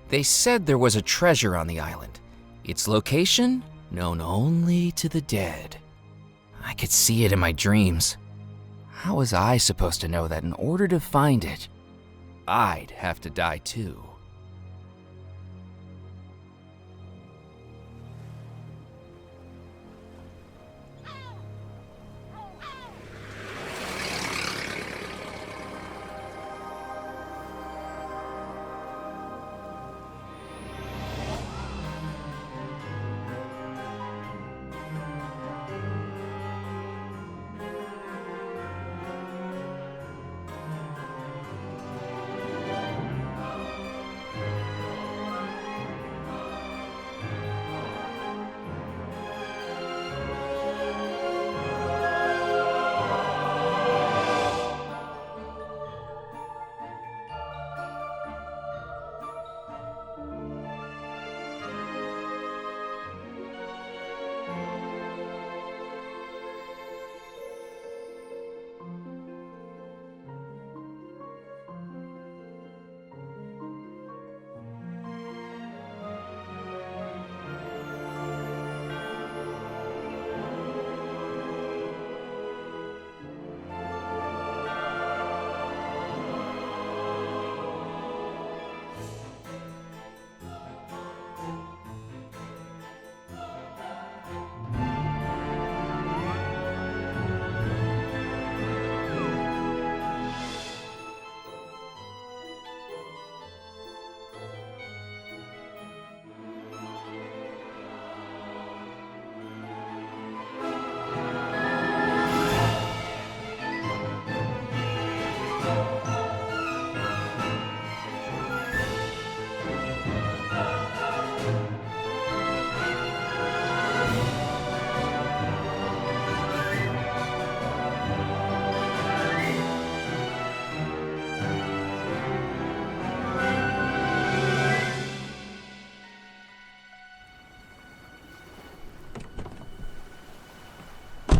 They said there was a treasure on the island. Its location, known only to the dead. I could see it in my dreams. How was I supposed to know that in order to find it, I'd have to die too?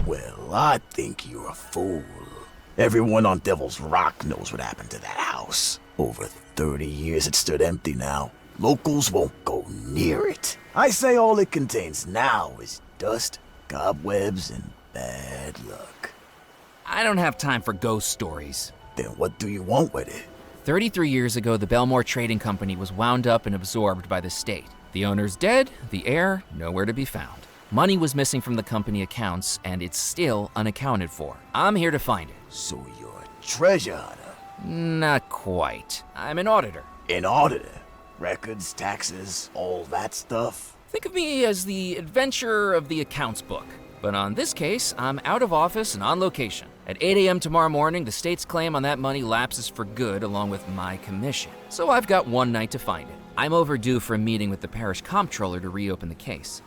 Well, I think you're a fool. Everyone on Devil's Rock knows what happened to that house. Over 30 years it stood empty now. Locals won't go near it. I say all it contains now is dust, cobwebs, and bad luck. I don't have time for ghost stories. Then what do you want with it? 33 years ago, the Belmore Trading Company was wound up and absorbed by the state. The owner's dead, the heir nowhere to be found. Money was missing from the company accounts, and it's still unaccounted for. I'm here to find it. So you're a treasure hunter? Not quite. I'm an auditor. An auditor? Records, taxes, all that stuff? Think of me as the adventurer of the accounts book. But on this case, I'm out of office and on location. At 8 a.m. tomorrow morning, the state's claim on that money lapses for good along with my commission. So I've got one night to find it. I'm overdue for a meeting with the parish comptroller to reopen the case.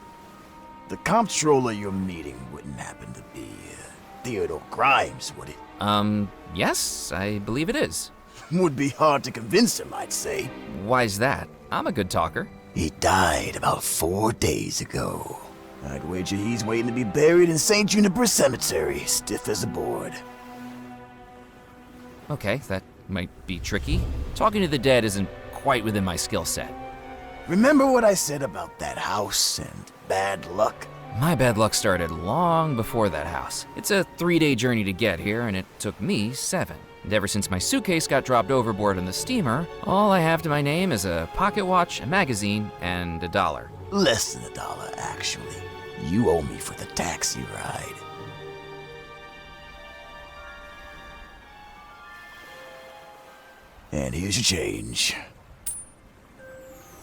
The comptroller you're meeting wouldn't happen to be Theodore Grimes, would it? Yes, I believe it is. Would be hard to convince him, I'd say. Why's that? I'm a good talker. He died about 4 days ago. I'd wager he's waiting to be buried in St. Juniper Cemetery, stiff as a board. Okay, that might be tricky. Talking to the dead isn't quite within my skill set. Remember what I said about that house and bad luck? My bad luck started long before that house. It's a 3-day journey to get here, and it took me 7. And ever since my suitcase got dropped overboard on the steamer, all I have to my name is a pocket watch, a magazine, and $1. Less than $1, actually. You owe me for the taxi ride. And here's your change.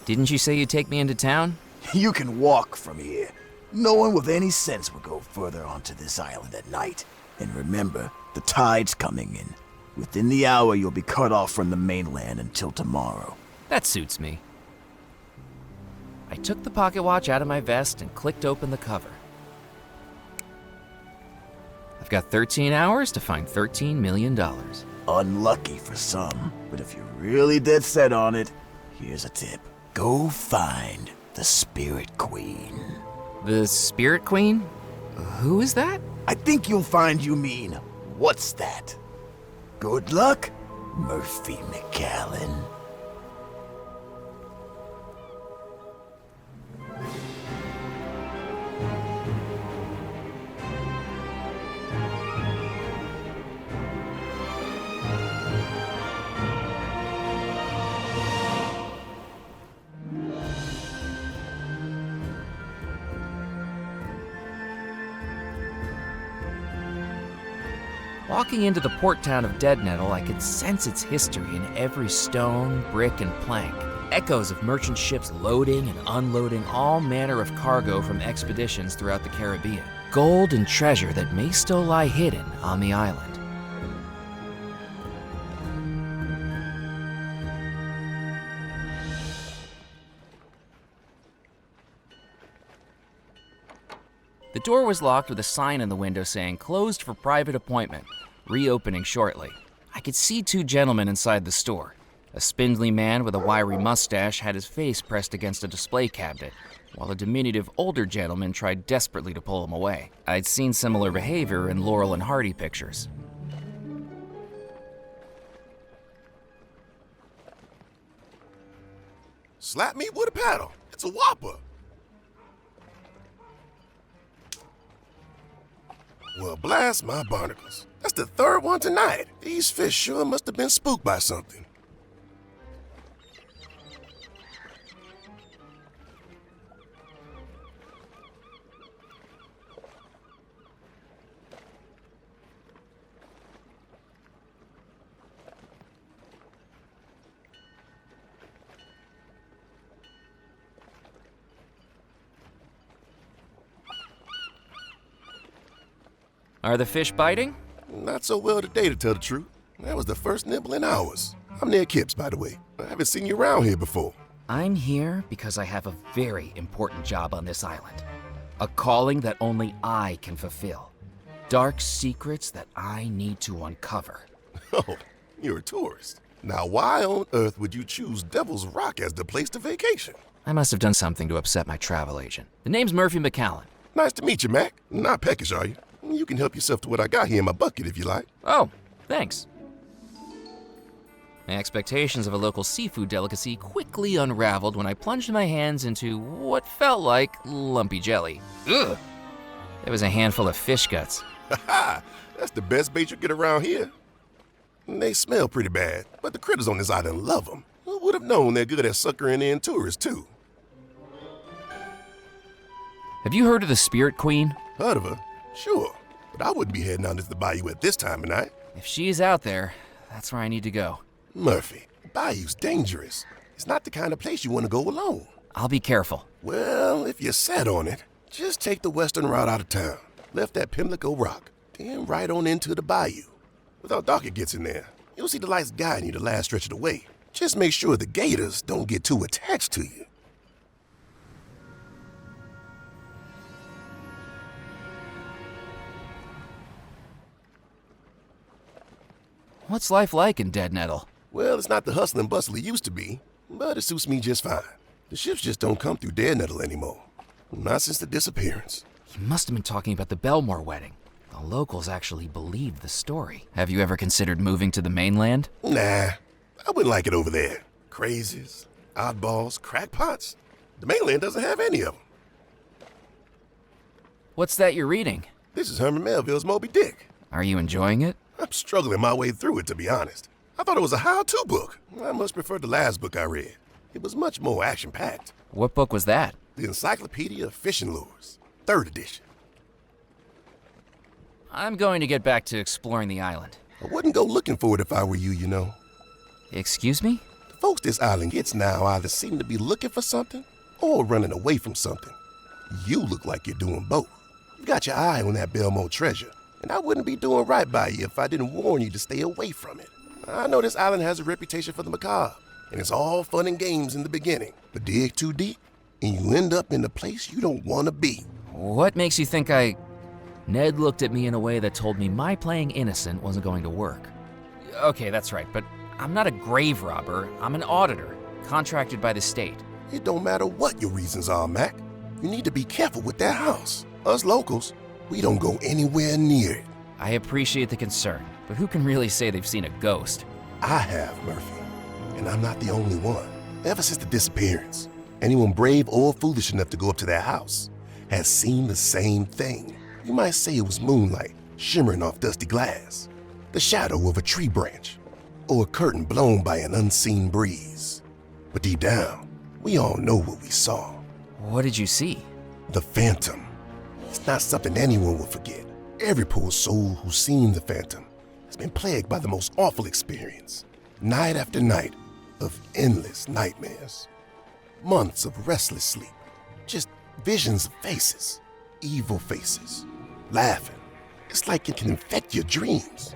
Didn't you say you'd take me into town? You can walk from here. No one with any sense would go further onto this island at night. And remember, the tide's coming in. Within the hour, you'll be cut off from the mainland until tomorrow. That suits me. I took the pocket watch out of my vest and clicked open the cover. I've got 13 hours to find $13 million. Unlucky for some, but if you're really dead set on it, here's a tip. Go find the Spirit Queen. The Spirit Queen? Who is that? I think you'll find you mean, what's that? Good luck, Murphy McAllen. Walking into the port town of Deadnettle, I could sense its history in every stone, brick, and plank. Echoes of merchant ships loading and unloading all manner of cargo from expeditions throughout the Caribbean. Gold and treasure that may still lie hidden on the island. The door was locked with a sign in the window saying, "Closed for private appointment, reopening shortly." I could see two gentlemen inside the store. A spindly man with a wiry mustache had his face pressed against a display cabinet, while a diminutive older gentleman tried desperately to pull him away. I'd seen similar behavior in Laurel and Hardy pictures. Slap me with a paddle. It's a whopper. Well, blast my barnacles. That's the third one tonight. These fish sure must have been spooked by something. Are the fish biting? Not so well today, to tell the truth. That was the first nibble in hours. I'm Ned Kipps, by the way. I haven't seen you around here before. I'm here because I have a very important job on this island. A calling that only I can fulfill. Dark secrets that I need to uncover. Oh, you're a tourist. Now, why on earth would you choose Devil's Rock as the place to vacation? I must have done something to upset my travel agent. The name's Murphy McCallan. Nice to meet you, Mac. Not peckish, are you? You can help yourself to what I got here in my bucket if you like. Oh, thanks. My expectations of a local seafood delicacy quickly unraveled when I plunged my hands into what felt like lumpy jelly. Ugh! There was a handful of fish guts. Ha! That's the best bait you get around here. They smell pretty bad, but the critters on this island love them. Who would have known they're good at suckering in tourists, too? Have you heard of the Spirit Queen? Heard of her? Sure, but I wouldn't be heading out into the bayou at this time of night. If she's out there, that's where I need to go. Murphy, the bayou's dangerous. It's not the kind of place you want to go alone. I'll be careful. Well, if you're set on it, just take the western route out of town, left at Pimlico Rock, then right on into the bayou. Without dark it gets in there, you'll see the lights guiding you the last stretch of the way. Just make sure the gators don't get too attached to you. What's life like in Deadnettle? Well, it's not the hustle and bustle it used to be, but it suits me just fine. The ships just don't come through Deadnettle anymore. Not since the disappearance. He must have been talking about the Belmore wedding. The locals actually believed the story. Have you ever considered moving to the mainland? Nah, I wouldn't like it over there. Crazies, oddballs, crackpots. The mainland doesn't have any of them. What's that you're reading? This is Herman Melville's Moby Dick. Are you enjoying it? I'm struggling my way through it, to be honest. I thought it was a how-to book. I much prefer the last book I read. It was much more action-packed. What book was that? The Encyclopedia of Fishing Lures, 3rd edition. I'm going to get back to exploring the island. I wouldn't go looking for it if I were you, you know. Excuse me? The folks this island gets now either seem to be looking for something or running away from something. You look like you're doing both. You got your eye on that Belmore treasure, and I wouldn't be doing right by you if I didn't warn you to stay away from it. I know this island has a reputation for the macabre, and it's all fun and games in the beginning, but dig too deep, and you end up in a place you don't want to be. What makes you think I... Ned looked at me in a way that told me my playing innocent wasn't going to work. Okay, that's right, but I'm not a grave robber. I'm an auditor, contracted by the state. It don't matter what your reasons are, Mac. You need to be careful with that house. Us locals, we don't go anywhere near it. I appreciate the concern, but who can really say they've seen a ghost? I have, Murphy, and I'm not the only one. Ever since the disappearance, anyone brave or foolish enough to go up to that house has seen the same thing. You might say it was moonlight shimmering off dusty glass, the shadow of a tree branch, or a curtain blown by an unseen breeze. But deep down, we all know what we saw. What did you see? The Phantom. It's not something anyone will forget. Every poor soul who's seen the Phantom has been plagued by the most awful experience. Night after night of endless nightmares. Months of restless sleep. Just visions of faces. Evil faces. Laughing. It's like it can infect your dreams.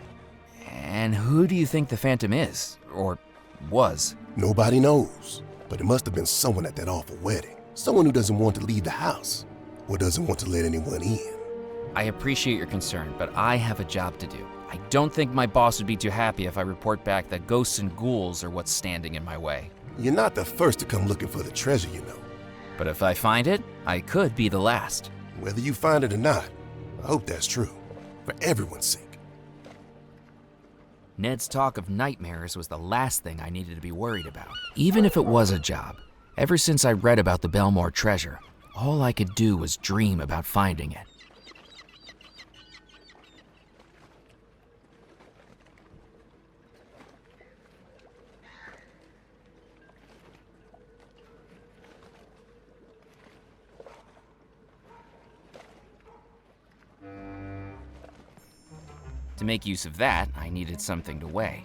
And who do you think the Phantom is? Or was? Nobody knows. But it must have been someone at that awful wedding. Someone who doesn't want to leave the house. Or doesn't want to let anyone in. I appreciate your concern, but I have a job to do. I don't think my boss would be too happy if I report back that ghosts and ghouls are what's standing in my way. You're not the first to come looking for the treasure, you know. But if I find it, I could be the last. Whether you find it or not, I hope that's true. For everyone's sake. Ned's talk of nightmares was the last thing I needed to be worried about. Even if it was a job, ever since I read about the Belmore treasure, all I could do was dream about finding it. To make use of that, I needed something to weigh.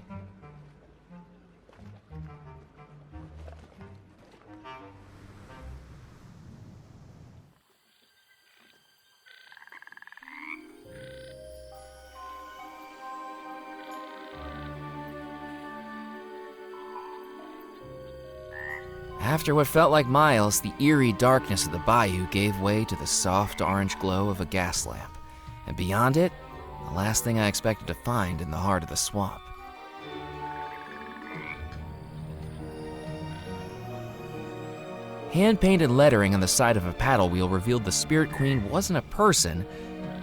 After what felt like miles, the eerie darkness of the bayou gave way to the soft orange glow of a gas lamp, and beyond it, the last thing I expected to find in the heart of the swamp. Hand-painted lettering on the side of a paddle wheel revealed the Spirit Queen wasn't a person,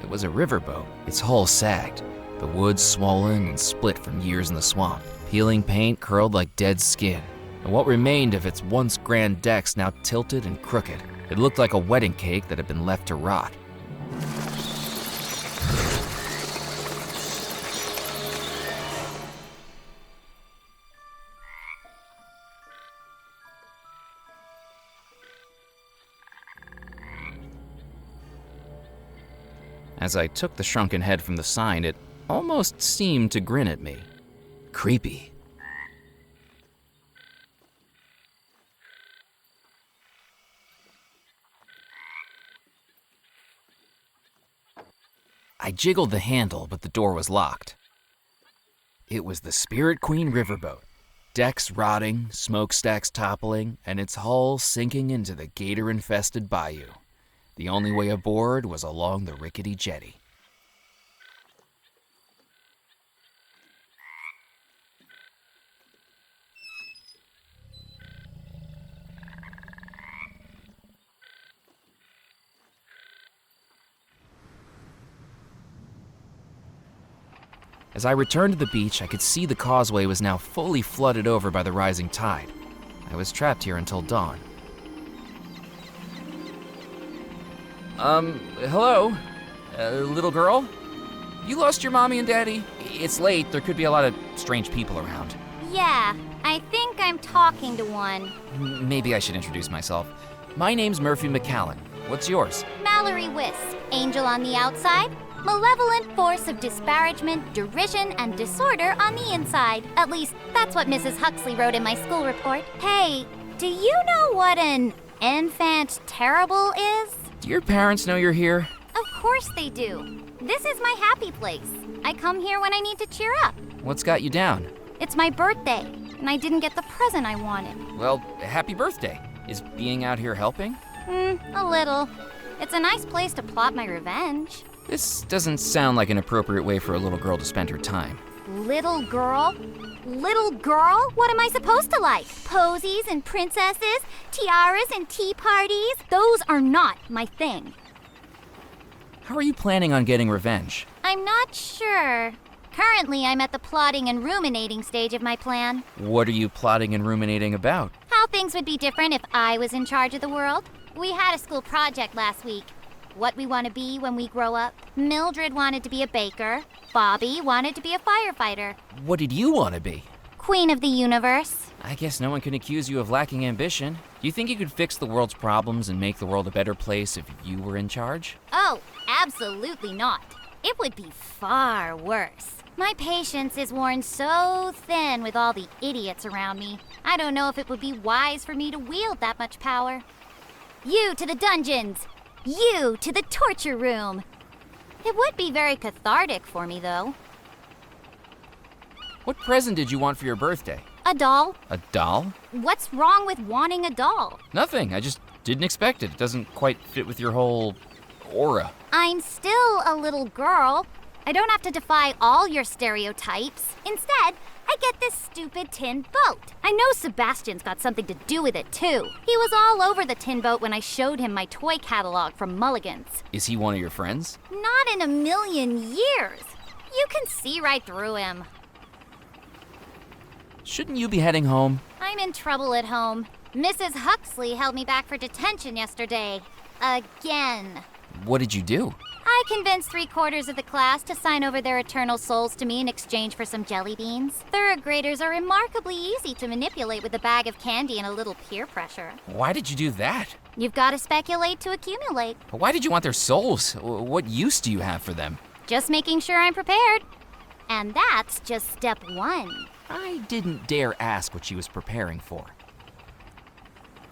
it was a riverboat. Its hull sagged, the wood swollen and split from years in the swamp. Peeling paint curled like dead skin, and what remained of its once grand decks now tilted and crooked. It looked like a wedding cake that had been left to rot. As I took the shrunken head from the sign, it almost seemed to grin at me. Creepy. I jiggled the handle, but the door was locked. It was the Spirit Queen riverboat, decks rotting, smokestacks toppling, and its hull sinking into the gator-infested bayou. The only way aboard was along the rickety jetty. As I returned to the beach, I could see the causeway was now fully flooded over by the rising tide. I was trapped here until dawn. Hello? Little girl? You lost your mommy and daddy? It's late, there could be a lot of strange people around. Yeah, I think I'm talking to one. Maybe I should introduce myself. My name's Murphy McCallan. What's yours? Mallory Wisp, angel on the outside, malevolent force of disparagement, derision, and disorder on the inside. At least, that's what Mrs. Huxley wrote in my school report. Hey, do you know what an enfant terrible is? Do your parents know you're here? Of course they do. This is my happy place. I come here when I need to cheer up. What's got you down? It's my birthday, and I didn't get the present I wanted. Well, happy birthday. Is being out here helping? A little. It's a nice place to plot my revenge. This doesn't sound like an appropriate way for a little girl to spend her time. Little girl? Little girl? What am I supposed to like? Posies and princesses? Tiaras and tea parties? Those are not my thing. How are you planning on getting revenge? I'm not sure. Currently, I'm at the plotting and ruminating stage of my plan. What are you plotting and ruminating about? How things would be different if I was in charge of the world. We had a school project last week. What we want to be when we grow up. Mildred wanted to be a baker. Bobby wanted to be a firefighter. What did you want to be? Queen of the universe. I guess no one can accuse you of lacking ambition. Do you think you could fix the world's problems and make the world a better place if you were in charge? Oh, absolutely not. It would be far worse. My patience is worn so thin with all the idiots around me. I don't know if it would be wise for me to wield that much power. You to the dungeons! You to the torture room! It would be very cathartic for me, though. What present did you want for your birthday? A doll? A doll? What's wrong with wanting a doll? Nothing. I just didn't expect it. It doesn't quite fit with your whole aura. I'm still a little girl. I don't have to defy all your stereotypes. Instead, I get this stupid tin boat. I know Sebastian's got something to do with it, too. He was all over the tin boat when I showed him my toy catalog from Mulligan's. Is he one of your friends? Not in a million years. You can see right through him. Shouldn't you be heading home? I'm in trouble at home. Mrs. Huxley held me back for detention yesterday. Again. What did you do? I convinced 3/4 of the class to sign over their eternal souls to me in exchange for some jelly beans. Third graders are remarkably easy to manipulate with a bag of candy and a little peer pressure. Why did you do that? You've got to speculate to accumulate. Why did you want their souls? What use do you have for them? Just making sure I'm prepared. And that's just step 1. I didn't dare ask what she was preparing for.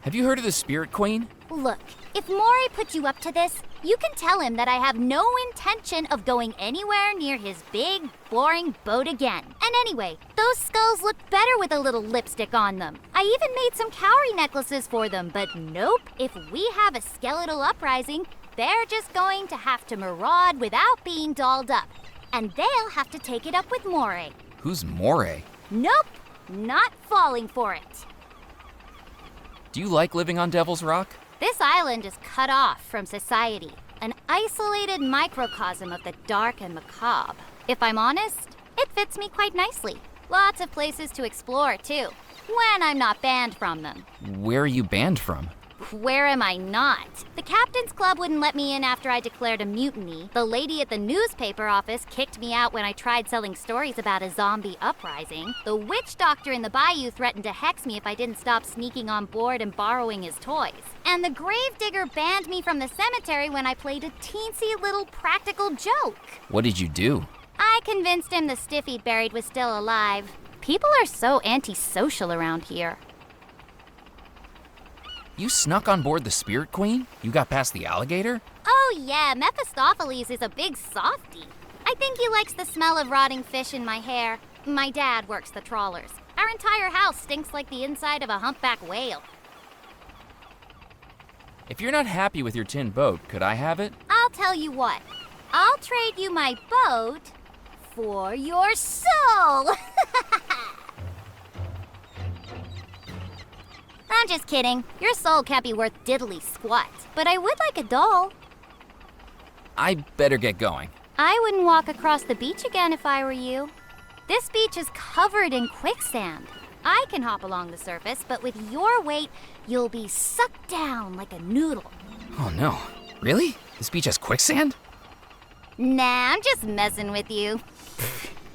Have you heard of the Spirit Queen? Look, if Maury put you up to this, you can tell him that I have no intention of going anywhere near his big, boring boat again. And anyway, those skulls look better with a little lipstick on them. I even made some cowrie necklaces for them, but nope. If we have a skeletal uprising, they're just going to have to maraud without being dolled up. And they'll have to take it up with Maury. Who's Moray? Nope, not falling for it. Do you like living on Devil's Rock? This island is cut off from society, an isolated microcosm of the dark and macabre. If I'm honest, it fits me quite nicely. Lots of places to explore, too, when I'm not banned from them. Where are you banned from? Where am I not? The Captain's Club wouldn't let me in after I declared a mutiny. The lady at the newspaper office kicked me out when I tried selling stories about a zombie uprising. The witch doctor in the bayou threatened to hex me if I didn't stop sneaking on board and borrowing his toys. And the gravedigger banned me from the cemetery when I played a teensy little practical joke. What did you do? I convinced him the stiff he'd buried was still alive. People are so antisocial around here. You snuck on board the Spirit Queen? You got past the alligator? Oh yeah, Mephistopheles is a big softie. I think he likes the smell of rotting fish in my hair. My dad works the trawlers. Our entire house stinks like the inside of a humpback whale. If you're not happy with your tin boat, could I have it? I'll tell you what. I'll trade you my boat for your soul. I'm just kidding. Your soul can't be worth diddly squat. But I would like a doll. I better get going. I wouldn't walk across the beach again if I were you. This beach is covered in quicksand. I can hop along the surface, but with your weight, you'll be sucked down like a noodle. Oh no. Really? This beach has quicksand? Nah, I'm just messing with you.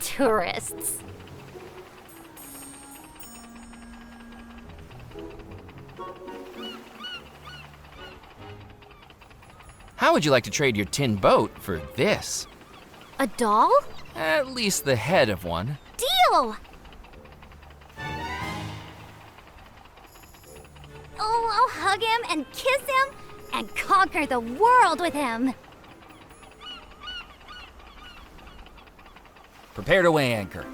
Tourists. How would you like to trade your tin boat for this? A doll? At least the head of one. Deal! Oh, I'll hug him and kiss him and conquer the world with him. Prepare to weigh anchor.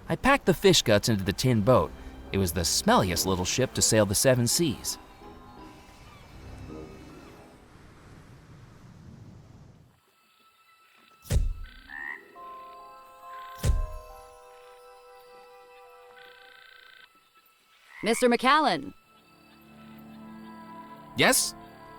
I packed the fish guts into the tin boat. It was the smelliest little ship to sail the 7 seas. Mr. McAllen, Yes?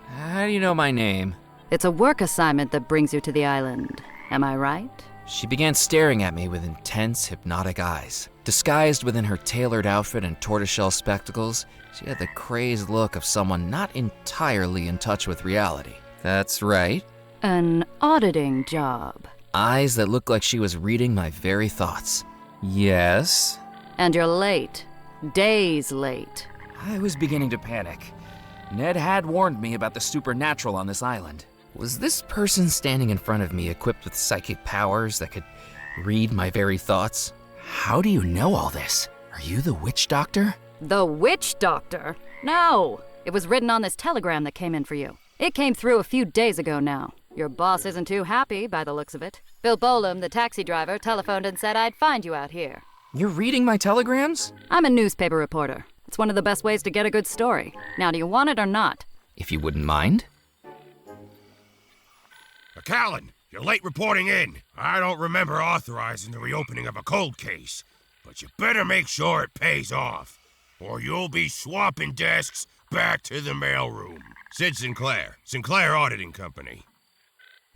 How do you know my name? it's a work assignment that brings you to the island. Am I right? She began staring at me with intense, hypnotic eyes. Disguised within her tailored outfit and tortoiseshell spectacles, she had the crazed look of someone not entirely in touch with reality. That's right. An auditing job. Eyes that looked like she was reading my very thoughts. Yes? And you're late. Days late. I was beginning to panic. Ned had warned me about the supernatural on this island. Was this person standing in front of me equipped with psychic powers that could read my very thoughts? How do you know all this? Are you the witch doctor? The witch doctor? No. It was written on this telegram that came in for you. It came through a few days ago now. Your boss isn't too happy by the looks of it. Bill Bolam, the taxi driver, telephoned and said I'd find you out here. You're reading my telegrams? I'm a newspaper reporter. It's one of the best ways to get a good story. Now, do you want it or not? If you wouldn't mind. McAllen, you're late reporting in. I don't remember authorizing the reopening of a cold case, but you better make sure it pays off, or you'll be swapping desks back to the mailroom. Sid Sinclair, Sinclair Auditing Company.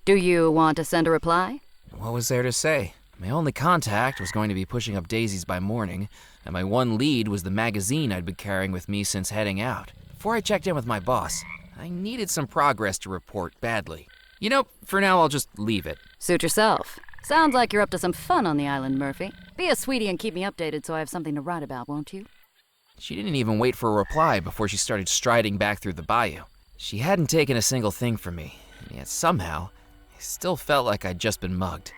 Do you want to send a reply? What was there to say? My only contact was going to be pushing up daisies by morning, and my one lead was the magazine I'd been carrying with me since heading out. Before I checked in with my boss, I needed some progress to report badly. You know, for now I'll just leave it. Suit yourself. Sounds like you're up to some fun on the island, Murphy. Be a sweetie and keep me updated so I have something to write about, won't you? She didn't even wait for a reply before she started striding back through the bayou. She hadn't taken a single thing from me, and yet somehow, I still felt like I'd just been mugged.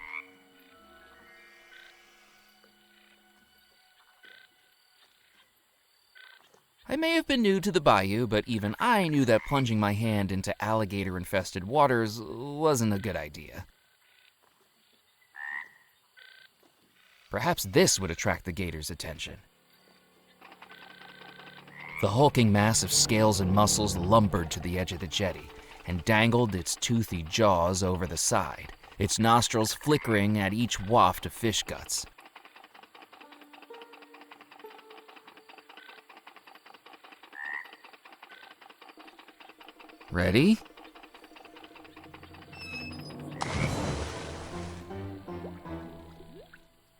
I may have been new to the bayou, but even I knew that plunging my hand into alligator-infested waters wasn't a good idea. Perhaps this would attract the gator's attention. The hulking mass of scales and muscles lumbered to the edge of the jetty and dangled its toothy jaws over the side, its nostrils flickering at each waft of fish guts. Ready?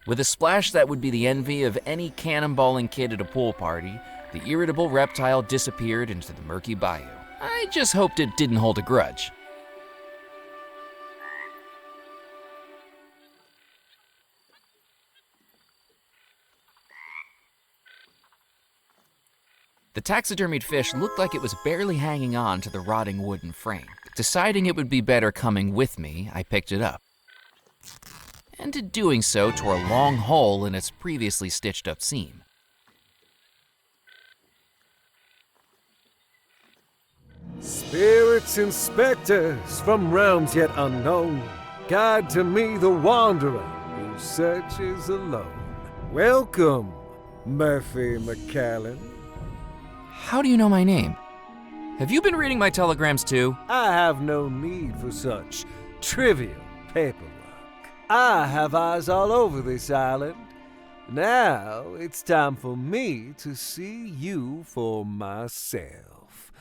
With a splash that would be the envy of any cannonballing kid at a pool party, the irritable reptile disappeared into the murky bayou. I just hoped it didn't hold a grudge. The taxidermied fish looked like it was barely hanging on to the rotting wooden frame. Deciding it would be better coming with me, I picked it up. And in doing so, tore a long hole in its previously stitched-up seam. Spirits and specters from realms yet unknown, guide to me the wanderer who searches alone. Welcome, Murphy McAllen. How do you know my name? Have you been reading my telegrams too? I have no need for such trivial paperwork. I have eyes all over this island. Now it's time for me to see you for myself.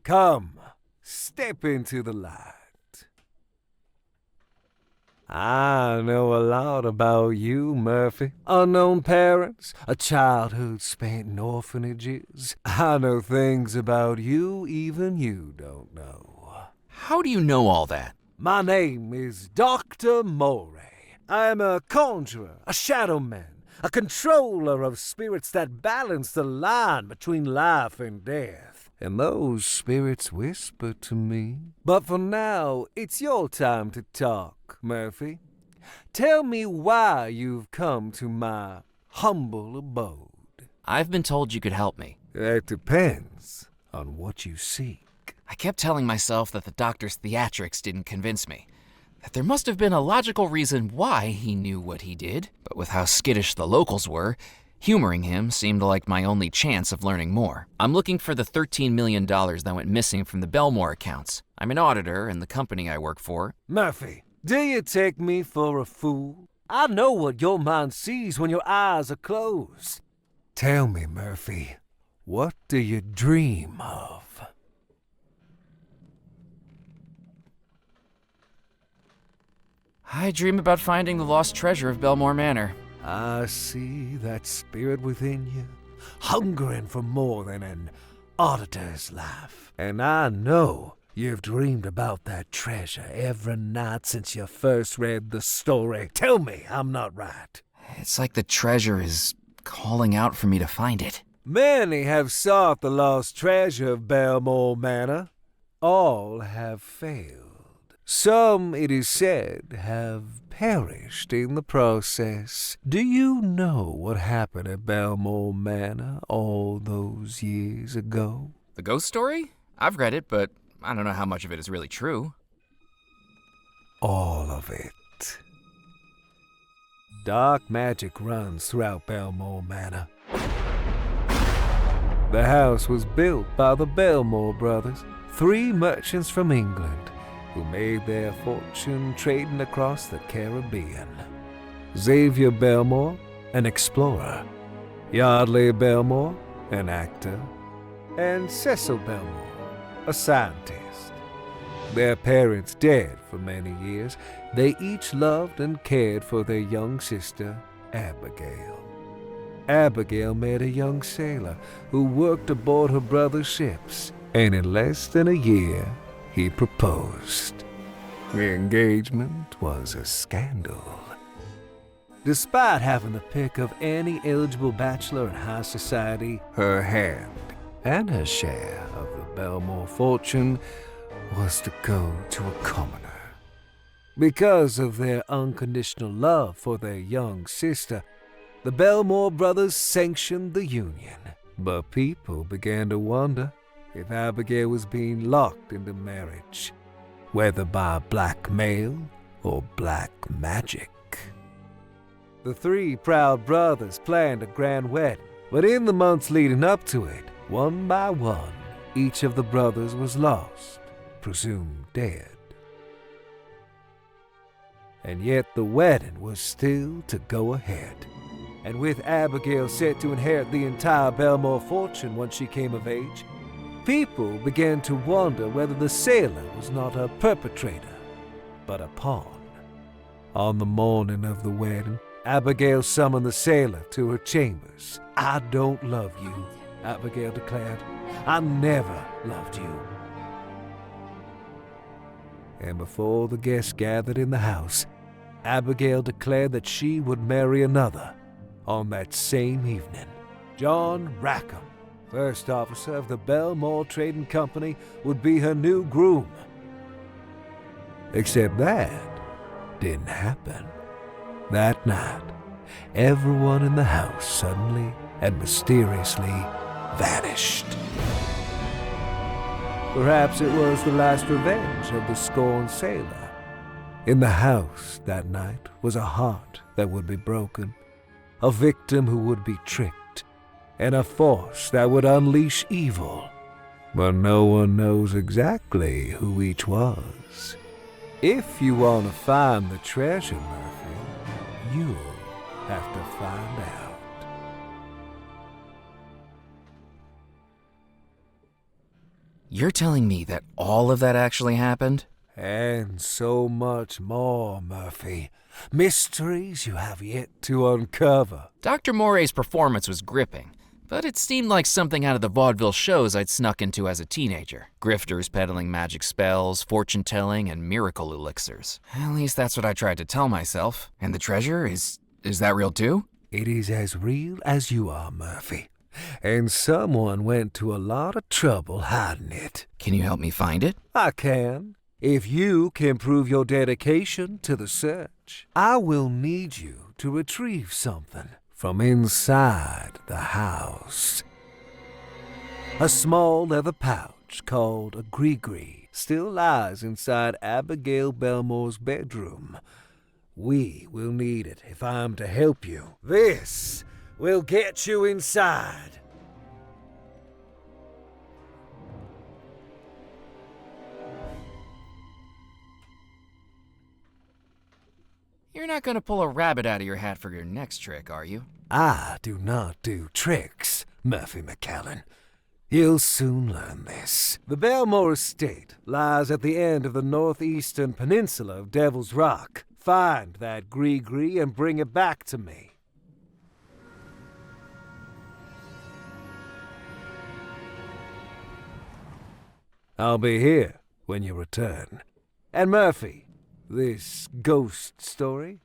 Come, step into the light. I know a lot about you, Murphy. Unknown parents, a childhood spent in orphanages. I know things about you even you don't know. How do you know all that? My name is Dr. Morey. I am a conjurer, a shadow man, a controller of spirits that balance the line between life and death. And those spirits whisper to me. But for now, it's your time to talk, Murphy. Tell me why you've come to my humble abode. I've been told you could help me. That depends on what you seek. I kept telling myself that the doctor's theatrics didn't convince me. That there must have been a logical reason why he knew what he did. But with how skittish the locals were, humoring him seemed like my only chance of learning more. I'm looking for the $13 million that went missing from the Belmore accounts. I'm an auditor in the company I work for. Murphy, do you take me for a fool? I know what your mind sees when your eyes are closed. Tell me, Murphy, what do you dream of? I dream about finding the lost treasure of Belmore Manor. I see that spirit within you, hungering for more than an auditor's life. And I know you've dreamed about that treasure every night since you first read the story. Tell me I'm not right. It's like the treasure is calling out for me to find it. Many have sought the lost treasure of Belmore Manor. All have failed. Some, it is said, have perished in the process. Do you know what happened at Belmore Manor all those years ago? The ghost story? I've read it, but I don't know how much of it is really true. All of it. Dark magic runs throughout Belmore Manor. The house was built by the Belmore brothers, 3 merchants from England who made their fortune trading across the Caribbean. Xavier Belmore, an explorer, Yardley Belmore, an actor, and Cecil Belmore, a scientist. Their parents dead for many years, they each loved and cared for their young sister, Abigail. Abigail met a young sailor who worked aboard her brother's ships, and in less than a year, he proposed. The engagement was a scandal. Despite having the pick of any eligible bachelor in high society, her hand and her share of the Belmore fortune was to go to a commoner. Because of their unconditional love for their young sister, the Belmore brothers sanctioned the union. But people began to wonder if Abigail was being locked into marriage, whether by blackmail or black magic. The 3 proud brothers planned a grand wedding, but in the months leading up to it, one by one, each of the brothers was lost, presumed dead. And yet the wedding was still to go ahead. And with Abigail set to inherit the entire Belmore fortune once she came of age, people began to wonder whether the sailor was not a perpetrator, but a pawn. On the morning of the wedding, Abigail summoned the sailor to her chambers. "I don't love you," Abigail declared. "I never loved you." And before the guests gathered in the house, Abigail declared that she would marry another on that same evening. John Rackham, first officer of the Belmore Trading Company, would be her new groom. Except that didn't happen. That night, everyone in the house suddenly and mysteriously vanished. Perhaps it was the last revenge of the scorned sailor. In the house that night was a heart that would be broken, a victim who would be tricked, and a force that would unleash evil. But no one knows exactly who each was. If you want to find the treasure, Murphy, you'll have to find out. You're telling me that all of that actually happened? And so much more, Murphy. Mysteries you have yet to uncover. Dr. Morey's performance was gripping, but it seemed like something out of the vaudeville shows I'd snuck into as a teenager. Grifters peddling magic spells, fortune-telling, and miracle elixirs. At least that's what I tried to tell myself. And the treasure, is that real too? It is as real as you are, Murphy. And someone went to a lot of trouble hiding it. Can you help me find it? I can. If you can prove your dedication to the search, I will need you to retrieve something from inside the house. A small leather pouch called a gree-gree still lies inside Abigail Belmore's bedroom. We will need it if I'm to help you. This will get you inside. You're not gonna pull a rabbit out of your hat for your next trick, are you? I do not do tricks, Murphy McCallan. You'll soon learn this. The Belmore estate lies at the end of the northeastern peninsula of Devil's Rock. Find that gree-gree and bring it back to me. I'll be here when you return. And Murphy, this ghost story?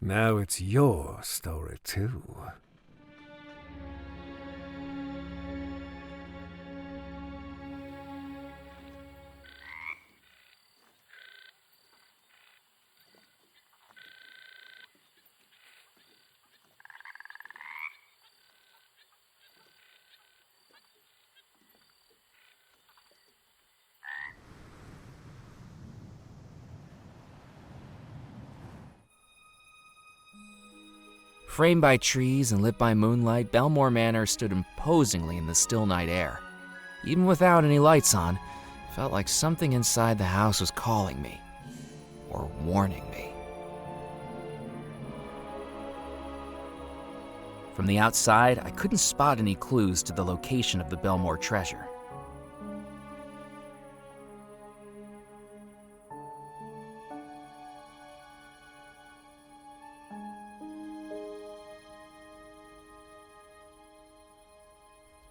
Now it's your story, too. Framed by trees and lit by moonlight, Belmore Manor stood imposingly in the still night air. Even without any lights on, it felt like something inside the house was calling me, or warning me. From the outside, I couldn't spot any clues to the location of the Belmore treasure.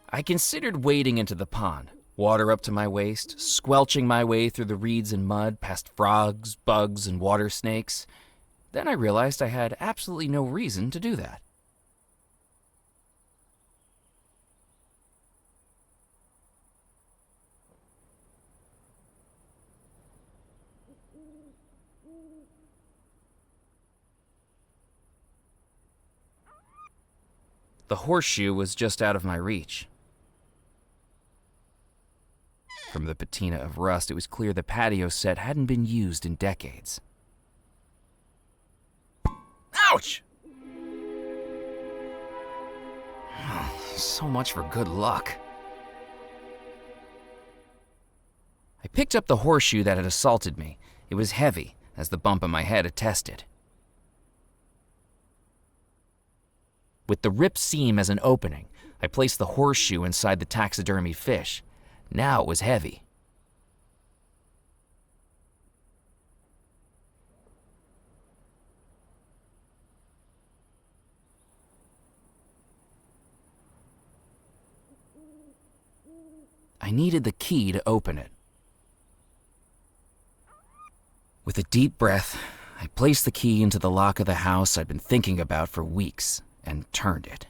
I considered wading into the pond, water up to my waist, squelching my way through the reeds and mud, past frogs, bugs, and water snakes. Then I realized I had absolutely no reason to do that. The horseshoe was just out of my reach. From the patina of rust, it was clear the patio set hadn't been used in decades. Ouch! So much for good luck. I picked up the horseshoe that had assaulted me. It was heavy, as the bump on my head attested. With the ripped seam as an opening, I placed the horseshoe inside the taxidermy fish. Now it was heavy. I needed the key to open it. With a deep breath, I placed the key into the lock of the house I'd been thinking about for weeks and turned it.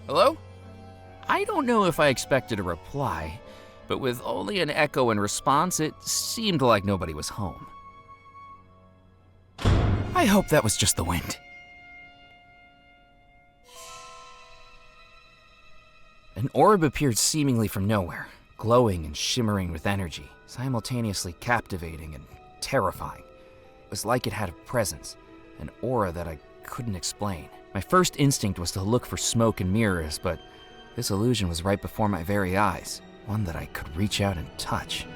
Hello? I don't know if I expected a reply, but with only an echo in response, it seemed like nobody was home. I hope that was just the wind. An orb appeared seemingly from nowhere, glowing and shimmering with energy, simultaneously captivating and terrifying. It was like it had a presence, an aura that I couldn't explain. My first instinct was to look for smoke and mirrors, but this illusion was right before my very eyes, one that I could reach out and touch.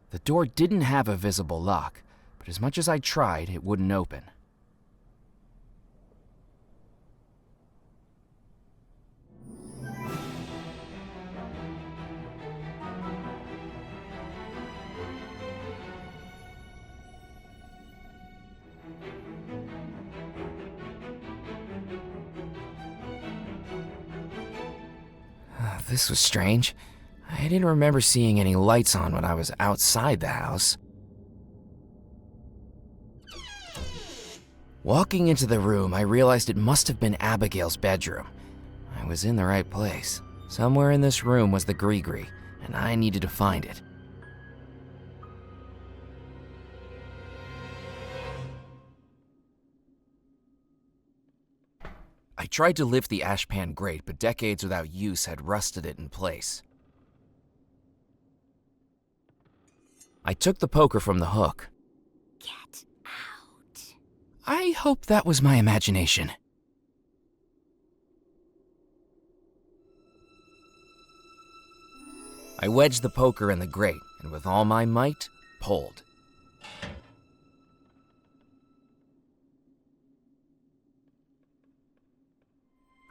The door didn't have a visible lock, but as much as I tried, it wouldn't open. This was strange. I didn't remember seeing any lights on when I was outside the house. Walking into the room, I realized it must have been Abigail's bedroom. I was in the right place. Somewhere in this room was the Gree-Gree, and I needed to find it. I tried to lift the ashpan grate, but decades without use had rusted it in place. I took the poker from the hook. Get out. I hope that was my imagination. I wedged the poker in the grate, and with all my might, pulled.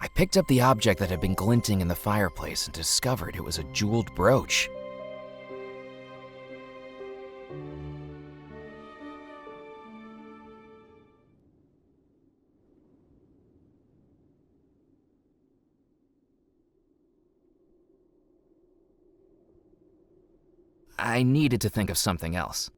I picked up the object that had been glinting in the fireplace and discovered it was a jeweled brooch. I needed to think of something else.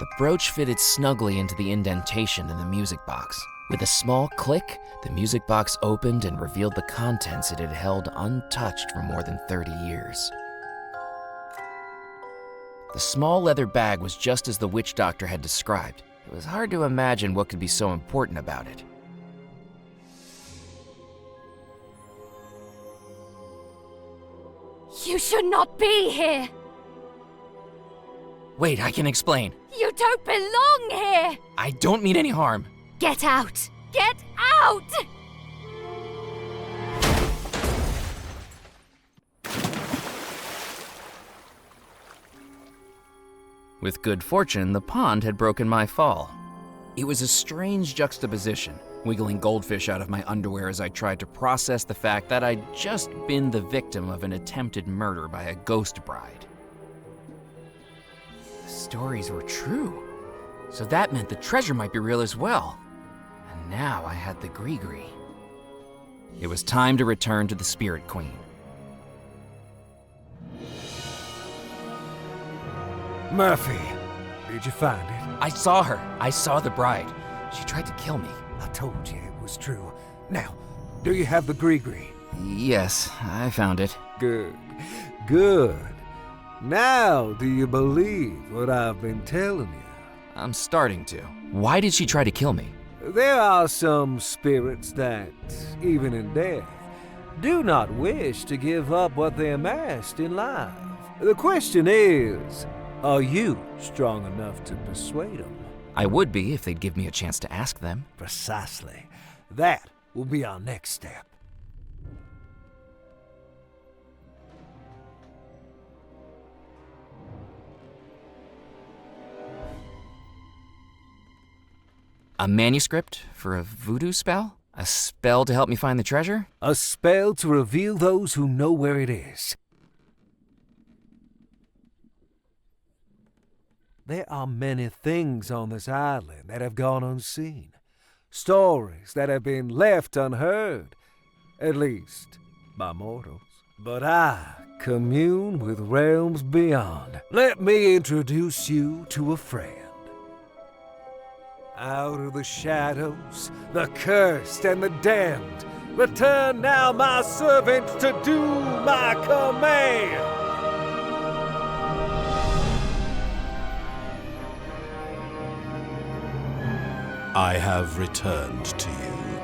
The brooch fitted snugly into the indentation in the music box. With a small click, the music box opened and revealed the contents it had held untouched for more than 30 years. The small leather bag was just as the witch doctor had described. It was hard to imagine what could be so important about it. You should not be here! Wait, I can explain. You don't belong here! I don't mean any harm. Get out! Get out! With good fortune, the pond had broken my fall. It was a strange juxtaposition, wiggling goldfish out of my underwear as I tried to process the fact that I'd just been the victim of an attempted murder by a ghost bride. The stories were true, so that meant the treasure might be real as well. And now I had the Gree-Gree. It was time to return to the Spirit Queen. Murphy, did you find it? I saw her. I saw the bride. She tried to kill me. I told you it was true. Now, do you have the Gree-Gree? Yes, I found it. Good. Good. Now, do you believe what I've been telling you? I'm starting to. Why did she try to kill me? There are some spirits that, even in death, do not wish to give up what they amassed in life. The question is, are you strong enough to persuade them? I would be if they'd give me a chance to ask them. Precisely. That will be our next step. A manuscript for a voodoo spell? A spell to help me find the treasure? A spell to reveal those who know where it is. There are many things on this island that have gone unseen. Stories that have been left unheard, at least by mortals. But I commune with realms beyond. Let me introduce you to a friend. Out of the shadows, the cursed and the damned, return now, my servants, to do my command! I have returned to you,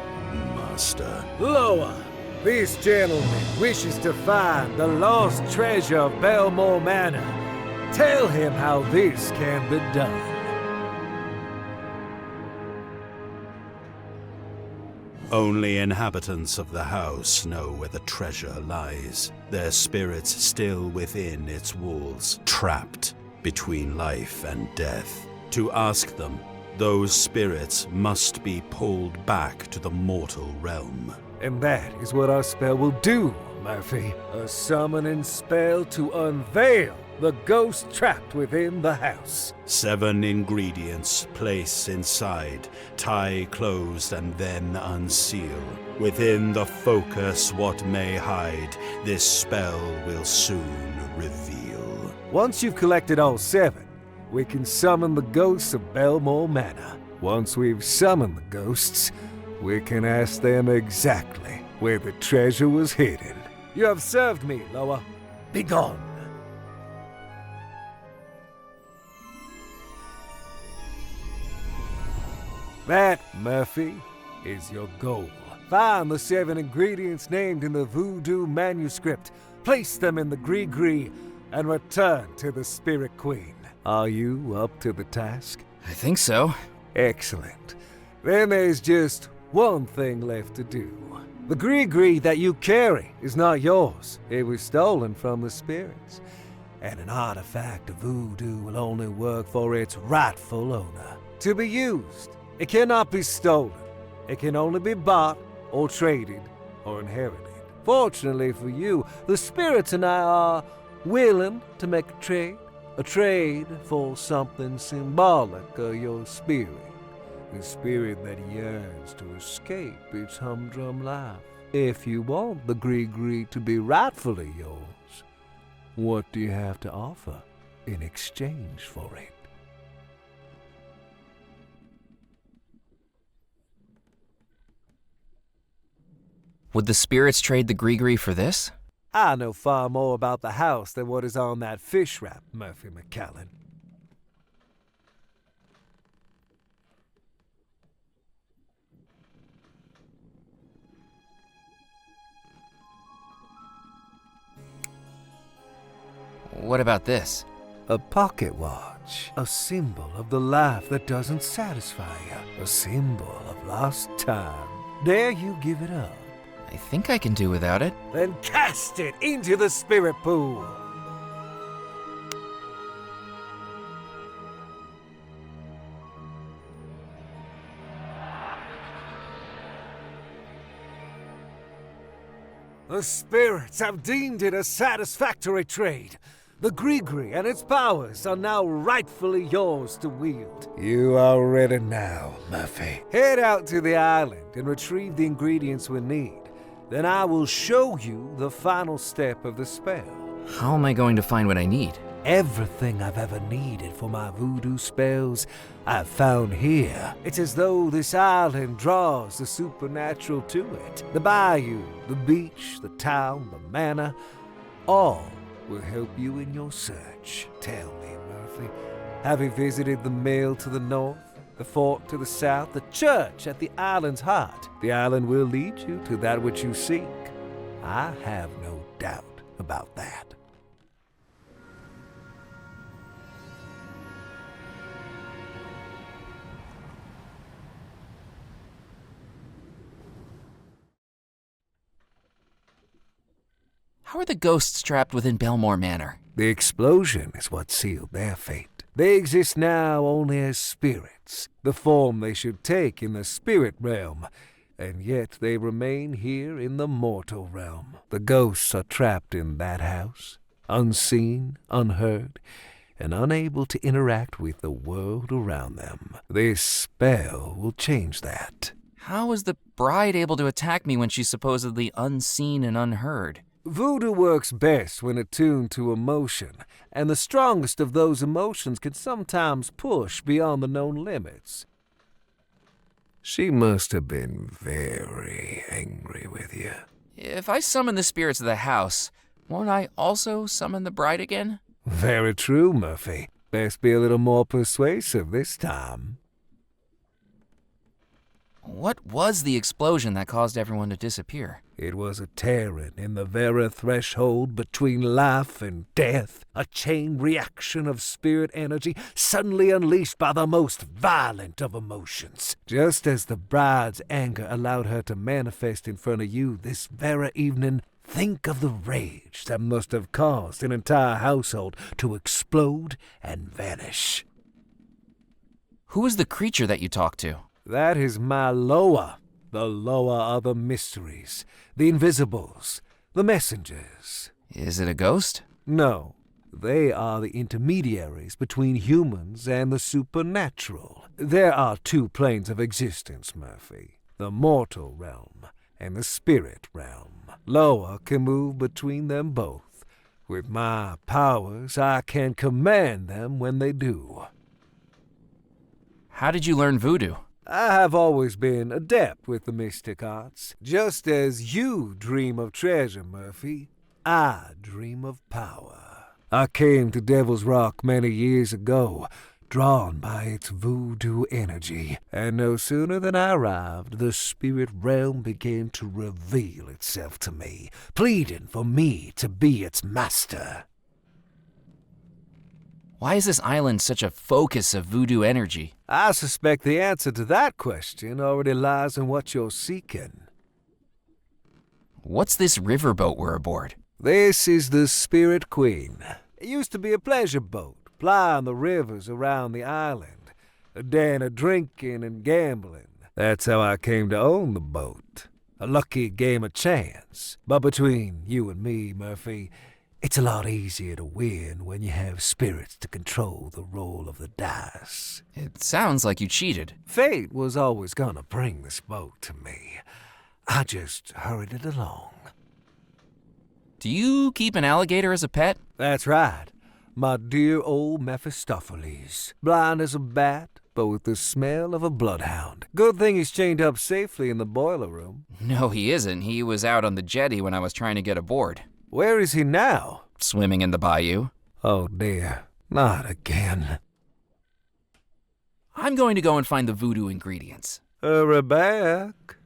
Master. Loa, this gentleman wishes to find the lost treasure of Belmore Manor. Tell him how this can be done. Only inhabitants of the house know where the treasure lies, their spirits still within its walls, trapped between life and death. To ask them, those spirits must be pulled back to the mortal realm. And that is what our spell will do, Murphy. A summoning spell to unveil the ghost trapped within the house. 7 ingredients place inside, tie closed and then unseal. Within the focus what may hide, this spell will soon reveal. Once you've collected all 7, we can summon the ghosts of Belmore Manor. Once we've summoned the ghosts, we can ask them exactly where the treasure was hidden. You have served me, Loa. Be gone. That, Murphy, is your goal. Find the 7 ingredients named in the voodoo manuscript, place them in the Gree-Gree, and return to the Spirit Queen. Are you up to the task? I think so. Excellent. Then there's just one thing left to do. The Gree-Gree that you carry is not yours. It was stolen from the spirits. And an artifact of voodoo will only work for its rightful owner. To be used, it cannot be stolen. It can only be bought, or traded, or inherited. Fortunately for you, the spirits and I are willing to make a trade for something symbolic of your spirit. The spirit that yearns to escape its humdrum life. If you want the Gree to be rightfully yours, what do you have to offer in exchange for it? Would the spirits trade the Gree for this? I know far more about the house than what is on that fish wrap, Murphy McCallan. What about this? A pocket watch, a symbol of the life that doesn't satisfy you, a symbol of lost time. Dare you give it up? I think I can do without it. Then cast it into the spirit pool. The spirits have deemed it a satisfactory trade. The Gree and its powers are now rightfully yours to wield. You are ready now, Murphy. Head out to the island and retrieve the ingredients we need. Then I will show you the final step of the spell. How am I going to find what I need? Everything I've ever needed for my voodoo spells, I've found here. It's as though this island draws the supernatural to it. The bayou, the beach, the town, the manor, all will help you in your search. Tell me, Murphy, have you visited the mill to the north, the fort to the south, the church at the island's heart? The island will lead you to that which you seek. I have no doubt about that. How are the ghosts trapped within Belmore Manor? The explosion is what sealed their fate. They exist now only as spirits, the form they should take in the spirit realm, and yet they remain here in the mortal realm. The ghosts are trapped in that house, unseen, unheard, and unable to interact with the world around them. This spell will change that. How is the bride able to attack me when she's supposedly unseen and unheard? Voodoo works best when attuned to emotion, and the strongest of those emotions can sometimes push beyond the known limits. She must have been very angry with you. If I summon the spirits of the house, won't I also summon the bride again? Very true, Murphy. Best be a little more persuasive this time. What was the explosion that caused everyone to disappear? It was a tearing in the very threshold between life and death, a chain reaction of spirit energy suddenly unleashed by the most violent of emotions. Just as the bride's anger allowed her to manifest in front of you this very evening, think of the rage that must have caused an entire household to explode and vanish. Who is the creature that you talked to? That is my Loa, the Loa of the mysteries, the invisibles, the messengers. Is it a ghost? No, they are the intermediaries between humans and the supernatural. There are two planes of existence, Murphy, the mortal realm and the spirit realm. Loa can move between them both. With my powers, I can command them when they do. How did you learn voodoo? I have always been adept with the mystic arts. Just as you dream of treasure, Murphy, I dream of power. I came to Devil's Rock many years ago, drawn by its voodoo energy, and no sooner than I arrived, the spirit realm began to reveal itself to me, pleading for me to be its master. Why is this island such a focus of voodoo energy? I suspect the answer to that question already lies in what you're seeking. What's this riverboat we're aboard? This is the Spirit Queen. It used to be a pleasure boat, plying the rivers around the island, a den of drinking and gambling. That's how I came to own the boat. A lucky game of chance. But between you and me, Murphy, it's a lot easier to win when you have spirits to control the roll of the dice. It sounds like you cheated. Fate was always gonna bring this boat to me. I just hurried it along. Do you keep an alligator as a pet? That's right. My dear old Mephistopheles. Blind as a bat, but with the smell of a bloodhound. Good thing he's chained up safely in the boiler room. No, he isn't. He was out on the jetty when I was trying to get aboard. Where is he now? Swimming in the bayou. Oh dear, not again. I'm going to go and find the voodoo ingredients. Hurry back.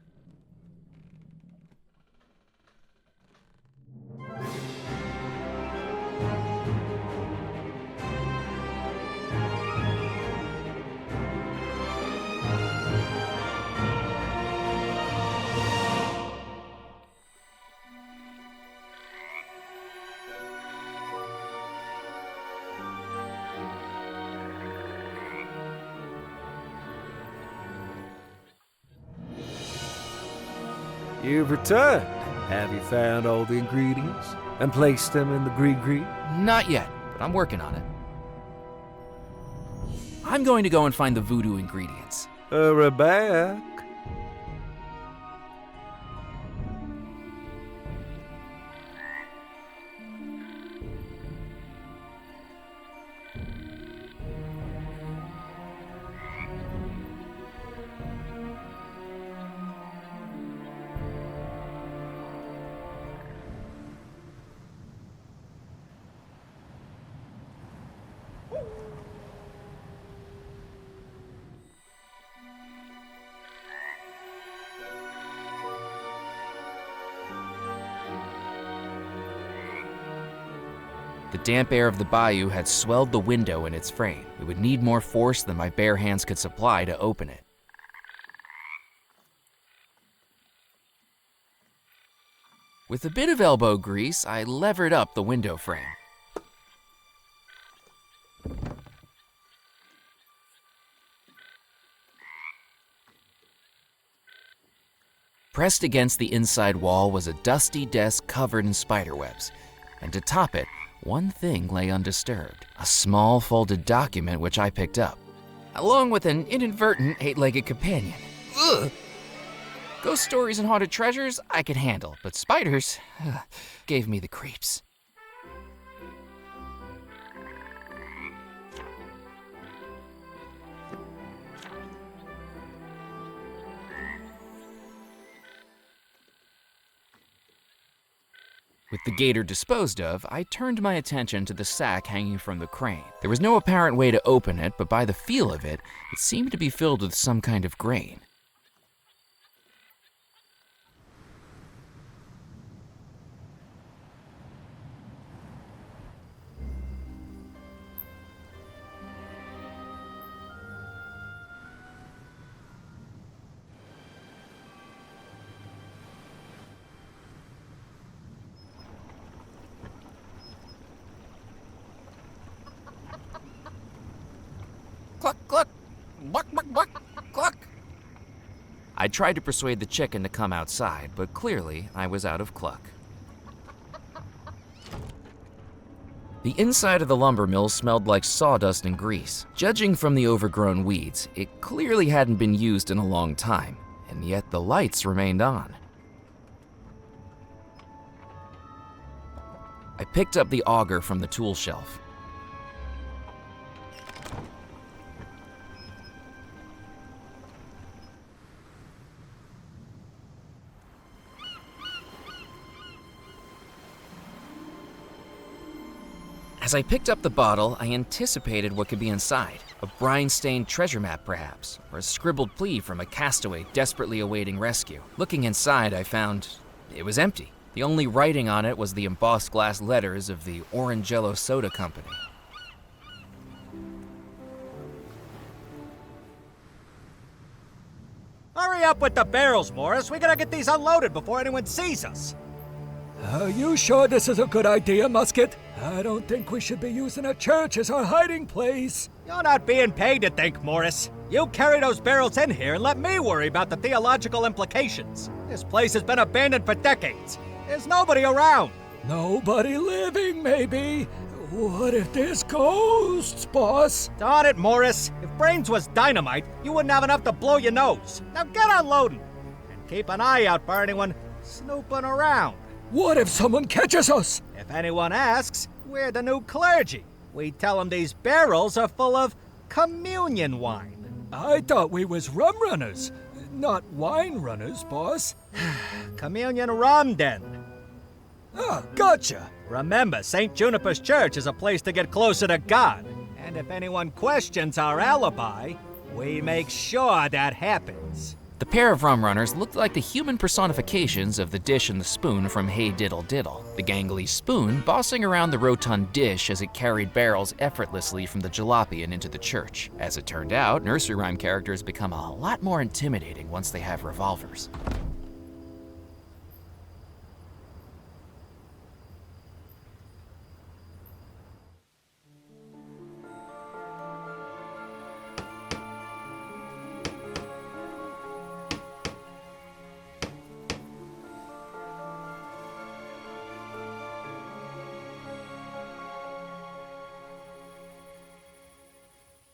You've returned. Have you found all the ingredients and placed them in the gree-gree? Not yet, but I'm working on it. I'm going to go and find the voodoo ingredients. Hurry back. The damp air of the bayou had swelled the window in its frame. It would need more force than my bare hands could supply to open it. With a bit of elbow grease, I levered up the window frame. Pressed against the inside wall was a dusty desk covered in spiderwebs, and to top it, one thing lay undisturbed, a small folded document which I picked up, along with an inadvertent 8-legged companion. Ugh! Ghost stories and haunted treasures I could handle, but spiders gave me the creeps. With the gator disposed of, I turned my attention to the sack hanging from the crane. There was no apparent way to open it, but by the feel of it, it seemed to be filled with some kind of grain. Cluck, cluck, buck, buck, buck, cluck. I tried to persuade the chicken to come outside, but clearly I was out of cluck. The inside of the lumber mill smelled like sawdust and grease. Judging from the overgrown weeds, it clearly hadn't been used in a long time, and yet the lights remained on. I picked up the auger from the tool shelf. As I picked up the bottle, I anticipated what could be inside. A brine-stained treasure map, perhaps, or a scribbled plea from a castaway desperately awaiting rescue. Looking inside, I found it was empty. The only writing on it was the embossed glass letters of the Orangello Soda Company. Hurry up with the barrels, Morris. We gotta get these unloaded before anyone sees us. Are you sure this is a good idea, Musket? I don't think we should be using a church as our hiding place. You're not being paid to think, Morris. You carry those barrels in here and let me worry about the theological implications. This place has been abandoned for decades. There's nobody around. Nobody living, maybe. What if there's ghosts, boss? Darn it, Morris. If brains was dynamite, you wouldn't have enough to blow your nose. Now get unloading. And keep an eye out for anyone snooping around. What if someone catches us? If anyone asks, we're the new clergy. We tell them these barrels are full of communion wine. I thought we was rum runners, not wine runners, boss. Communion rum, then. Ah, gotcha. Remember, St. Juniper's Church is a place to get closer to God. And if anyone questions our alibi, we make sure that happens. The pair of rum runners looked like the human personifications of the dish and the spoon from Hey Diddle Diddle. The gangly spoon bossing around the rotund dish as it carried barrels effortlessly from the jalopy and into the church. As it turned out, nursery rhyme characters become a lot more intimidating once they have revolvers.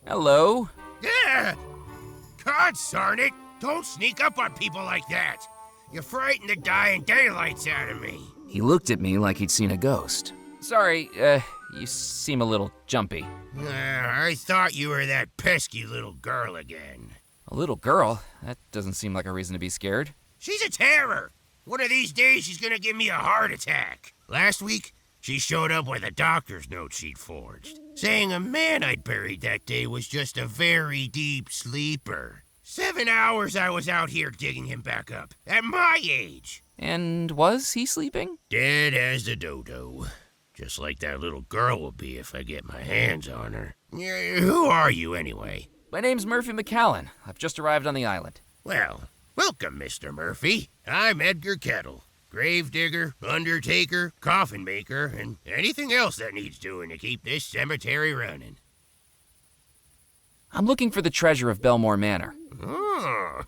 Hello? Yeah! God darn it! Don't sneak up on people like that! You frighten the dying daylights out of me. He looked at me like he'd seen a ghost. Sorry, you seem a little jumpy. I thought you were that pesky little girl again. A little girl? That doesn't seem like a reason to be scared. She's a terror! One of these days she's gonna give me a heart attack. Last week, she showed up with a doctor's note she'd forged, saying a man I'd buried that day was just a very deep sleeper. 7 hours I was out here digging him back up, at my age. And was he sleeping? Dead as a dodo. Just like that little girl will be if I get my hands on her. Who are you, anyway? My name's Murphy McCallan. I've just arrived on the island. Well, welcome, Mr. Murphy. I'm Edgar Kettle. Gravedigger, undertaker, coffin maker, and anything else that needs doing to keep this cemetery running. I'm looking for the treasure of Belmore Manor. Oh,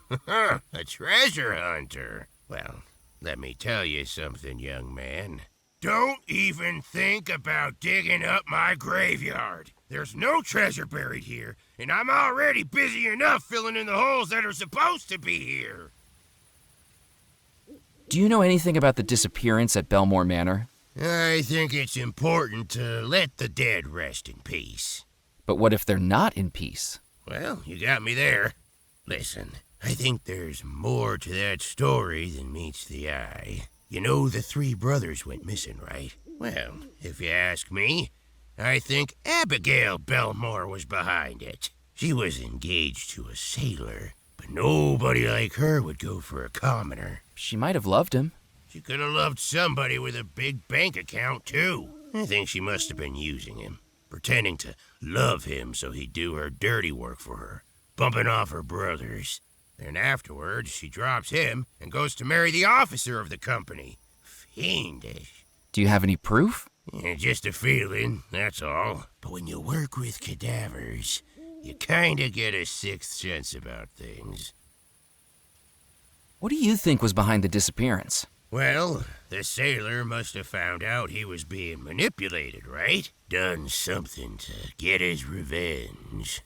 a treasure hunter. Well, let me tell you something, young man. Don't even think about digging up my graveyard. There's no treasure buried here, and I'm already busy enough filling in the holes that are supposed to be here. Do you know anything about the disappearance at Belmore Manor? I think it's important to let the dead rest in peace. But what if they're not in peace? Well, you got me there. Listen, I think there's more to that story than meets the eye. You know the 3 brothers went missing, right? Well, if you ask me, I think Abigail Belmore was behind it. She was engaged to a sailor, but nobody like her would go for a commoner. She might have loved him. She could have loved somebody with a big bank account, too. I think she must have been using him, pretending to love him so he'd do her dirty work for her, bumping off her brothers. Then afterwards, she drops him and goes to marry the officer of the company. Fiendish. Do you have any proof? Yeah, just a feeling, that's all. But when you work with cadavers, you kinda get a sixth sense about things. What do you think was behind the disappearance? Well, the sailor must have found out he was being manipulated, right? Done something to get his revenge.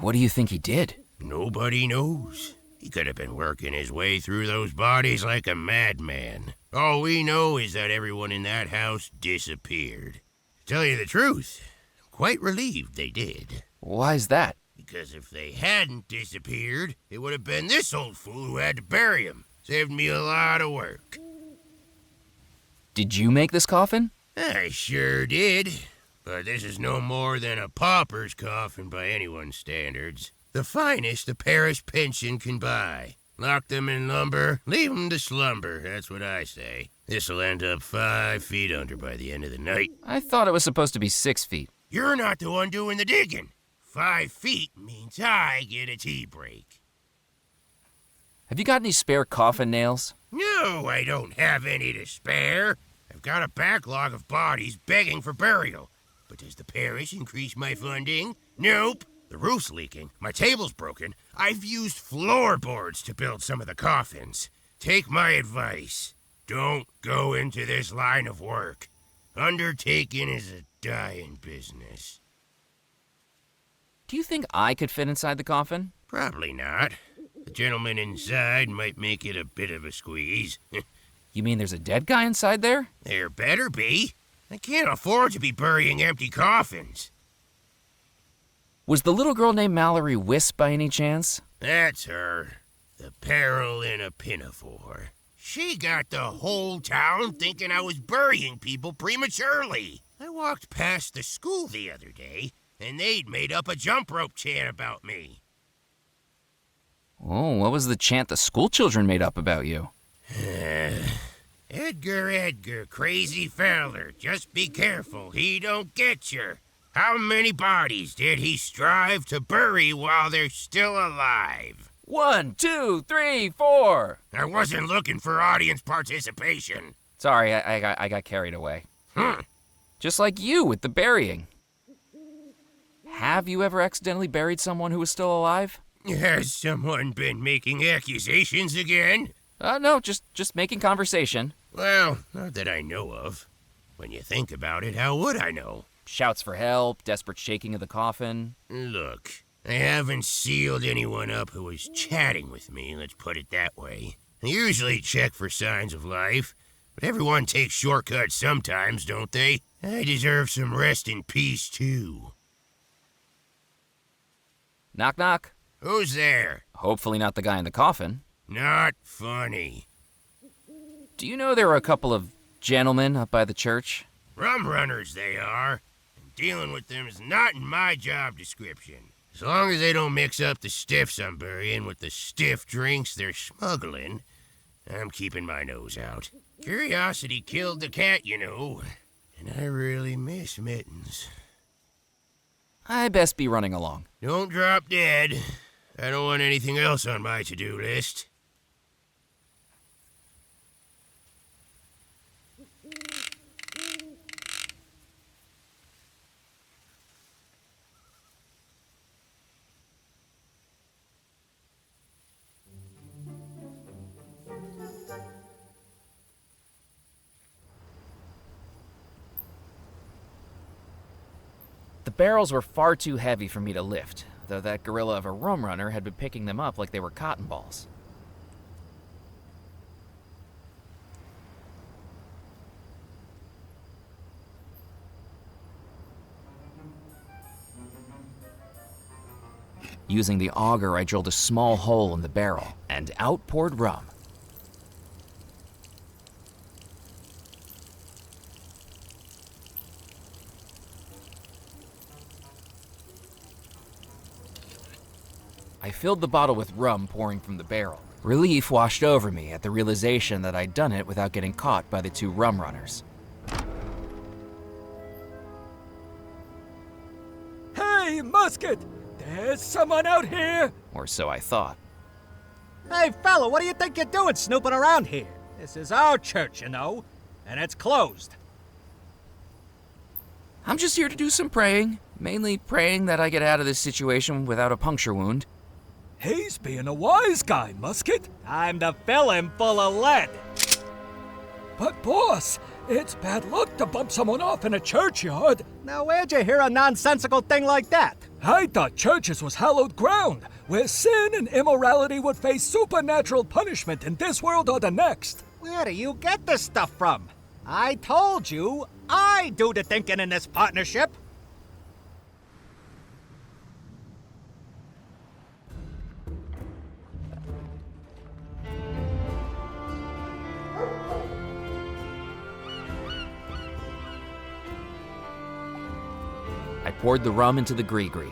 What do you think he did? Nobody knows. He could have been working his way through those bodies like a madman. All we know is that everyone in that house disappeared. To tell you the truth, I'm quite relieved they did. Why's that? Because if they hadn't disappeared, it would have been this old fool who had to bury him. Saved me a lot of work. Did you make this coffin? I sure did. But this is no more than a pauper's coffin by anyone's standards. The finest a parish pension can buy. Lock them in lumber, leave them to slumber, that's what I say. This'll end up 5 feet under by the end of the night. I thought it was supposed to be 6 feet. You're not the one doing the digging. 5 feet means I get a tea break. Have you got any spare coffin nails? No, I don't have any to spare. I've got a backlog of bodies begging for burial. But does the parish increase my funding? Nope. The roof's leaking, my table's broken. I've used floorboards to build some of the coffins. Take my advice. Don't go into this line of work. Undertaking is a dying business. Do you think I could fit inside the coffin? Probably not. The gentleman inside might make it a bit of a squeeze. You mean there's a dead guy inside there? There better be. I can't afford to be burying empty coffins. Was the little girl named Mallory Wisp by any chance? That's her. The peril in a pinafore. She got the whole town thinking I was burying people prematurely. I walked past the school the other day, and they'd made up a jump rope chant about me. Oh, what was the chant the school children made up about you? Edgar, Edgar, crazy feller, just be careful he don't get you. How many bodies did he strive to bury while they're still alive? 1, 2, 3, 4. I wasn't looking for audience participation. Sorry, I got carried away. Just like you with the burying. Have you ever accidentally buried someone who was still alive? Has someone been making accusations again? No, just making conversation. Well, not that I know of. When you think about it, how would I know? Shouts for help, desperate shaking of the coffin. Look, I haven't sealed anyone up who was chatting with me, let's put it that way. I usually check for signs of life, but everyone takes shortcuts sometimes, don't they? I deserve some rest in peace, too. Knock, knock. Who's there? Hopefully not the guy in the coffin. Not funny. Do you know there were a couple of gentlemen up by the church? Rum runners they are, and dealing with them is not in my job description. As long as they don't mix up the stiffs I'm burying with the stiff drinks they're smuggling, I'm keeping my nose out. Curiosity killed the cat, you know, and I really miss Mittens. I best be running along. Don't drop dead. I don't want anything else on my to-do list. The barrels were far too heavy for me to lift, though that gorilla of a rum runner had been picking them up like they were cotton balls. Using the auger, I drilled a small hole in the barrel, and out poured rum. I filled the bottle with rum pouring from the barrel. Relief washed over me at the realization that I'd done it without getting caught by the two rum runners. Hey, Musket! There's someone out here! Or so I thought. Hey, fella, what do you think you're doing snooping around here? This is our church, you know, and it's closed. I'm just here to do some praying. Mainly praying that I get out of this situation without a puncture wound. He's being a wise guy, Musket. Time to fill him full of lead. But boss, it's bad luck to bump someone off in a churchyard. Now, where'd you hear a nonsensical thing like that? I thought churches was hallowed ground, where sin and immorality would face supernatural punishment in this world or the next. Where do you get this stuff from? I told you, I do the thinking in this partnership. I poured the rum into the gree-gree.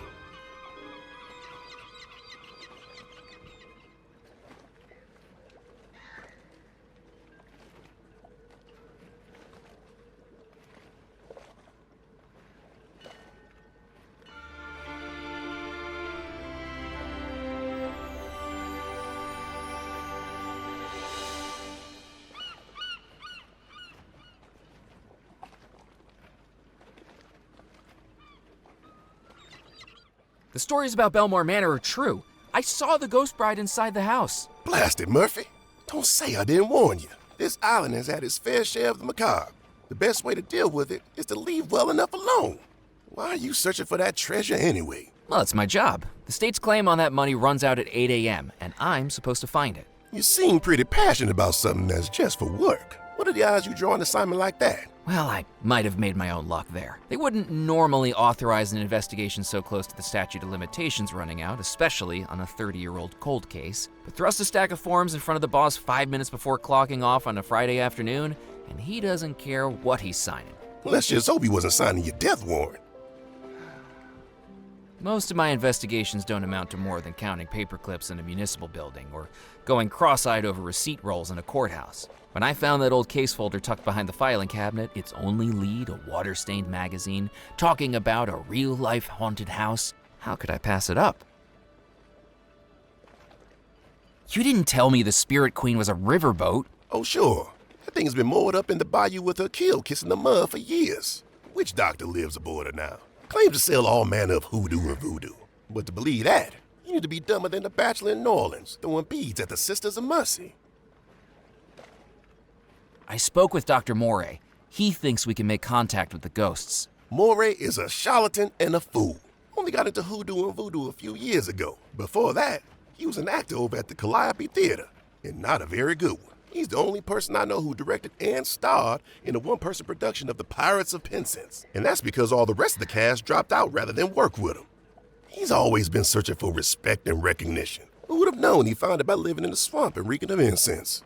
The stories about Belmore Manor are true. I saw the ghost bride inside the house. Blast it, Murphy. Don't say I didn't warn you. This island has had its fair share of the macabre. The best way to deal with it is to leave well enough alone. Why are you searching for that treasure anyway? Well, it's my job. The state's claim on that money runs out at 8 a.m., and I'm supposed to find it. You seem pretty passionate about something that's just for work. What are the odds you draw an assignment like that? Well, I might have made my own luck there. They wouldn't normally authorize an investigation so close to the statute of limitations running out, especially on a 30-year-old cold case. But thrust a stack of forms in front of the boss 5 minutes before clocking off on a Friday afternoon, and he doesn't care what he's signing. Well, let's just hope he wasn't signing your death warrant. Most of my investigations don't amount to more than counting paper clips in a municipal building or going cross-eyed over receipt rolls in a courthouse. When I found that old case folder tucked behind the filing cabinet, its only lead, a water-stained magazine, talking about a real-life haunted house, how could I pass it up? You didn't tell me the Spirit Queen was a riverboat. Oh, sure. That thing's been moored up in the bayou with her keel kissing the mud for years. Witch doctor lives aboard her now. Claims to sell all manner of hoodoo and voodoo. But to believe that, you need to be dumber than the bachelor in New Orleans, throwing beads at the Sisters of Mercy. I spoke with Dr. Moray. He thinks we can make contact with the ghosts. Moray is a charlatan and a fool. Only got into hoodoo and voodoo a few years ago. Before that, he was an actor over at the Calliope Theater, and not a very good one. He's the only person I know who directed and starred in a one-person production of The Pirates of Penzance. And that's because all the rest of the cast dropped out rather than work with him. He's always been searching for respect and recognition. Who would have known he found it by living in the swamp and reeking of incense?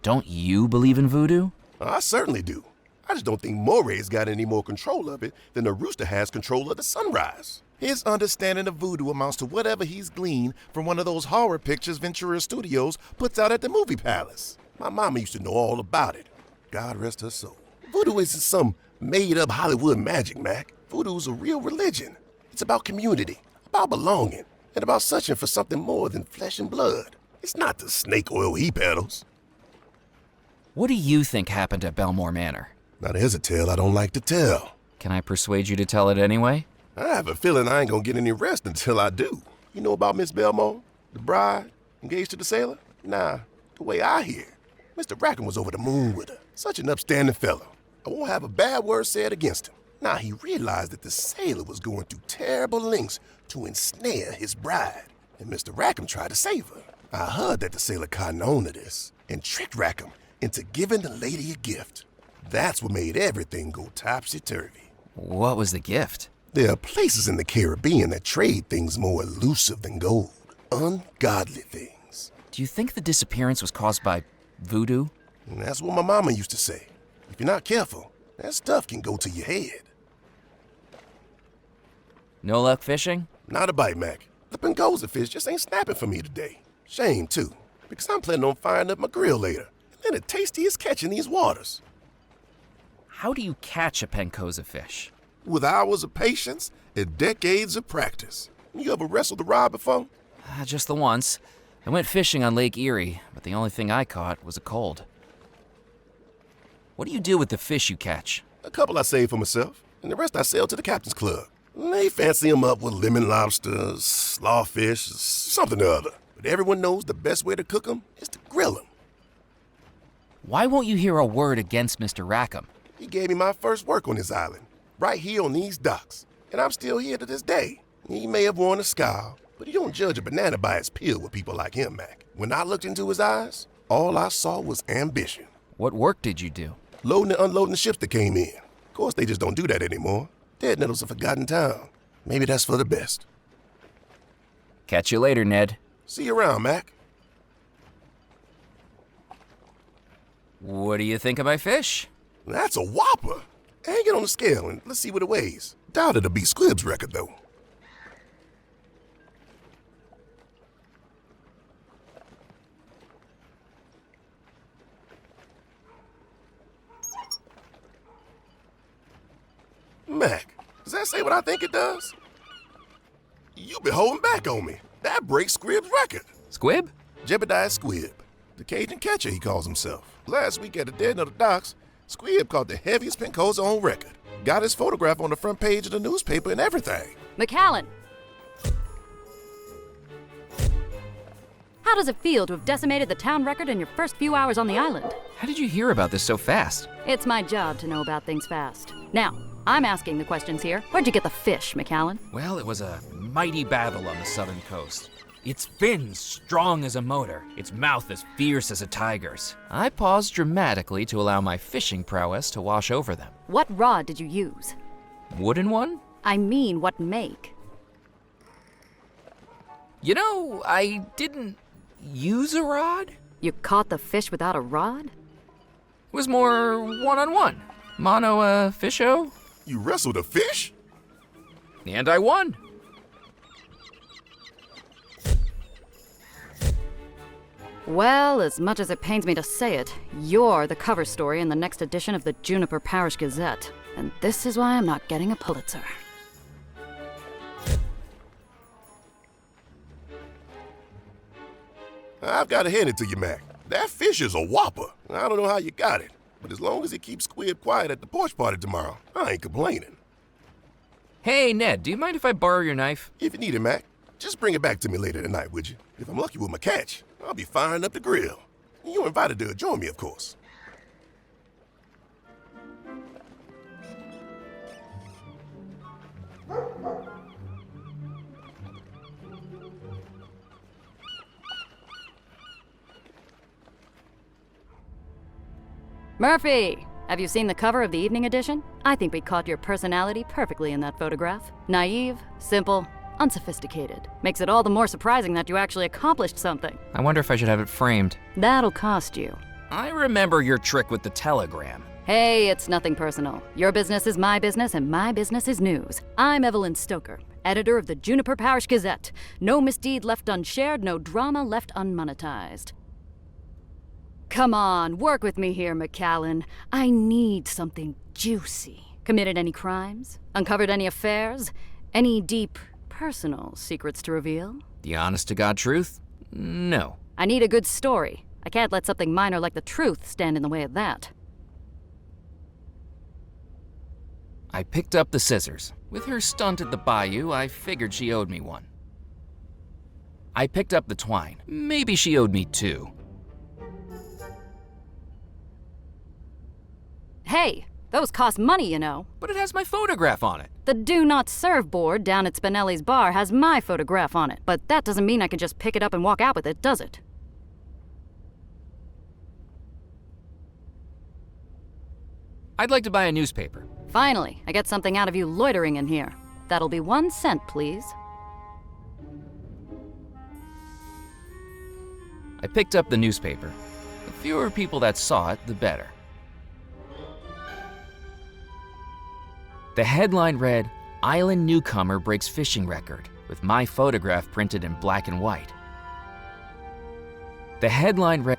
Don't you believe in voodoo? I certainly do. I just don't think Moray's got any more control of it than the rooster has control of the sunrise. His understanding of voodoo amounts to whatever he's gleaned from one of those horror pictures Ventura Studios puts out at the movie palace. My mama used to know all about it. God rest her soul. Voodoo isn't some made-up Hollywood magic, Mac. Voodoo's a real religion. It's about community, about belonging, and about searching for something more than flesh and blood. It's not the snake oil he peddles. What do you think happened at Belmore Manor? Now there's a tale I don't like to tell. Can I persuade you to tell it anyway? I have a feeling I ain't gonna get any rest until I do. You know about Miss Belmore, the bride, engaged to the sailor? Nah, the way I hear, Mr. Rackham was over the moon with her. Such an upstanding fellow. I won't have a bad word said against him. Now he realized that the sailor was going through terrible lengths to ensnare his bride, and Mr. Rackham tried to save her. I heard that the sailor cottoned on to this and tricked Rackham into giving the lady a gift. That's what made everything go topsy-turvy. What was the gift? There are places in the Caribbean that trade things more elusive than gold. Ungodly things. Do you think the disappearance was caused by voodoo? And that's what my mama used to say. If you're not careful, that stuff can go to your head. No luck fishing? Not a bite, Mac. The Pencosa fish just ain't snapping for me today. Shame, too, because I'm planning on firing up my grill later. And the tastiest catch in these waters. How do you catch a Pencosa fish? With hours of patience and decades of practice. You ever wrestled the rod before? Just the once. I went fishing on Lake Erie, but the only thing I caught was a cold. What do you do with the fish you catch? A couple I save for myself, and the rest I sell to the captain's club. They fancy them up with lemon lobsters, slawfish, something or other. But everyone knows the best way to cook them is to grill them. Why won't you hear a word against Mr. Rackham? He gave me my first work on his island, right here on these docks. And I'm still here to this day. He may have worn a scowl, but he don't judge a banana by its peel with people like him, Mac. When I looked into his eyes, all I saw was ambition. What work did you do? Loading and unloading the ships that came in. Of course, they just don't do that anymore. Dead Nettle's a forgotten town. Maybe that's for the best. Catch you later, Ned. See you around, Mac. What do you think of my fish? That's a whopper. Hang it on the scale and let's see what it weighs. Doubt it'll be Squibb's record, though. Mac, does that say what I think it does? You been holding back on me. That breaks Squibb's record. Squibb? Jebediah Squibb, the Cajun catcher he calls himself. Last week at the Dead Nettle Docks, Squibb caught the heaviest Pencosa on record. Got his photograph on the front page of the newspaper and everything. McAllen! How does it feel to have decimated the town record in your first few hours on the island? How did you hear about this so fast? It's my job to know about things fast. Now, I'm asking the questions here. Where'd you get the fish, McAllen? Well, it was a mighty battle on the southern coast. Its fins strong as a motor, its mouth as fierce as a tiger's. I paused dramatically to allow my fishing prowess to wash over them. What rod did you use? Wooden one? I mean, what make? You know, I didn't use a rod. You caught the fish without a rod? It was more one-on-one. Mono, fisho. You wrestled a fish? And I won. Well, as much as it pains me to say it, you're the cover story in the next edition of the Juniper Parish Gazette. And this is why I'm not getting a Pulitzer. I've got to hand it to you, Mac. That fish is a whopper. I don't know how you got it, but as long as it keeps Squib quiet at the porch party tomorrow, I ain't complaining. Hey, Ned, do you mind if I borrow your knife? If you need it, Mac, just bring it back to me later tonight, would you? If I'm lucky with my catch, I'll be firing up the grill. You're invited to join me, of course. Murphy! Have you seen the cover of the evening edition? I think we caught your personality perfectly in that photograph. Naive, simple, unsophisticated. Makes it all the more surprising that you actually accomplished something. I wonder if I should have it framed. That'll cost you. I remember your trick with the telegram. Hey, it's nothing personal. Your business is my business, and my business is news. I'm Evelyn Stoker, editor of the Juniper Parish Gazette. No misdeed left unshared, no drama left unmonetized. Come on, work with me here, McAllen. I need something juicy. Committed any crimes? Uncovered any affairs? Any deep, personal secrets to reveal? The honest-to-God truth? No. I need a good story. I can't let something minor like the truth stand in the way of that. I picked up the scissors. With her stunt at the bayou, I figured she owed me one. I picked up the twine. Maybe she owed me two. Hey, those cost money, you know. But it has my photograph on it. The Do Not Serve board down at Spinelli's bar has my photograph on it. But that doesn't mean I can just pick it up and walk out with it, does it? I'd like to buy a newspaper. Finally, I get something out of you loitering in here. That'll be 1 cent, please. I picked up the newspaper. The fewer people that saw it, the better. The headline read, "Island Newcomer Breaks Fishing Record," with my photograph printed in black and white. The headline read,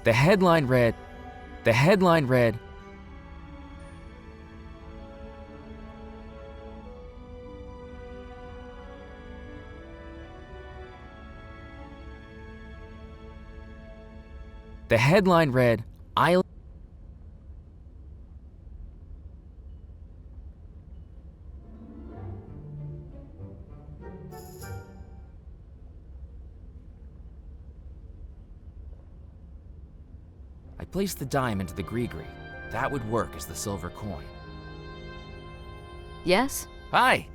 The headline read, The headline read, The headline read, Island. I placed the dime into the gree-gree. That would work as the silver coin. Yes? Hi.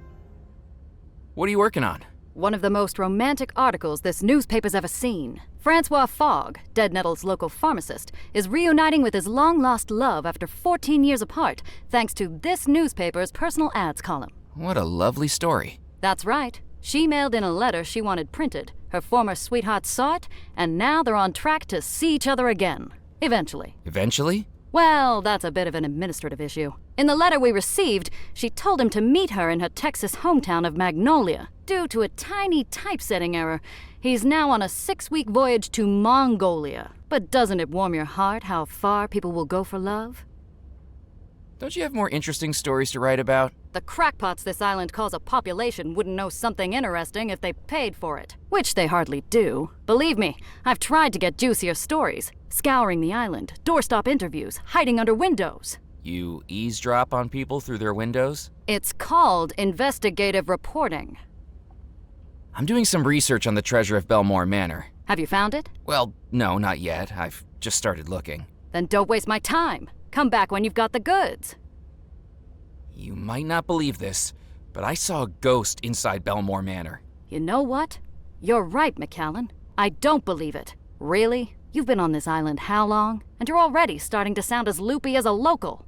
What are you working on? One of the most romantic articles this newspaper's ever seen. Francois Fogg, Dead Nettle's local pharmacist, is reuniting with his long-lost love after 14 years apart, thanks to this newspaper's personal ads column. What a lovely story. That's right. She mailed in a letter she wanted printed. Her former sweetheart saw it, and now they're on track to see each other again. Eventually. Eventually? Well, that's a bit of an administrative issue. In the letter we received, she told him to meet her in her Texas hometown of Magnolia. Due to a tiny typesetting error, he's now on a 6-week voyage to Mongolia. But doesn't it warm your heart how far people will go for love? Don't you have more interesting stories to write about? The crackpots this island calls a population wouldn't know something interesting if they paid for it. Which they hardly do. Believe me, I've tried to get juicier stories. Scouring the island, doorstop interviews, hiding under windows. You eavesdrop on people through their windows? It's called investigative reporting. I'm doing some research on the treasure of Belmore Manor. Have you found it? Well, no, not yet. I've just started looking. Then don't waste my time. Come back when you've got the goods. You might not believe this, but I saw a ghost inside Belmore Manor. You know what? You're right, McAllen. I don't believe it. Really? You've been on this island how long? And you're already starting to sound as loopy as a local.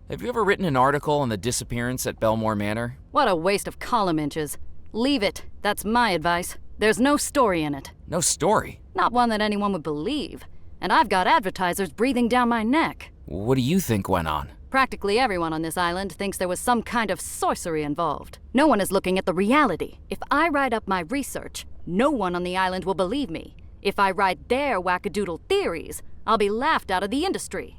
Have you ever written an article on the disappearance at Belmore Manor? What a waste of column inches. Leave it. That's my advice. There's no story in it. No story? Not one that anyone would believe. And I've got advertisers breathing down my neck. What do you think went on? Practically everyone on this island thinks there was some kind of sorcery involved. No one is looking at the reality. If I write up my research, no one on the island will believe me. If I write their wackadoodle theories, I'll be laughed out of the industry.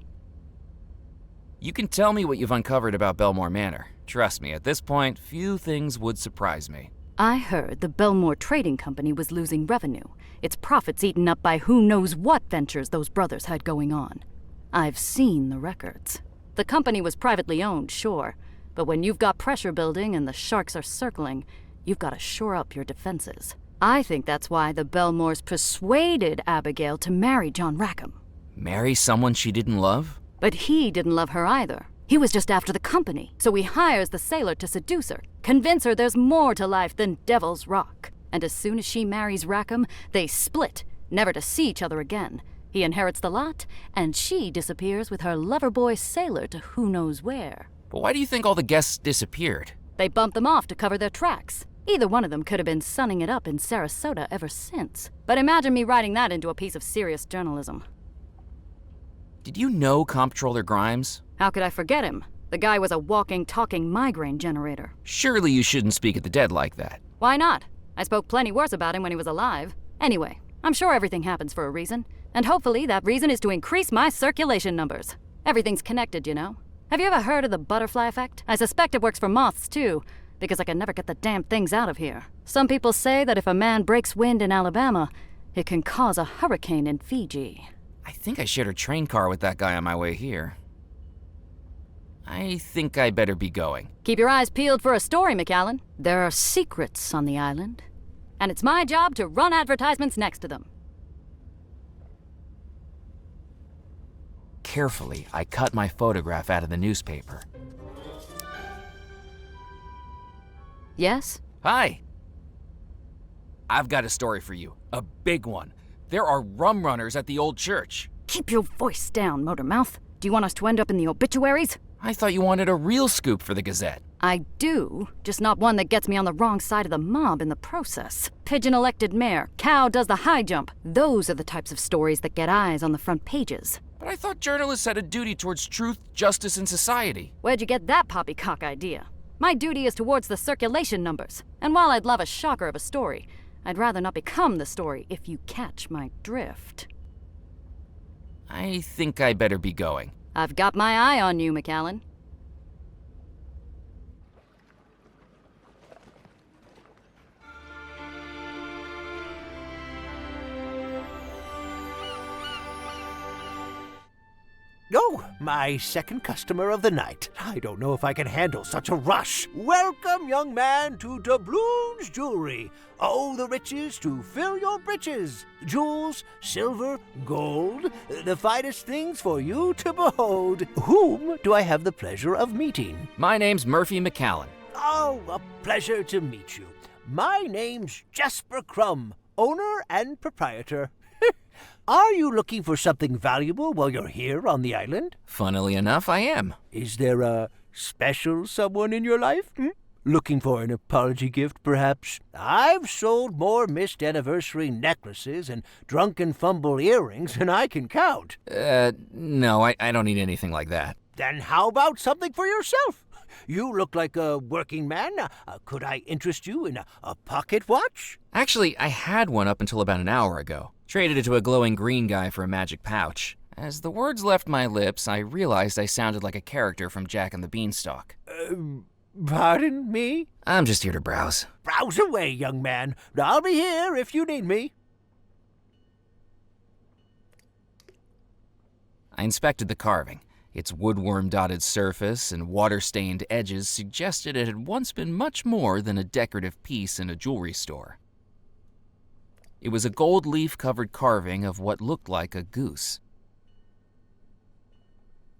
You can tell me what you've uncovered about Belmore Manor. Trust me, at this point, few things would surprise me. I heard the Belmore Trading Company was losing revenue. Its profits eaten up by who knows what ventures those brothers had going on. I've seen the records. The company was privately owned, sure, but when you've got pressure building and the sharks are circling, you've got to shore up your defenses. I think that's why the Belmores persuaded Abigail to marry John Rackham. Marry someone she didn't love? But he didn't love her either. He was just after the company, so he hires the sailor to seduce her, convince her there's more to life than Devil's Rock. And as soon as she marries Rackham, they split, never to see each other again. He inherits the lot, and she disappears with her lover boy sailor to who knows where. But why do you think all the guests disappeared? They bumped them off to cover their tracks. Either one of them could have been sunning it up in Sarasota ever since. But imagine me writing that into a piece of serious journalism. Did you know Comptroller Grimes? How could I forget him? The guy was a walking, talking migraine generator. Surely you shouldn't speak at the dead like that. Why not? I spoke plenty worse about him when he was alive. Anyway, I'm sure everything happens for a reason. And hopefully that reason is to increase my circulation numbers. Everything's connected, you know. Have you ever heard of the butterfly effect? I suspect it works for moths, too, because I can never get the damn things out of here. Some people say that if a man breaks wind in Alabama, it can cause a hurricane in Fiji. I think I shared a train car with that guy on my way here. I think I better be going. Keep your eyes peeled for a story, McAllen. There are secrets on the island, and it's my job to run advertisements next to them. Carefully, I cut my photograph out of the newspaper. Yes? Hi. I've got a story for you. A big one. There are rum runners at the old church. Keep your voice down, Motormouth. Do you want us to end up in the obituaries? I thought you wanted a real scoop for the Gazette. I do, just not one that gets me on the wrong side of the mob in the process. Pigeon elected mayor, cow does the high jump. Those are the types of stories that get eyes on the front pages. But I thought journalists had a duty towards truth, justice, and society. Where'd you get that poppycock idea? My duty is towards the circulation numbers. And while I'd love a shocker of a story, I'd rather not become the story, if you catch my drift. I think I better be going. I've got my eye on you, McAllen. Oh, my second customer of the night. I don't know if I can handle such a rush. Welcome, young man, to Doubloon's Jewelry. Oh, the riches to fill your breeches. Jewels, silver, gold, the finest things for you to behold. Whom do I have the pleasure of meeting? My name's Murphy McAllen. Oh, a pleasure to meet you. My name's Jasper Crumb, owner and proprietor. Are you looking for something valuable while you're here on the island? Funnily enough, I am. Is there a special someone in your life? Looking for an apology gift, perhaps? I've sold more missed anniversary necklaces and drunken fumble earrings than I can count. No, I don't need anything like that. Then how about something for yourself? You look like a working man. Could I interest you in a pocket watch? Actually, I had one up until about an hour ago. Traded it to a glowing green guy for a magic pouch. As the words left my lips, I realized I sounded like a character from Jack and the Beanstalk. Pardon me? I'm just here to browse. Browse away, young man. I'll be here if you need me. I inspected the carving. Its woodworm-dotted surface and water-stained edges suggested it had once been much more than a decorative piece in a jewelry store. It was a gold leaf-covered carving of what looked like a goose.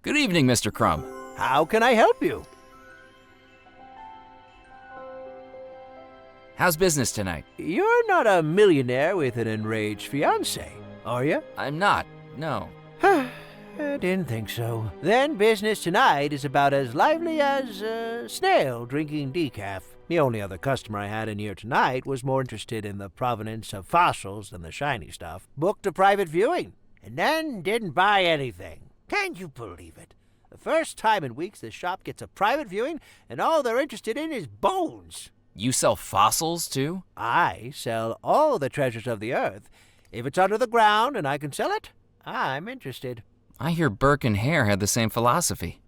Good evening, Mr. Crumb. How can I help you? How's business tonight? You're not a millionaire with an enraged fiancé, are you? I'm not, no. I didn't think so. Then business tonight is about as lively as a snail drinking decaf. The only other customer I had in here tonight was more interested in the provenance of fossils than the shiny stuff. Booked a private viewing, and then didn't buy anything. Can you believe it? The first time in weeks this shop gets a private viewing, and all they're interested in is bones. You sell fossils, too? I sell all the treasures of the earth. If it's under the ground and I can sell it, I'm interested. I hear Burke and Hare had the same philosophy.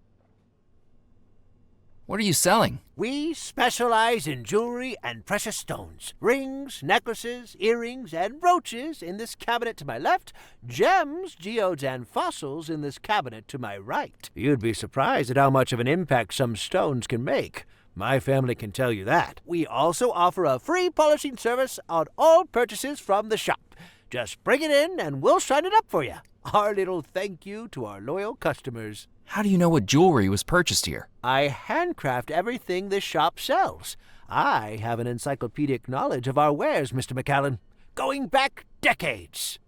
What are you selling? We specialize in jewelry and precious stones. Rings, necklaces, earrings, and brooches in this cabinet to my left. Gems, geodes, and fossils in this cabinet to my right. You'd be surprised at how much of an impact some stones can make. My family can tell you that. We also offer a free polishing service on all purchases from the shop. Just bring it in and we'll shine it up for you. Our little thank you to our loyal customers. How do you know what jewelry was purchased here? I handcraft everything this shop sells. I have an encyclopedic knowledge of our wares, Mr. McAllen, going back decades.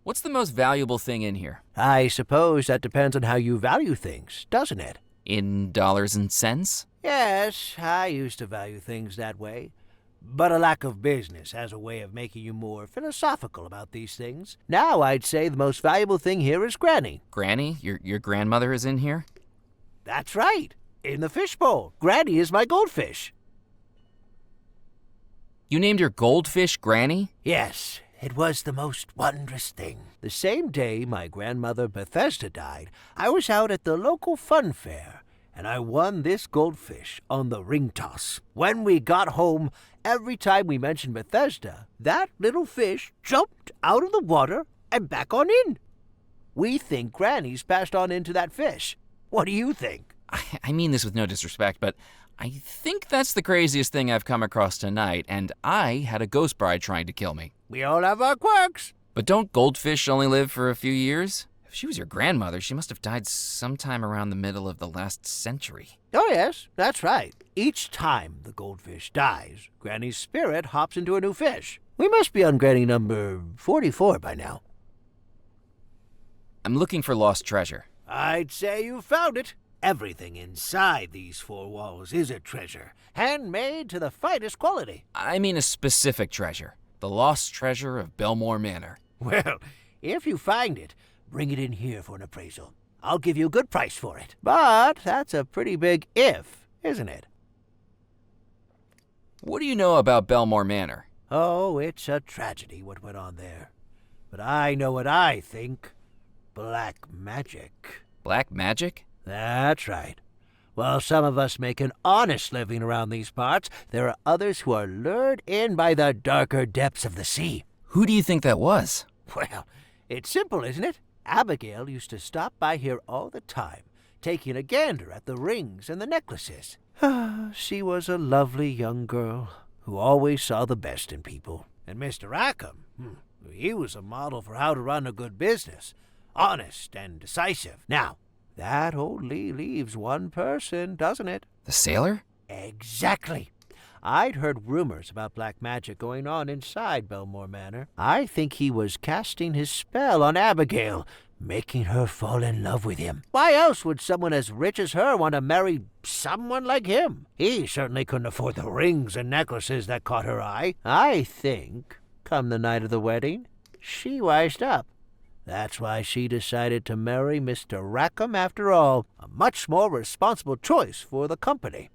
What's the most valuable thing in here? I suppose that depends on how you value things, doesn't it? In dollars and cents? Yes, I used to value things that way. But a lack of business has a way of making you more philosophical about these things. Now I'd say the most valuable thing here is Granny. Granny? Your grandmother is in here? That's right. In the fishbowl. Granny is my goldfish. You named your goldfish Granny? Yes, it was the most wondrous thing. The same day my grandmother Bethesda died, I was out at the local fun fair, and I won this goldfish on the ring toss. When we got home, every time we mentioned Bethesda, that little fish jumped out of the water and back on in. We think Granny's passed on into that fish. What do you think? I mean this with no disrespect, but I think that's the craziest thing I've come across tonight, and I had a ghost bride trying to kill me. We all have our quirks. But don't goldfish only live for a few years? If she was your grandmother, she must have died sometime around the middle of the last century. Oh yes, that's right. Each time the goldfish dies, Granny's spirit hops into a new fish. We must be on Granny number 44 by now. I'm looking for lost treasure. I'd say you found it. Everything inside these four walls is a treasure, handmade to the finest quality. I mean a specific treasure. The lost treasure of Belmore Manor. Well, if you find it, bring it in here for an appraisal. I'll give you a good price for it. But that's a pretty big if, isn't it? What do you know about Belmore Manor? Oh, it's a tragedy what went on there. But I know what I think. Black magic. Black magic? That's right. While some of us make an honest living around these parts, there are others who are lured in by the darker depths of the sea. Who do you think that was? Well, it's simple, isn't it? Abigail used to stop by here all the time, taking a gander at the rings and the necklaces. She was a lovely young girl who always saw the best in people. And Mr. Rackham, he was a model for how to run a good business, honest and decisive. Now, that only leaves one person, doesn't it? The sailor? Exactly. I'd heard rumors about black magic going on inside Belmore Manor. I think he was casting his spell on Abigail, making her fall in love with him. Why else would someone as rich as her want to marry someone like him? He certainly couldn't afford the rings and necklaces that caught her eye. I think, come the night of the wedding, she wised up. That's why she decided to marry Mr. Rackham after all, a much more responsible choice for the company.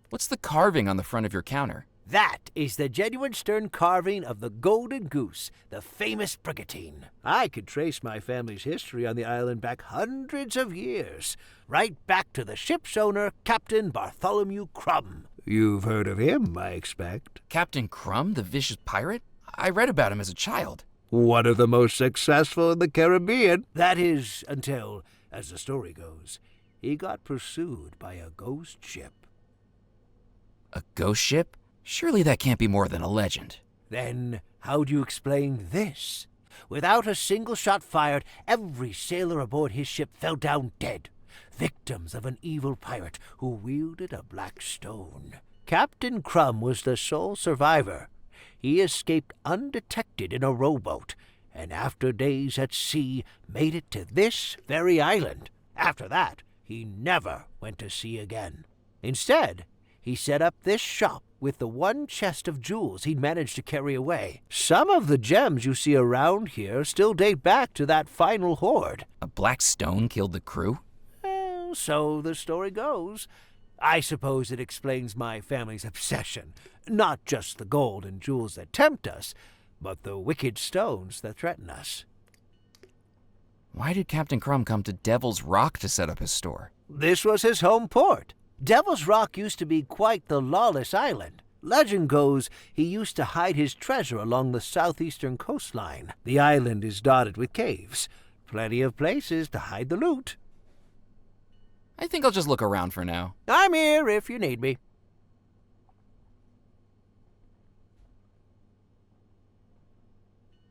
What's the carving on the front of your counter? That is the genuine stern carving of the Golden Goose, the famous brigantine. I could trace my family's history on the island back hundreds of years, right back to the ship's owner, Captain Bartholomew Crumb. You've heard of him, I expect. Captain Crumb, the vicious pirate? I read about him as a child. One of the most successful in the Caribbean. That is, until, as the story goes, he got pursued by a ghost ship. A ghost ship? Surely that can't be more than a legend. Then how do you explain this? Without a single shot fired, every sailor aboard his ship fell down dead, victims of an evil pirate who wielded a black stone. Captain Crumb was the sole survivor. He escaped undetected in a rowboat, and after days at sea, made it to this very island. After that, he never went to sea again. Instead, he set up this shop with the one chest of jewels he'd managed to carry away. Some of the gems you see around here still date back to that final hoard. A black stone killed the crew? Well, so the story goes. I suppose it explains my family's obsession. Not just the gold and jewels that tempt us, but the wicked stones that threaten us. Why did Captain Crumb come to Devil's Rock to set up his store? This was his home port. Devil's Rock used to be quite the lawless island. Legend goes he used to hide his treasure along the southeastern coastline. The island is dotted with caves. Plenty of places to hide the loot. I think I'll just look around for now. I'm here if you need me.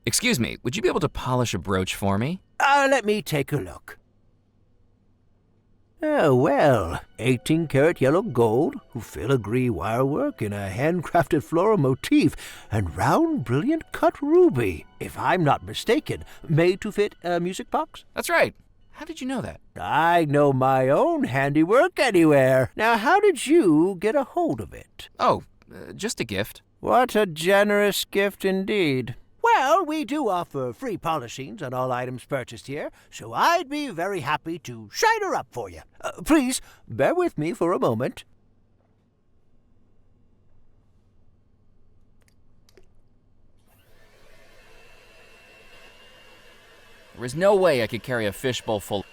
Excuse me, would you be able to polish a brooch for me? Let me take a look. Oh, well, 18-karat yellow gold, filigree wirework in a handcrafted floral motif, and round, brilliant cut ruby, if I'm not mistaken, made to fit a music box? That's right. How did you know that? I know my own handiwork anywhere. Now, how did you get a hold of it? Oh, just a gift. What a generous gift indeed. Well, we do offer free polishings on all items purchased here, so I'd be very happy to shine her up for you. Please, bear with me for a moment. There is no way I could carry a fishbowl full.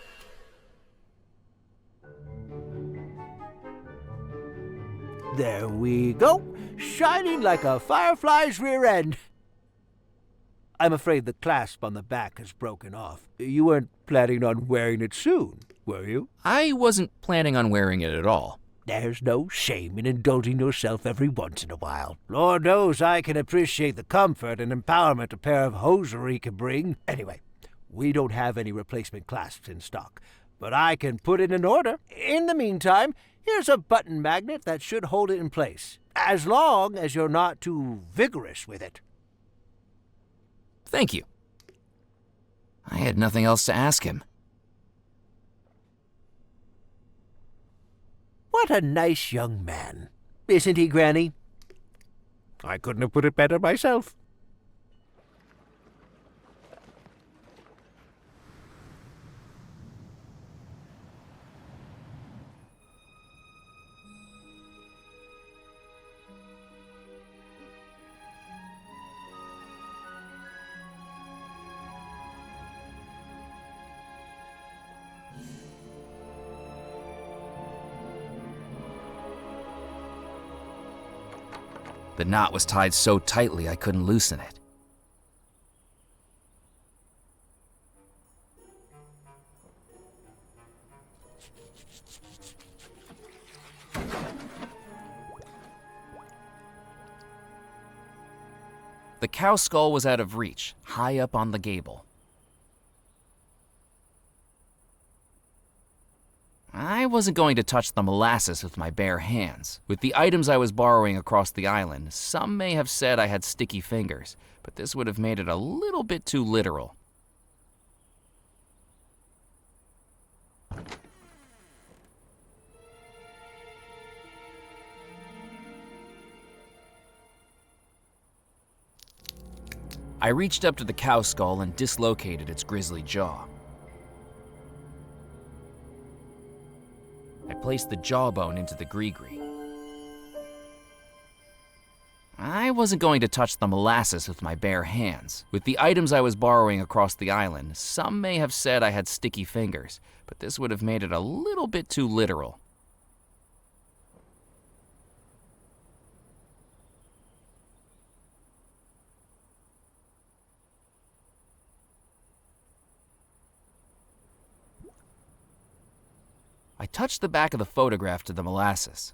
There we go, shining like a firefly's rear end. I'm afraid the clasp on the back has broken off. You weren't planning on wearing it soon, were you? I wasn't planning on wearing it at all. There's no shame in indulging yourself every once in a while. Lord knows I can appreciate the comfort and empowerment a pair of hosiery can bring. Anyway, we don't have any replacement clasps in stock, but I can put in an order. In the meantime, here's a button magnet that should hold it in place, as long as you're not too vigorous with it. Thank you. I had nothing else to ask him. What a nice young man. Isn't he, Granny? I couldn't have put it better myself. The knot was tied so tightly I couldn't loosen it. The cow skull was out of reach, high up on the gable. I wasn't going to touch the molasses with my bare hands. With the items I was borrowing across the island, some may have said I had sticky fingers, but this would have made it a little bit too literal. I reached up to the cow skull and dislocated its grisly jaw. I placed the jawbone into the gree-gree. I wasn't going to touch the molasses with my bare hands. With the items I was borrowing across the island, some may have said I had sticky fingers, but this would have made it a little bit too literal. I touched the back of the photograph to the molasses.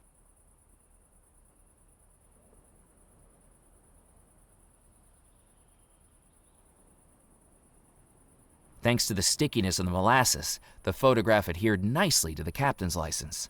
Thanks to the stickiness of the molasses, the photograph adhered nicely to the captain's license.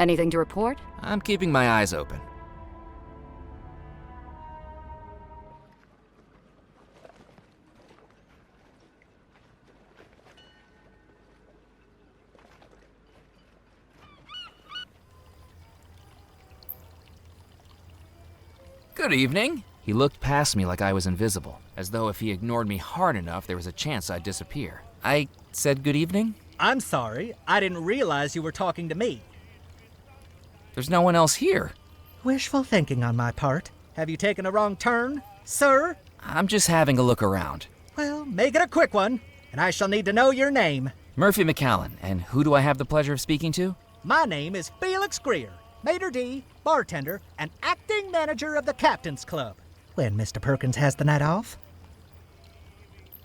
Anything to report? I'm keeping my eyes open. Good evening. He looked past me like I was invisible, as though if he ignored me hard enough, there was a chance I'd disappear. I said good evening? I'm sorry. I didn't realize you were talking to me. There's no one else here. Wishful thinking on my part. Have you taken a wrong turn, sir? I'm just having a look around. Well, make it a quick one, and I shall need to know your name. Murphy McAllen, and who do I have the pleasure of speaking to? My name is Felix Greer, maitre d', bartender, and acting manager of the Captain's Club. When Mr. Perkins has the night off.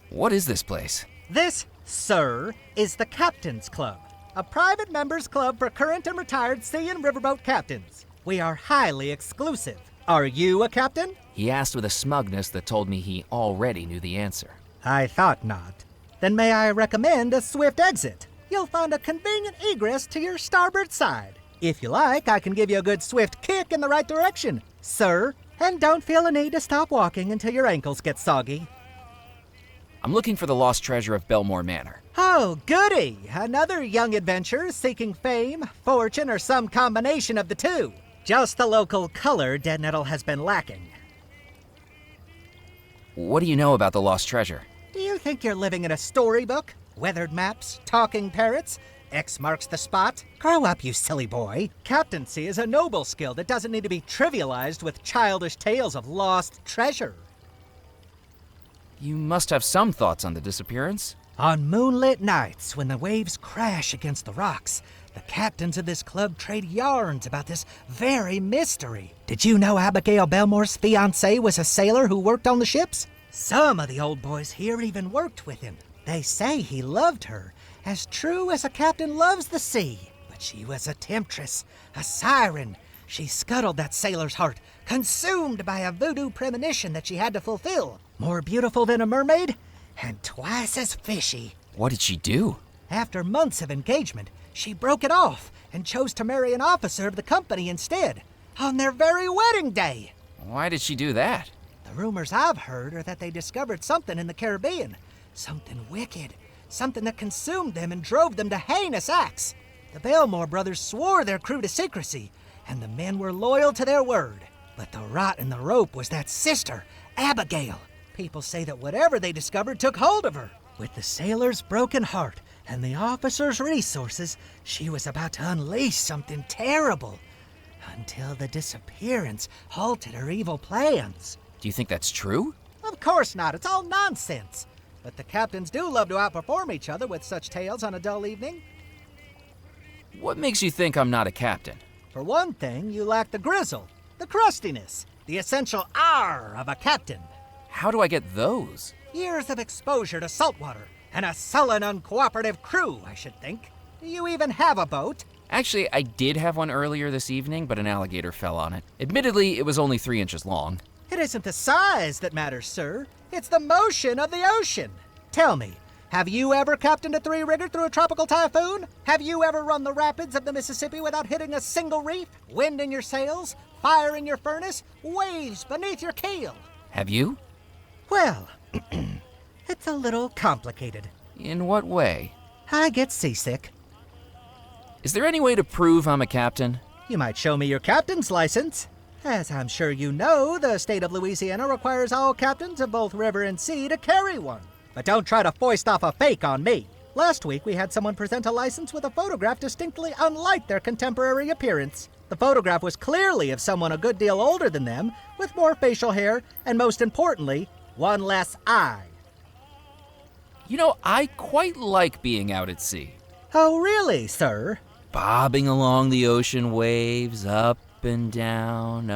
What is this place? This, sir, is the Captain's Club, a private members club for current and retired sea and riverboat captains. We are highly exclusive. Are you a captain? He asked with a smugness that told me he already knew the answer. I thought not. Then may I recommend a swift exit? You'll find a convenient egress to your starboard side. If you like, I can give you a good swift kick in the right direction, sir. And don't feel a need to stop walking until your ankles get soggy. I'm looking for the lost treasure of Belmore Manor. Oh, goody! Another young adventurer seeking fame, fortune, or some combination of the two. Just the local color Dead Nettle has been lacking. What do you know about the lost treasure? Do you think you're living in a storybook? Weathered maps, talking parrots, X marks the spot? Grow up, you silly boy. Captaincy is a noble skill that doesn't need to be trivialized with childish tales of lost treasure. You must have some thoughts on the disappearance. On moonlit nights, when the waves crash against the rocks, the captains of this club trade yarns about this very mystery. Did you know Abigail Belmore's fiancé was a sailor who worked on the ships? Some of the old boys here even worked with him. They say he loved her, as true as a captain loves the sea. But she was a temptress, a siren. She scuttled that sailor's heart, consumed by a voodoo premonition that she had to fulfill. More beautiful than a mermaid, and twice as fishy. What did she do? After months of engagement, she broke it off and chose to marry an officer of the company instead, on their very wedding day. Why did she do that? The rumors I've heard are that they discovered something in the Caribbean. Something wicked. Something that consumed them and drove them to heinous acts. The Belmore brothers swore their crew to secrecy, and the men were loyal to their word. But the rot in the rope was that sister, Abigail. People say that whatever they discovered took hold of her. With the sailor's broken heart and the officer's resources, she was about to unleash something terrible. Until the disappearance halted her evil plans. Do you think that's true? Of course not. It's all nonsense. But the captains do love to outperform each other with such tales on a dull evening. What makes you think I'm not a captain? For one thing, you lack the grizzle, the crustiness, the essential R of a captain. How do I get those? Years of exposure to saltwater and a sullen, uncooperative crew, I should think. Do you even have a boat? Actually, I did have one earlier this evening, but an alligator fell on it. Admittedly, it was only 3 inches long. It isn't the size that matters, sir. It's the motion of the ocean. Tell me, have you ever captained a 3-rigger through a tropical typhoon? Have you ever run the rapids of the Mississippi without hitting a single reef? Wind in your sails, fire in your furnace, waves beneath your keel. Have you? Well, it's a little complicated. In what way? I get seasick. Is there any way to prove I'm a captain? You might show me your captain's license. As I'm sure you know, the state of Louisiana requires all captains of both river and sea to carry one. But don't try to foist off a fake on me. Last week, we had someone present a license with a photograph distinctly unlike their contemporary appearance. The photograph was clearly of someone a good deal older than them, with more facial hair, and most importantly, one less eye. You know, I quite like being out at sea. Oh, really, sir? Bobbing along the ocean waves, up and down,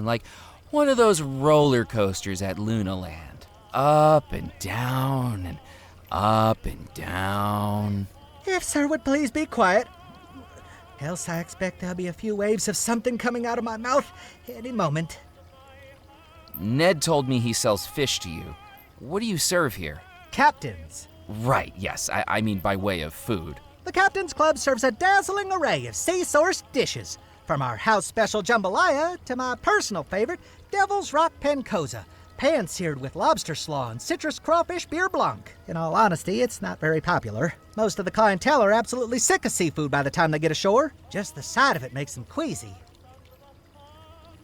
like one of those roller coasters at Lunaland. Up and down and up and down. If sir would please be quiet. Else I expect there'll be a few waves of something coming out of my mouth any moment. Ned told me he sells fish to you. What do you serve here? Captains. Right, yes, I mean by way of food. The Captain's Club serves a dazzling array of sea-sourced dishes, from our house special jambalaya to my personal favorite, Devil's Rock Pancoza, pan-seared with lobster slaw and citrus crawfish beer blanc. In all honesty, it's not very popular. Most of the clientele are absolutely sick of seafood by the time they get ashore. Just the sight of it makes them queasy.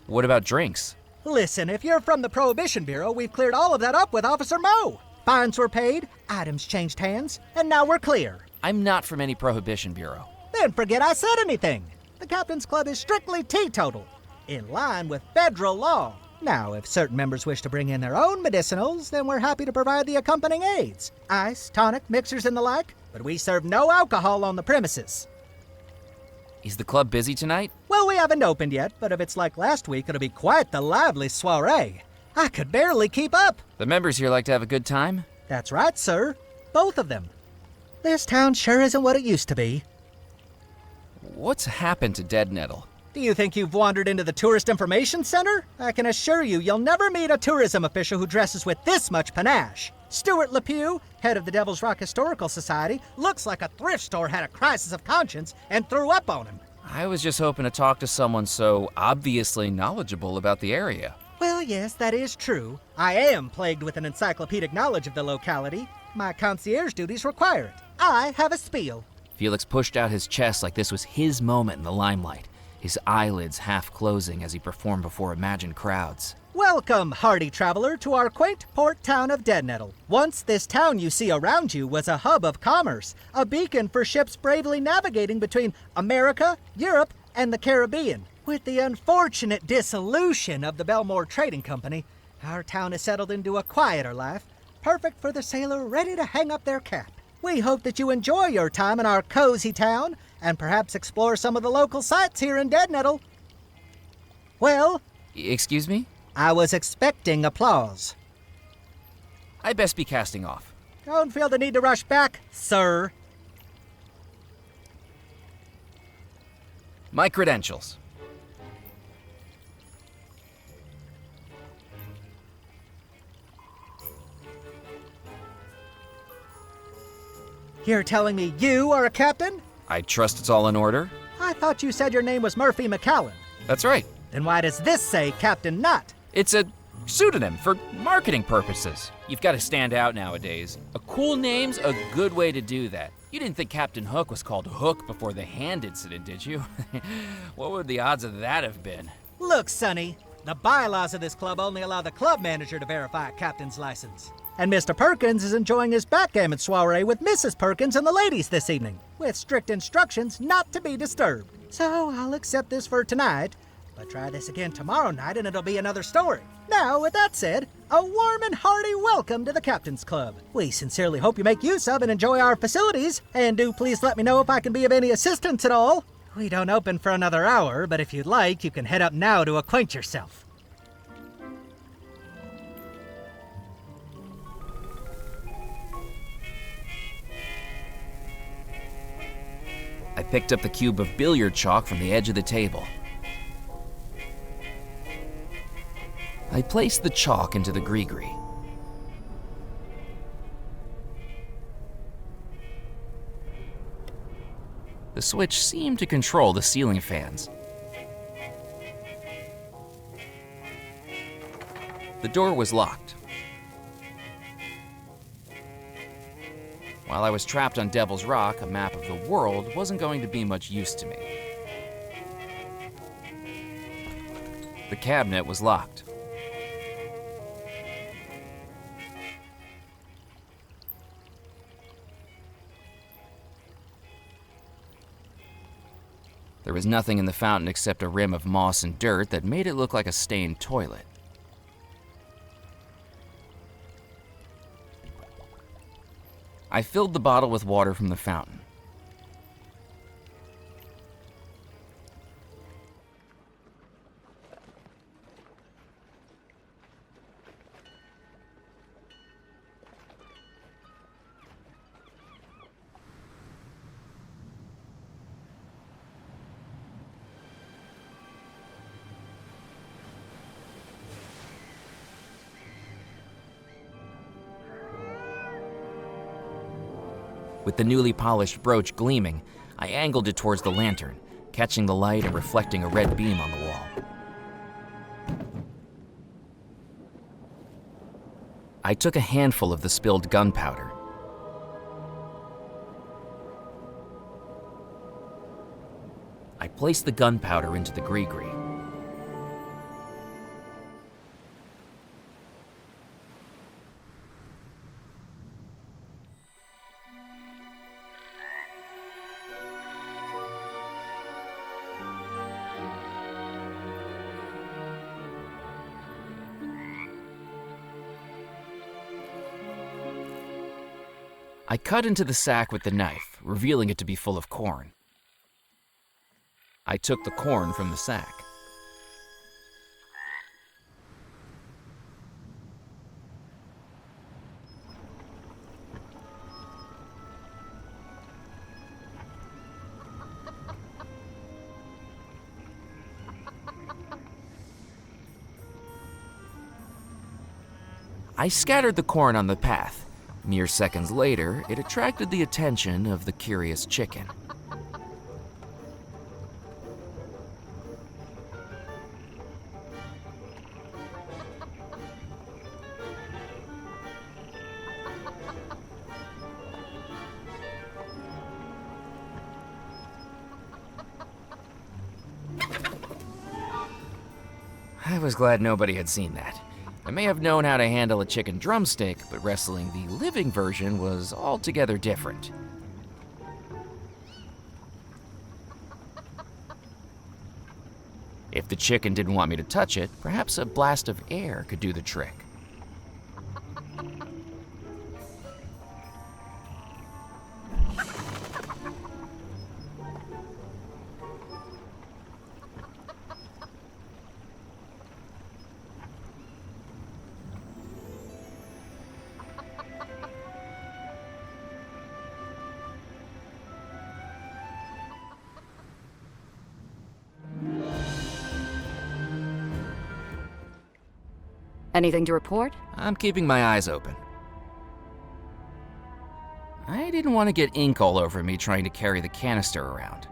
What about drinks? Listen, if you're from the Prohibition Bureau, we've cleared all of that up with Officer Moe. Fines were paid, items changed hands, and now we're clear. I'm not from any Prohibition Bureau. Then forget I said anything. The Captain's Club is strictly teetotal, in line with federal law. Now, if certain members wish to bring in their own medicinals, then we're happy to provide the accompanying aids. Ice, tonic, mixers, and the like, but we serve no alcohol on the premises. Is the club busy tonight? Well, we haven't opened yet, but if it's like last week, it'll be quite the lively soiree. I could barely keep up. The members here like to have a good time? That's right, sir. Both of them. This town sure isn't what it used to be. What's happened to Dead Nettle? Do you think you've wandered into the Tourist Information Center? I can assure you, you'll never meet a tourism official who dresses with this much panache. Stuart Lepew, head of the Devil's Rock Historical Society, looks like a thrift store had a crisis of conscience and threw up on him. I was just hoping to talk to someone so obviously knowledgeable about the area. Well, yes, that is true. I am plagued with an encyclopedic knowledge of the locality. My concierge duties require it. I have a spiel. Felix pushed out his chest like this was his moment in the limelight, his eyelids half closing as he performed before imagined crowds. Welcome, hardy traveler, to our quaint port town of Dead Nettle. Once this town you see around you was a hub of commerce, a beacon for ships bravely navigating between America, Europe, and the Caribbean. With the unfortunate dissolution of the Belmore Trading Company, our town has settled into a quieter life, perfect for the sailor ready to hang up their cap. We hope that you enjoy your time in our cozy town and perhaps explore some of the local sites here in Dead Nettle. Well, Excuse me? I was expecting applause. I best be casting off. Don't feel the need to rush back, sir. My credentials. You're telling me you are a captain? I trust it's all in order? I thought you said your name was Murphy McCallan. That's right. Then why does this say Captain Knott? It's a pseudonym for marketing purposes. You've got to stand out nowadays. A cool name's a good way to do that. You didn't think Captain Hook was called Hook before the hand incident, did you? What would the odds of that have been? Look, Sonny, the bylaws of this club only allow the club manager to verify a captain's license. And Mr. Perkins is enjoying his backgammon soiree with Mrs. Perkins and the ladies this evening, with strict instructions not to be disturbed. So I'll accept this for tonight, but try this again tomorrow night and it'll be another story. Now, with that said, a warm and hearty welcome to the Captain's Club. We sincerely hope you make use of and enjoy our facilities, and do please let me know if I can be of any assistance at all. We don't open for another hour, but if you'd like, you can head up now to acquaint yourself. I picked up the cube of billiard chalk from the edge of the table. I placed the chalk into the gree-gree. The switch seemed to control the ceiling fans. The door was locked. While I was trapped on Devil's Rock, a map of the world wasn't going to be much use to me. The cabinet was locked. There was nothing in the fountain except a rim of moss and dirt that made it look like a stained toilet. I filled the bottle with water from the fountain. With the newly polished brooch gleaming, I angled it towards the lantern, catching the light and reflecting a red beam on the wall. I took a handful of the spilled gunpowder. I placed the gunpowder into the gree-gree. I cut into the sack with the knife, revealing it to be full of corn. I took the corn from the sack. I scattered the corn on the path. Mere seconds later, it attracted the attention of the curious chicken. I was glad nobody had seen that. I may have known how to handle a chicken drumstick, but wrestling the living version was altogether different. If the chicken didn't want me to touch it, perhaps a blast of air could do the trick. Anything to report? I'm keeping my eyes open. I didn't want to get ink all over me trying to carry the canister around.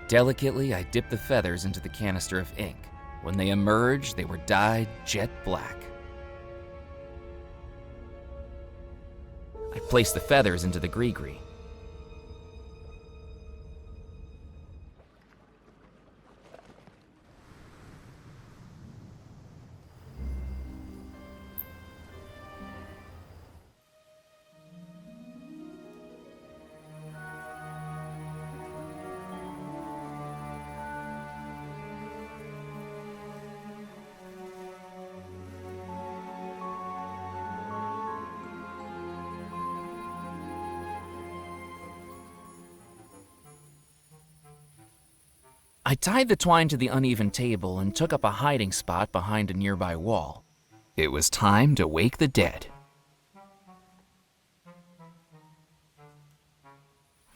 Delicately, I dipped the feathers into the canister of ink. When they emerged, they were dyed jet black. I placed the feathers into the gree-gree. I tied the twine to the uneven table and took up a hiding spot behind a nearby wall. It was time to wake the dead.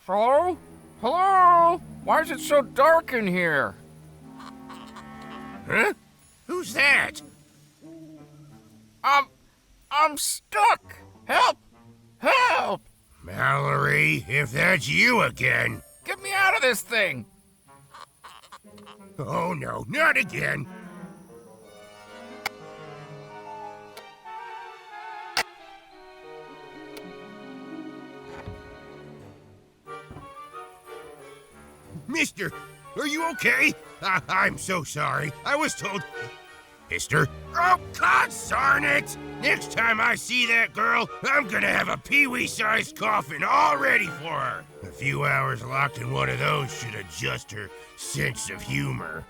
Hello? Hello? Why is it so dark in here? Huh? Who's that? I'm stuck! Help! Help! Mallory, if that's you again. Get me out of this thing! Oh no, not again. Mister, are you okay? I'm so sorry. I was told... Mister? Oh, God darn it! Next time I see that girl, I'm gonna have a peewee-sized coffin all ready for her. A few hours locked in one of those should adjust her sense of humor.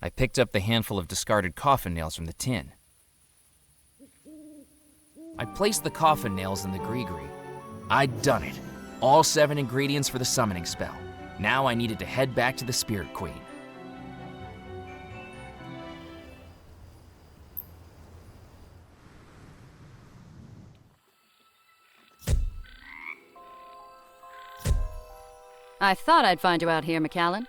I picked up the handful of discarded coffin nails from the tin. I placed the coffin nails in the gree-gree. I'd done it. All 7 ingredients for the summoning spell. Now I needed to head back to the Spirit Queen. I thought I'd find you out here, McAllen.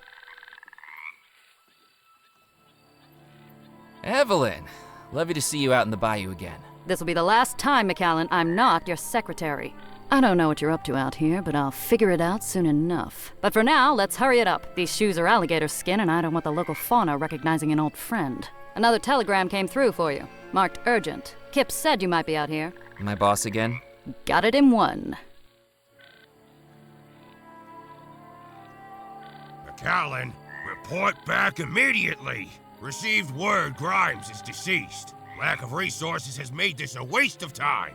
Evelyn, lovely to see you out in the bayou again. This will be the last time, McAllen. I'm not your secretary. I don't know what you're up to out here, but I'll figure it out soon enough. But for now, let's hurry it up. These shoes are alligator skin, and I don't want the local fauna recognizing an old friend. Another telegram came through for you, marked urgent. Kip said you might be out here. My boss again? Got it in one. McAllen, report back immediately. Received word Grimes is deceased. Lack of resources has made this a waste of time.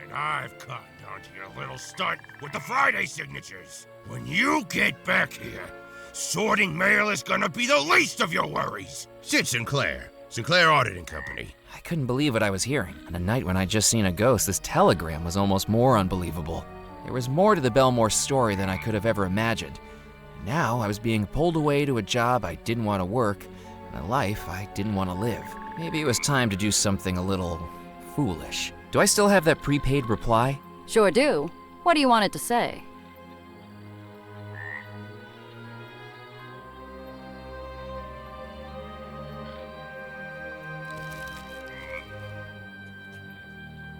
And I've cottoned onto your little stunt with the Friday signatures. When you get back here, sorting mail is gonna be the least of your worries. Sid Sinclair Auditing Company. I couldn't believe what I was hearing. On a night when I'd just seen a ghost, this telegram was almost more unbelievable. There was more to the Belmore story than I could have ever imagined. Now I was being pulled away to a job I didn't want to work, a life I didn't want to live. Maybe it was time to do something a little foolish. Do I still have that prepaid reply? Sure do. What do you want it to say?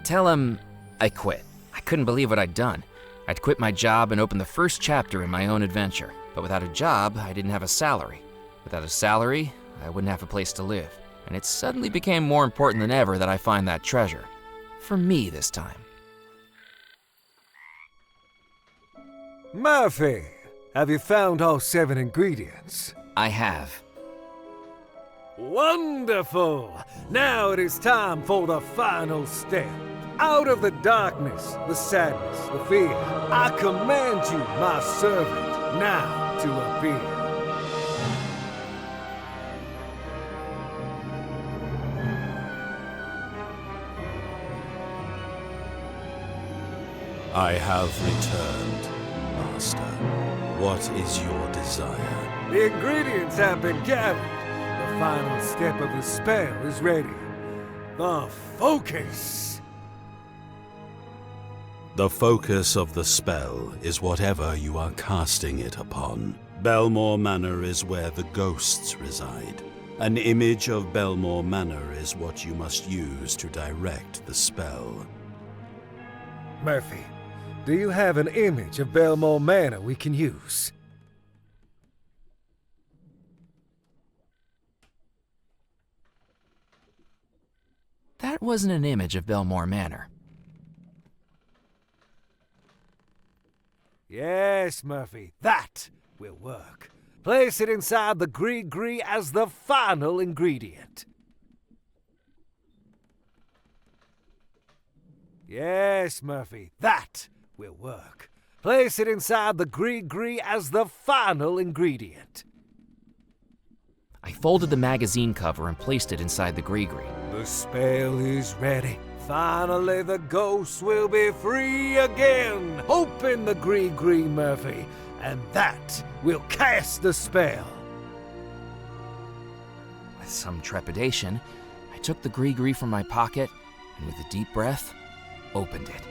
Tell him I quit. I couldn't believe what I'd done. I'd quit my job and opened the first chapter in my own adventure. But without a job, I didn't have a salary. Without a salary, I wouldn't have a place to live. And it suddenly became more important than ever that I find that treasure. For me this time. Murphy, have you found all 7 ingredients? I have. Wonderful! Now it is time for the final step. Out of the darkness, the sadness, the fear, I command you, my servant, now to appear. I have returned, Master. What is your desire? The ingredients have been gathered. The final step of the spell is ready. The focus. The focus of the spell is whatever you are casting it upon. Belmore Manor is where the ghosts reside. An image of Belmore Manor is what you must use to direct the spell. Murphy, do you have an image of Belmore Manor we can use? That wasn't an image of Belmore Manor. Yes, Murphy, that will work. Place it inside the gree-gree as the final ingredient. Yes, Murphy, that will work. Place it inside the gree-gree as the final ingredient. I folded the magazine cover and placed it inside the gree-gree. The spell is ready. Finally, the ghosts will be free again. Open the gree-gree, Murphy, and that will cast the spell. With some trepidation, I took the gree-gree from my pocket and with a deep breath, opened it.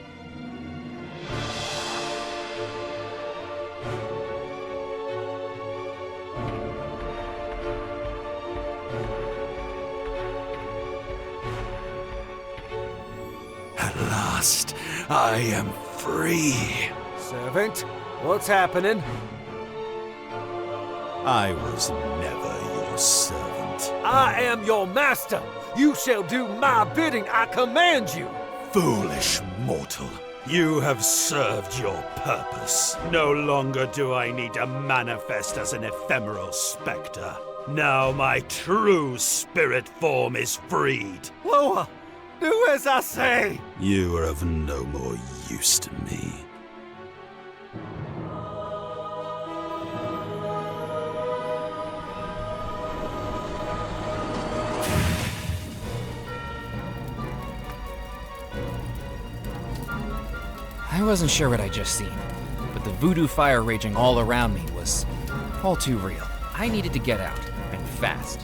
last, I am free. Servant, what's happening? I was never your servant. I am your master. You shall do my bidding. I command you. Foolish mortal. You have served your purpose. No longer do I need to manifest as an ephemeral specter. Now my true spirit form is freed. Loa, do as I say. You are of no more use to me. I wasn't sure what I'd just seen, but the voodoo fire raging all around me was all too real. I needed to get out, and fast.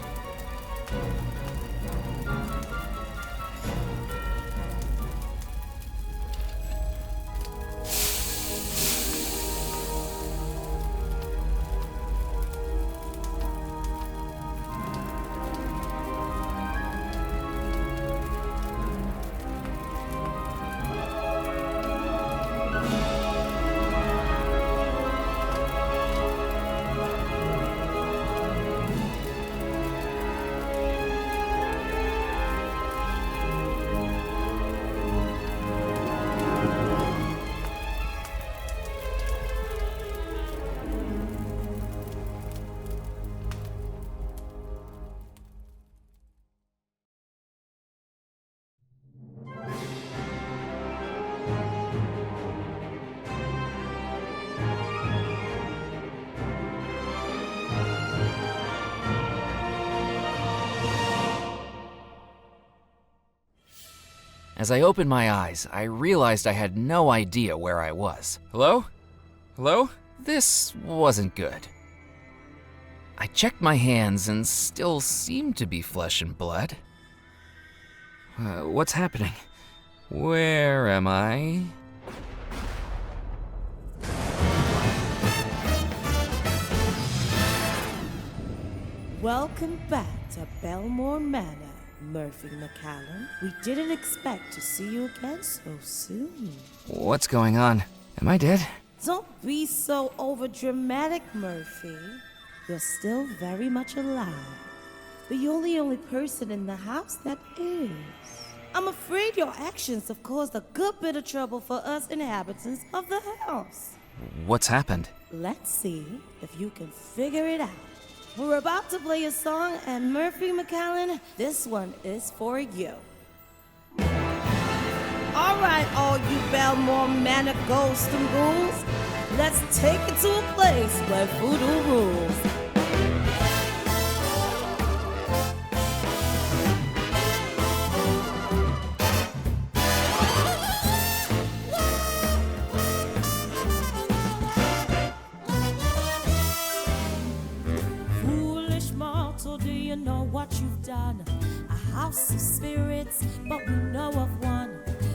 As I opened my eyes, I realized I had no idea where I was. Hello? Hello? This wasn't good. I checked my hands and still seemed to be flesh and blood. What's happening? Where am I? Welcome back to Belmore Manor, Murphy McCallum. We didn't expect to see you again so soon. What's going on? Am I dead? Don't be so overdramatic, Murphy. You're still very much alive. But you're the only person in the house that is. I'm afraid your actions have caused a good bit of trouble for us inhabitants of the house. What's happened? Let's see if you can figure it out. We're about to play a song, and Murphy McCallan, this one is for you. All right, all you Belmore Manor ghosts and ghouls, let's take it to a place where voodoo rules. A house of spirits, but we know of one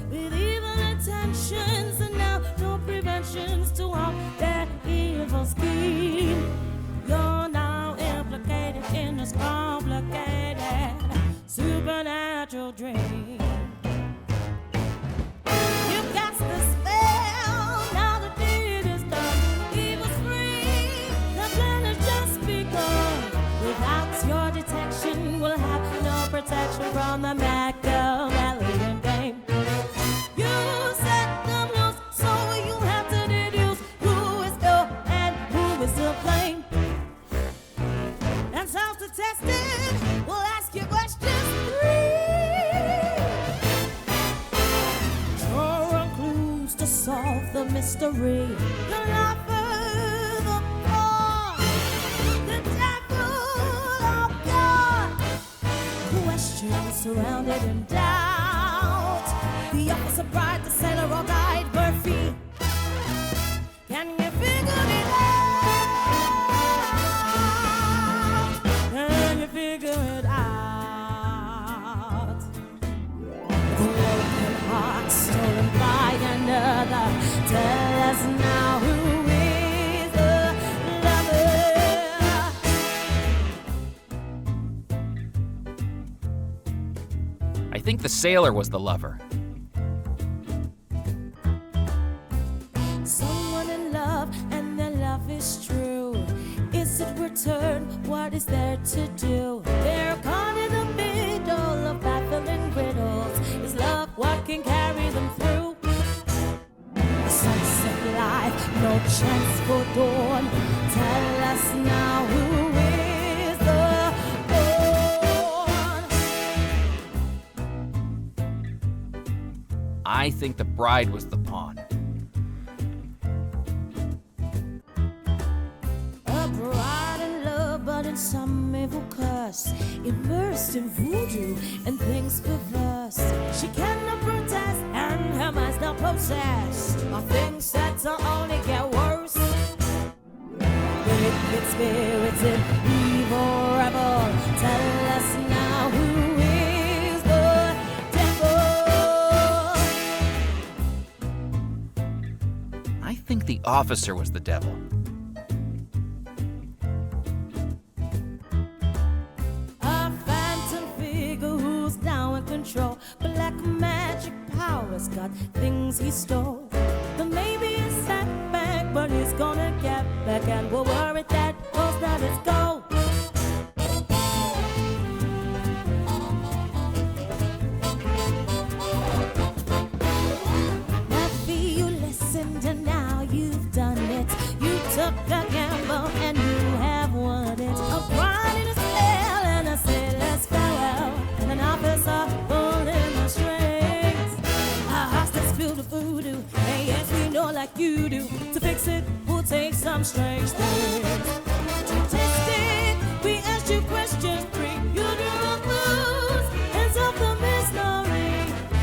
with evil intentions, and now no preventions to all that evil scheme. You're now implicated in this complicated supernatural dream. You cast the spell, now the deed is done. Evil's free, the plan has just begun. Without your detection, we'll have no protection from the Machiavellian game. You set them loose, so you have to deduce who is ill and who is to blame. And self-detested, we'll ask you questions 3. Draw on clues to solve the mystery. The lover, the poor, the devil, oh God. Questions surrounded in doubt. The officer bride, the sailor or guide, Murphy. Can you figure it out? Can you figure it out? The broken heart stolen by another. Tell us now who is the lover. I think the sailor was the lover. is true. Is it return? What is there to do? They're caught in the middle of baffling riddles. Is love what can carry them through? Sunset life, no chance for dawn. Tell us now, who is the pawn? I think the bride was the pawn. A bride in love, but in some evil curse, immersed in voodoo and things perverse. She cannot protest, and her mind's not possessed of things that'll only get worse. Wicked spirits in evil rebel, tell us now, who is the devil? I think the officer was the devil. A phantom figure who's now in control. Black magic powers got things he stole. But maybe a setback, but he's gonna get back, and we're worried that cause not his goal. Maybe you listened and now you've done it. You took a gamble and you have won it. A bride in a spell and a sailor's farewell, and an officer pulling the strings. A hostage filled with voodoo, and yes, we know like you do. To fix it, we'll take some strange things. To test it, we asked you questions 3. You drew a clues and solved the mystery.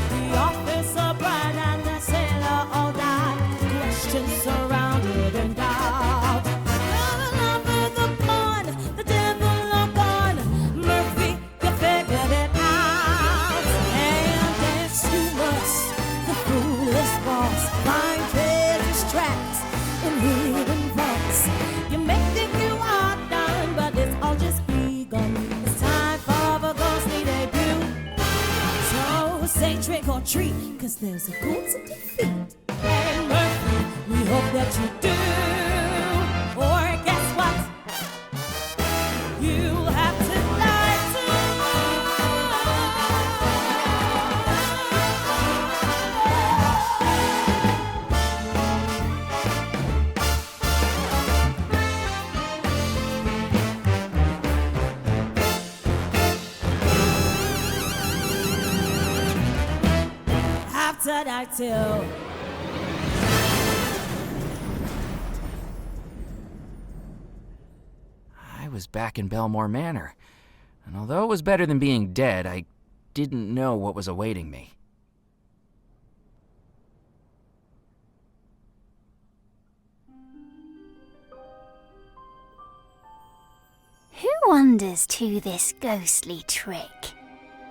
The officer, bride, and the sailor all died. Questions surrounded in doubt. Love with the pawn, the devil are gone. Murphy, you figured it out. And yes, you must. The fool is false. Find treasures trapped in hidden vaults. You may think you are done, but it's all just begun. It's time for a ghostly debut. So say trick or treat, 'cause there's a goal to defeat. And Murphy, we hope that you do. Or guess what? You'll have to die too. Have to die too. I was back in Belmore Manor, and although it was better than being dead, I didn't know what was awaiting me. Who wonders to this ghostly trick?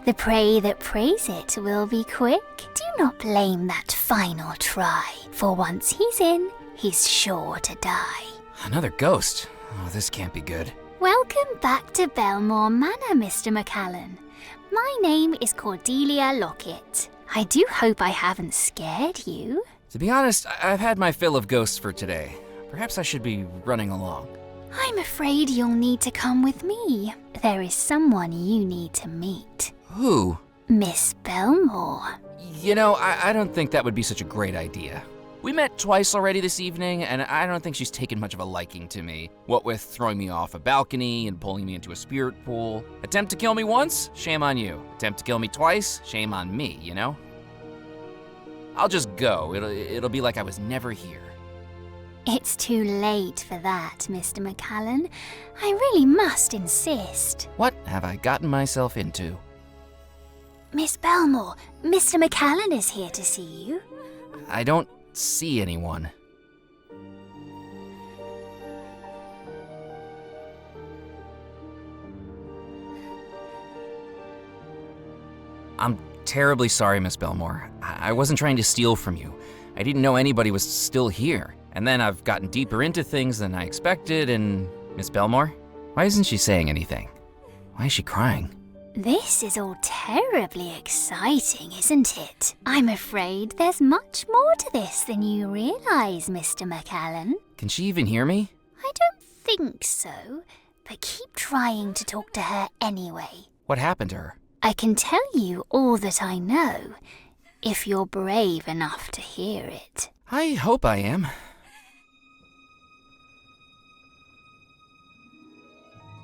The prey that prays it will be quick. Do not blame that final try, for once he's in, he's sure to die. Another ghost? Oh, this can't be good. Welcome back to Belmore Manor, Mr. McCallan. My name is Cordelia Lockett. I do hope I haven't scared you. To be honest, I've had my fill of ghosts for today. Perhaps I should be running along. I'm afraid you'll need to come with me. There is someone you need to meet. Who? Miss Belmore. You know, I don't think that would be such a great idea. We met twice already this evening, and I don't think she's taken much of a liking to me. What with throwing me off a balcony and pulling me into a spirit pool. Attempt to kill me once? Shame on you. Attempt to kill me twice? Shame on me, you know? I'll just go. It'll be like I was never here. It's too late for that, Mr. McCallan. I really must insist. What have I gotten myself into? Miss Belmore, Mr. McCallan is here to see you. I don't see anyone. I'm terribly sorry, Miss Belmore. I wasn't trying to steal from you. I didn't know anybody was still here. And then I've gotten deeper into things than I expected, and Miss Belmore? Why isn't she saying anything? Why is she crying? This is all terribly exciting, isn't it? I'm afraid there's much more to this than you realize, Mr. McCallan. Can she even hear me? think so, but keep trying to talk to her anyway. What happened to her? I can tell you all that I know, if you're brave enough to hear it. I hope I am.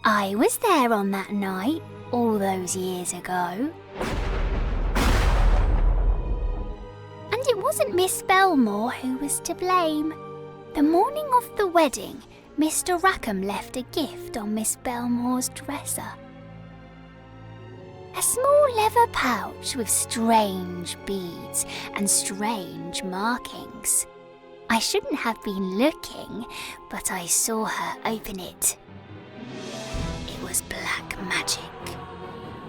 I was there on that night, all those years ago. And it wasn't Miss Belmore who was to blame. The morning of the wedding, Mr. Rackham left a gift on Miss Belmore's dresser. A small leather pouch with strange beads and strange markings. I shouldn't have been looking, but I saw her open it. It was black magic.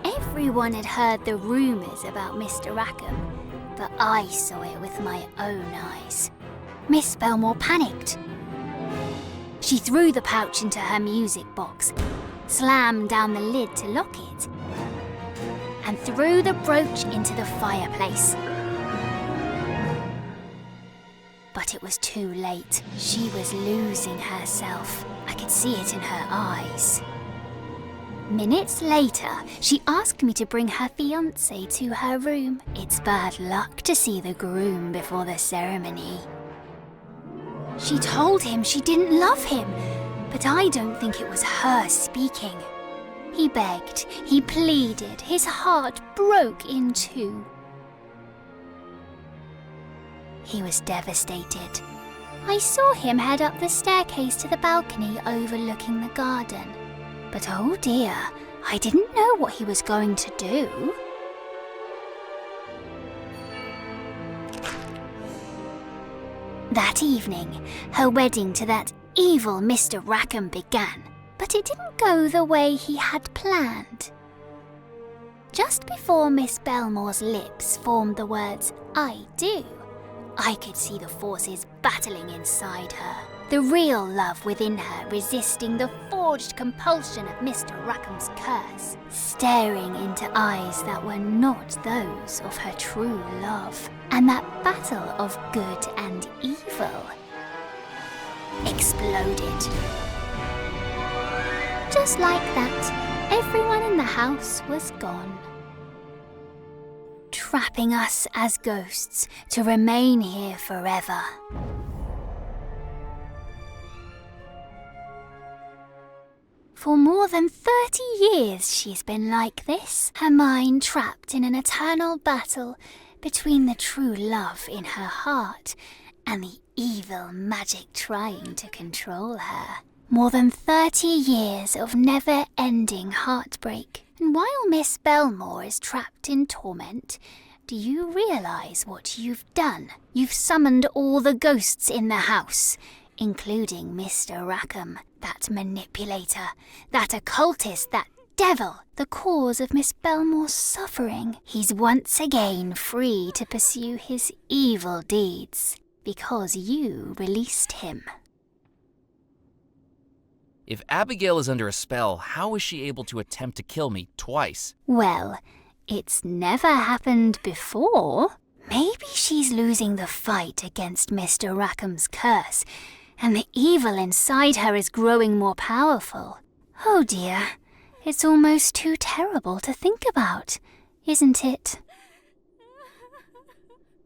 Everyone had heard the rumours about Mr. Rackham, but I saw it with my own eyes. Miss Belmore panicked. She threw the pouch into her music box, slammed down the lid to lock it, and threw the brooch into the fireplace. But it was too late. She was losing herself. I could see it in her eyes. Minutes later, she asked me to bring her fiancé to her room. It's bad luck to see the groom before the ceremony. She told him she didn't love him, but I don't think it was her speaking. He begged, he pleaded, his heart broke in two. He was devastated. I saw him head up the staircase to the balcony overlooking the garden. But oh dear, I didn't know what he was going to do. That evening, her wedding to that evil Mr. Rackham began, but it didn't go the way he had planned. Just before Miss Belmore's lips formed the words, "I do," I could see the forces battling inside her. The real love within her resisting the forged compulsion of Mr. Rackham's curse, staring into eyes that were not those of her true love. And that battle of good and evil exploded. Just like that, everyone in the house was gone, trapping us as ghosts to remain here forever. For more than 30 years she's been like this, her mind trapped in an eternal battle between the true love in her heart and the evil magic trying to control her. More than 30 years of never-ending heartbreak. And while Miss Belmore is trapped in torment, do you realise what you've done? You've summoned all the ghosts in the house, including Mr. Rackham, that manipulator, that occultist, that devil, the cause of Miss Belmore's suffering. He's once again free to pursue his evil deeds, because you released him. If Abigail is under a spell, how is she able to attempt to kill me twice? Well, it's never happened before. Maybe she's losing the fight against Mr. Rackham's curse, and the evil inside her is growing more powerful. Oh dear, it's almost too terrible to think about, isn't it?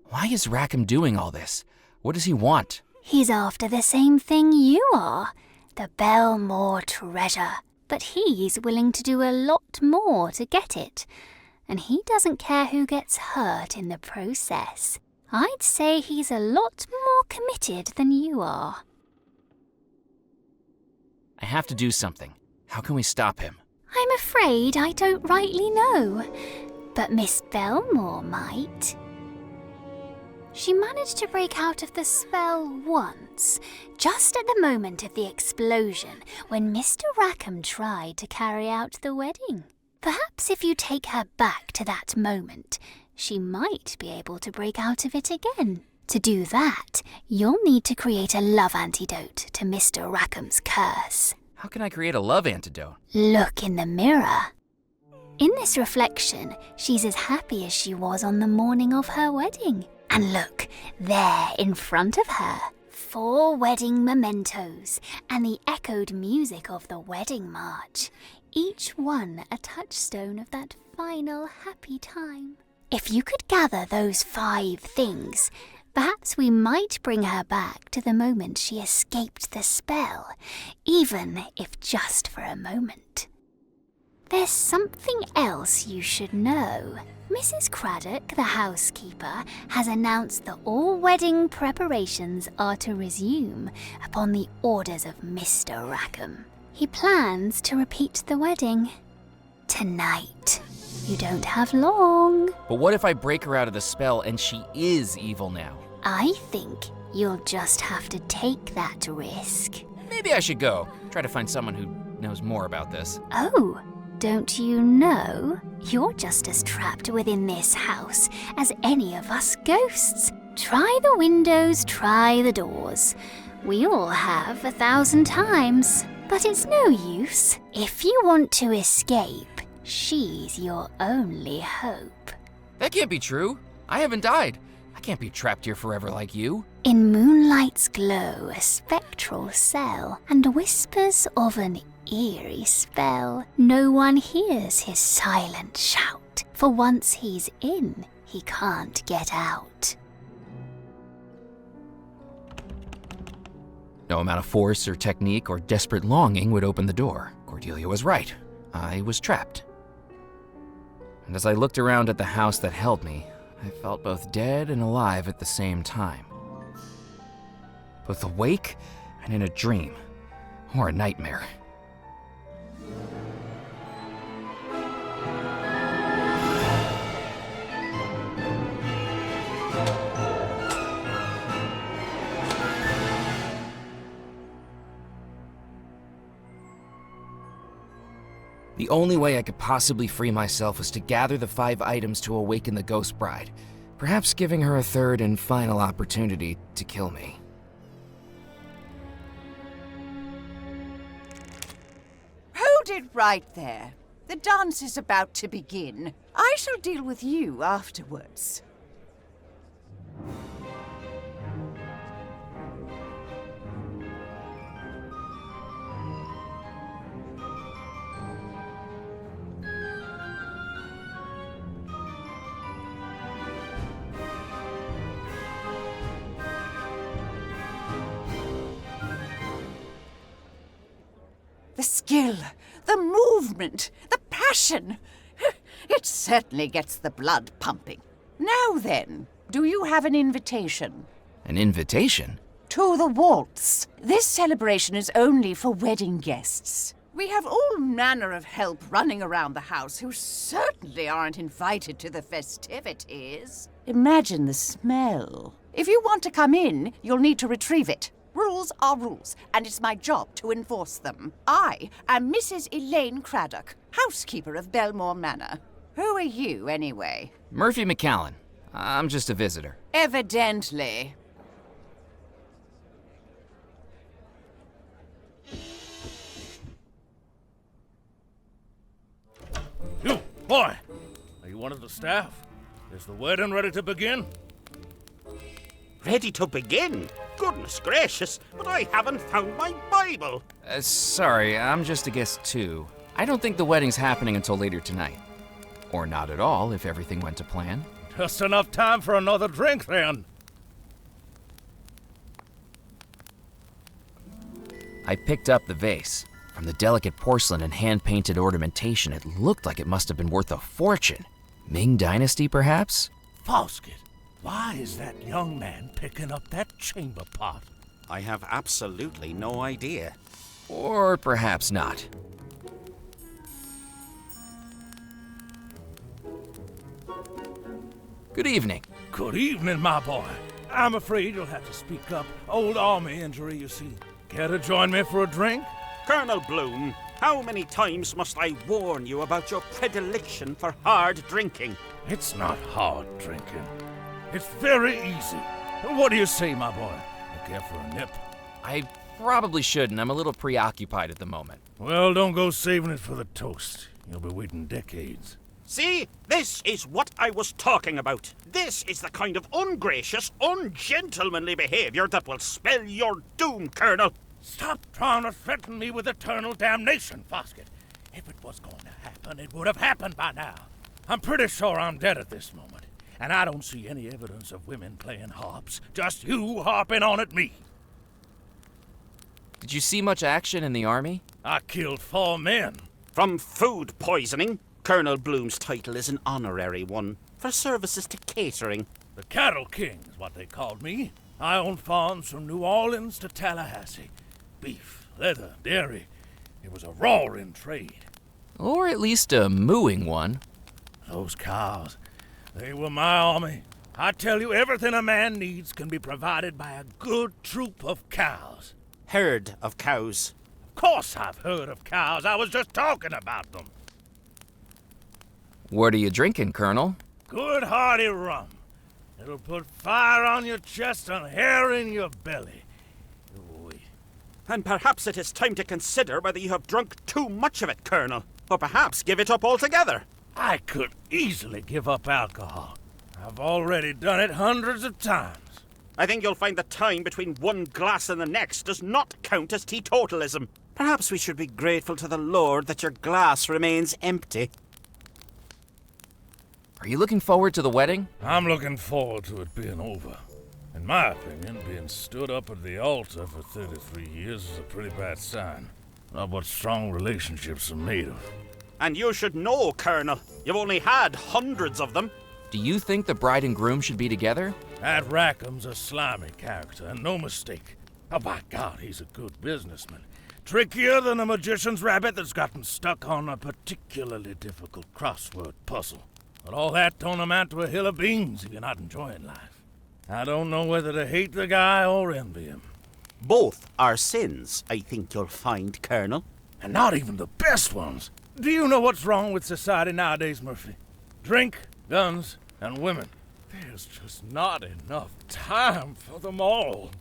Why is Rackham doing all this? What does he want? He's after the same thing you are, the Belmore treasure. But he's willing to do a lot more to get it, and he doesn't care who gets hurt in the process. I'd say he's a lot more committed than you are. I have to do something. How can we stop him? I'm afraid I don't rightly know, but Miss Belmore might. She managed to break out of the spell once, just at the moment of the explosion when Mr. Rackham tried to carry out the wedding. Perhaps if you take her back to that moment, she might be able to break out of it again. To do that, you'll need to create a love antidote to Mr. Rackham's curse. How can I create a love antidote? Look in the mirror. In this reflection, she's as happy as she was on the morning of her wedding. And look, there in front of her, 4 wedding mementos and the echoed music of the wedding march, each one a touchstone of that final happy time. If you could gather those 5 things, perhaps we might bring her back to the moment she escaped the spell, even if just for a moment. There's something else you should know. Mrs. Craddock, the housekeeper, has announced that all wedding preparations are to resume upon the orders of Mr. Rackham. He plans to repeat the wedding tonight. You don't have long. But what if I break her out of the spell and she is evil now? I think you'll just have to take that risk. Maybe I should go. Try to find someone who knows more about this. Oh, don't you know? You're just as trapped within this house as any of us ghosts. Try the windows, try the doors. We all have 1,000 times. But it's no use. If you want to escape, she's your only hope. That can't be true. I haven't died. I can't be trapped here forever like you. In moonlight's glow, a spectral cell, and whispers of an eerie spell. No one hears his silent shout, for once he's in, he can't get out. No amount of force or technique or desperate longing would open the door. Cordelia was right. I was trapped. And as I looked around at the house that held me, I felt both dead and alive at the same time. Both awake and in a dream, or a nightmare. The only way I could possibly free myself was to gather the 5 items to awaken the Ghost Bride, perhaps giving her a third and final opportunity to kill me. Hold it right there. The dance is about to begin. I shall deal with you afterwards. The skill, the movement, the passion. It certainly gets the blood pumping. Now then, do you have an invitation? An invitation? To the waltz. This celebration is only for wedding guests. We have all manner of help running around the house who certainly aren't invited to the festivities. Imagine the smell. If you want to come in, you'll need to retrieve it. Rules are rules, and it's my job to enforce them. I am Mrs. Elaine Craddock, housekeeper of Belmore Manor. Who are you, anyway? Murphy McCallan. I'm just a visitor. Evidently. You, boy! Are you one of the staff? Is the wedding ready to begin? Ready to begin? Goodness gracious, but I haven't found my Bible. Sorry, I'm just a guest too. I don't think the wedding's happening until later tonight. Or not at all, if everything went to plan. Just enough time for another drink, then. I picked up the vase. From the delicate porcelain and hand-painted ornamentation, it looked like it must have been worth a fortune. Ming Dynasty, perhaps? Foskett, why is that young man picking up that chamber pot? I have absolutely no idea. Or perhaps not. Good evening. Good evening, my boy. I'm afraid you'll have to speak up. Old army injury, you see. Care to join me for a drink? Colonel Bloom, how many times must I warn you about your predilection for hard drinking? It's not hard drinking. It's very easy. What do you say, my boy? You care for a nip? I probably shouldn't. I'm a little preoccupied at the moment. Well, don't go saving it for the toast. You'll be waiting decades. See? This is what I was talking about. This is the kind of ungracious, ungentlemanly behavior that will spell your doom, Colonel. Stop trying to threaten me with eternal damnation, Foskett. If it was going to happen, it would have happened by now. I'm pretty sure I'm dead at this moment, and I don't see any evidence of women playing harps. Just you harping on at me. Did you see much action in the army? I killed 4 men. From food poisoning, Colonel Bloom's title is an honorary one for services to catering. The Cattle King is what they called me. I owned farms from New Orleans to Tallahassee. Beef, leather, dairy. It was a roaring trade. Or at least a mooing one. Those cows, they were my army. I tell you, everything a man needs can be provided by a good troop of cows. Herd of cows. Of course I've heard of cows. I was just talking about them. What are you drinking, Colonel? Good hearty rum. It'll put fire on your chest and hair in your belly. Wait. And perhaps it is time to consider whether you have drunk too much of it, Colonel. Or perhaps give it up altogether. I could easily give up alcohol. I've already done it hundreds of times. I think you'll find the time between one glass and the next does not count as teetotalism. Perhaps we should be grateful to the Lord that your glass remains empty. Are you looking forward to the wedding? I'm looking forward to it being over. In my opinion, being stood up at the altar for 33 years is a pretty bad sign. Not what strong relationships are made of. And you should know, Colonel. You've only had hundreds of them. Do you think the bride and groom should be together? That Rackham's a slimy character, and no mistake. Oh, by God, he's a good businessman. Trickier than a magician's rabbit that's gotten stuck on a particularly difficult crossword puzzle. But all that don't amount to a hill of beans if you're not enjoying life. I don't know whether to hate the guy or envy him. Both are sins, I think you'll find, Colonel. And not even the best ones. Do you know what's wrong with society nowadays, Murphy? Drink, guns, and women. There's just not enough time for them all.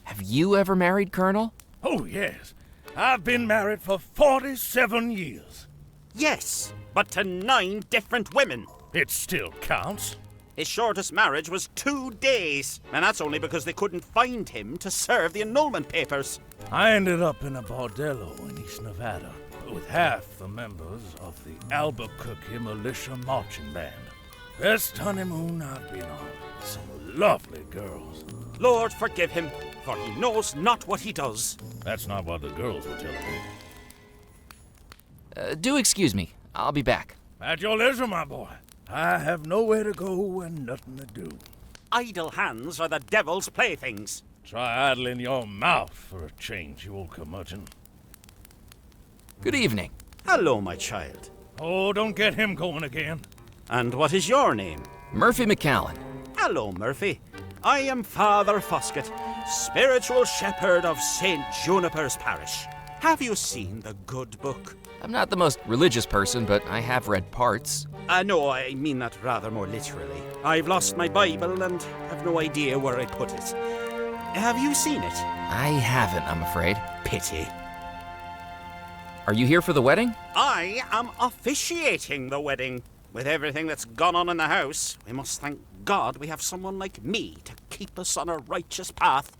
Have you ever married, Colonel? Oh, yes. I've been married for 47 years. Yes, but to 9 different women. It still counts. His shortest marriage was 2 days, and that's only because they couldn't find him to serve the annulment papers. I ended up in a bordello in East Nevada with half the members of the Albuquerque Militia Marching Band. Best honeymoon I've been on. Some lovely girls. Lord forgive him, for he knows not what he does. That's not what the girls were telling me. Do excuse me. I'll be back. At your leisure, my boy. I have nowhere to go and nothing to do. Idle hands are the devil's playthings. Try idling your mouth for a change, you old curmudgeon. Good evening. Hello, my child. Oh, don't get him going again. And what is your name? Murphy McCallan. Hello, Murphy. I am Father Foskett, spiritual shepherd of St. Juniper's Parish. Have you seen the good book? I'm not the most religious person, but I have read parts. No, I mean that rather more literally. I've lost my Bible and have no idea where I put it. Have you seen it? I haven't, I'm afraid. Pity. Are you here for the wedding? I am officiating the wedding. With everything that's gone on in the house, we must thank God we have someone like me to keep us on a righteous path.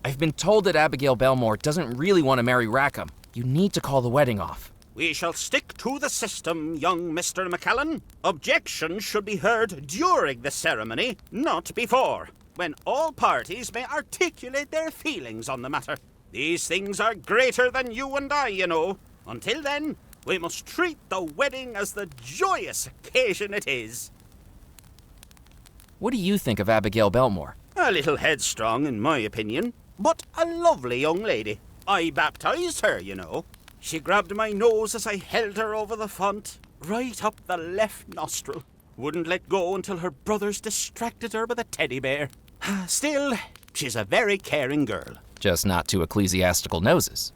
I've been told that Abigail Belmore doesn't really want to marry Rackham. You need to call the wedding off. We shall stick to the system, young Mr. McCallan. Objections should be heard during the ceremony, not before, when all parties may articulate their feelings on the matter. These things are greater than you and I, you know. Until then, we must treat the wedding as the joyous occasion it is. What do you think of Abigail Belmore? A little headstrong, in my opinion, but a lovely young lady. I baptized her, you know. She grabbed my nose as I held her over the font, right up the left nostril. Wouldn't let go until her brothers distracted her with a teddy bear. Still, she's a very caring girl. Just not two ecclesiastical noses.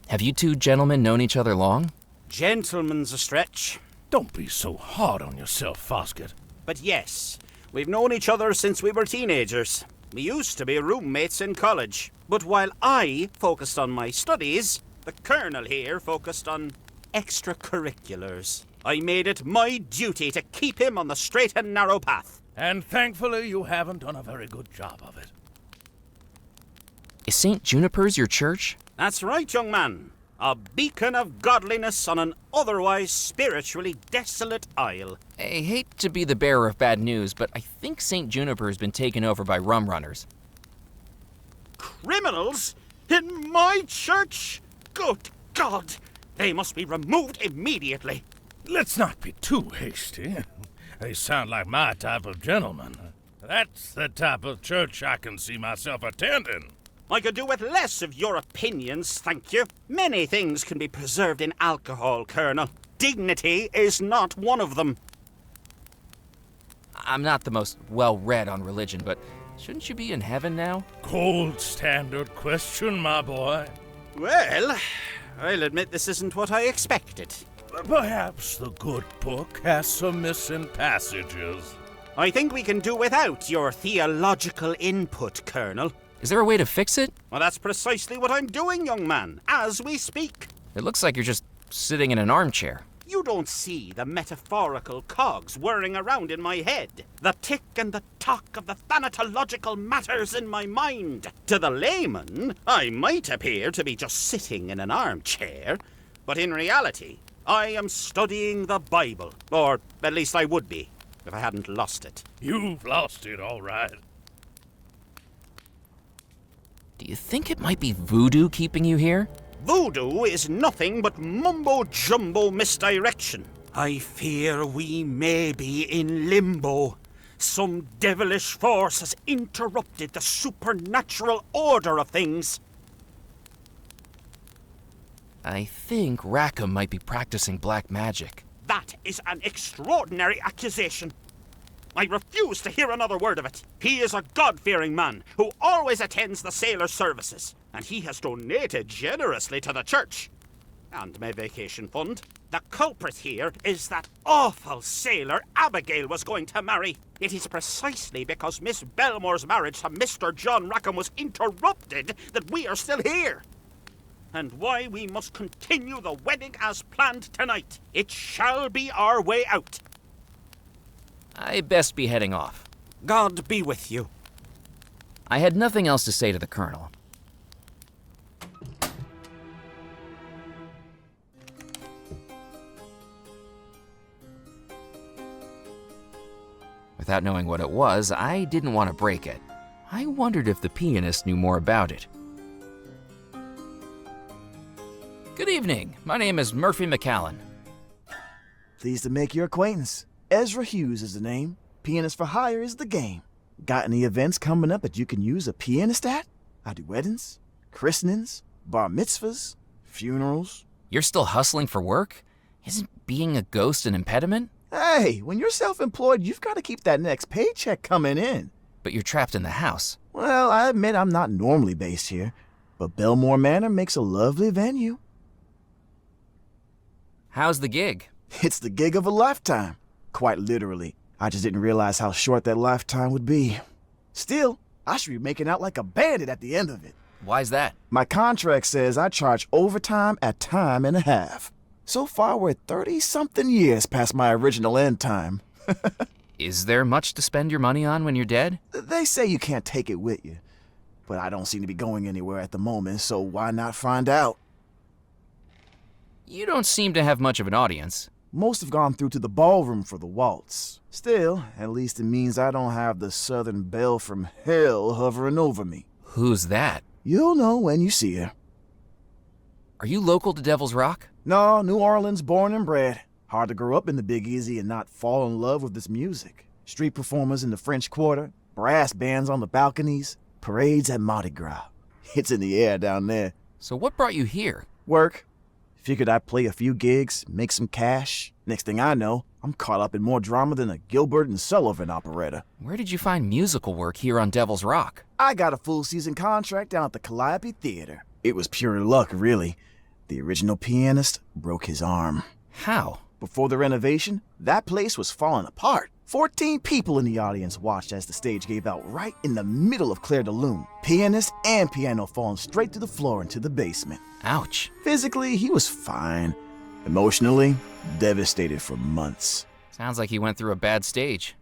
Have you two gentlemen known each other long? Gentleman's a stretch. Don't be so hard on yourself, Foskett. But yes, we've known each other since we were teenagers. We used to be roommates in college. But while I focused on my studies, The Colonel here focused on extracurriculars. I made it my duty to keep him on the straight and narrow path. And thankfully, you haven't done a very good job of it. Is St. Juniper's your church? That's right, young man. A beacon of godliness on an otherwise spiritually desolate isle. I hate to be the bearer of bad news, but I think St. Juniper has been taken over by rum runners. Criminals? In my church? Good God! They must be removed immediately. Let's not be too hasty. They sound like my type of gentleman. That's the type of church I can see myself attending. I could do with less of your opinions, thank you. Many things can be preserved in alcohol, Colonel. Dignity is not one of them. I'm not the most well-read on religion, but shouldn't you be in heaven now? Gold standard question, my boy. Well, I'll admit this isn't what I expected. Perhaps the good book has some missing passages. I think we can do without your theological input, Colonel. Is there a way to fix it? Well, that's precisely what I'm doing, young man, as we speak. It looks like you're just sitting in an armchair. You don't see the metaphorical cogs whirring around in my head, the tick and the tock of the thanatological matters in my mind. To the layman, I might appear to be just sitting in an armchair, but in reality, I am studying the Bible, or at least I would be, if I hadn't lost it. You've lost it, all right. Do you think it might be voodoo keeping you here? Voodoo is nothing but mumbo-jumbo misdirection. I fear we may be in limbo. Some devilish force has interrupted the supernatural order of things. I think Rackham might be practicing black magic. That is an extraordinary accusation. I refuse to hear another word of it. He is a God-fearing man who always attends the sailors' services, and he has donated generously to the church and my vacation fund. The culprit here is that awful sailor Abigail was going to marry. It is precisely because Miss Belmore's marriage to Mr. John Rackham was interrupted that we are still here. And why we must continue the wedding as planned tonight. It shall be our way out. I best be heading off. God be with you. I had nothing else to say to the Colonel. Without knowing what it was, I didn't want to break it. I wondered if the pianist knew more about it. Good evening. My name is Murphy McCallan. Pleased to make your acquaintance. Ezra Hughes is the name. Pianist for hire is the game. Got any events coming up that you can use a pianist at? I do weddings, christenings, bar mitzvahs, funerals. You're still hustling for work? Isn't being a ghost an impediment? Hey, when you're self-employed, you've got to keep that next paycheck coming in. But you're trapped in the house. Well, I admit I'm not normally based here, but Belmore Manor makes a lovely venue. How's the gig? It's the gig of a lifetime. Quite literally. I just didn't realize how short that lifetime would be. Still, I should be making out like a bandit at the end of it. Why's that? My contract says I charge overtime at time and a half. So far, we're 30-something years past my original end time. Is there much to spend your money on when you're dead? They say you can't take it with you. But I don't seem to be going anywhere at the moment, so why not find out? You don't seem to have much of an audience. Most have gone through to the ballroom for the waltz. Still, at least it means I don't have the Southern Belle from hell hovering over me. Who's that? You'll know when you see her. Are you local to Devil's Rock? No, New Orleans born and bred. Hard to grow up in the Big Easy and not fall in love with this music. Street performers in the French Quarter, brass bands on the balconies, parades at Mardi Gras. It's in the air down there. So what brought you here? Work. Figured I'd play a few gigs, make some cash. Next thing I know, I'm caught up in more drama than a Gilbert and Sullivan operetta. Where did you find musical work here on Devil's Rock? I got a full season contract down at the Calliope Theater. It was pure luck, really. The original pianist broke his arm. How? Before the renovation, that place was falling apart. 14 people in the audience watched as the stage gave out right in the middle of Claire de Lune. Pianist and piano falling straight to the floor into the basement. Ouch. Physically, he was fine. Emotionally, devastated for months. Sounds like he went through a bad stage.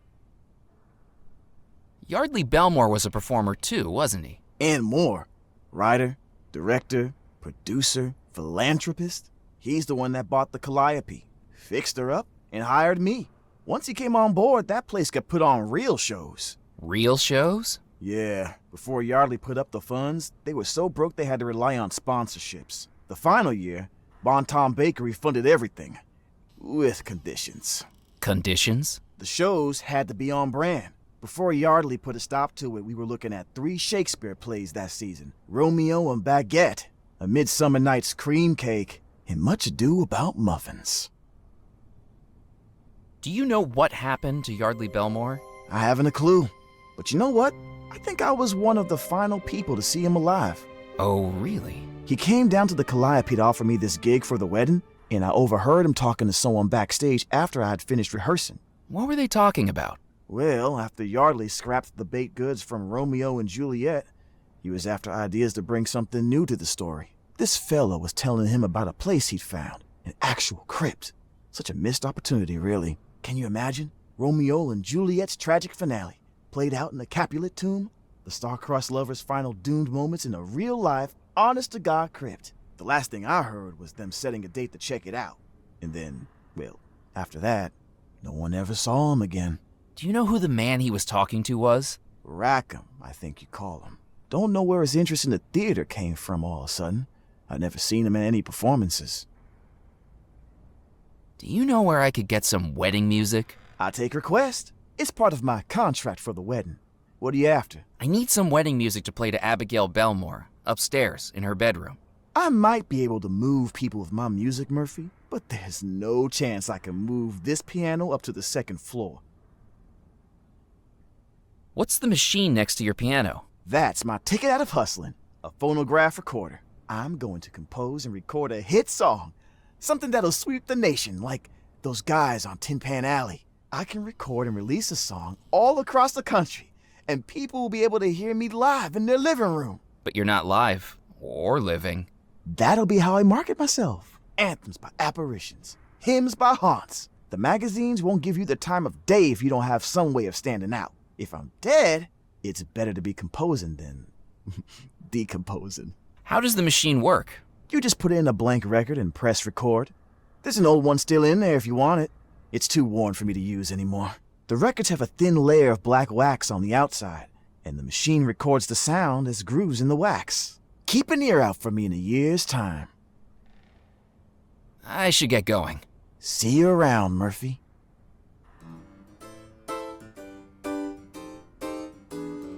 Yardley Belmore was a performer too, wasn't he? And more. Writer, director, producer, philanthropist. He's the one that bought the Calliope, fixed her up, and hired me. Once he came on board, that place got put on real shows. Real shows? Yeah, before Yardley put up the funds, they were so broke they had to rely on sponsorships. The final year, Bon Tom Bakery funded everything. With conditions. Conditions? The shows had to be on brand. Before Yardley put a stop to it, we were looking at 3 Shakespeare plays that season. Romeo and Baguette, A Midsummer Night's Cream Cake, and Much Ado About Muffins. Do you know what happened to Yardley Belmore? I haven't a clue. But you know what? I think I was one of the final people to see him alive. Oh, really? He came down to the Calliope to offer me this gig for the wedding, and I overheard him talking to someone backstage after I had finished rehearsing. What were they talking about? Well, after Yardley scrapped the baked goods from Romeo and Juliet, he was after ideas to bring something new to the story. This fella was telling him about a place he'd found, an actual crypt. Such a missed opportunity, really. Can you imagine? Romeo and Juliet's tragic finale, played out in the Capulet tomb, the star-crossed lovers' final doomed moments in a real-life, honest-to-God crypt. The last thing I heard was them setting a date to check it out. And then, well, after that, no one ever saw him again. Do you know who the man he was talking to was? Rackham, I think you call him. Don't know where his interest in the theater came from all of a sudden. I'd never seen him in any performances. Do you know where I could get some wedding music? I take request. It's part of my contract for the wedding. What are you after? I need some wedding music to play to Abigail Belmore, upstairs in her bedroom. I might be able to move people with my music, Murphy, but there's no chance I can move this piano up to the 2nd floor. What's the machine next to your piano? That's my ticket out of hustling, a phonograph recorder. I'm going to compose and record a hit song, something that'll sweep the nation like those guys on Tin Pan Alley. I can record and release a song all across the country, and people will be able to hear me live in their living room. But you're not live, or living. That'll be how I market myself. Anthems by apparitions, hymns by haunts. The magazines won't give you the time of day if you don't have some way of standing out. If I'm dead, it's better to be composing than decomposing. How does the machine work? You just put in a blank record and press record. There's an old one still in there if you want it. It's too worn for me to use anymore. The records have a thin layer of black wax on the outside, and the machine records the sound as grooves in the wax. Keep an ear out for me in a year's time. I should get going. See you around, Murphy.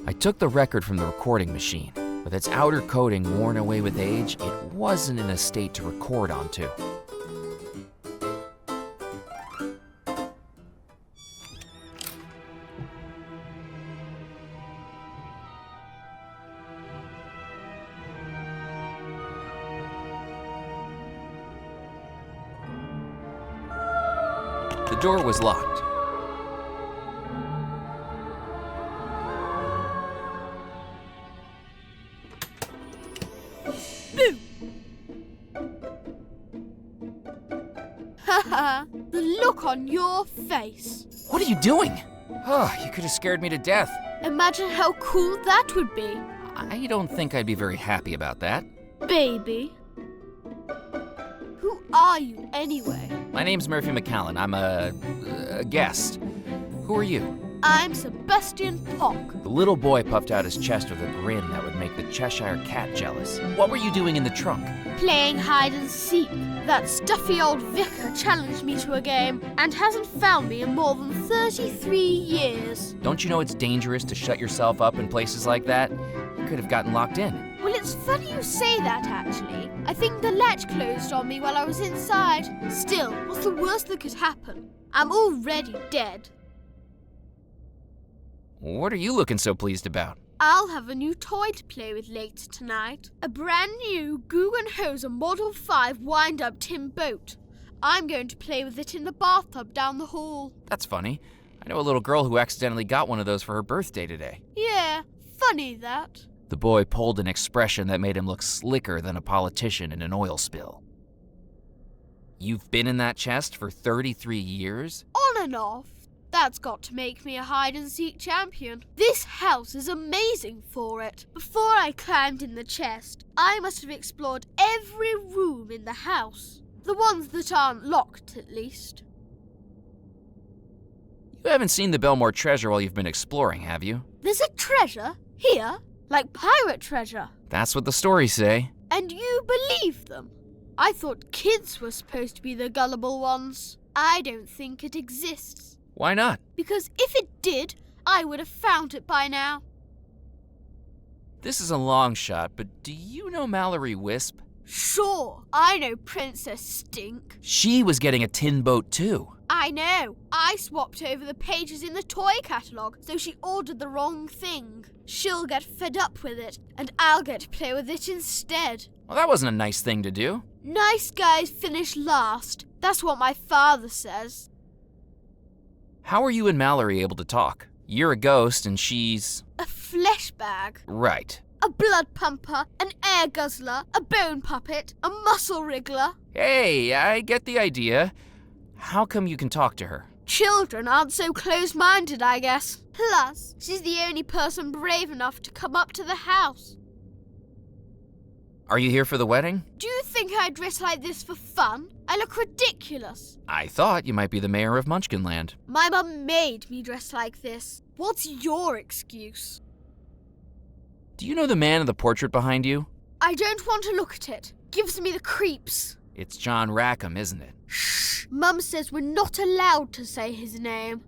I took the record from the recording machine. With its outer coating worn away with age, it wasn't in a state to record onto. The door was locked. Haha, the look on your face. What are you doing? Oh, you could have scared me to death. Imagine how cool that would be. I don't think I'd be very happy about that. Baby. Who are you anyway? My name's Murphy McCallan. I'm a guest. Who are you? I'm Sebastian Pock. The little boy puffed out his chest with a grin that would make the Cheshire Cat jealous. What were you doing in the trunk? Playing hide and seek. That stuffy old vicar challenged me to a game and hasn't found me in more than 33 years. Don't you know it's dangerous to shut yourself up in places like that? You could have gotten locked in. Well, it's funny you say that, actually. I think the latch closed on me while I was inside. Still, what's the worst that could happen? I'm already dead. What are you looking so pleased about? I'll have a new toy to play with later tonight. A brand new Guggenhose Model 5 wind-up tin boat. I'm going to play with it in the bathtub down the hall. That's funny. I know a little girl who accidentally got one of those for her birthday today. Yeah, funny that. The boy pulled an expression that made him look slicker than a politician in an oil spill. You've been in that chest for 33 years? On and off. That's got to make me a hide-and-seek champion. This house is amazing for it. Before I climbed in the chest, I must have explored every room in the house. The ones that aren't locked, at least. You haven't seen the Belmore treasure while you've been exploring, have you? There's a treasure here, like pirate treasure. That's what the stories say. And you believe them? I thought kids were supposed to be the gullible ones. I don't think it exists. Why not? Because if it did, I would have found it by now. This is a long shot, but do you know Mallory Wisp? Sure, I know Princess Stink. She was getting a tin boat too. I know. I swapped over the pages in the toy catalogue, so she ordered the wrong thing. She'll get fed up with it, and I'll get to play with it instead. Well, that wasn't a nice thing to do. Nice guys finish last. That's what my father says. How are you and Mallory able to talk? You're a ghost and she's... A flesh bag. Right. A blood pumper, an air guzzler, a bone puppet, a muscle wriggler. Hey, I get the idea. How come you can talk to her? Children aren't so close-minded, I guess. Plus, she's the only person brave enough to come up to the house. Are you here for the wedding? Do you think I dress like this for fun? I look ridiculous. I thought you might be the mayor of Munchkinland. My mum made me dress like this. What's your excuse? Do you know the man in the portrait behind you? I don't want to look at it. Gives me the creeps. It's John Rackham, isn't it? Shh! Mum says we're not allowed to say his name.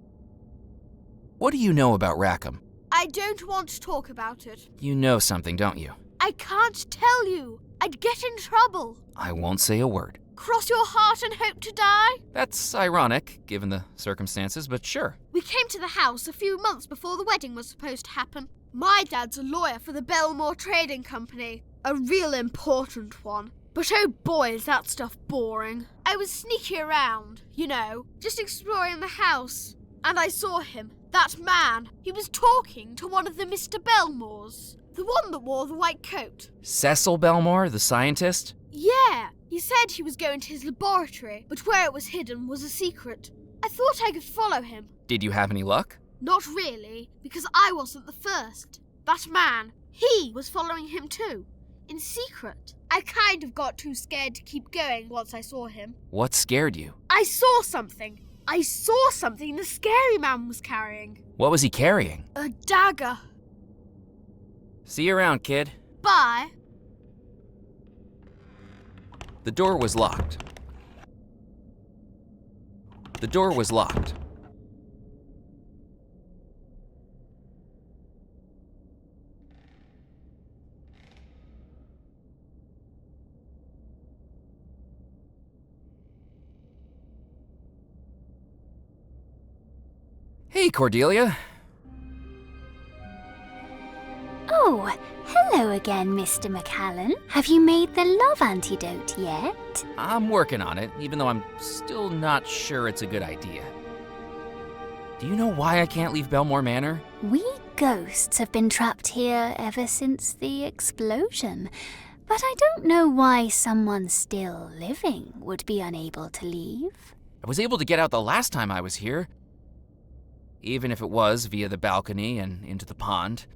What do you know about Rackham? I don't want to talk about it. You know something, don't you? I can't tell you. I'd get in trouble. I won't say a word. Cross your heart and hope to die? That's ironic, given the circumstances, but sure. We came to the house a few months before the wedding was supposed to happen. My dad's a lawyer for the Belmore Trading Company. A real important one. But oh boy, is that stuff boring. I was sneaking around, you know, just exploring the house. And I saw him, that man. He was talking to one of the Mr. Belmores. The one that wore the white coat. Cecil Belmore, the scientist? Yeah, he said he was going to his laboratory, but where it was hidden was a secret. I thought I could follow him. Did you have any luck? Not really, because I wasn't the first. That man, he was following him too, in secret. I kind of got too scared to keep going once I saw him. What scared you? I saw something. I saw something the scary man was carrying. What was he carrying? A dagger. See you around, kid. Bye. The door was locked. The door was locked. Hey, Cordelia. Oh, hello again, Mr. McCallan. Have you made the love antidote yet? I'm working on it, even though I'm still not sure it's a good idea. Do you know why I can't leave Belmore Manor? We ghosts have been trapped here ever since the explosion. But I don't know why someone still living would be unable to leave. I was able to get out the last time I was here. Even if it was via the balcony and into the pond.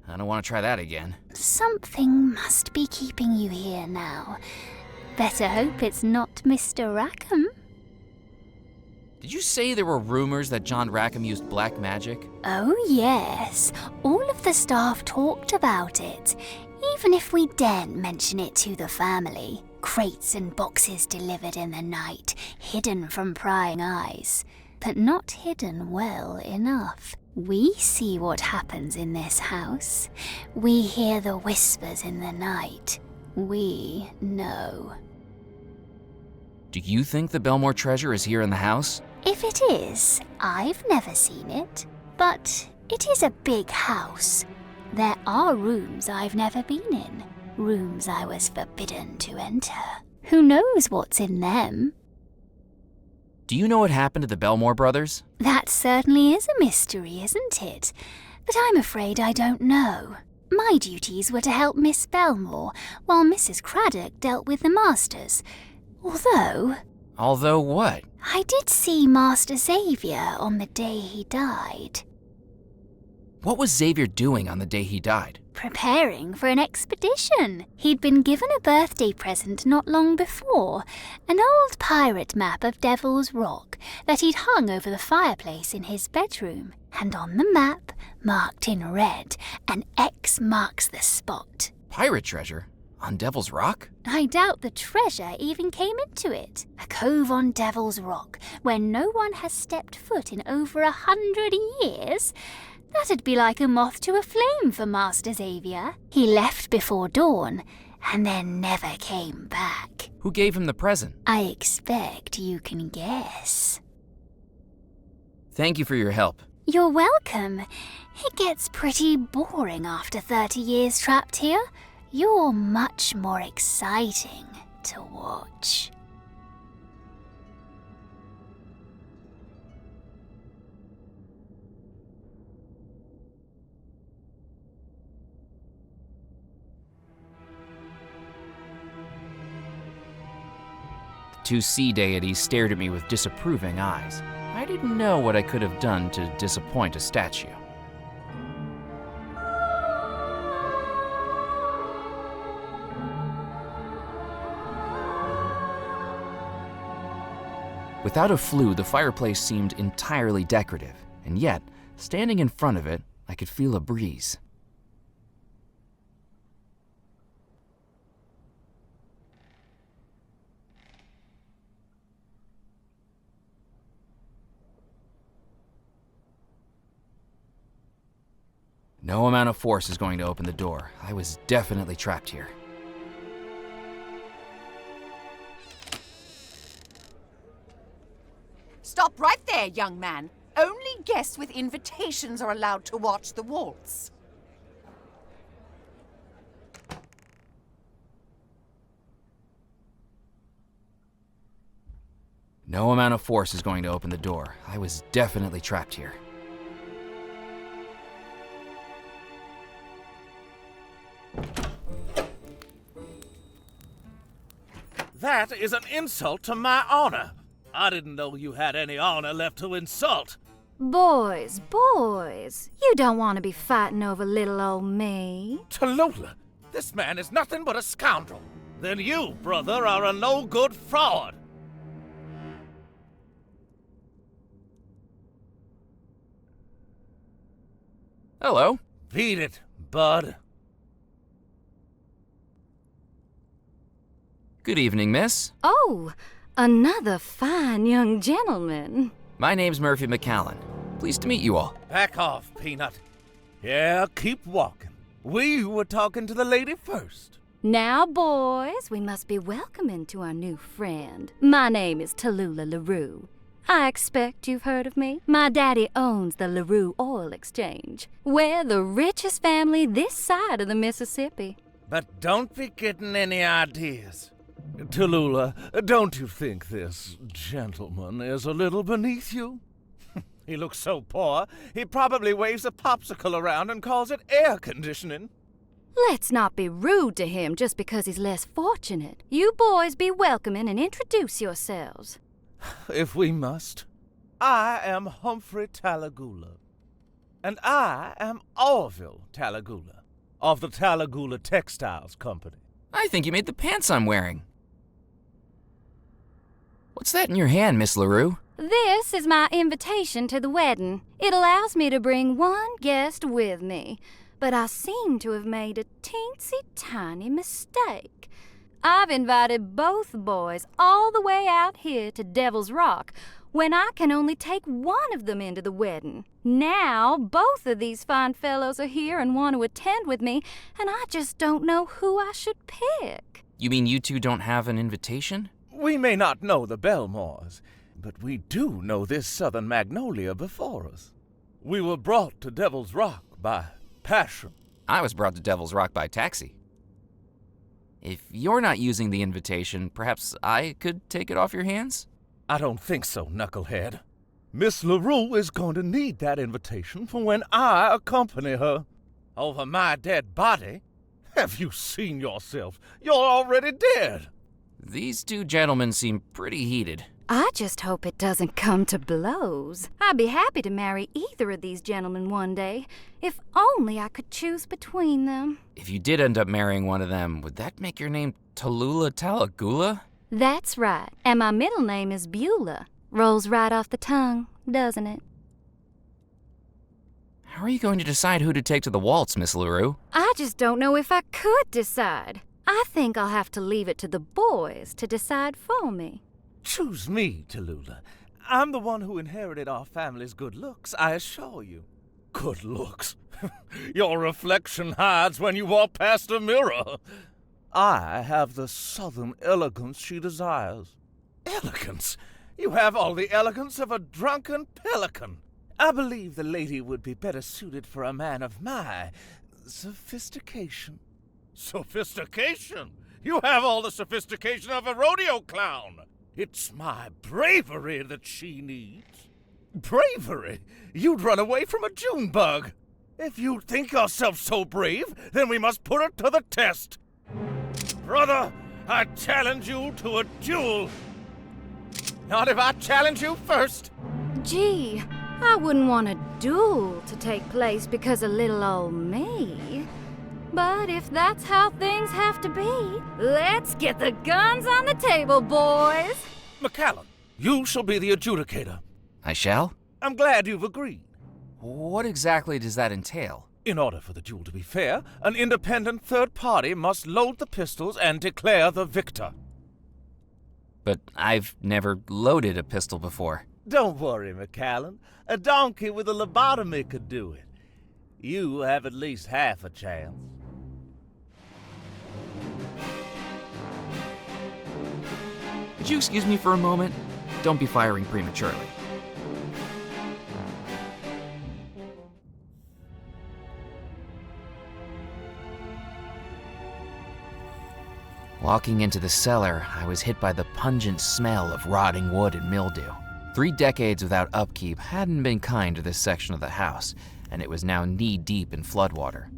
I don't want to try that again. Something must be keeping you here now. Better hope it's not Mr. Rackham. Did you say there were rumors that John Rackham used black magic? Oh yes, all of the staff talked about it. Even if we daren't mention it to the family. Crates and boxes delivered in the night, hidden from prying eyes. But not hidden well enough. We see what happens in this house. We hear the whispers in the night. We know. Do you think the Belmore treasure is here in the house? If it is, I've never seen it. But it is a big house. There are rooms I've never been in. Rooms I was forbidden to enter. Who knows what's in them? Do you know what happened to the Belmore brothers? That certainly is a mystery, isn't it? But I'm afraid I don't know. My duties were to help Miss Belmore, while Mrs. Craddock dealt with the masters. Although what? I did see Master Xavier on the day he died. What was Xavier doing on the day he died? Preparing for an expedition. He'd been given a birthday present not long before, an old pirate map of Devil's Rock that he'd hung over the fireplace in his bedroom. And on the map, marked in red, an X marks the spot. Pirate treasure? On Devil's Rock? I doubt the treasure even came into it. A cove on Devil's Rock, where no one has stepped foot in over 100 years. That'd be like a moth to a flame for Master Xavier. He left before dawn, and then never came back. Who gave him the present? I expect you can guess. Thank you for your help. You're welcome. It gets pretty boring after 30 years trapped here. You're much more exciting to watch. The two sea deities stared at me with disapproving eyes. I didn't know what I could have done to disappoint a statue. Without a flue, the fireplace seemed entirely decorative, and yet, standing in front of it, I could feel a breeze. No amount of force is going to open the door. I was definitely trapped here. Stop right there, young man. Only guests with invitations are allowed to watch the waltz. No amount of force is going to open the door. I was definitely trapped here. That is an insult to my honor. I didn't know you had any honor left to insult. Boys, you don't want to be fighting over little old me. Tallulah, this man is nothing but a scoundrel. Then you, brother, are a no-good fraud. Hello. Beat it, bud. Good evening, miss. Oh, another fine young gentleman. My name's Murphy McCallan. Pleased to meet you all. Back off, Peanut. Yeah, keep walking. We were talking to the lady first. Now, boys, we must be welcoming to our new friend. My name is Tallulah LaRue. I expect you've heard of me. My daddy owns the LaRue Oil Exchange. We're the richest family this side of the Mississippi. But don't be getting any ideas. Tallulah, don't you think this gentleman is a little beneath you? He looks so poor, he probably waves a popsicle around and calls it air conditioning. Let's not be rude to him just because he's less fortunate. You boys be welcoming and introduce yourselves. If we must. I am Humphrey Tallulah. And I am Orville Tallulah of the Tallulah Textiles Company. I think you made the pants I'm wearing. What's that in your hand, Miss LaRue? This is my invitation to the wedding. It allows me to bring one guest with me, but I seem to have made a teensy tiny mistake. I've invited both boys all the way out here to Devil's Rock when I can only take one of them into the wedding. Now, both of these fine fellows are here and want to attend with me, and I just don't know who I should pick. You mean you two don't have an invitation? We may not know the Belmores, but we do know this southern magnolia before us. We were brought to Devil's Rock by passion. I was brought to Devil's Rock by taxi. If you're not using the invitation, perhaps I could take it off your hands? I don't think so, knucklehead. Miss LaRue is going to need that invitation for when I accompany her. Over my dead body? Have you seen yourself? You're already dead. These two gentlemen seem pretty heated. I just hope it doesn't come to blows. I'd be happy to marry either of these gentlemen one day, if only I could choose between them. If you did end up marrying one of them, would that make your name Tallulah Talagula? That's right, and my middle name is Beulah. Rolls right off the tongue, doesn't it? How are you going to decide who to take to the waltz, Miss LaRue? I just don't know if I could decide. I think I'll have to leave it to the boys to decide for me. Choose me, Tallulah. I'm the one who inherited our family's good looks, I assure you. Good looks? Your reflection hides when you walk past a mirror. I have the southern elegance she desires. Elegance? You have all the elegance of a drunken pelican. I believe the lady would be better suited for a man of my sophistication. Sophistication? You have all the sophistication of a rodeo clown. It's my bravery that she needs. Bravery? You'd run away from a June bug. If you think yourself so brave, then we must put it to the test. Brother, I challenge you to a duel. Not if I challenge you first. Gee, I wouldn't want a duel to take place because of little old me. But if that's how things have to be, let's get the guns on the table, boys. McCallum, you shall be the adjudicator. I shall? I'm glad you've agreed. What exactly does that entail? In order for the duel to be fair, an independent third party must load the pistols and declare the victor. But I've never loaded a pistol before. Don't worry, McCallum. A donkey with a lobotomy could do it. You have at least half a chance. Could you excuse me for a moment? Don't be firing prematurely. Walking into the cellar, I was hit by the pungent smell of rotting wood and mildew. 3 decades without upkeep hadn't been kind to this section of the house, and it was now knee-deep in floodwater.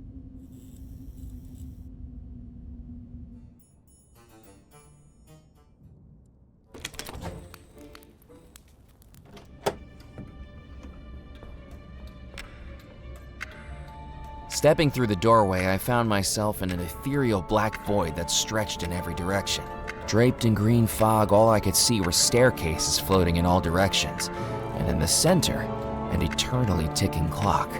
Stepping through the doorway, I found myself in an ethereal black void that stretched in every direction. Draped in green fog, all I could see were staircases floating in all directions, and in the center, an eternally ticking clock.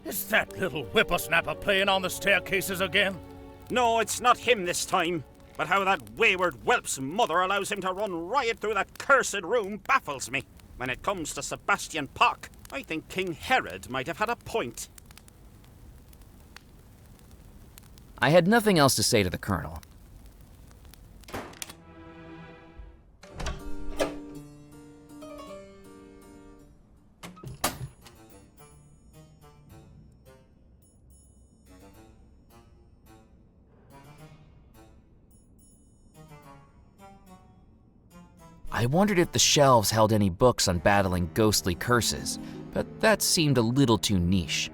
Is that little whippersnapper playing on the staircases again? No, it's not him this time. But how that wayward whelp's mother allows him to run riot through that cursed room baffles me. When it comes to Sebastian Pock, I think King Herod might have had a point. I had nothing else to say to the Colonel. I wondered if the shelves held any books on battling ghostly curses, but that seemed a little too niche.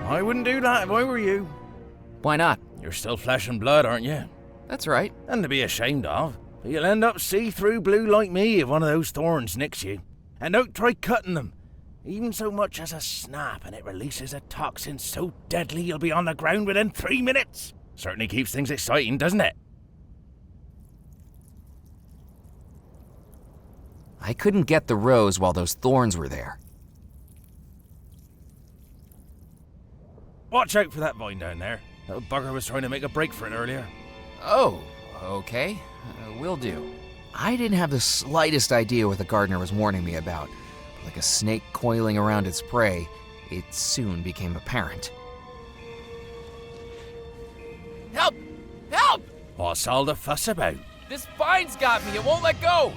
I wouldn't do that if I were you. Why not? You're still flesh and blood, aren't you? That's right. And to be ashamed of. But you'll end up see-through blue like me if one of those thorns nicks you. And don't try cutting them. Even so much as a snap, and it releases a toxin so deadly you'll be on the ground within 3 minutes. Certainly keeps things exciting, doesn't it? I couldn't get the rose while those thorns were there. Watch out for that vine down there. That bugger was trying to make a break for it earlier. Oh, Okay, will do. I didn't have the slightest idea what the gardener was warning me about. Like a snake coiling around its prey, it soon became apparent. Help! Help! What's all the fuss about? This vine's got me, it won't let go!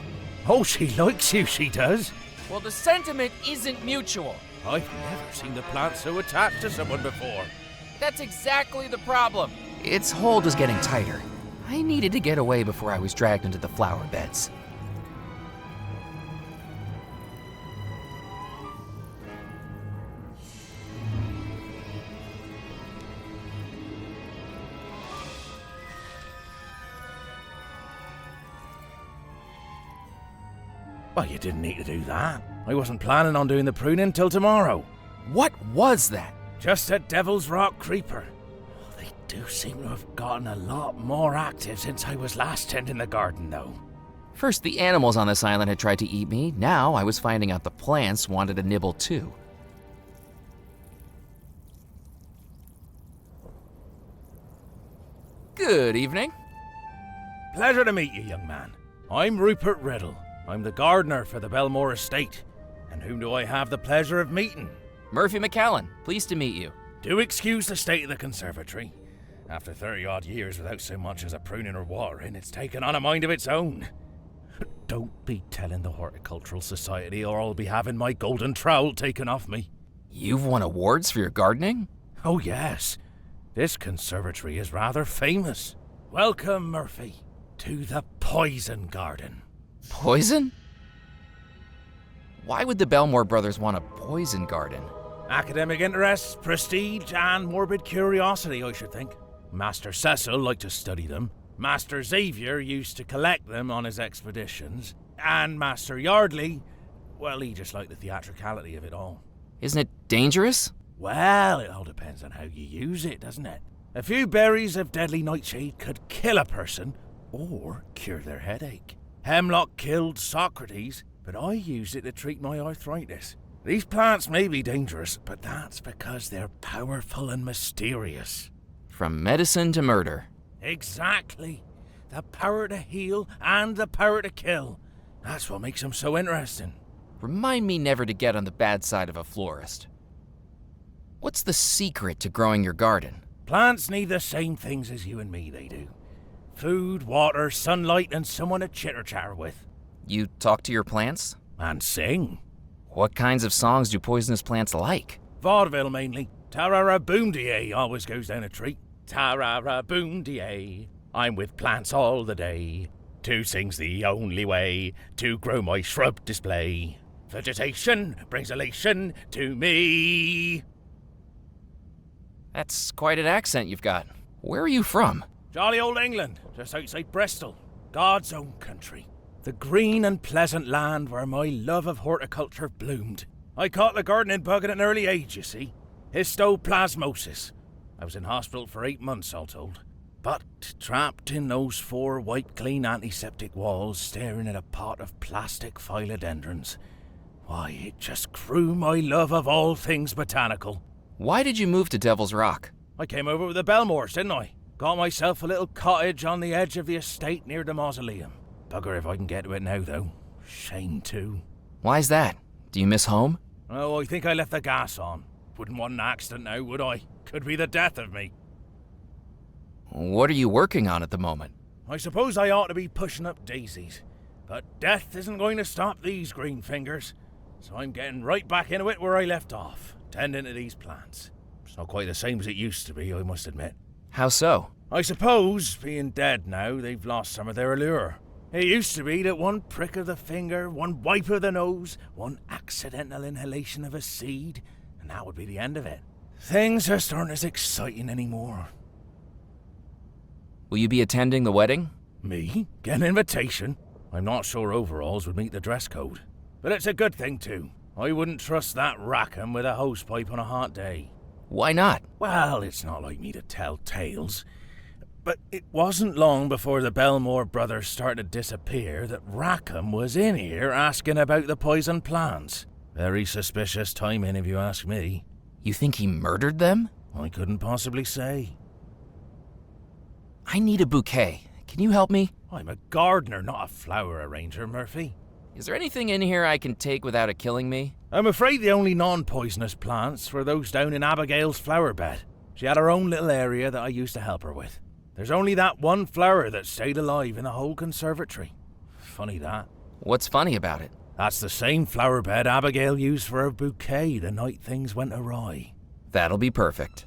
Oh, she likes you, she does. Well, the sentiment isn't mutual. I've never seen the plant so attached to someone before. That's exactly the problem. Its hold was getting tighter. I needed to get away before I was dragged into the flower beds. Well, you didn't need to do that. I wasn't planning on doing the pruning till tomorrow. What was that? Just a Devil's Rock creeper. Oh, they do seem to have gotten a lot more active since I was last tending the garden, though. First, the animals on this island had tried to eat me. Now, I was finding out the plants wanted a nibble too. Good evening. Pleasure to meet you, young man. I'm Rupert Riddle. I'm the gardener for the Belmore estate. And whom do I have the pleasure of meeting? Murphy McCallan, pleased to meet you. Do excuse the state of the conservatory. After 30-odd years without so much as a pruning or watering, it's taken on a mind of its own. Don't be telling the Horticultural Society or I'll be having my golden trowel taken off me. You've won awards for your gardening? Oh yes. This conservatory is rather famous. Welcome, Murphy, to the Poison Garden. Poison? Why would the Belmore brothers want a poison garden? Academic interests, prestige, and morbid curiosity, I should think. Master Cecil liked to study them. Master Xavier used to collect them on his expeditions. And Master Yardley, well, he just liked the theatricality of it all. Isn't it dangerous? Well, it all depends on how you use it, doesn't it? A few berries of deadly nightshade could kill a person, or cure their headache. Hemlock killed Socrates, but I used it to treat my arthritis. These plants may be dangerous, but that's because they're powerful and mysterious. From medicine to murder. Exactly. The power to heal and the power to kill. That's what makes them so interesting. Remind me never to get on the bad side of a florist. What's the secret to growing your garden? Plants need the same things as you and me, they do. Food, water, sunlight, and someone to chitter-chatter with. You talk to your plants? And sing. What kinds of songs do poisonous plants like? Vaudeville, mainly. Tarara-boom-de-ay always goes down a treat. Tarara-boom-de-ay, I'm with plants all the day. To sing's the only way to grow my shrub display. Vegetation brings elation to me. That's quite an accent you've got. Where are you from? Jolly old England, just outside Bristol. God's own country. The green and pleasant land where my love of horticulture bloomed. I caught the gardening bug at an early age, you see. Histoplasmosis. I was in hospital for 8 months, all told. But trapped in those 4 wipe-clean antiseptic walls, staring at a pot of plastic philodendrons, why, it just grew my love of all things botanical. Why did you move to Devil's Rock? I came over with the Belmores, didn't I? Got myself a little cottage on the edge of the estate near the mausoleum. Bugger if I can get to it now, though. Shame, too. Why's that? Do you miss home? Oh, I think I left the gas on. Wouldn't want an accident now, would I? Could be the death of me. What are you working on at the moment? I suppose I ought to be pushing up daisies. But death isn't going to stop these green fingers. So I'm getting right back into it where I left off, tending to these plants. It's not quite the same as it used to be, I must admit. How so? I suppose, being dead now, they've lost some of their allure. It used to be that one prick of the finger, one wipe of the nose, one accidental inhalation of a seed, and that would be the end of it. Things just aren't as exciting anymore. Will you be attending the wedding? Me? Get an invitation? I'm not sure overalls would meet the dress code. But it's a good thing, too. I wouldn't trust that Rackham with a hosepipe on a hot day. Why not? Well, it's not like me to tell tales. But it wasn't long before the Belmore brothers started to disappear that Rackham was in here asking about the poison plants. Very suspicious timing, if you ask me. You think he murdered them? I couldn't possibly say. I need a bouquet. Can you help me? I'm a gardener, not a flower arranger, Murphy. Is there anything in here I can take without it killing me? I'm afraid the only non-poisonous plants were those down in Abigail's flower bed. She had her own little area that I used to help her with. There's only that one flower that stayed alive in the whole conservatory. Funny that. What's funny about it? That's the same flower bed Abigail used for her bouquet the night things went awry. That'll be perfect.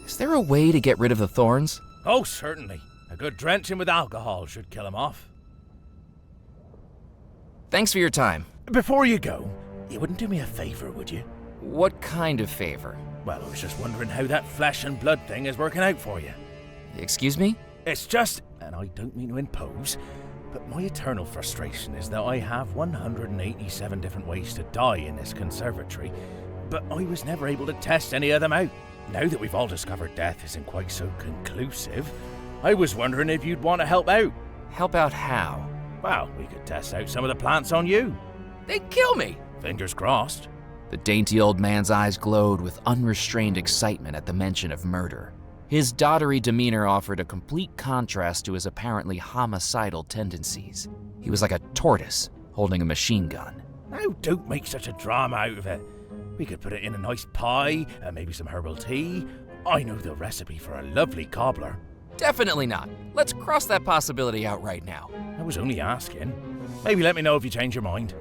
Is there a way to get rid of the thorns? Oh, certainly. A good drenching with alcohol should kill them off. Thanks for your time. Before you go, you wouldn't do me a favor, would you? What kind of favor? Well, I was just wondering how that flesh and blood thing is working out for you. Excuse me? It's just, and I don't mean to impose, but my eternal frustration is that I have 187 different ways to die in this conservatory, but I was never able to test any of them out. Now that we've all discovered death isn't quite so conclusive, I was wondering if you'd want to help out. Help out how? Well, we could test out some of the plants on you. They'd kill me! Fingers crossed. The dainty old man's eyes glowed with unrestrained excitement at the mention of murder. His dottery demeanor offered a complete contrast to his apparently homicidal tendencies. He was like a tortoise holding a machine gun. Now, don't make such a drama out of it. We could put it in a nice pie, and maybe some herbal tea. I know the recipe for a lovely cobbler. Definitely not. Let's cross that possibility out right now. I was only asking. Maybe let me know if you change your mind.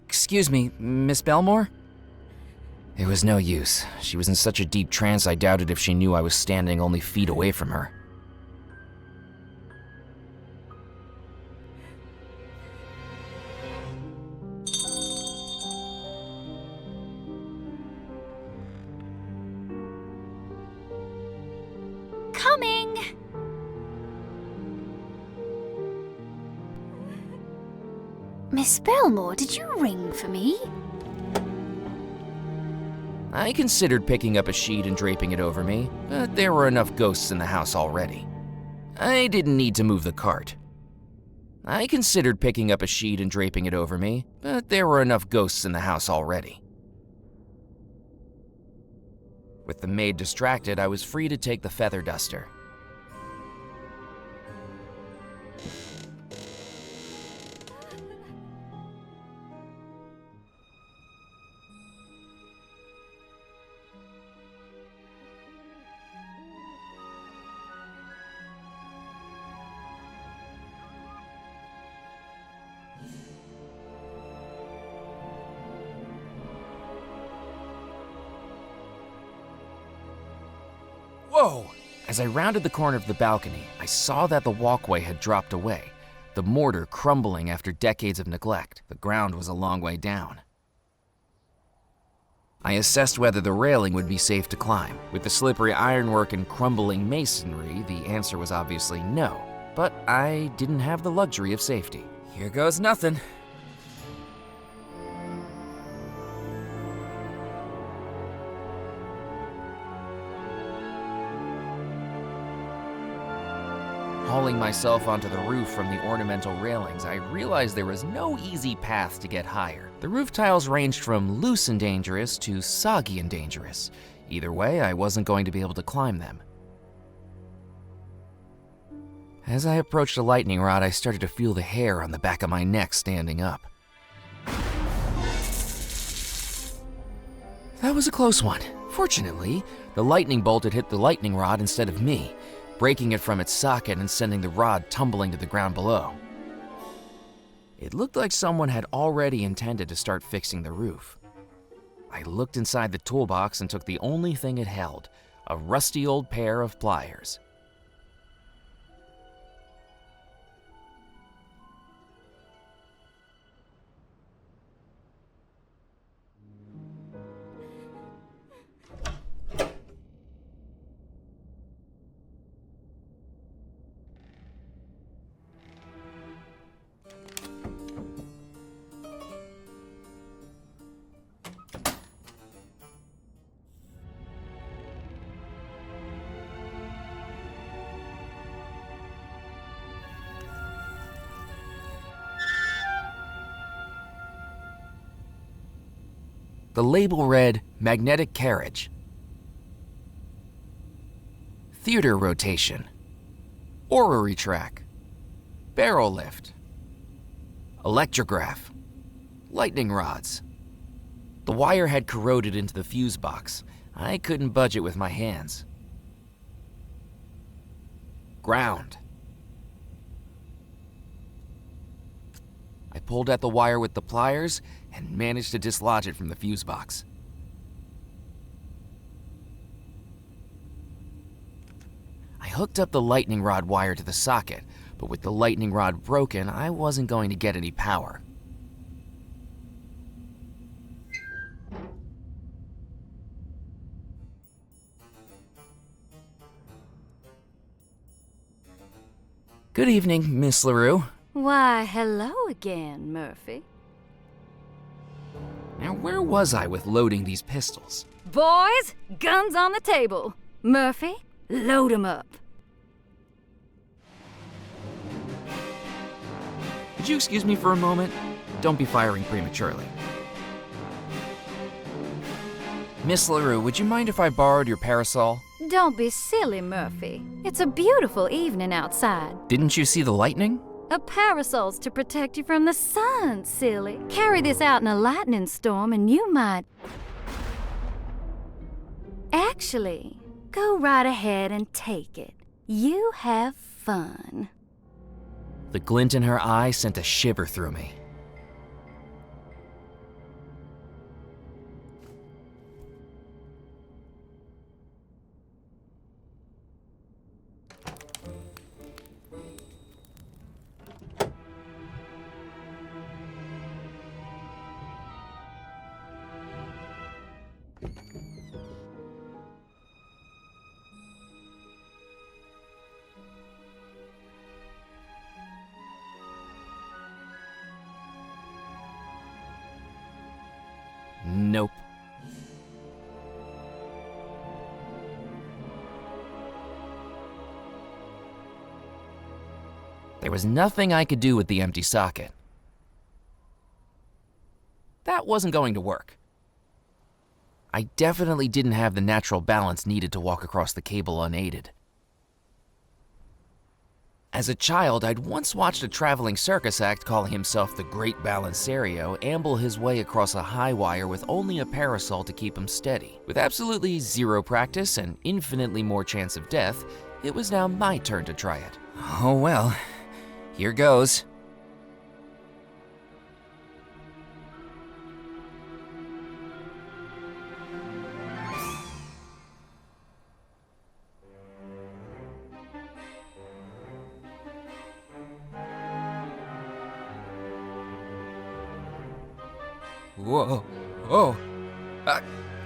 Excuse me, Miss Belmore? It was no use. She was in such a deep trance I doubted if she knew I was standing only feet away from her. Coming! Miss Belmore, did you ring for me? I considered picking up a sheet and draping it over me, but there were enough ghosts in the house already. I didn't need to move the cart. I considered picking up a sheet and draping it over me, but there were enough ghosts in the house already. With the maid distracted, I was free to take the feather duster. Whoa! As I rounded the corner of the balcony, I saw that the walkway had dropped away, the mortar crumbling after decades of neglect. The ground was a long way down. I assessed whether the railing would be safe to climb. With the slippery ironwork and crumbling masonry, the answer was obviously no. But I didn't have the luxury of safety. Here goes nothing. Hauling myself onto the roof from the ornamental railings, I realized there was no easy path to get higher. The roof tiles ranged from loose and dangerous to soggy and dangerous. Either way, I wasn't going to be able to climb them. As I approached the lightning rod, I started to feel the hair on the back of my neck standing up. That was a close one. Fortunately, the lightning bolt had hit the lightning rod instead of me, breaking it from its socket and sending the rod tumbling to the ground below. It looked like someone had already intended to start fixing the roof. I looked inside the toolbox and took the only thing it held, a rusty old pair of pliers. The label read magnetic carriage, theater rotation, orrery track, barrel lift, electrograph, lightning rods. The wire had corroded into the fuse box. I couldn't budge it with my hands. Ground. I pulled at the wire with the pliers and managed to dislodge it from the fuse box. I hooked up the lightning rod wire to the socket, but with the lightning rod broken, I wasn't going to get any power. Good evening, Miss LaRue. Why, hello again, Murphy. Now, where was I with loading these pistols? Boys, guns on the table. Murphy, load 'em up. Could you excuse me for a moment? Don't be firing prematurely. Miss LaRue, would you mind if I borrowed your parasol? Don't be silly, Murphy. It's a beautiful evening outside. Didn't you see the lightning? A parasol's to protect you from the sun, silly. Carry this out in a lightning storm and you might... Actually, go right ahead and take it. You have fun. The glint in her eye sent a shiver through me. Nope. There was nothing I could do with the empty socket. That wasn't going to work. I definitely didn't have the natural balance needed to walk across the cable unaided. As a child, I'd once watched a traveling circus act calling himself the Great Balancerio amble his way across a high wire with only a parasol to keep him steady. With absolutely zero practice and infinitely more chance of death, it was now my turn to try it. Oh well, here goes. Whoa, whoa,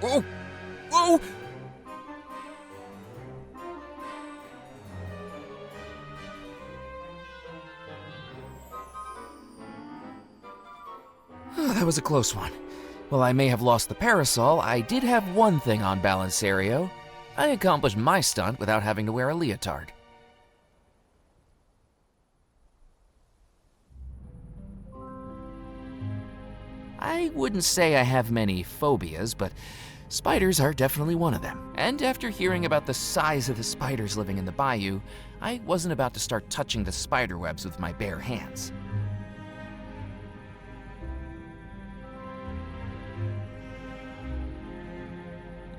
whoa, whoa! Oh, that was a close one. While I may have lost the parasol, I did have one thing on Balancerio. I accomplished my stunt without having to wear a leotard. I wouldn't say I have many phobias, but spiders are definitely one of them. And after hearing about the size of the spiders living in the bayou, I wasn't about to start touching the spider webs with my bare hands.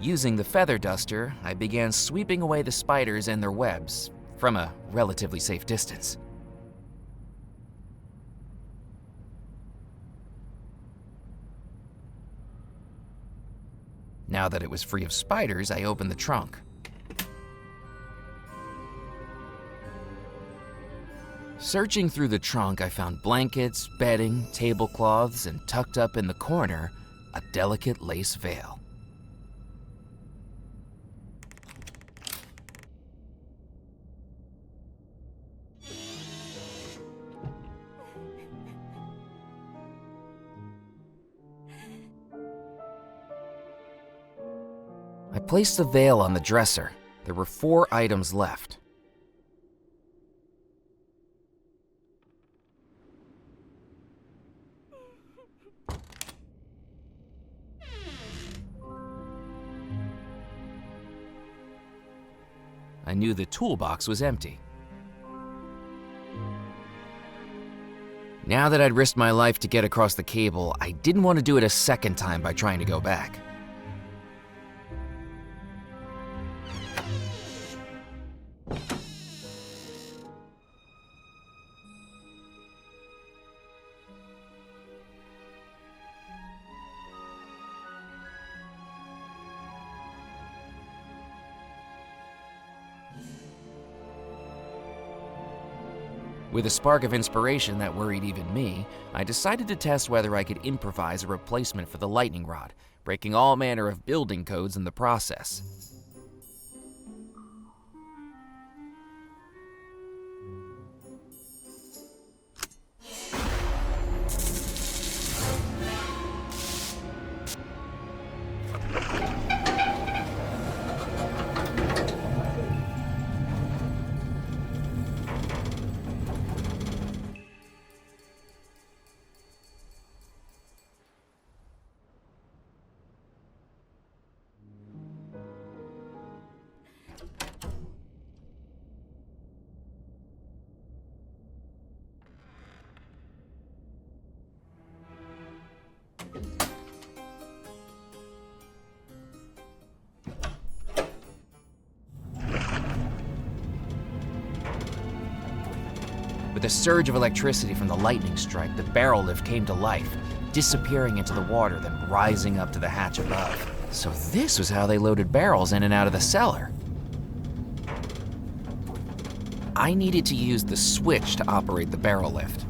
Using the feather duster, I began sweeping away the spiders and their webs from a relatively safe distance. Now that it was free of spiders, I opened the trunk. Searching through the trunk, I found blankets, bedding, tablecloths, and tucked up in the corner, a delicate lace veil. I placed the veil on the dresser. There were 4 items left. I knew the toolbox was empty. Now that I'd risked my life to get across the cable, I didn't want to do it a second time by trying to go back. With a spark of inspiration that worried even me, I decided to test whether I could improvise a replacement for the lightning rod, breaking all manner of building codes in the process. With a surge of electricity from the lightning strike, the barrel lift came to life, disappearing into the water, then rising up to the hatch above. So this was how they loaded barrels in and out of the cellar. I needed to use the switch to operate the barrel lift.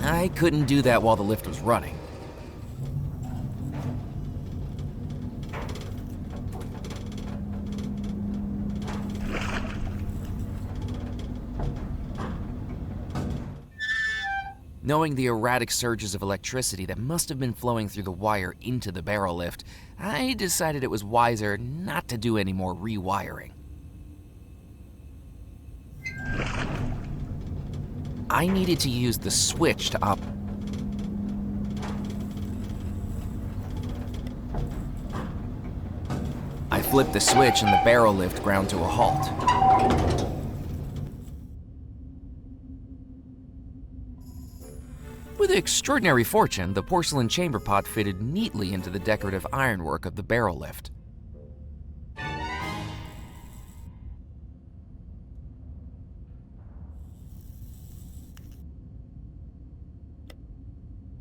I couldn't do that while the lift was running. Knowing the erratic surges of electricity that must have been flowing through the wire into the barrel lift, I decided it was wiser not to do any more rewiring. I needed to use the switch to I flipped the switch and the barrel lift ground to a halt. With extraordinary fortune, the porcelain chamber pot fitted neatly into the decorative ironwork of the barrel lift.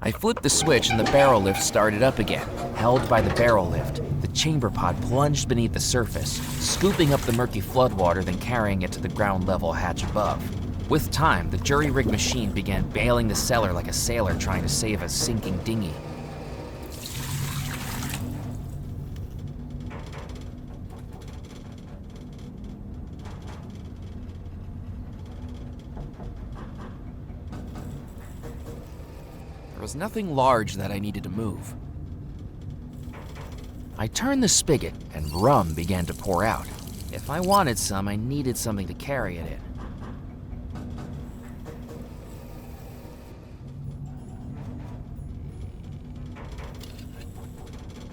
I flipped the switch and the barrel lift started up again. Held by the barrel lift, the chamber pot plunged beneath the surface, scooping up the murky floodwater, then carrying it to the ground level hatch above. With time, the jury-rigged machine began bailing the cellar like a sailor trying to save a sinking dinghy. There was nothing large that I needed to move. I turned the spigot and rum began to pour out. If I wanted some, I needed something to carry it in.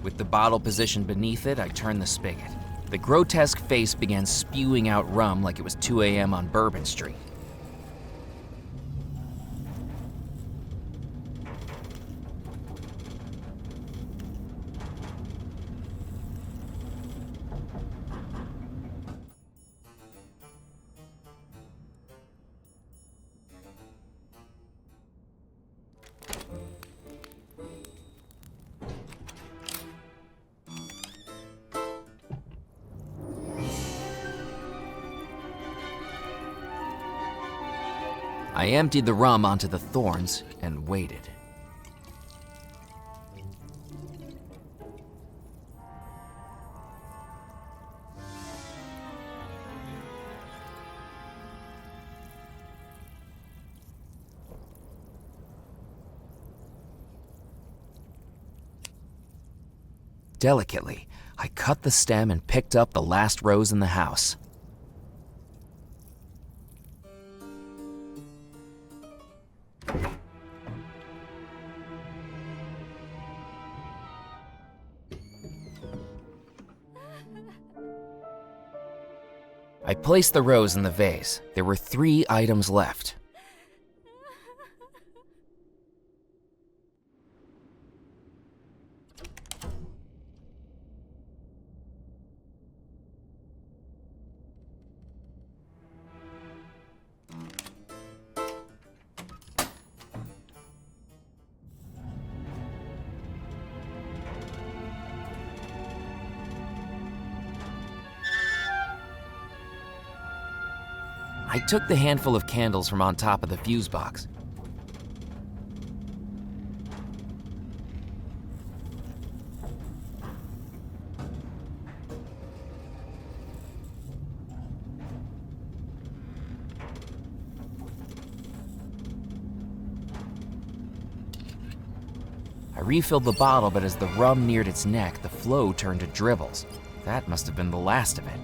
With the bottle positioned beneath it, I turned the spigot. The grotesque face began spewing out rum like it was 2 a.m. on Bourbon Street. I emptied the rum onto the thorns and waited. Delicately, I cut the stem and picked up the last rose in the house. I placed the rose in the vase. There were 3 items left. I took the handful of candles from on top of the fuse box. I refilled the bottle, but as the rum neared its neck, the flow turned to dribbles. That must have been the last of it.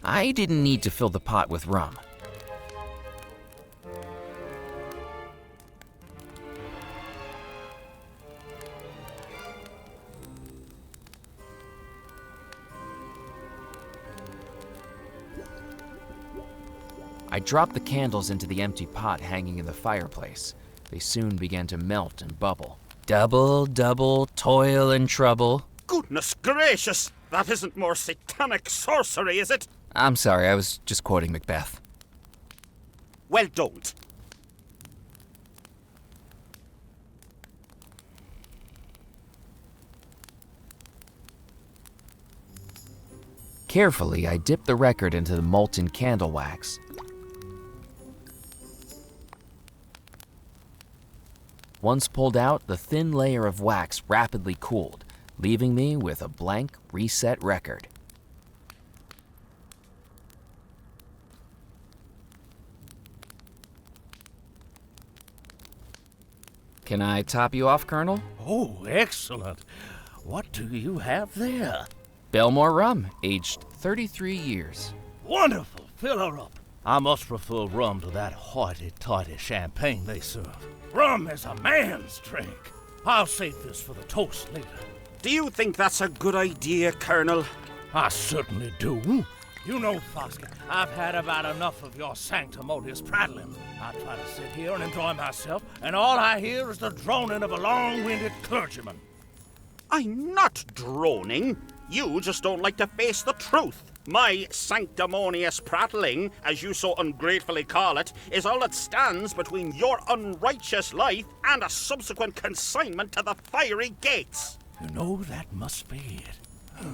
I didn't need to fill the pot with rum. I dropped the candles into the empty pot hanging in the fireplace. They soon began to melt and bubble. Double, double, toil and trouble. Goodness gracious! That isn't more satanic sorcery, is it? I'm sorry, I was just quoting Macbeth. Well, don't. Carefully, I dipped the record into the molten candle wax. Once pulled out, the thin layer of wax rapidly cooled, leaving me with a blank, reset record. Can I top you off, Colonel? Oh, excellent. What do you have there? Belmore rum, aged 33 years. Wonderful. Fill her up. I must prefer rum to that hoity-toity champagne they serve. Rum is a man's drink. I'll save this for the toast later. Do you think that's a good idea, Colonel? I certainly do. You know, Fosca, I've had about enough of your sanctimonious prattling. I try to sit here and enjoy myself, and all I hear is the droning of a long-winded clergyman. I'm not droning. You just don't like to face the truth. My sanctimonious prattling, as you so ungratefully call it, is all that stands between your unrighteous life and a subsequent consignment to the fiery gates. You know, that must be it.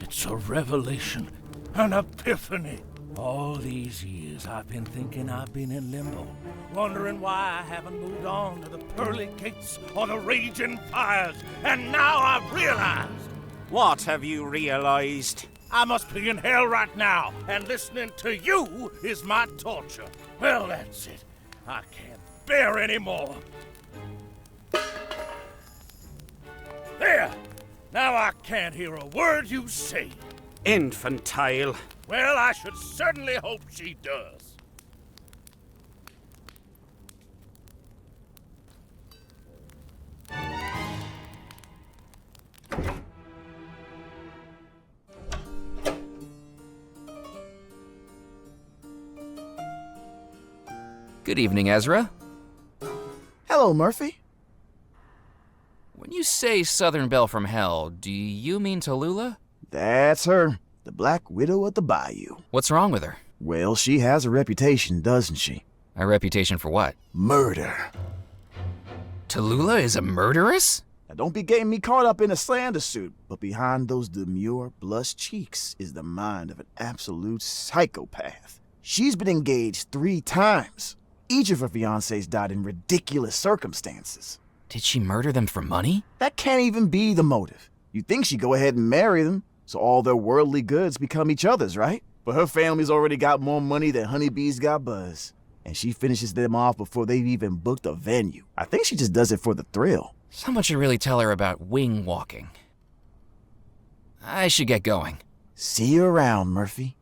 It's a revelation, an epiphany. All these years I've been thinking I've been in limbo, wondering why I haven't moved on to the pearly gates or the raging fires, and now I've realized. What have you realized? I must be in hell right now, and listening to you is my torture. Well, that's it. I can't bear any more. There! Now I can't hear a word you say. Infantile. Well, I should certainly hope she does. Good evening, Ezra. Hello, Murphy. When you say Southern Belle from Hell, do you mean Tallulah? That's her, the Black Widow of the Bayou. What's wrong with her? Well, she has a reputation, doesn't she? A reputation for what? Murder. Tallulah is a murderess? Now, don't be getting me caught up in a slander suit, but behind those demure, blush cheeks is the mind of an absolute psychopath. She's been engaged 3 times. Each of her fiancés died in ridiculous circumstances. Did she murder them for money? That can't even be the motive. You'd think she'd go ahead and marry them, so all their worldly goods become each other's, right? But her family's already got more money than honeybees got buzz. and she finishes them off before they've even booked a venue. I think she just does it for the thrill. Someone should really tell her about wing walking. I should get going. See you around, Murphy.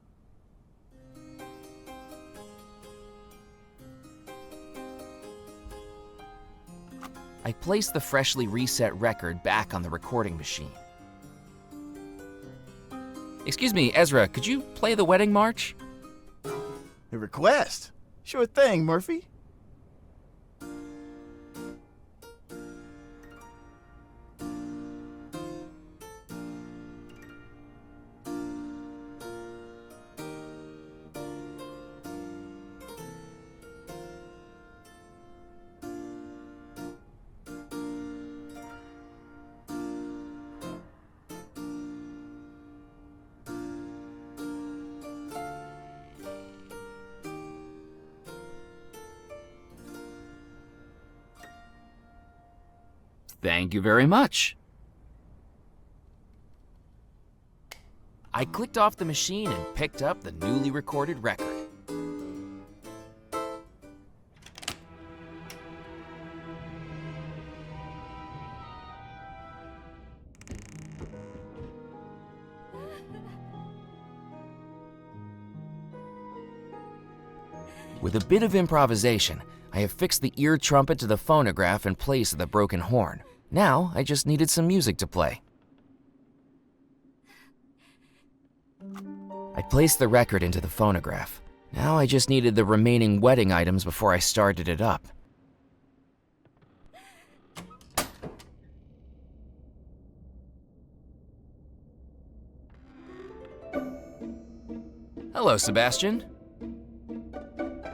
I placed the freshly reset record back on the recording machine. Excuse me, Ezra, could you play the wedding march? A request? Sure thing, Murphy. Thank you very much. I clicked off the machine and picked up the newly recorded record. With a bit of improvisation, I have fixed the ear trumpet to the phonograph in place of the broken horn. Now, I just needed some music to play. I placed the record into the phonograph. Now I just needed the remaining wedding items before I started it up. Hello, Sebastian.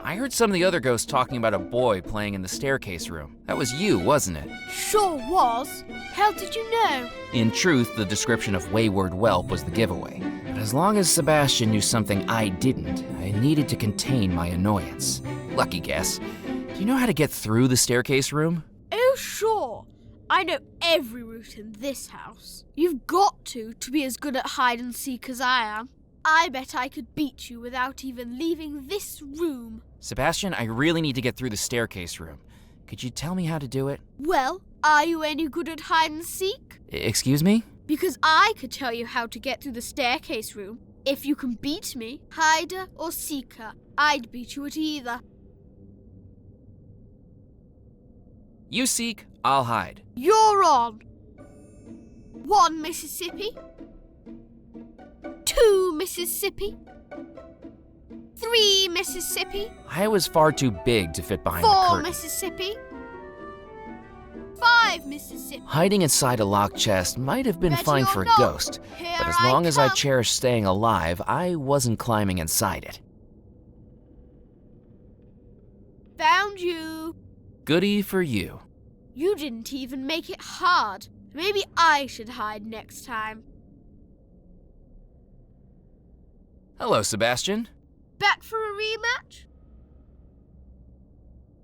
I heard some of the other ghosts talking about a boy playing in the staircase room. That was you, wasn't it? Sure was. How did you know? In truth, the description of wayward whelp was the giveaway. But as long as Sebastian knew something I didn't, I needed to contain my annoyance. Lucky guess. Do you know how to get through the staircase room? Oh, sure. I know every route in this house. You've got to be as good at hide and seek as I am. I bet I could beat you without even leaving this room. Sebastian, I really need to get through the staircase room. Could you tell me how to do it? Well, are you any good at hide and seek? Excuse me? Because I could tell you how to get through the staircase room. If you can beat me, hider or seeker, I'd beat you at either. You seek, I'll hide. You're on. 1 Mississippi. 2 Mississippi. 3 Mississippi. I was far too big to fit behind the 4 curtain. Mississippi. 5 Mississippi. Hiding inside a locked chest might have been Ready fine or for a not, ghost, here but as I long as I come. cherished staying alive, I wasn't climbing inside it. Found you. Goody for you. You didn't even make it hard. Maybe I should hide next time. Hello, Sebastian. Back for a rematch?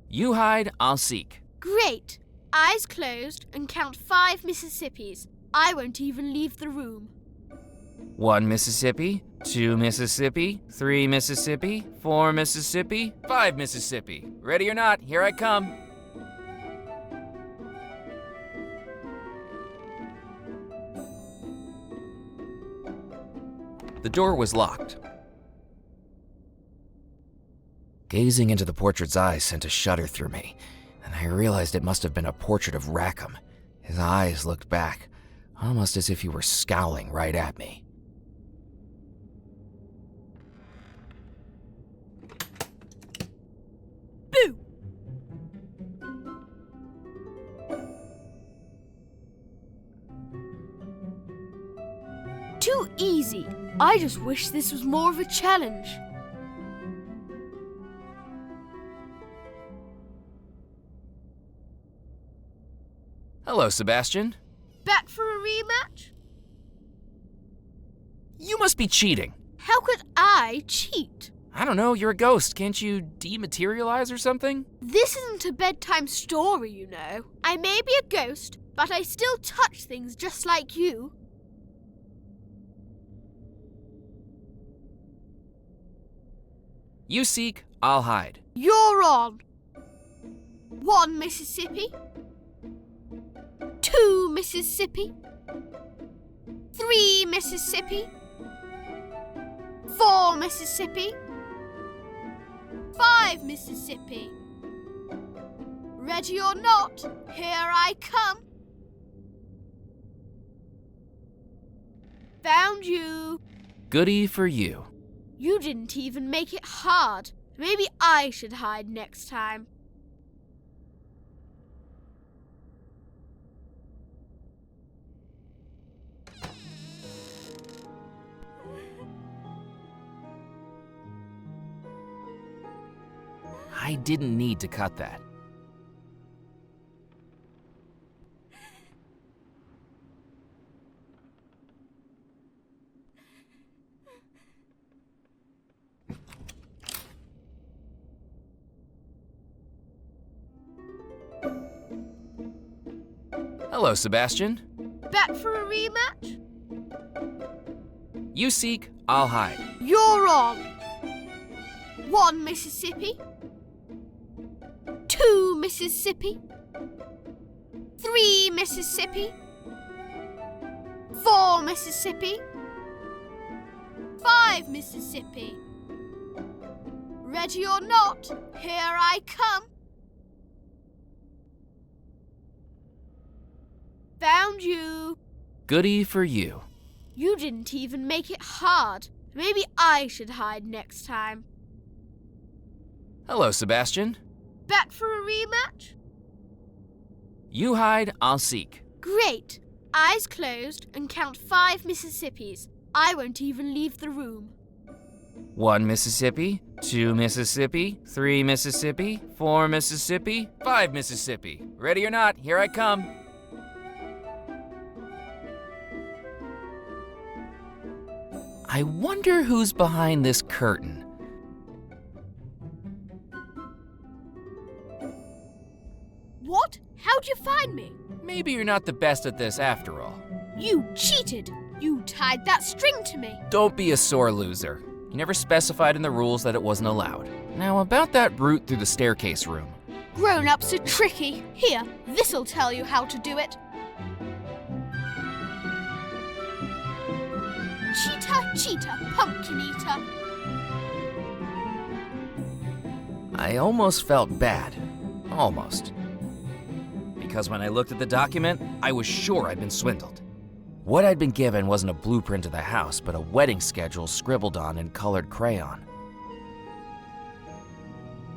You hide, I'll seek. Great. Eyes closed and count 5 Mississippis. I won't even leave the room. 1 Mississippi, 2 Mississippi, 3 Mississippi, 4 Mississippi, 5 Mississippi. Ready or not, here I come. The door was locked. Gazing into the portrait's eyes sent a shudder through me, and I realized it must have been a portrait of Rackham. His eyes looked back, almost as if he were scowling right at me. Boo! Too easy. I just wish this was more of a challenge. Hello, Sebastian. Back for a rematch? You must be cheating. How could I cheat? I don't know, you're a ghost. Can't you dematerialize or something? This isn't a bedtime story, you know. I may be a ghost, but I still touch things just like you. You seek, I'll hide. You're on. 1 Mississippi. 2 Mississippi. 3 Mississippi. 4 Mississippi. 5 Mississippi. Ready or not, here I come. Found you. Goody for you. You didn't even make it hard. Maybe I should hide next time. I didn't need to cut that. Hello, Sebastian. Bet for a rematch? You seek, I'll hide. You're on. 1 Mississippi. 2 Mississippi. 3 Mississippi. 4 Mississippi. 5 Mississippi. Ready or not, here I come. Found you. Goody for you. You didn't even make it hard. Maybe I should hide next time. Hello, Sebastian. Bet for a rematch? You hide, I'll seek. Great. Eyes closed and count 5 Mississippis. I won't even leave the room. 1 Mississippi, 2 Mississippi, 3 Mississippi, 4 Mississippi, 5 Mississippi. Ready or not, here I come. I wonder who's behind this curtain. What? How'd you find me? Maybe you're not the best at this after all. You cheated. You tied that string to me. Don't be a sore loser. You never specified in the rules that it wasn't allowed. Now about that route through the staircase room. Grown-ups are tricky. Here, this'll tell you how to do it. Cheetah, cheetah, pumpkin eater. I almost felt bad. Almost. Because when I looked at the document, I was sure I'd been swindled. What I'd been given wasn't a blueprint of the house, but a wedding schedule scribbled on in colored crayon.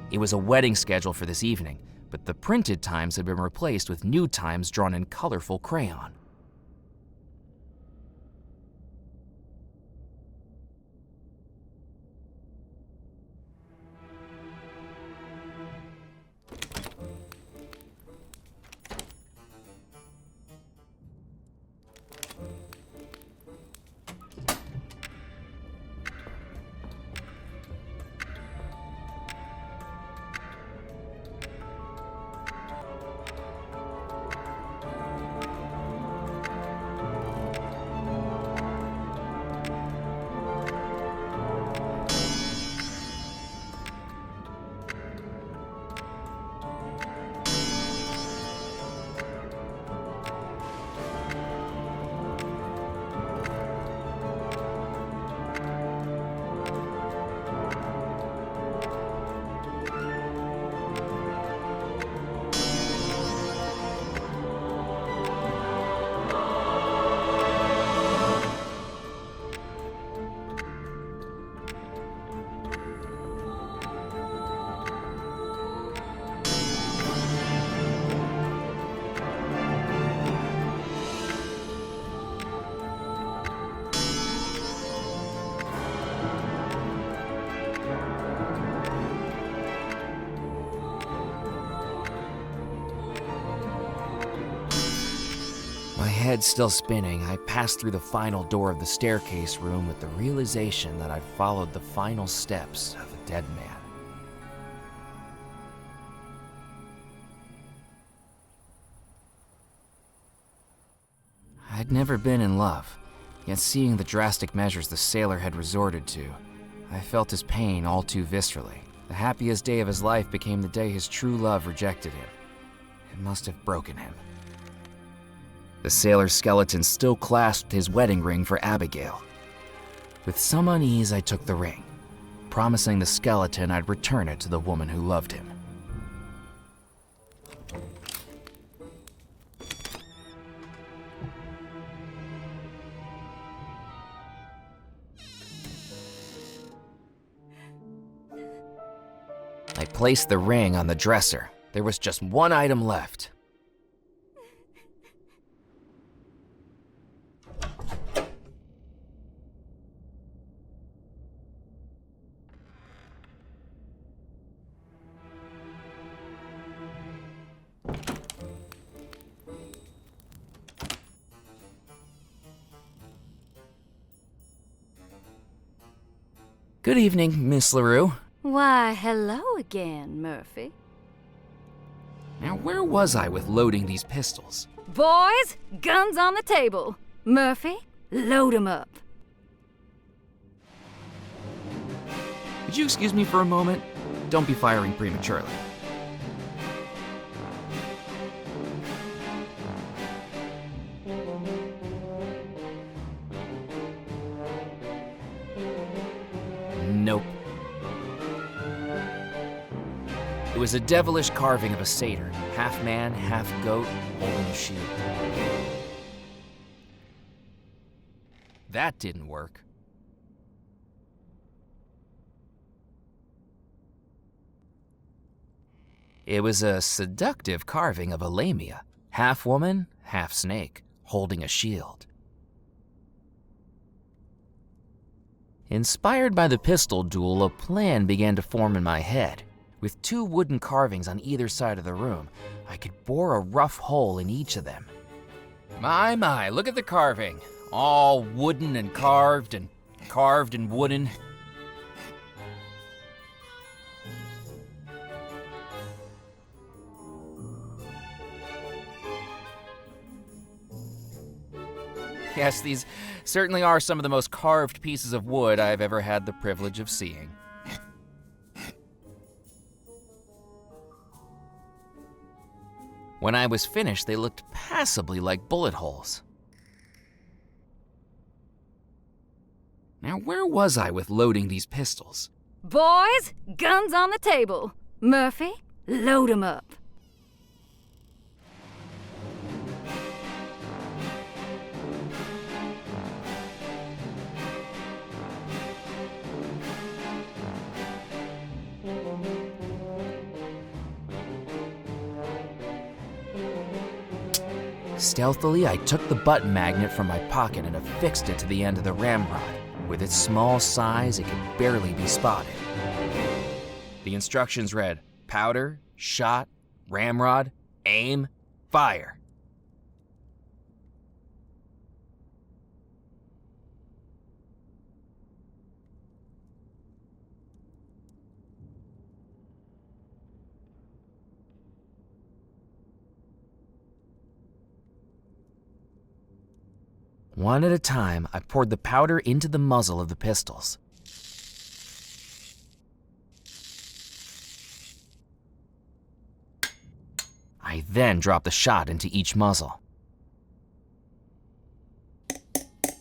It was a wedding schedule for this evening, but the printed times had been replaced with new times drawn in colorful crayon. My head still spinning, I passed through the final door of the staircase room with the realization that I'd followed the final steps of a dead man. I'd never been in love, yet seeing the drastic measures the sailor had resorted to, I felt his pain all too viscerally. The happiest day of his life became the day his true love rejected him. It must have broken him. The sailor's skeleton still clasped his wedding ring for Abigail. With some unease, I took the ring, promising the skeleton I'd return it to the woman who loved him. I placed the ring on the dresser. There was just one item left. Good evening, Miss LaRue. Why, hello again, Murphy. Now, where was I with loading these pistols? Boys, guns on the table. Murphy, load 'em up. Could you excuse me for a moment? Don't be firing prematurely. Nope. It was a devilish carving of a satyr, half man, half goat, holding a shield. That didn't work. It was a seductive carving of a lamia, half woman, half snake, holding a shield. Inspired by the pistol duel, a plan began to form in my head. With 2 wooden carvings on either side of the room, I could bore a rough hole in each of them. My, look at the carving. All wooden and carved and wooden. Yes, these certainly are some of the most carved pieces of wood I've ever had the privilege of seeing. When I was finished, they looked passably like bullet holes. Now, where was I with loading these pistols? Boys, guns on the table. Murphy, load 'em up. Stealthily, I took the button magnet from my pocket and affixed it to the end of the ramrod. With its small size, it could barely be spotted. The instructions read, powder, shot, ramrod, aim, fire. One at a time, I poured the powder into the muzzle of the pistols. I then dropped the shot into each muzzle.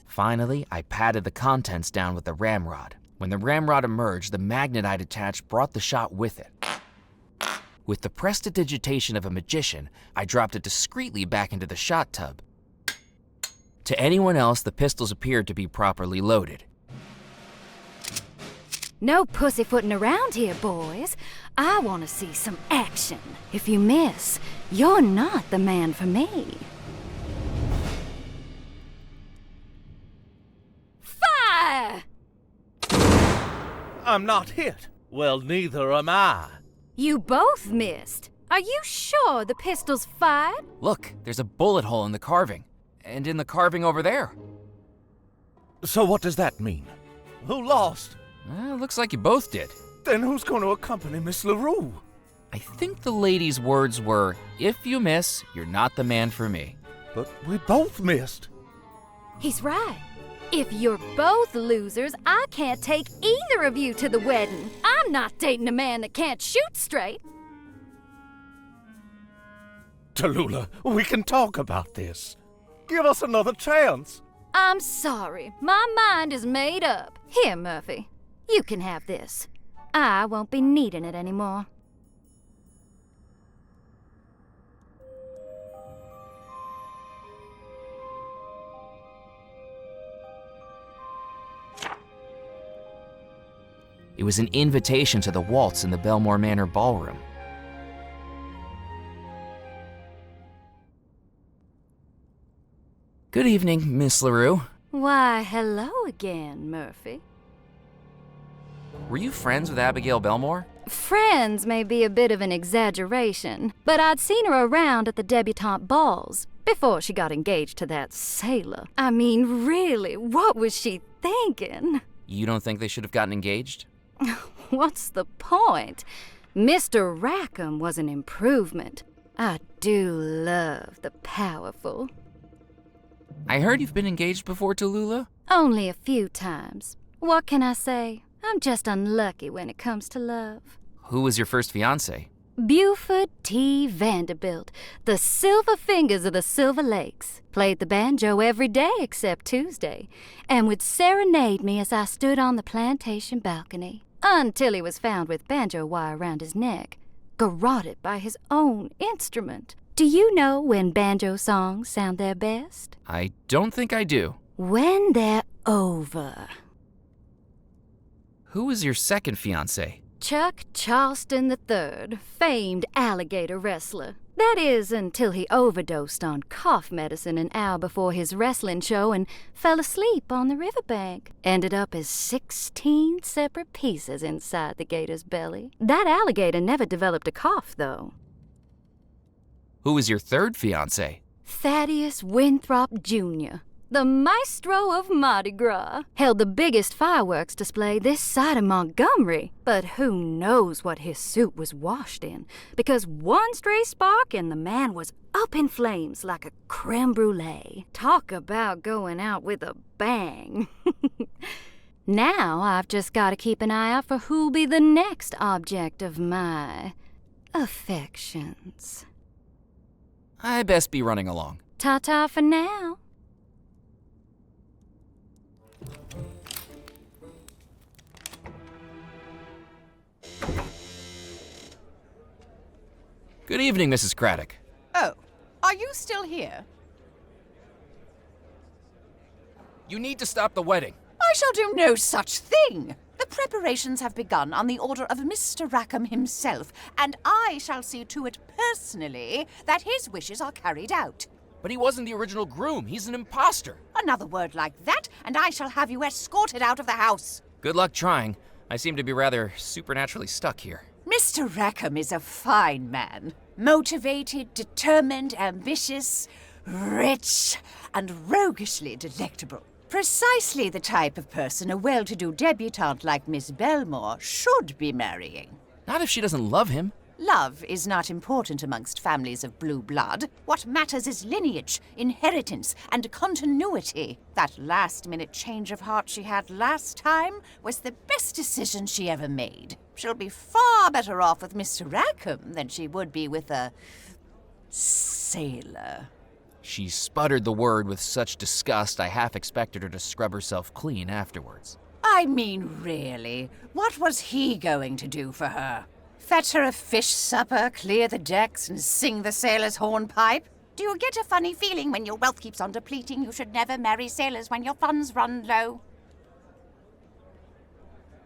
Finally, I patted the contents down with the ramrod. When the ramrod emerged, the magnet I'd attached brought the shot with it. With the prestidigitation of a magician, I dropped it discreetly back into the shot tub. To anyone else, the pistols appeared to be properly loaded. No pussyfooting around here, boys. I want to see some action. If you miss, you're not the man for me. Fire! I'm not hit. Well, neither am I. You both missed. Are you sure the pistol's fired? Look, there's a bullet hole in the carving. And in the carving over there. So what does that mean? Who lost? Looks like you both did. Then who's going to accompany Miss LaRue? I think the lady's words were, if you miss, you're not the man for me. But we both missed. He's right. If you're both losers, I can't take either of you to the wedding. I'm not dating a man that can't shoot straight. Tallulah, we can talk about this. Give us another chance. I'm sorry. My mind is made up. Here, Murphy. You can have this. I won't be needing it anymore. It was an invitation to the waltz in the Belmore Manor ballroom. Good evening, Miss LaRue. Why, hello again, Murphy. Were you friends with Abigail Belmore? Friends may be a bit of an exaggeration, but I'd seen her around at the debutante balls before she got engaged to that sailor. I mean, really, what was she thinking? You don't think they should have gotten engaged? What's the point? Mr. Rackham was an improvement. I do love the powerful. I heard you've been engaged before, Tallulah? Only a few times. What can I say? I'm just unlucky when it comes to love. Who was your first fiancé? Buford T. Vanderbilt, the Silver Fingers of the Silver Lakes. Played the banjo every day except Tuesday, and would serenade me as I stood on the plantation balcony, until he was found with banjo wire around his neck, garroted by his own instrument. Do you know when banjo songs sound their best? I don't think I do. When they're over. Who was your second fiancé? Chuck Charleston III, famed alligator wrestler. That is, until he overdosed on cough medicine an hour before his wrestling show and fell asleep on the riverbank. Ended up as 16 separate pieces inside the gator's belly. That alligator never developed a cough, though. Who was your third fiancé? Thaddeus Winthrop Jr., the maestro of Mardi Gras, held the biggest fireworks display this side of Montgomery. But who knows what his suit was washed in, because one stray spark and the man was up in flames like a creme brulee. Talk about going out with a bang. Now I've just got to keep an eye out for who'll be the next object of my affections. I best be running along. Ta-ta for now. Good evening, Mrs. Craddock. Oh, are you still here? You need to stop the wedding. I shall do no such thing. The preparations have begun on the order of Mr. Rackham himself, and I shall see to it personally that his wishes are carried out. But he wasn't the original groom. He's an imposter. Another word like that, and I shall have you escorted out of the house. Good luck trying. I seem to be rather supernaturally stuck here. Mr. Rackham is a fine man. Motivated, determined, ambitious, rich, and roguishly delectable. Precisely the type of person a well-to-do debutante like Miss Belmore should be marrying. Not if she doesn't love him. Love is not important amongst families of blue blood. What matters is lineage, inheritance, and continuity. That last-minute change of heart she had last time was the best decision she ever made. She'll be far better off with Mr. Rackham than she would be with a sailor. She sputtered the word with such disgust I half expected her to scrub herself clean afterwards. I mean, really, what was he going to do for her? Fetch her a fish supper, clear the decks, and sing the sailor's hornpipe? Do you get a funny feeling when your wealth keeps on depleting you should never marry sailors when your funds run low?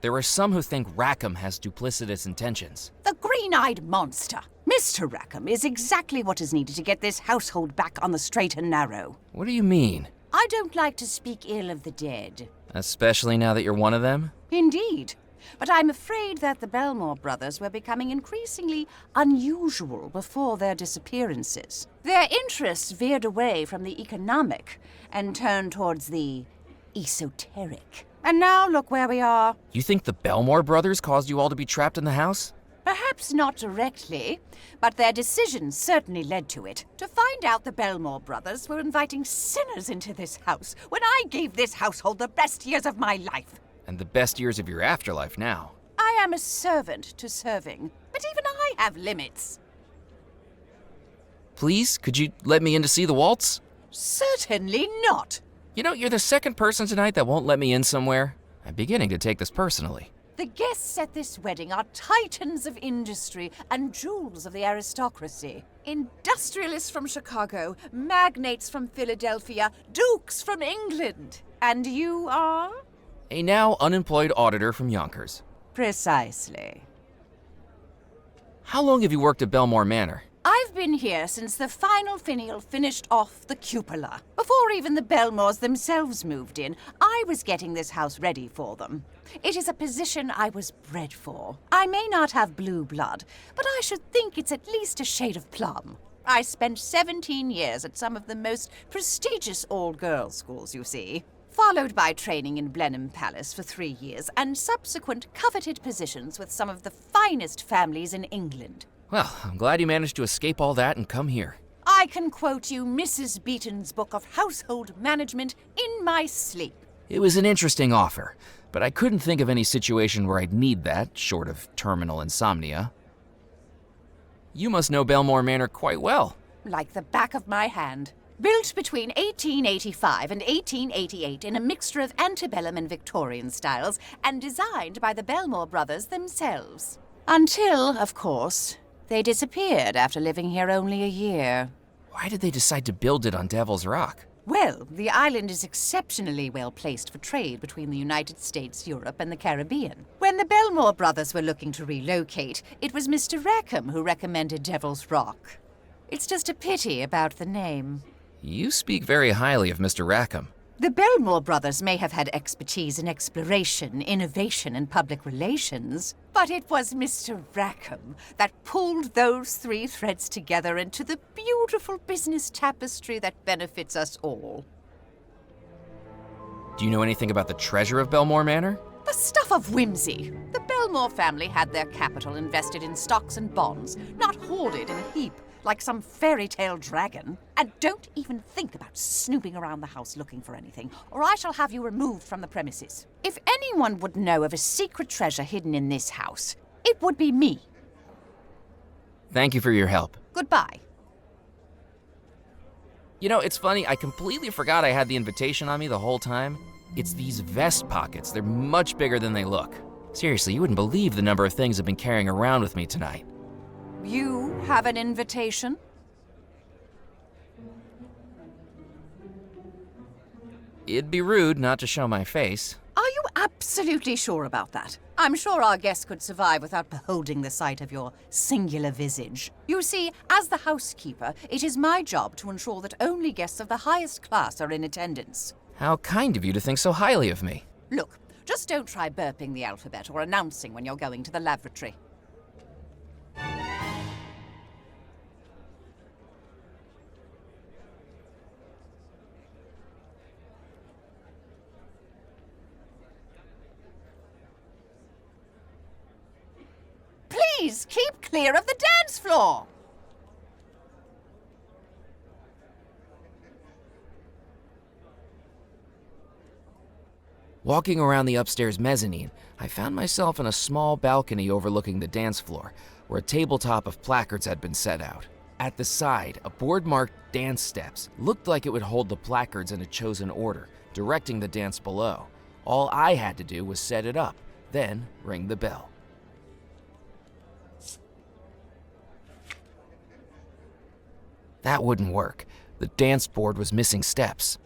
There are some who think Rackham has duplicitous intentions. The green-eyed monster. Mr. Rackham is exactly what is needed to get this household back on the straight and narrow. What do you mean? I don't like to speak ill of the dead. Especially now that you're one of them? Indeed. But I'm afraid that the Belmore brothers were becoming increasingly unusual before their disappearances. Their interests veered away from the economic and turned towards the esoteric. And now look where we are. You think the Belmore brothers caused you all to be trapped in the house? Perhaps not directly, but their decisions certainly led to it. To find out the Belmore brothers were inviting sinners into this house when I gave this household the best years of my life. And the best years of your afterlife now. I am a servant to serving, but even I have limits. Please, could you let me in to see the waltz? Certainly not. You know, you're the second person tonight that won't let me in somewhere. I'm beginning to take this personally. The guests at this wedding are titans of industry and jewels of the aristocracy. Industrialists from Chicago, magnates from Philadelphia, dukes from England. And you are? A now unemployed auditor from Yonkers. Precisely. How long have you worked at Belmore Manor? I've been here since the final finial finished off the cupola. Before even the Belmores themselves moved in, I was getting this house ready for them. It is a position I was bred for. I may not have blue blood, but I should think it's at least a shade of plum. I spent 17 years at some of the most prestigious all-girls schools, you see, followed by training in Blenheim Palace for 3 years and subsequent coveted positions with some of the finest families in England. Well, I'm glad you managed to escape all that and come here. I can quote you Mrs. Beaton's book of household management in my sleep. It was an interesting offer, but I couldn't think of any situation where I'd need that, short of terminal insomnia. You must know Belmore Manor quite well. Like the back of my hand. Built between 1885 and 1888 in a mixture of antebellum and Victorian styles, and designed by the Belmore brothers themselves. Until, of course, they disappeared after living here only a year. Why did they decide to build it on Devil's Rock? Well, the island is exceptionally well placed for trade between the United States, Europe, and the Caribbean. When the Belmore brothers were looking to relocate, it was Mr. Rackham who recommended Devil's Rock. It's just a pity about the name. You speak very highly of Mr. Rackham. The Belmore brothers may have had expertise in exploration, innovation, and public relations, but it was Mr. Rackham that pulled those 3 threads together into the beautiful business tapestry that benefits us all. Do you know anything about the treasure of Belmore Manor? The stuff of whimsy. The Belmore family had their capital invested in stocks and bonds, not hoarded in a heap like some fairy tale dragon. And don't even think about snooping around the house looking for anything, or I shall have you removed from the premises. If anyone would know of a secret treasure hidden in this house, it would be me. Thank you for your help. Goodbye. You know, it's funny, I completely forgot I had the invitation on me the whole time. It's these vest pockets. They're much bigger than they look. Seriously, you wouldn't believe the number of things I've been carrying around with me tonight. You have an invitation? It'd be rude not to show my face. Are you absolutely sure about that? I'm sure our guests could survive without beholding the sight of your singular visage. You see, as the housekeeper, it is my job to ensure that only guests of the highest class are in attendance. How kind of you to think so highly of me. Look, just don't try burping the alphabet or announcing when you're going to the lavatory. Please keep clear of the dance floor. Walking around the upstairs mezzanine, I found myself in a small balcony overlooking the dance floor, where a tabletop of placards had been set out. At the side, a board marked dance steps looked like it would hold the placards in a chosen order, directing the dance below. All I had to do was set it up, then ring the bell. That wouldn't work. The dance board was missing steps.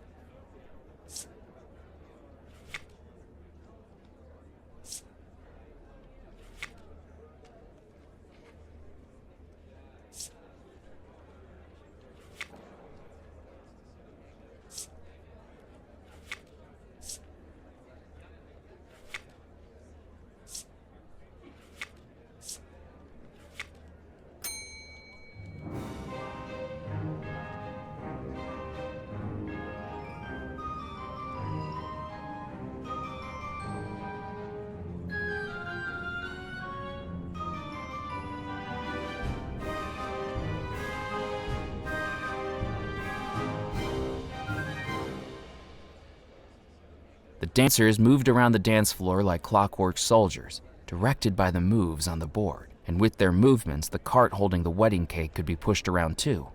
of dancers moved around the dance floor like clockwork soldiers, directed by the moves on the board. And with their movements, the cart holding the wedding cake could be pushed around too.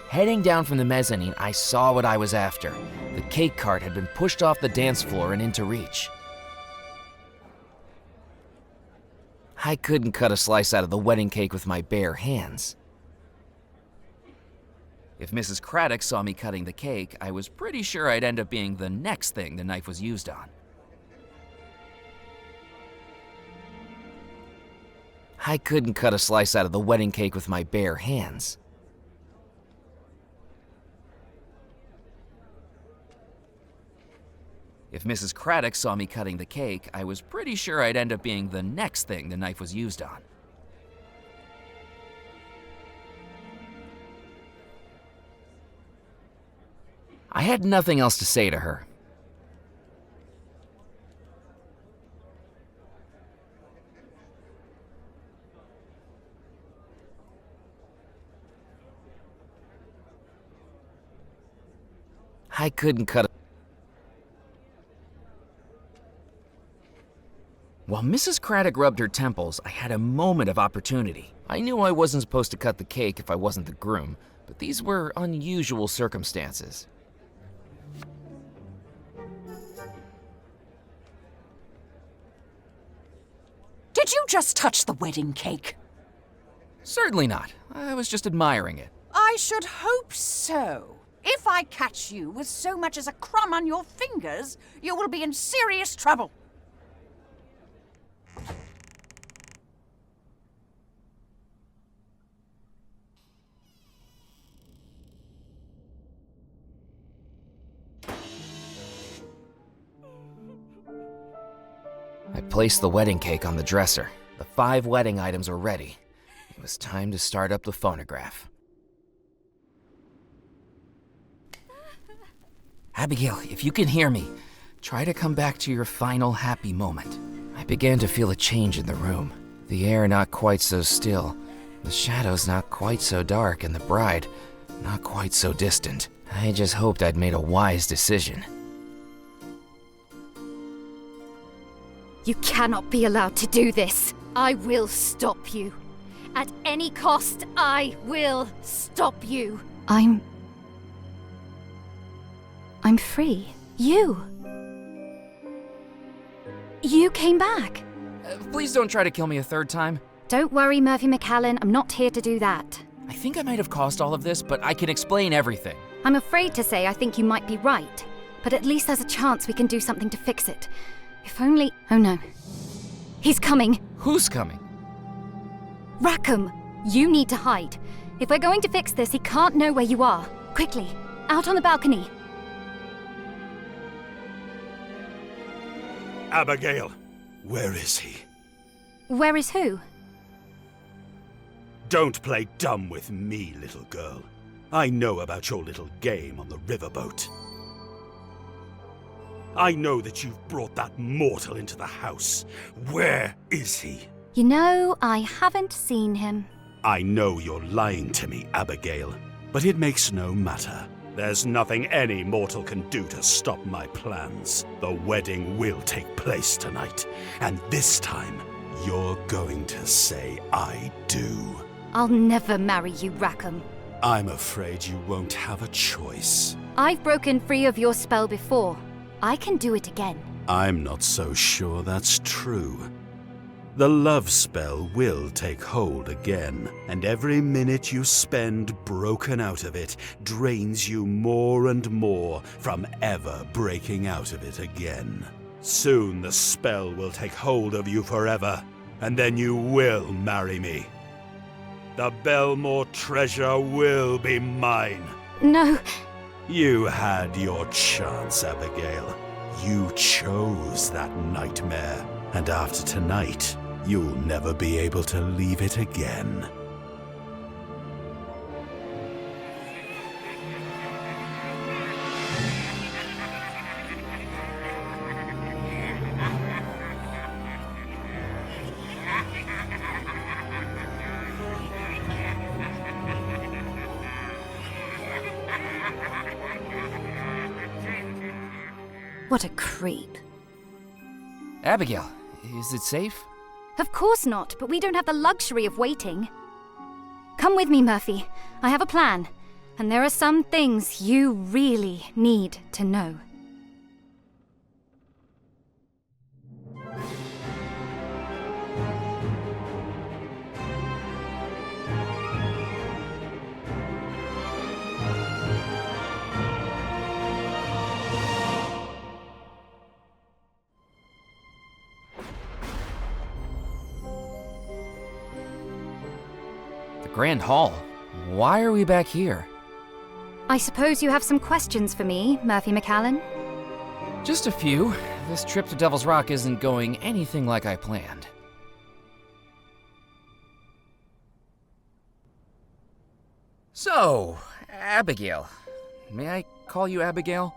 Heading down from the mezzanine, I saw what I was after. The cake cart had been pushed off the dance floor and into reach. I couldn't cut a slice out of the wedding cake with my bare hands. If Mrs. Craddock saw me cutting the cake, I was pretty sure I'd end up being the next thing the knife was used on. I couldn't cut a slice out of the wedding cake with my bare hands. If Mrs. Craddock saw me cutting the cake, I was pretty sure I'd end up being the next thing the knife was used on. I had nothing else to say to her. I couldn't cut a... While Mrs. Craddock rubbed her temples, I had a moment of opportunity. I knew I wasn't supposed to cut the cake if I wasn't the groom, but these were unusual circumstances. Did you just touch the wedding cake? Certainly not. I was just admiring it. I should hope so. If I catch you with so much as a crumb on your fingers, you will be in serious trouble. I placed the wedding cake on the dresser. The 5 wedding items were ready. It was time to start up the phonograph. Abigail, if you can hear me, try to come back to your final happy moment. I began to feel a change in the room. The air not quite so still, the shadows not quite so dark, and the bride not quite so distant. I just hoped I'd made a wise decision. You cannot be allowed to do this. I will stop you. At any cost, I will stop you. I'm free. You came back. Please don't try to kill me a third time. Don't worry, Murphy McAllen. I'm not here to do that. I think I might have caused all of this, but I can explain everything. I'm afraid to say I think you might be right, but at least there's a chance we can do something to fix it. If only... Oh no. He's coming. Who's coming? Rackham, you need to hide. If we're going to fix this, he can't know where you are. Quickly, out on the balcony. Abigail, where is he? Where is who? Don't play dumb with me, little girl. I know about your little game on the riverboat. I know that you've brought that mortal into the house. Where is he? You know, I haven't seen him. I know you're lying to me, Abigail, but it makes no matter. There's nothing any mortal can do to stop my plans. The wedding will take place tonight, and this time, you're going to say I do. I'll never marry you, Rackham. I'm afraid you won't have a choice. I've broken free of your spell before. I can do it again. I'm not so sure that's true. The love spell will take hold again, and every minute you spend broken out of it drains you more and more from ever breaking out of it again. Soon the spell will take hold of you forever, and then you will marry me. The Belmore treasure will be mine. No. You had your chance, Abigail. You chose that nightmare, and after tonight, you'll never be able to leave it again. What a creep. Abigail, is it safe? Of course not, but we don't have the luxury of waiting. Come with me, Murphy. I have a plan, and there are some things you really need to know. Grand Hall. Why are we back here? I suppose you have some questions for me, Murphy McAllen? Just a few. This trip to Devil's Rock isn't going anything like I planned. So, Abigail. May I call you Abigail?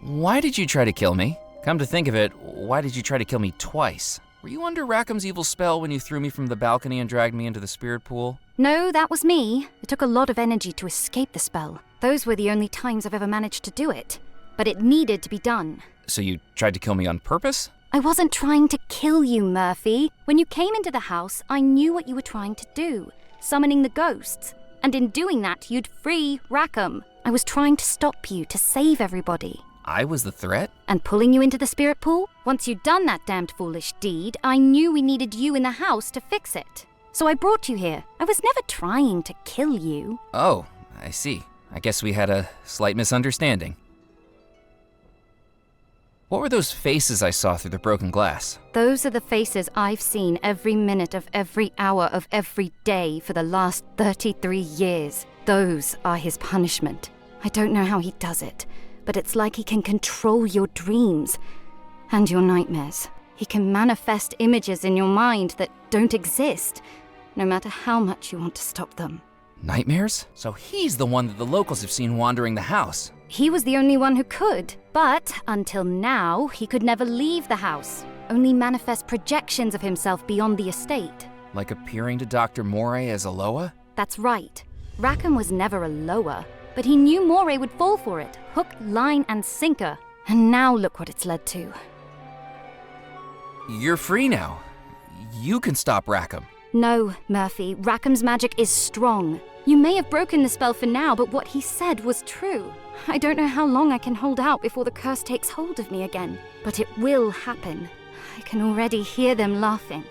Why did you try to kill me? Come to think of it, why did you try to kill me twice? Were you under Rackham's evil spell when you threw me from the balcony and dragged me into the spirit pool? No, that was me. It took a lot of energy to escape the spell. Those were the only times I've ever managed to do it. But it needed to be done. So you tried to kill me on purpose? I wasn't trying to kill you, Murphy. When you came into the house, I knew what you were trying to do. Summoning the ghosts. And in doing that, you'd free Rackham. I was trying to stop you, to save everybody. I was the threat? And pulling you into the spirit pool? Once you'd done that damned foolish deed, I knew we needed you in the house to fix it. So I brought you here. I was never trying to kill you. Oh, I see. I guess we had a slight misunderstanding. What were those faces I saw through the broken glass? Those are the faces I've seen every minute of every hour of every day for the last 33 years. Those are his punishment. I don't know how he does it, but it's like he can control your dreams and your nightmares. He can manifest images in your mind that don't exist, no matter how much you want to stop them. Nightmares? So he's the one that the locals have seen wandering the house. He was the only one who could, but until now, he could never leave the house, only manifest projections of himself beyond the estate. Like appearing to Dr. Moray as Aloha? That's right. Rackham was never Aloha, but he knew Moray would fall for it, hook, line, and sinker. And now look what it's led to. You're free now. You can stop Rackham. No, Murphy, Rackham's magic is strong. You may have broken the spell for now, but what he said was true. I don't know how long I can hold out before the curse takes hold of me again, but it will happen. I can already hear them laughing.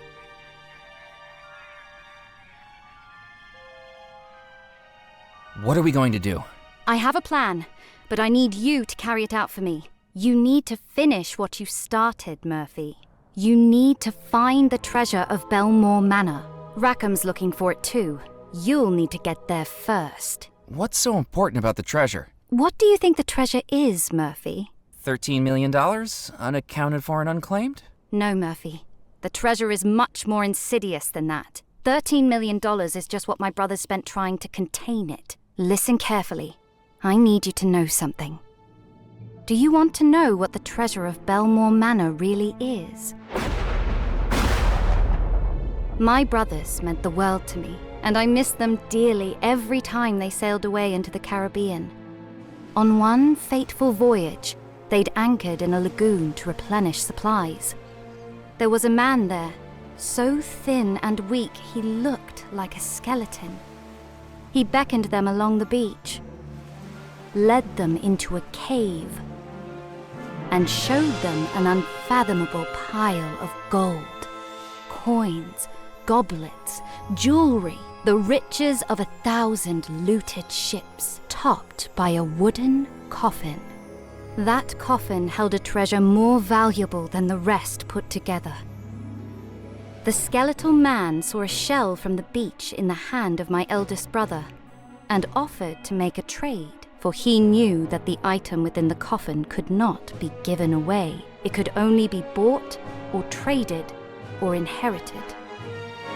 What are we going to do? I have a plan, but I need you to carry it out for me. You need to finish what you started, Murphy. You need to find the treasure of Belmore Manor. Rackham's looking for it too. You'll need to get there first. What's so important about the treasure? What do you think the treasure is, Murphy? $13 million? Unaccounted for and unclaimed? No, Murphy. The treasure is much more insidious than that. $13 million is just what my brother spent trying to contain it. Listen carefully. I need you to know something. Do you want to know what the treasure of Belmore Manor really is? My brothers meant the world to me, and I missed them dearly every time they sailed away into the Caribbean. On one fateful voyage, they'd anchored in a lagoon to replenish supplies. There was a man there, so thin and weak he looked like a skeleton. He beckoned them along the beach, led them into a cave, and showed them an unfathomable pile of gold, coins, goblets, jewelry, the riches of 1,000 looted ships, topped by a wooden coffin. That coffin held a treasure more valuable than the rest put together. The skeletal man saw a shell from the beach in the hand of my eldest brother and offered to make a trade, for he knew that the item within the coffin could not be given away. It could only be bought or traded or inherited.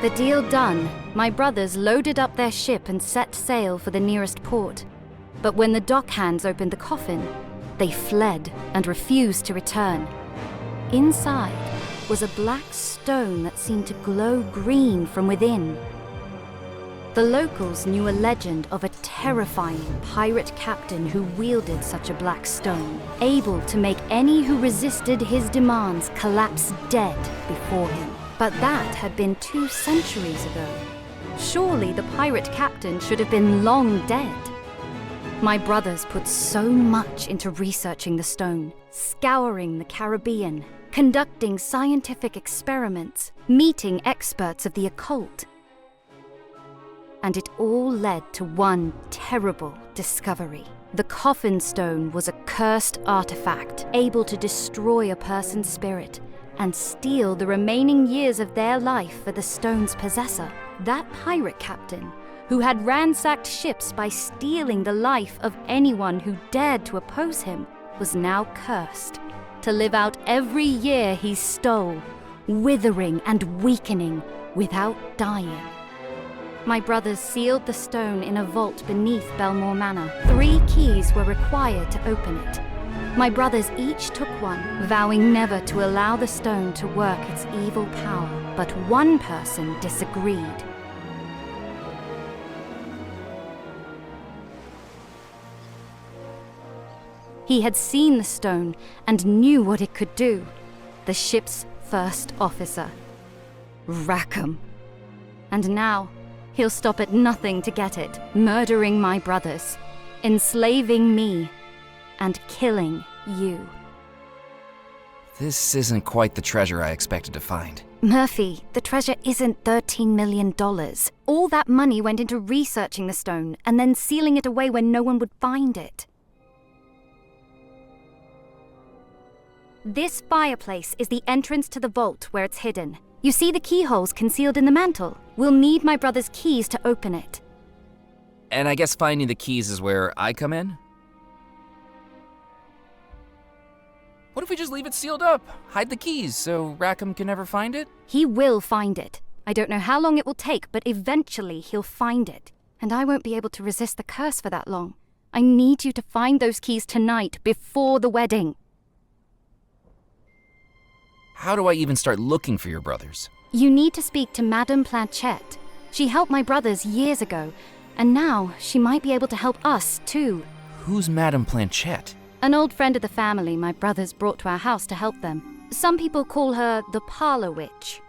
The deal done, my brothers loaded up their ship and set sail for the nearest port. But when the dockhands opened the coffin, they fled and refused to return. Inside was a black stone that seemed to glow green from within. The locals knew a legend of a terrifying pirate captain who wielded such a black stone, able to make any who resisted his demands collapse dead before him. But that had been 2 centuries ago. Surely the pirate captain should have been long dead. My brothers put so much into researching the stone, scouring the Caribbean, conducting scientific experiments, meeting experts of the occult. And it all led to one terrible discovery. The coffin stone was a cursed artifact, able to destroy a person's spirit and steal the remaining years of their life for the stone's possessor. That pirate captain, who had ransacked ships by stealing the life of anyone who dared to oppose him, was now cursed to live out every year he stole, withering and weakening without dying. My brothers sealed the stone in a vault beneath Belmore Manor. 3 keys were required to open it. My brothers each took one, vowing never to allow the stone to work its evil power. But one person disagreed. He had seen the stone and knew what it could do. The ship's first officer, Rackham. And now, he'll stop at nothing to get it, murdering my brothers, enslaving me, and killing you. This isn't quite the treasure I expected to find. Murphy, the treasure isn't $13 million. All that money went into researching the stone and then sealing it away where no one would find it. This fireplace is the entrance to the vault where it's hidden. You see the keyholes concealed in the mantle? We'll need my brother's keys to open it. And I guess finding the keys is where I come in? What if we just leave it sealed up? Hide the keys so Rackham can never find it? He will find it. I don't know how long it will take, but eventually he'll find it. And I won't be able to resist the curse for that long. I need you to find those keys tonight, before the wedding. How do I even start looking for your brothers? You need to speak to Madame Planchette. She helped my brothers years ago, and now she might be able to help us, too. Who's Madame Planchette? An old friend of the family my brothers brought to our house to help them. Some people call her the Parlor Witch.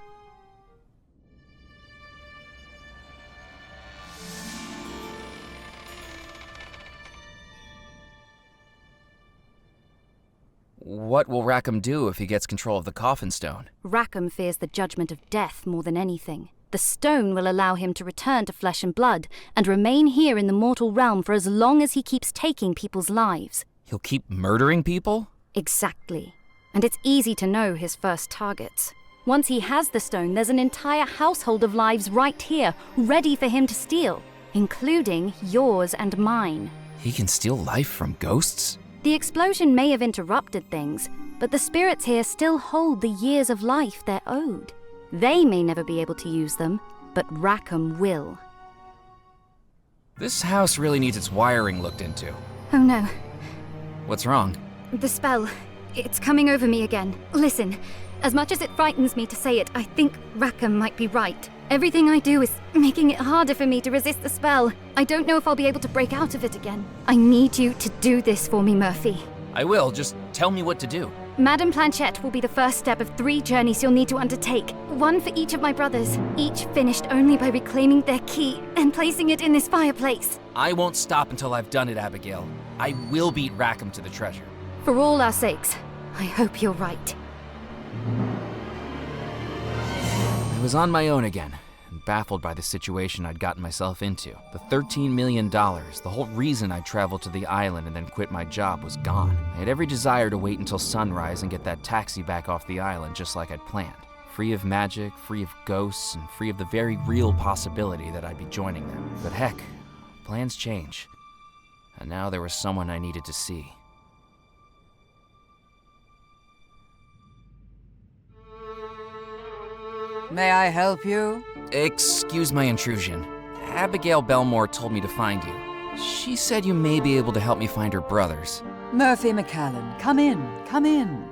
What will Rackham do if he gets control of the coffin stone? Rackham fears the judgment of death more than anything. The stone will allow him to return to flesh and blood and remain here in the mortal realm for as long as he keeps taking people's lives. He'll keep murdering people? Exactly. And it's easy to know his first targets. Once he has the stone, there's an entire household of lives right here, ready for him to steal, including yours and mine. He can steal life from ghosts? The explosion may have interrupted things, but the spirits here still hold the years of life they're owed. They may never be able to use them, but Rackham will. This house really needs its wiring looked into. Oh no. What's wrong? The spell. It's coming over me again. Listen, as much as it frightens me to say it, I think Rackham might be right. Everything I do is making it harder for me to resist the spell. I don't know if I'll be able to break out of it again. I need you to do this for me, Murphy. I will, just tell me what to do. Madame Planchette will be the first step of 3 journeys you'll need to undertake. 1 for each of my brothers, each finished only by reclaiming their key and placing it in this fireplace. I won't stop until I've done it, Abigail. I will beat Rackham to the treasure. For all our sakes, I hope you're right. I was on my own again, and baffled by the situation I'd gotten myself into. The $13 million, the whole reason I traveled to the island and then quit my job, was gone. I had every desire to wait until sunrise and get that taxi back off the island just like I'd planned. Free of magic, free of ghosts, and free of the very real possibility that I'd be joining them. But heck, plans change. And now there was someone I needed to see. May I help you? Excuse my intrusion. Abigail Belmore told me to find you. She said you may be able to help me find her brothers. Murphy McCallan, come in, come in.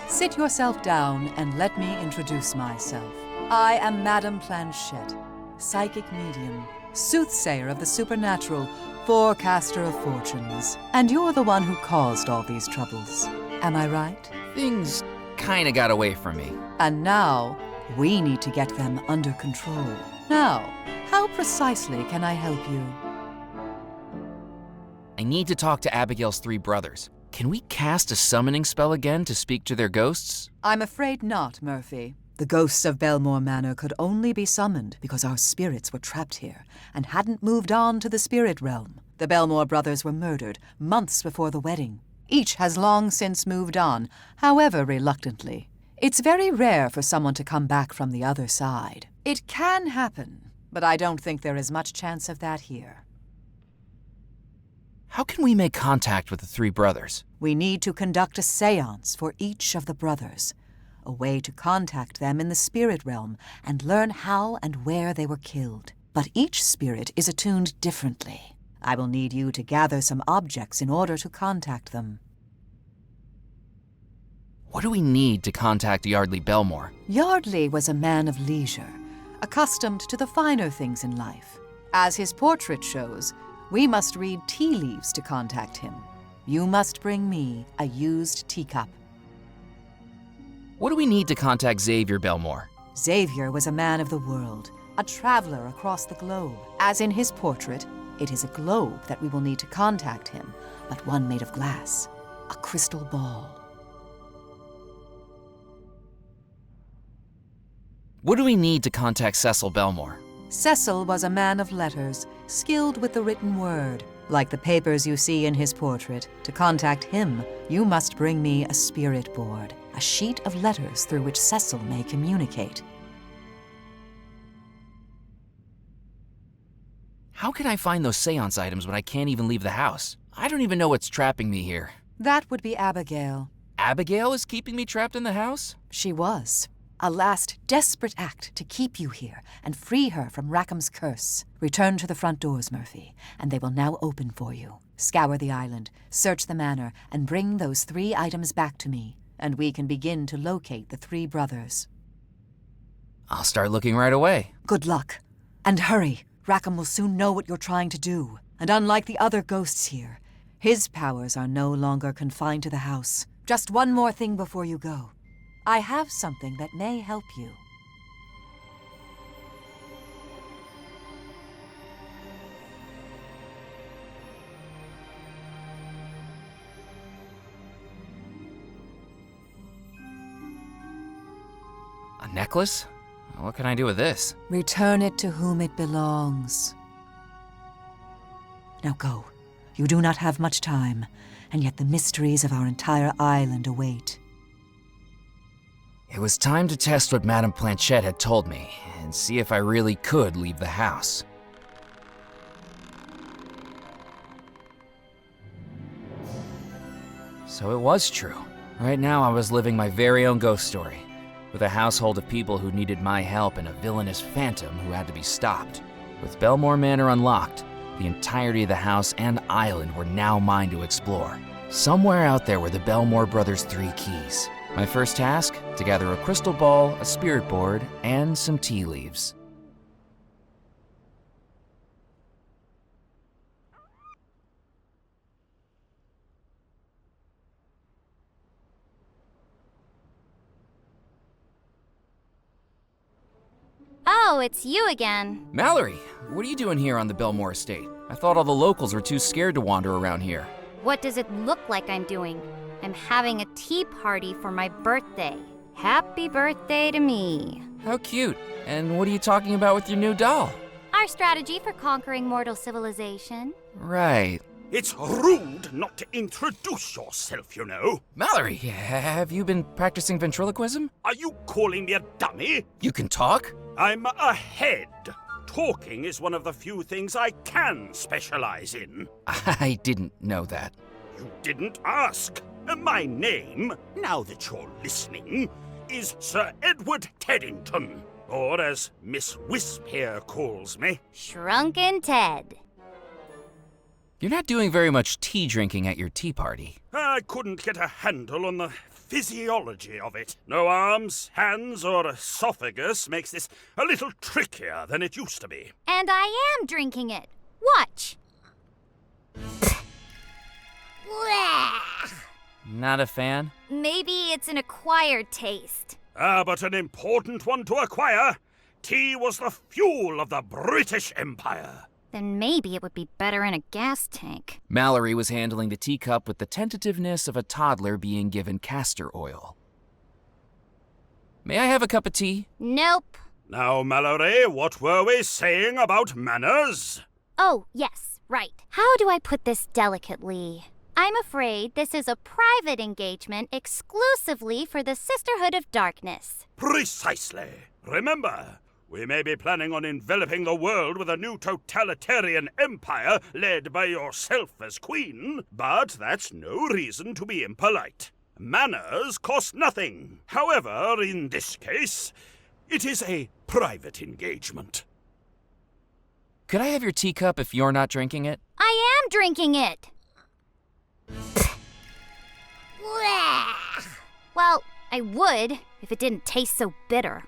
Sit yourself down and let me introduce myself. I am Madame Planchette. psychic medium, soothsayer of the supernatural, forecaster of fortunes. And you're the one who caused all these troubles. Am I right? Things kinda got away from me. And now, we need to get them under control. Now, how precisely can I help you? I need to talk to Abigail's 3 brothers. Can we cast a summoning spell again to speak to their ghosts? I'm afraid not, Murphy. The ghosts of Belmore Manor could only be summoned because our spirits were trapped here and hadn't moved on to the spirit realm. The Belmore brothers were murdered months before the wedding. Each has long since moved on, however reluctantly. It's very rare for someone to come back from the other side. It can happen, but I don't think there is much chance of that here. How can we make contact with the 3 brothers? We need to conduct a seance for each of the brothers, a way to contact them in the spirit realm and learn how and where they were killed. But each spirit is attuned differently. I will need you to gather some objects in order to contact them. What do we need to contact Yardley Belmore? Yardley was a man of leisure, accustomed to the finer things in life. As his portrait shows, we must read tea leaves to contact him. You must bring me a used teacup. What do we need to contact Xavier Belmore? Xavier was a man of the world, a traveler across the globe. As in his portrait, it is a globe that we will need to contact him, but one made of glass, a crystal ball. What do we need to contact Cecil Belmore? Cecil was a man of letters, skilled with the written word. Like the papers you see in his portrait, to contact him, you must bring me a spirit board, a sheet of letters through which Cecil may communicate. How can I find those seance items when I can't even leave the house? I don't even know what's trapping me here. That would be Abigail. Abigail is keeping me trapped in the house? She was. A last desperate act to keep you here and free her from Rackham's curse. Return to the front doors, Murphy, and they will now open for you. Scour the island, search the manor, and bring those 3 items back to me, and we can begin to locate the 3 brothers. I'll start looking right away. Good luck. And hurry. Rackham will soon know what you're trying to do. And unlike the other ghosts here, his powers are no longer confined to the house. Just one more thing before you go. I have something that may help you. A necklace? What can I do with this? Return it to whom it belongs. Now go. You do not have much time, and yet the mysteries of our entire island await. It was time to test what Madame Planchette had told me, and see if I really could leave the house. So it was true. Right now I was living my very own ghost story, with a household of people who needed my help and a villainous phantom who had to be stopped. With Belmore Manor unlocked, the entirety of the house and island were now mine to explore. Somewhere out there were the Belmore brothers' 3 keys. My first task, to gather a crystal ball, a spirit board, and some tea leaves. Oh, it's you again. Mallory, what are you doing here on the Belmore estate? I thought all the locals were too scared to wander around here. What does it look like I'm doing? I'm having a tea party for my birthday. Happy birthday to me. How cute. And what are you talking about with your new doll? Our strategy for conquering mortal civilization. Right. It's rude not to introduce yourself, you know. Mallory, have you been practicing ventriloquism? Are you calling me a dummy? You can talk? I'm a head. Talking is one of the few things I can specialize in. I didn't know that. You didn't ask. My name, now that you're listening, is Sir Edward Teddington, or as Miss Wisp here calls me, Shrunken Ted. You're not doing very much tea drinking at your tea party. I couldn't get a handle on the physiology of it. No arms, hands, or esophagus makes this a little trickier than it used to be. And I am drinking it. Watch. Not a fan? Maybe it's an acquired taste. But an important one to acquire. Tea was the fuel of the British Empire. Then maybe it would be better in a gas tank. Mallory was handling the teacup with the tentativeness of a toddler being given castor oil. May I have a cup of tea? Nope. Now, Mallory, what were we saying about manners? Oh, yes, right. How do I put this delicately? I'm afraid this is a private engagement exclusively for the Sisterhood of Darkness. Precisely. Remember, we may be planning on enveloping the world with a new totalitarian empire led by yourself as queen, but that's no reason to be impolite. Manners cost nothing. However, in this case, it is a private engagement. Could I have your teacup if you're not drinking it? I am drinking it! Well, I would if it didn't taste so bitter.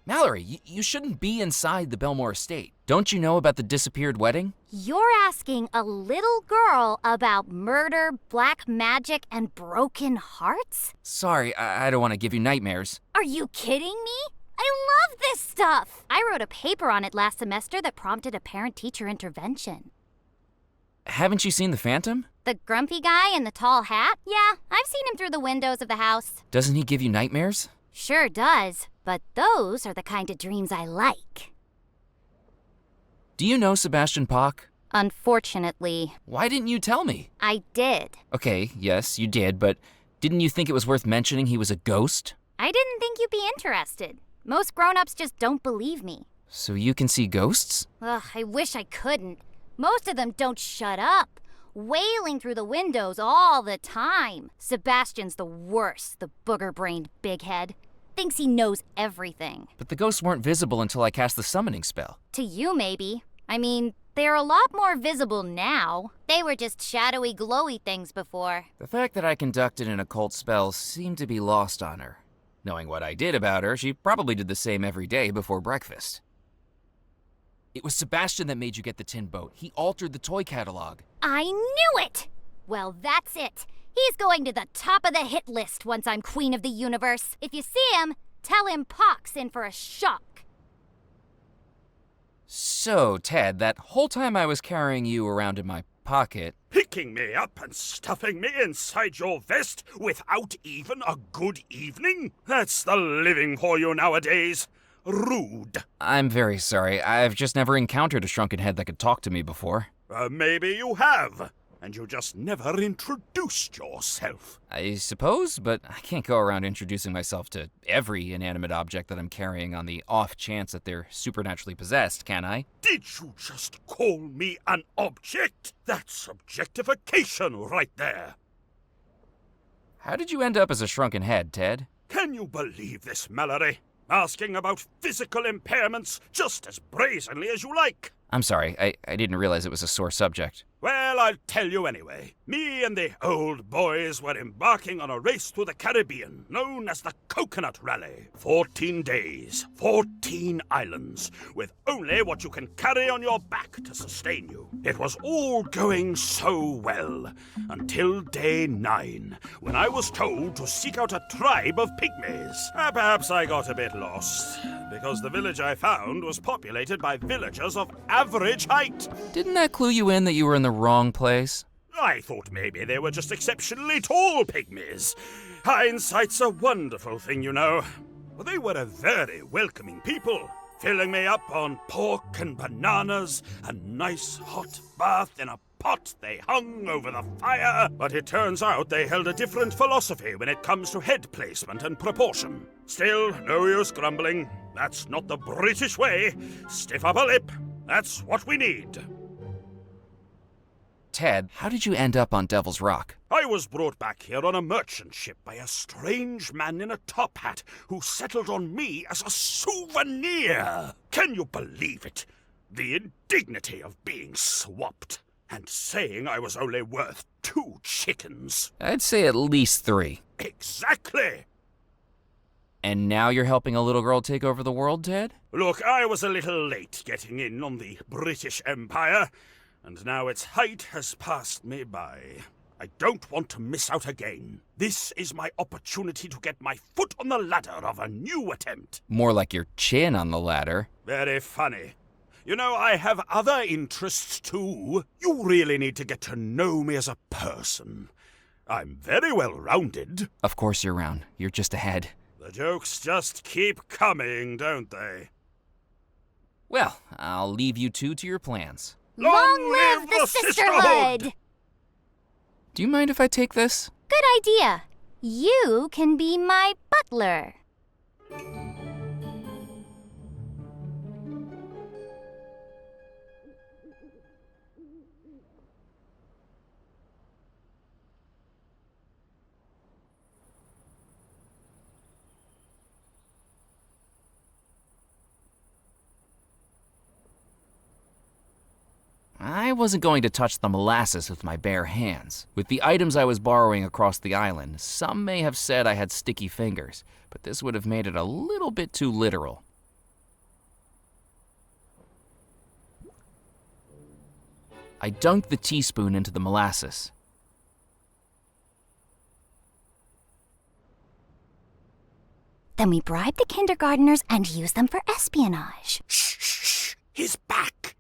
Mallory, you shouldn't be inside the Belmore estate. Don't you know about the disappeared wedding? You're asking a little girl about murder, black magic, and broken hearts? Sorry, I don't want to give you nightmares. Are you kidding me? I love this stuff! I wrote a paper on it last semester that prompted a parent-teacher intervention. Haven't you seen the Phantom? The grumpy guy in the tall hat? Yeah, I've seen him through the windows of the house. Doesn't he give you nightmares? Sure does, but those are the kind of dreams I like. Do you know Sebastian Bach? Unfortunately. Why didn't you tell me? I did. Okay, yes, you did, but didn't you think it was worth mentioning he was a ghost? I didn't think you'd be interested. Most grown-ups just don't believe me. So you can see ghosts? Ugh, I wish I couldn't. Most of them don't shut up, wailing through the windows all the time. Sebastian's the worst, the booger-brained bighead. Thinks he knows everything. But the ghosts weren't visible until I cast the summoning spell. To you, maybe. I mean, they're a lot more visible now. They were just shadowy, glowy things before. The fact that I conducted an occult spell seemed to be lost on her. Knowing what I did about her, she probably did the same every day before breakfast. It was Sebastian that made you get the tin boat. He altered the toy catalog. I knew it! Well, that's it. He's going to the top of the hit list once I'm Queen of the Universe. If you see him, tell him Pac's in for a shock. So, Ted, that whole time I was carrying you around in my pocket... Picking me up and stuffing me inside your vest without even a good evening? That's the living for you nowadays. Rude. I'm very sorry. I've just never encountered a shrunken head that could talk to me before. Maybe you have, and you just never introduced yourself. I suppose, but I can't go around introducing myself to every inanimate object that I'm carrying on the off chance that they're supernaturally possessed, can I? Did you just call me an object? That's objectification right there. How did you end up as a shrunken head, Ted? Can you believe this, Mallory? Asking about physical impairments just as brazenly as you like. I'm sorry, I didn't realize it was a sore subject. Well, I'll tell you anyway. Me and the old boys were embarking on a race to the Caribbean, known as the Coconut Rally. 14 days, 14 islands, with only what you can carry on your back to sustain you. It was all going so well, until day 9, when I was told to seek out a tribe of pygmies. Perhaps I got a bit lost, because the village I found was populated by villagers of average height. Didn't that clue you in that you were in the wrong place? I thought maybe they were just exceptionally tall pygmies. Hindsight's a wonderful thing, you know. They were a very welcoming people, filling me up on pork and bananas, a nice hot bath in a pot they hung over the fire. But it turns out they held a different philosophy when it comes to head placement and proportion. Still, no use grumbling. That's not the British way. Stiff upper lip. That's what we need. Ted, how did you end up on Devil's Rock? I was brought back here on a merchant ship by a strange man in a top hat who settled on me as a souvenir. Can you believe it? The indignity of being swapped. And saying I was only worth 2 chickens. I'd say at least 3. Exactly! And now you're helping a little girl take over the world, Ted? Look, I was a little late getting in on the British Empire, and now its height has passed me by. I don't want to miss out again. This is my opportunity to get my foot on the ladder of a new attempt. More like your chin on the ladder. Very funny. You know, I have other interests too. You really need to get to know me as a person. I'm very well-rounded. Of course you're round. You're just ahead. The jokes just keep coming, don't they? Well, I'll leave you two to your plans. Long live the sisterhood! Do you mind if I take this? Good idea. You can be my butler. I wasn't going to touch the molasses with my bare hands. With the items I was borrowing across the island, some may have said I had sticky fingers, but this would have made it a little bit too literal. I dunked the teaspoon into the molasses. Then we bribe the kindergarteners and use them for espionage. Shh, shh, shh. He's back.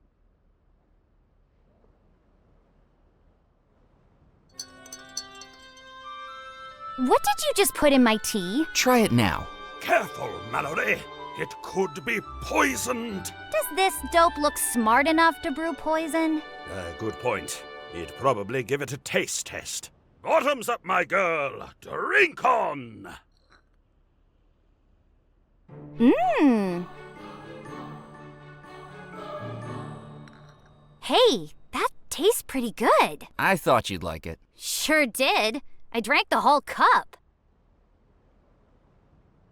What did you just put in my tea? Try it now. Careful, Mallory. It could be poisoned. Does this dope look smart enough to brew poison? Good point. He'd probably give it a taste test. Bottoms up, my girl. Drink on. Mmm. Hey, that tastes pretty good. I thought you'd like it. Sure did. I drank the whole cup.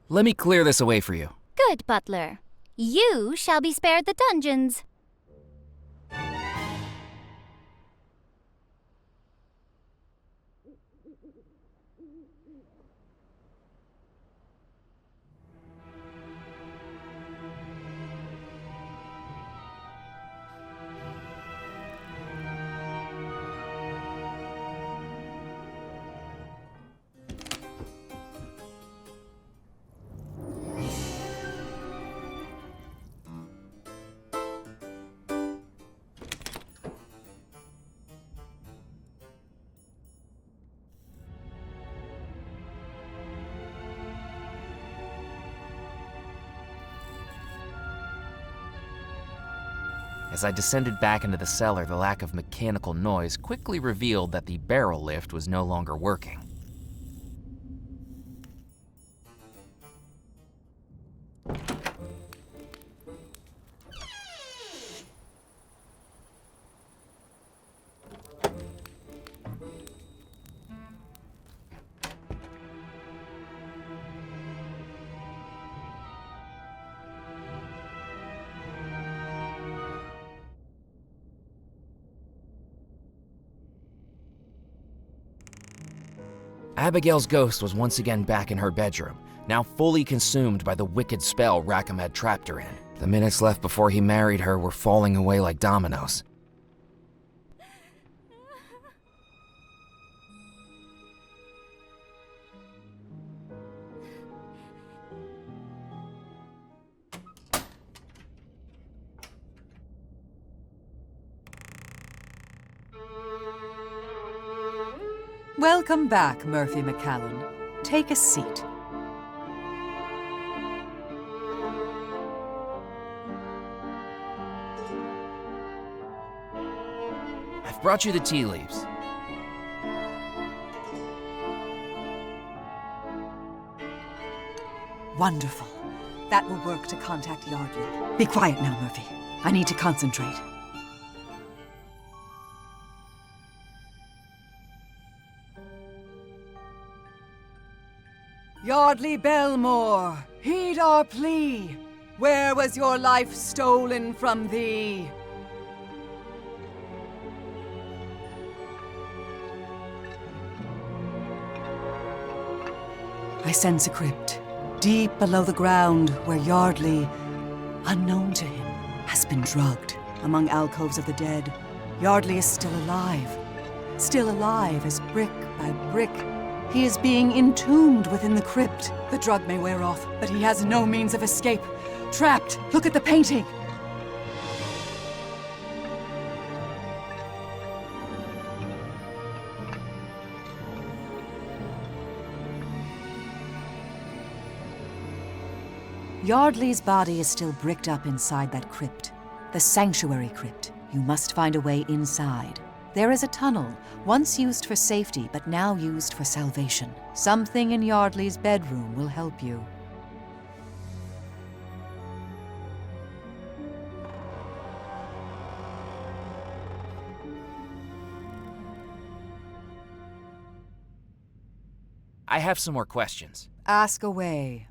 Let me clear this away for you. Good, butler. You shall be spared the dungeons. As I descended back into the cellar, the lack of mechanical noise quickly revealed that the barrel lift was no longer working. Abigail's ghost was once again back in her bedroom, now fully consumed by the wicked spell Rackham had trapped her in. The minutes left before he married her were falling away like dominoes. Welcome back, Murphy McCallan. Take a seat. I've brought you the tea leaves. Wonderful. That will work to contact Yardley. Be quiet now, Murphy. I need to concentrate. Yardley Belmore, heed our plea. Where was your life stolen from thee? I sense a crypt, deep below the ground where Yardley, unknown to him, has been drugged. Among alcoves of the dead, Yardley is still alive as brick by brick. He is being entombed within the crypt. The drug may wear off, but he has no means of escape. Trapped! Look at the painting! Yardley's body is still bricked up inside that crypt. The sanctuary crypt. You must find a way inside. There is a tunnel, once used for safety, but now used for salvation. Something in Yardley's bedroom will help you. I have some more questions. Ask away.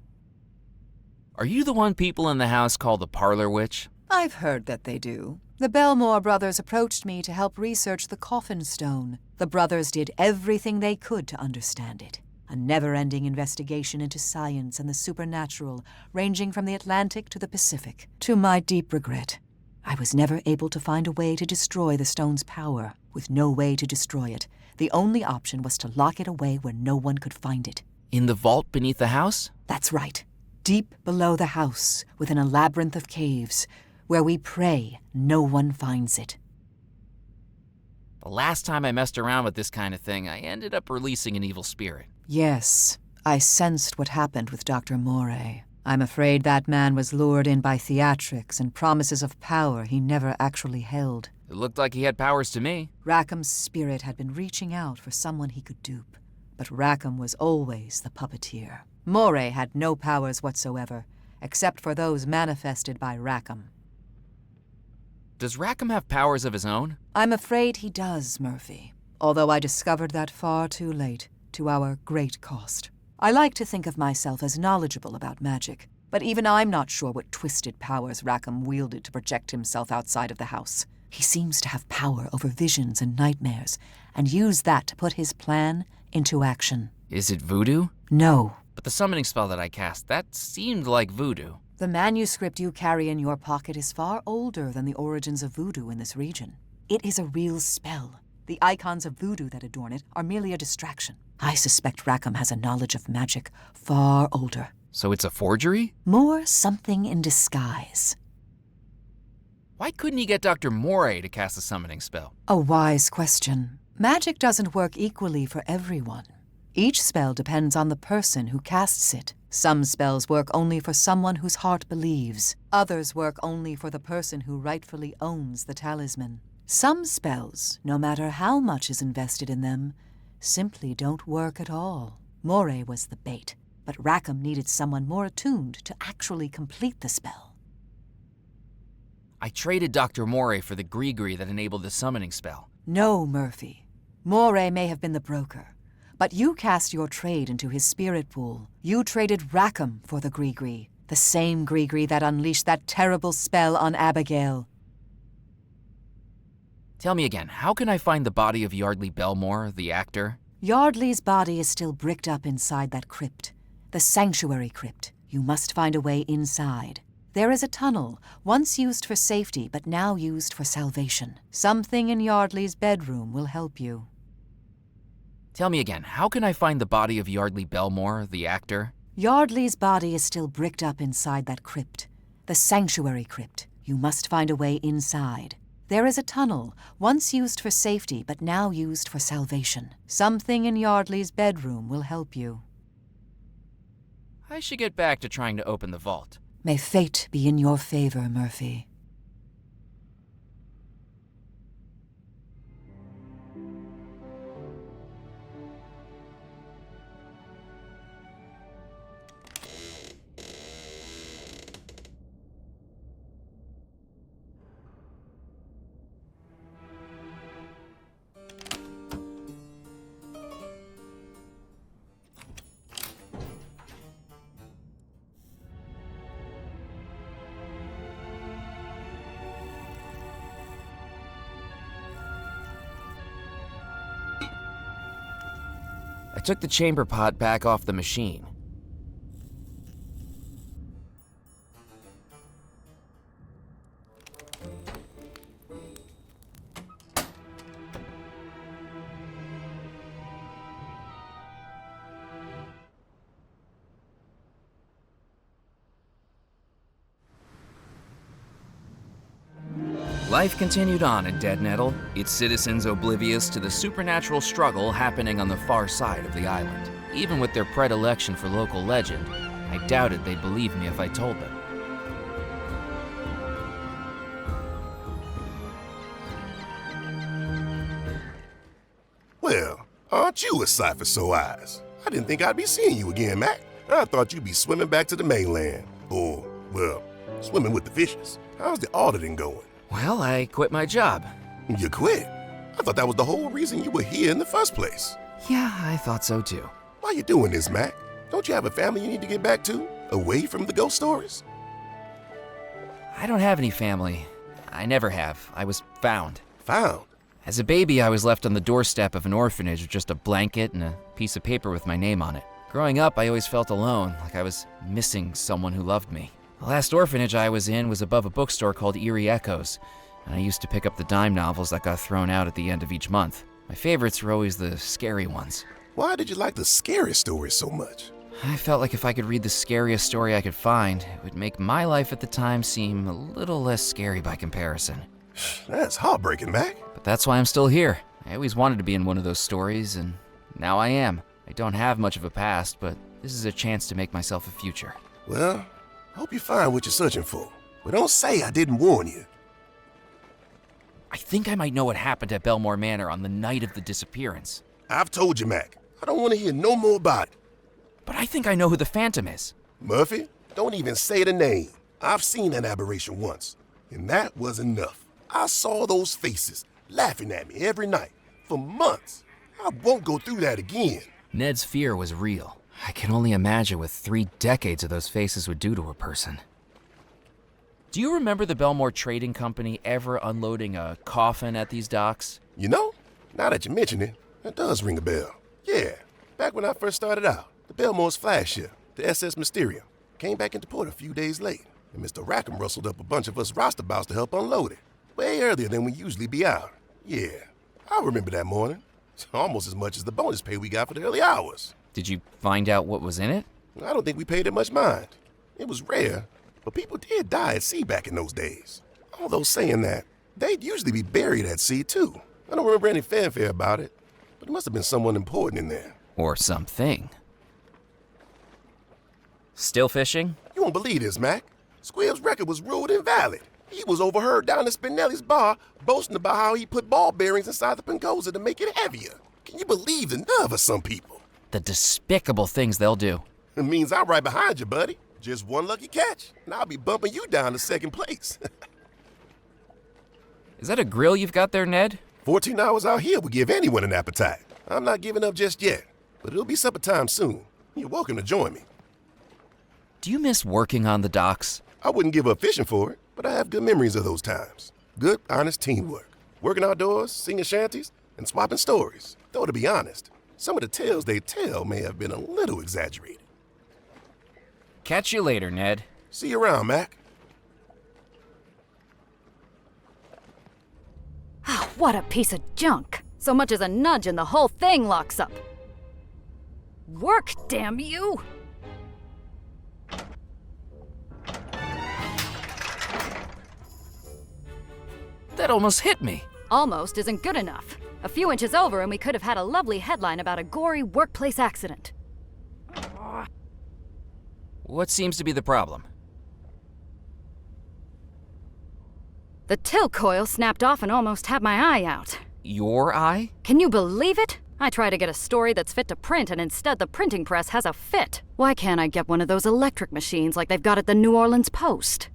Are you the one people in the house call the parlor witch? I've heard that they do. The Belmore brothers approached me to help research the coffin stone. The brothers did everything they could to understand it. A never-ending investigation into science and the supernatural, ranging from the Atlantic to the Pacific. To my deep regret, I was never able to find a way to destroy the stone's power. With no way to destroy it, the only option was to lock it away where no one could find it. In the vault beneath the house? That's right. Deep below the house, within a labyrinth of caves, where we pray no one finds it. The last time I messed around with this kind of thing, I ended up releasing an evil spirit. Yes, I sensed what happened with Dr. Moray. I'm afraid that man was lured in by theatrics and promises of power he never actually held. It looked like he had powers to me. Rackham's spirit had been reaching out for someone he could dupe, but Rackham was always the puppeteer. Moray had no powers whatsoever, except for those manifested by Rackham. Does Rackham have powers of his own? I'm afraid he does, Murphy, although I discovered that far too late, to our great cost. I like to think of myself as knowledgeable about magic, but even I'm not sure what twisted powers Rackham wielded to project himself outside of the house. He seems to have power over visions and nightmares, and used that to put his plan into action. Is it voodoo? No. But the summoning spell that I cast, that seemed like voodoo. The manuscript you carry in your pocket is far older than the origins of voodoo in this region. It is a real spell. The icons of voodoo that adorn it are merely a distraction. I suspect Rackham has a knowledge of magic far older. So it's a forgery? More something in disguise. Why couldn't he get Dr. Moray to cast a summoning spell? A wise question. Magic doesn't work equally for everyone. Each spell depends on the person who casts it. Some spells work only for someone whose heart believes. Others work only for the person who rightfully owns the talisman. Some spells, no matter how much is invested in them, simply don't work at all. Moray was the bait, but Rackham needed someone more attuned to actually complete the spell. I traded Dr. Moray for the gree-gree that enabled the summoning spell. No, Murphy. Moray may have been the broker, but you cast your trade into his spirit pool. You traded Rackham for the gree-gree, the same gree-gree that unleashed that terrible spell on Abigail. Tell me again, how can I find the body of Yardley Belmore, the actor? Yardley's body is still bricked up inside that crypt, the sanctuary crypt. You must find a way inside. There is a tunnel, once used for safety, but now used for salvation. Something in Yardley's bedroom will help you. Tell me again, how can I find the body of Yardley Belmore, the actor? Yardley's body is still bricked up inside that crypt, the sanctuary crypt. You must find a way inside. There is a tunnel, once used for safety, but now used for salvation. Something in Yardley's bedroom will help you. I should get back to trying to open the vault. May fate be in your favor, Murphy. I took the chamber pot back off the machine. Life continued on in Dead Nettle, its citizens oblivious to the supernatural struggle happening on the far side of the island. Even with their predilection for local legend, I doubted they'd believe me if I told them. Well, aren't you a sight for sore eyes? I didn't think I'd be seeing you again, Mac. I thought you'd be swimming back to the mainland. Or, well, swimming with the fishes. How's the auditing going? Well, I quit my job. You quit? I thought that was the whole reason you were here in the first place. Yeah, I thought so too. Why you doing this, Mac? Don't you have a family you need to get back to? Away from the ghost stories? I don't have any family. I never have. I was found. Found? As a baby, I was left on the doorstep of an orphanage with just a blanket and a piece of paper with my name on it. Growing up, I always felt alone, like I was missing someone who loved me. The last orphanage I was in was above a bookstore called Eerie Echoes, and I used to pick up the dime novels that got thrown out at the end of each month. My favorites were always the scary ones. Why did you like the scary stories so much? I felt like if I could read the scariest story I could find, it would make my life at the time seem a little less scary by comparison. That's heartbreaking, Mac. But that's why I'm still here. I always wanted to be in one of those stories, and now I am. I don't have much of a past, but this is a chance to make myself a future. Well, I hope you find what you're searching for. But don't say I didn't warn you. I think I might know what happened at Belmore Manor on the night of the disappearance. I've told you, Mac. I don't want to hear no more about it. But I think I know who the Phantom is. Murphy, don't even say the name. I've seen that aberration once, and that was enough. I saw those faces laughing at me every night for months. I won't go through that again. Ned's fear was real. I can only imagine what 3 decades of those faces would do to a person. Do you remember the Belmore Trading Company ever unloading a coffin at these docks? You know, now that you mention it, that does ring a bell. Yeah, back when I first started out, the Belmore's flagship, the SS Mysterium, came back into port a few days late, and Mr. Rackham rustled up a bunch of us roustabouts to help unload it, way earlier than we usually be out. Yeah, I remember that morning. It's almost as much as the bonus pay we got for the early hours. Did you find out what was in it? I don't think we paid it much mind. It was rare, but people did die at sea back in those days. Although saying that, they'd usually be buried at sea too. I don't remember any fanfare about it, but it must have been someone important in there. Or something. Still fishing? You won't believe this, Mac. Squibb's record was ruled invalid. He was overheard down at Spinelli's bar boasting about how he put ball bearings inside the Pencosa to make it heavier. Can you believe the nerve of some people? The despicable things they'll do. It means I'm right behind you, buddy. Just one lucky catch, and I'll be bumping you down to second place. Is that a grill you've got there, Ned? 14 hours out here will give anyone an appetite. I'm not giving up just yet, but it'll be supper time soon. You're welcome to join me. Do you miss working on the docks? I wouldn't give up fishing for it, but I have good memories of those times. Good, honest teamwork. Working outdoors, singing shanties, and swapping stories. Though to be honest, some of the tales they tell may have been a little exaggerated. Catch you later, Ned. See you around, Mac. Oh, what a piece of junk. So much as a nudge and the whole thing locks up. Work, damn you! That almost hit me. Almost isn't good enough. A few inches over and we could have had a lovely headline about a gory workplace accident. What seems to be the problem? The till coil snapped off and almost had my eye out. Your eye? Can you believe it? I try to get a story that's fit to print and instead the printing press has a fit. Why can't I get one of those electric machines like they've got at the New Orleans Post?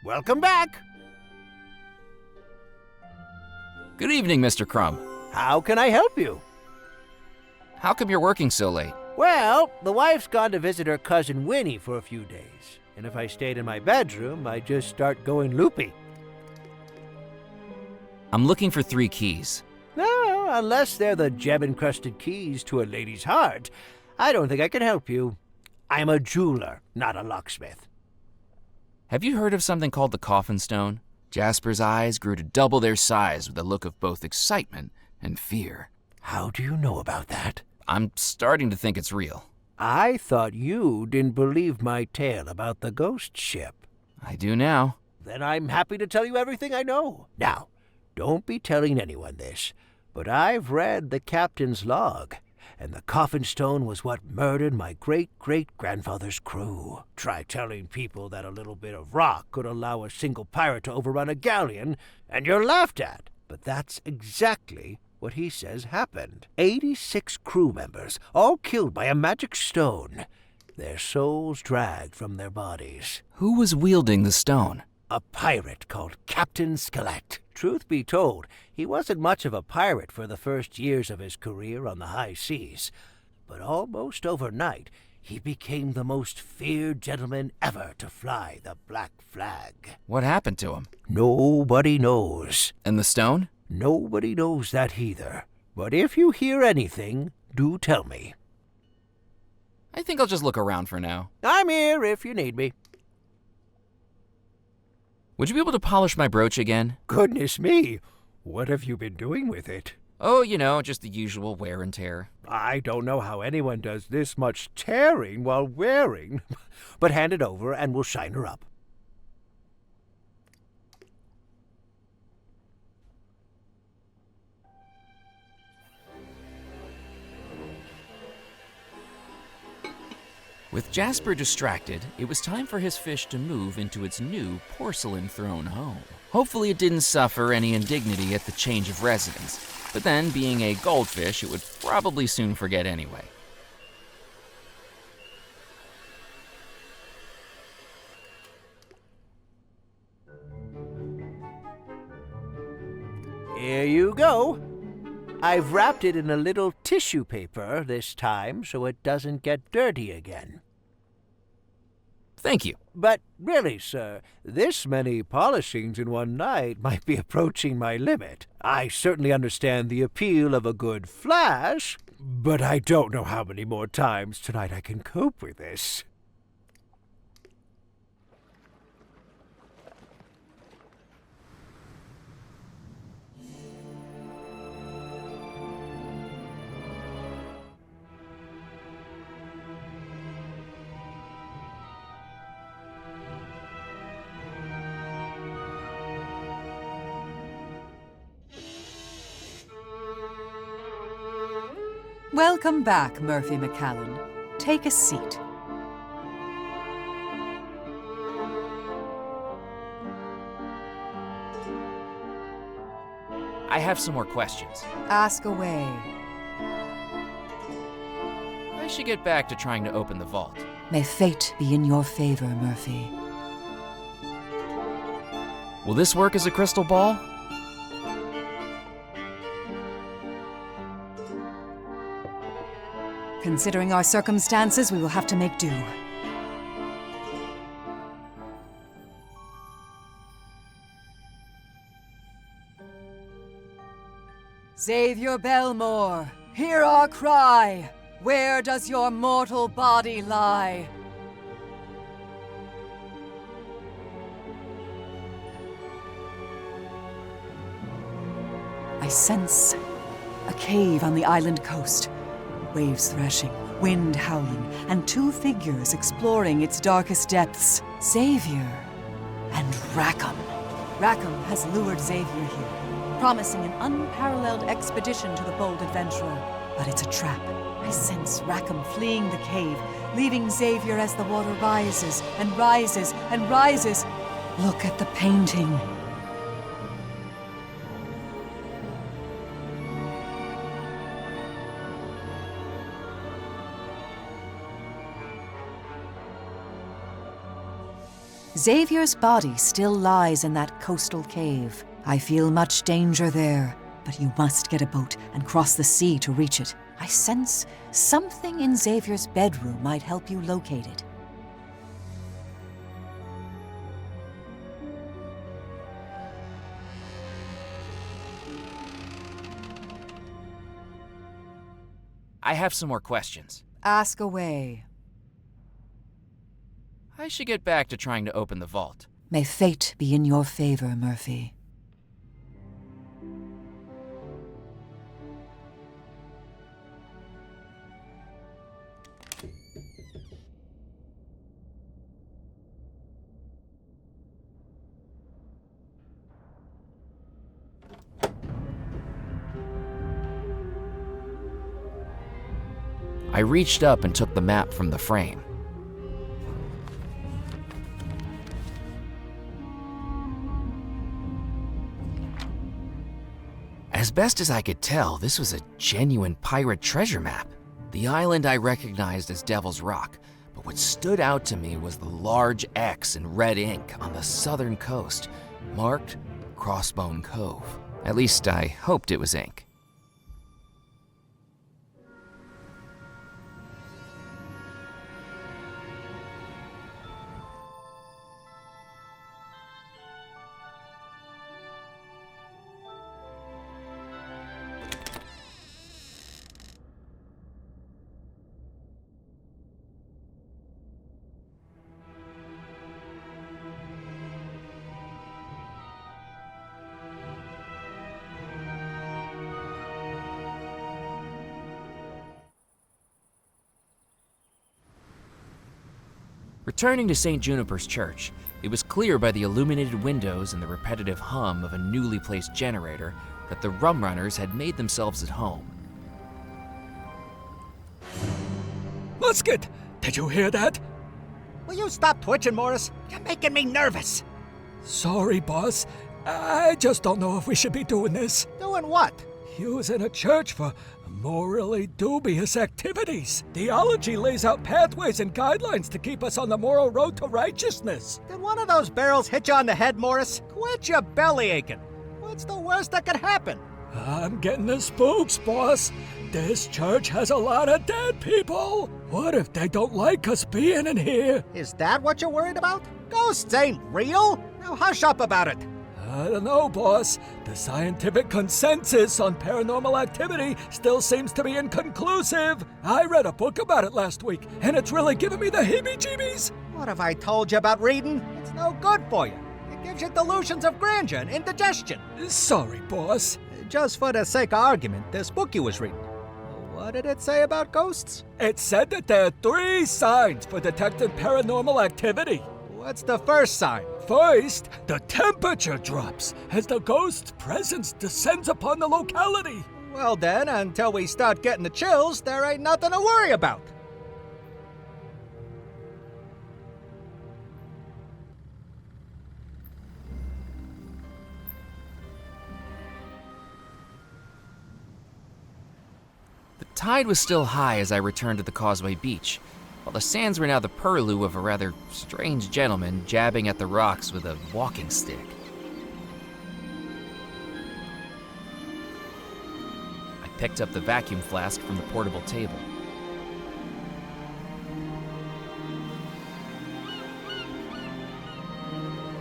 Welcome back. Good evening, Mr. Crumb. How can I help you? How come you're working so late? Well, the wife's gone to visit her cousin Winnie for a few days. And if I stayed in my bedroom, I'd just start going loopy. I'm looking for 3 keys. No, unless they're the gem-encrusted keys to a lady's heart, I don't think I can help you. I'm a jeweler, not a locksmith. Have you heard of something called the Coffin Stone? Jasper's eyes grew to double their size with a look of both excitement and fear. How do you know about that? I'm starting to think it's real. I thought you didn't believe my tale about the ghost ship. I do now. Then I'm happy to tell you everything I know. Now, don't be telling anyone this, but I've read the captain's log, and the coffin stone was what murdered my great-great-grandfather's crew. Try telling people that a little bit of rock could allow a single pirate to overrun a galleon, and you're laughed at. But that's exactly what he says happened. 86 crew members, all killed by a magic stone. Their souls dragged from their bodies. Who was wielding the stone? A pirate called Captain Skelet. Truth be told, he wasn't much of a pirate for the first years of his career on the high seas. But almost overnight, he became the most feared gentleman ever to fly the black flag. What happened to him? Nobody knows. And the stone? Nobody knows that either. But if you hear anything, do tell me. I think I'll just look around for now. I'm here if you need me. Would you be able to polish my brooch again? Goodness me, what have you been doing with it? Oh, just the usual wear and tear. I don't know how anyone does this much tearing while wearing. But hand it over and we'll shine her up. With Jasper distracted, it was time for his fish to move into its new porcelain throne home. Hopefully it didn't suffer any indignity at the change of residence, but then, being a goldfish, it would probably soon forget anyway. Here you go. I've wrapped it in a little tissue paper this time so it doesn't get dirty again. Thank you. But really, sir, this many polishings in one night might be approaching my limit. I certainly understand the appeal of a good flash, but I don't know how many more times tonight I can cope with this. Welcome back, Murphy McCallan. Take a seat. I have some more questions. Ask away. I should get back to trying to open the vault. May fate be in your favor, Murphy. Will this work as a crystal ball? Considering our circumstances, we will have to make do. Xavier Belmore, hear our cry! Where does your mortal body lie? I sense a cave on the island coast. Waves thrashing, wind howling, and two figures exploring its darkest depths. Xavier and Rackham. Rackham has lured Xavier here, promising an unparalleled expedition to the bold adventurer. But it's a trap. I sense Rackham fleeing the cave, leaving Xavier as the water rises and rises and rises. Look at the painting. Xavier's body still lies in that coastal cave. I feel much danger there, but you must get a boat and cross the sea to reach it. I sense something in Xavier's bedroom might help you locate it. I have some more questions. Ask away. I should get back to trying to open the vault. May fate be in your favor, Murphy. I reached up and took the map from the frame. As best as I could tell, this was a genuine pirate treasure map. The island I recognized as Devil's Rock, but what stood out to me was the large X in red ink on the southern coast, marked Crossbone Cove. At least I hoped it was ink. Returning to St. Juniper's Church, it was clear by the illuminated windows and the repetitive hum of a newly placed generator that the rum runners had made themselves at home. Musket! Did you hear that? Will you stop twitching, Morris? You're making me nervous. Sorry, boss. I just don't know if we should be doing this. Doing what? Using a church for morally dubious activities. Theology lays out pathways and guidelines to keep us on the moral road to righteousness. Did one of those barrels hit you on the head, Morris? Quit your belly aching. What's the worst that could happen? I'm getting the spooks, boss. This church has a lot of dead people. What if they don't like us being in here? Is that what you're worried about? Ghosts ain't real. Now hush up about it. I don't know, boss. The scientific consensus on paranormal activity still seems to be inconclusive. I read a book about it last week, and it's really giving me the heebie-jeebies. What have I told you about reading? It's no good for you. It gives you delusions of grandeur and indigestion. Sorry, boss. Just for the sake of argument, this book you was reading. What did it say about ghosts? It said that there are 3 signs for detecting paranormal activity. What's the first sign? First, the temperature drops as the ghost's presence descends upon the locality. Well then, until we start getting the chills, there ain't nothing to worry about. The tide was still high as I returned to the Causeway Beach, while the sands were now the purlieu of a rather strange gentleman jabbing at the rocks with a walking stick. I picked up the vacuum flask from the portable table.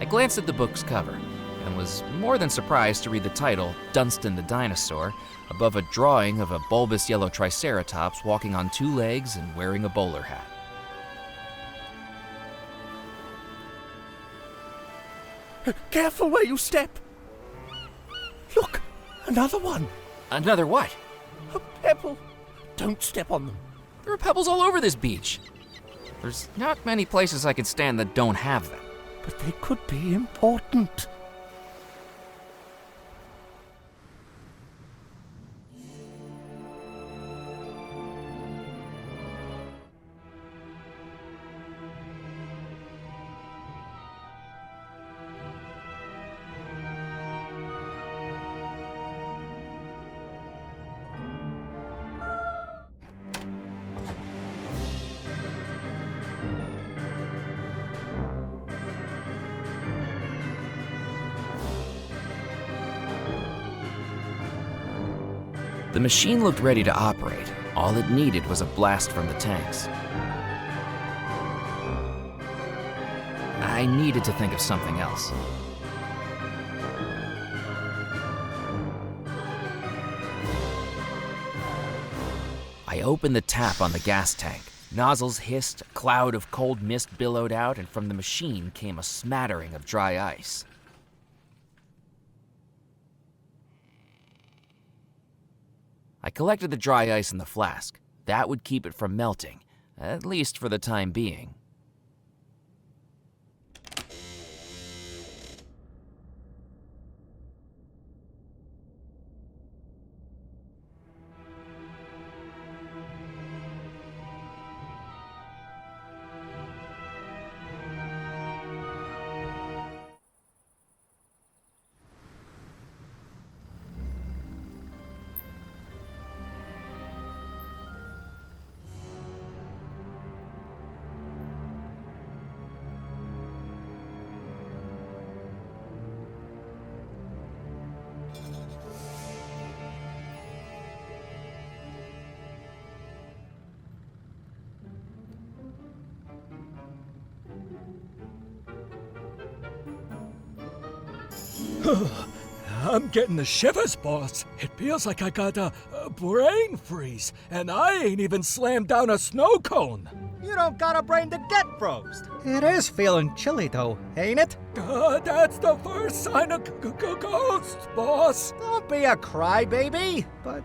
I glanced at the book's cover and was more than surprised to read the title, Dunstan the Dinosaur, above a drawing of a bulbous yellow triceratops walking on 2 legs and wearing a bowler hat. Careful where you step. Look, another one. Another what? A pebble. Don't step on them. There are pebbles all over this beach. There's not many places I can stand that don't have them. But they could be important. The machine looked ready to operate. All it needed was a blast from the tanks. I needed to think of something else. I opened the tap on the gas tank, Nozzles hissed, a cloud of cold mist billowed out, and from the machine came a smattering of dry ice. I collected the dry ice in the flask. That would keep it from melting, at least for the time being. I'm getting the shivers, boss. It feels like I got a brain freeze, and I ain't even slammed down a snow cone. You don't got a brain to get froze. It is feeling chilly, though, ain't it? That's the first sign of ghosts, boss. Don't be a crybaby. But,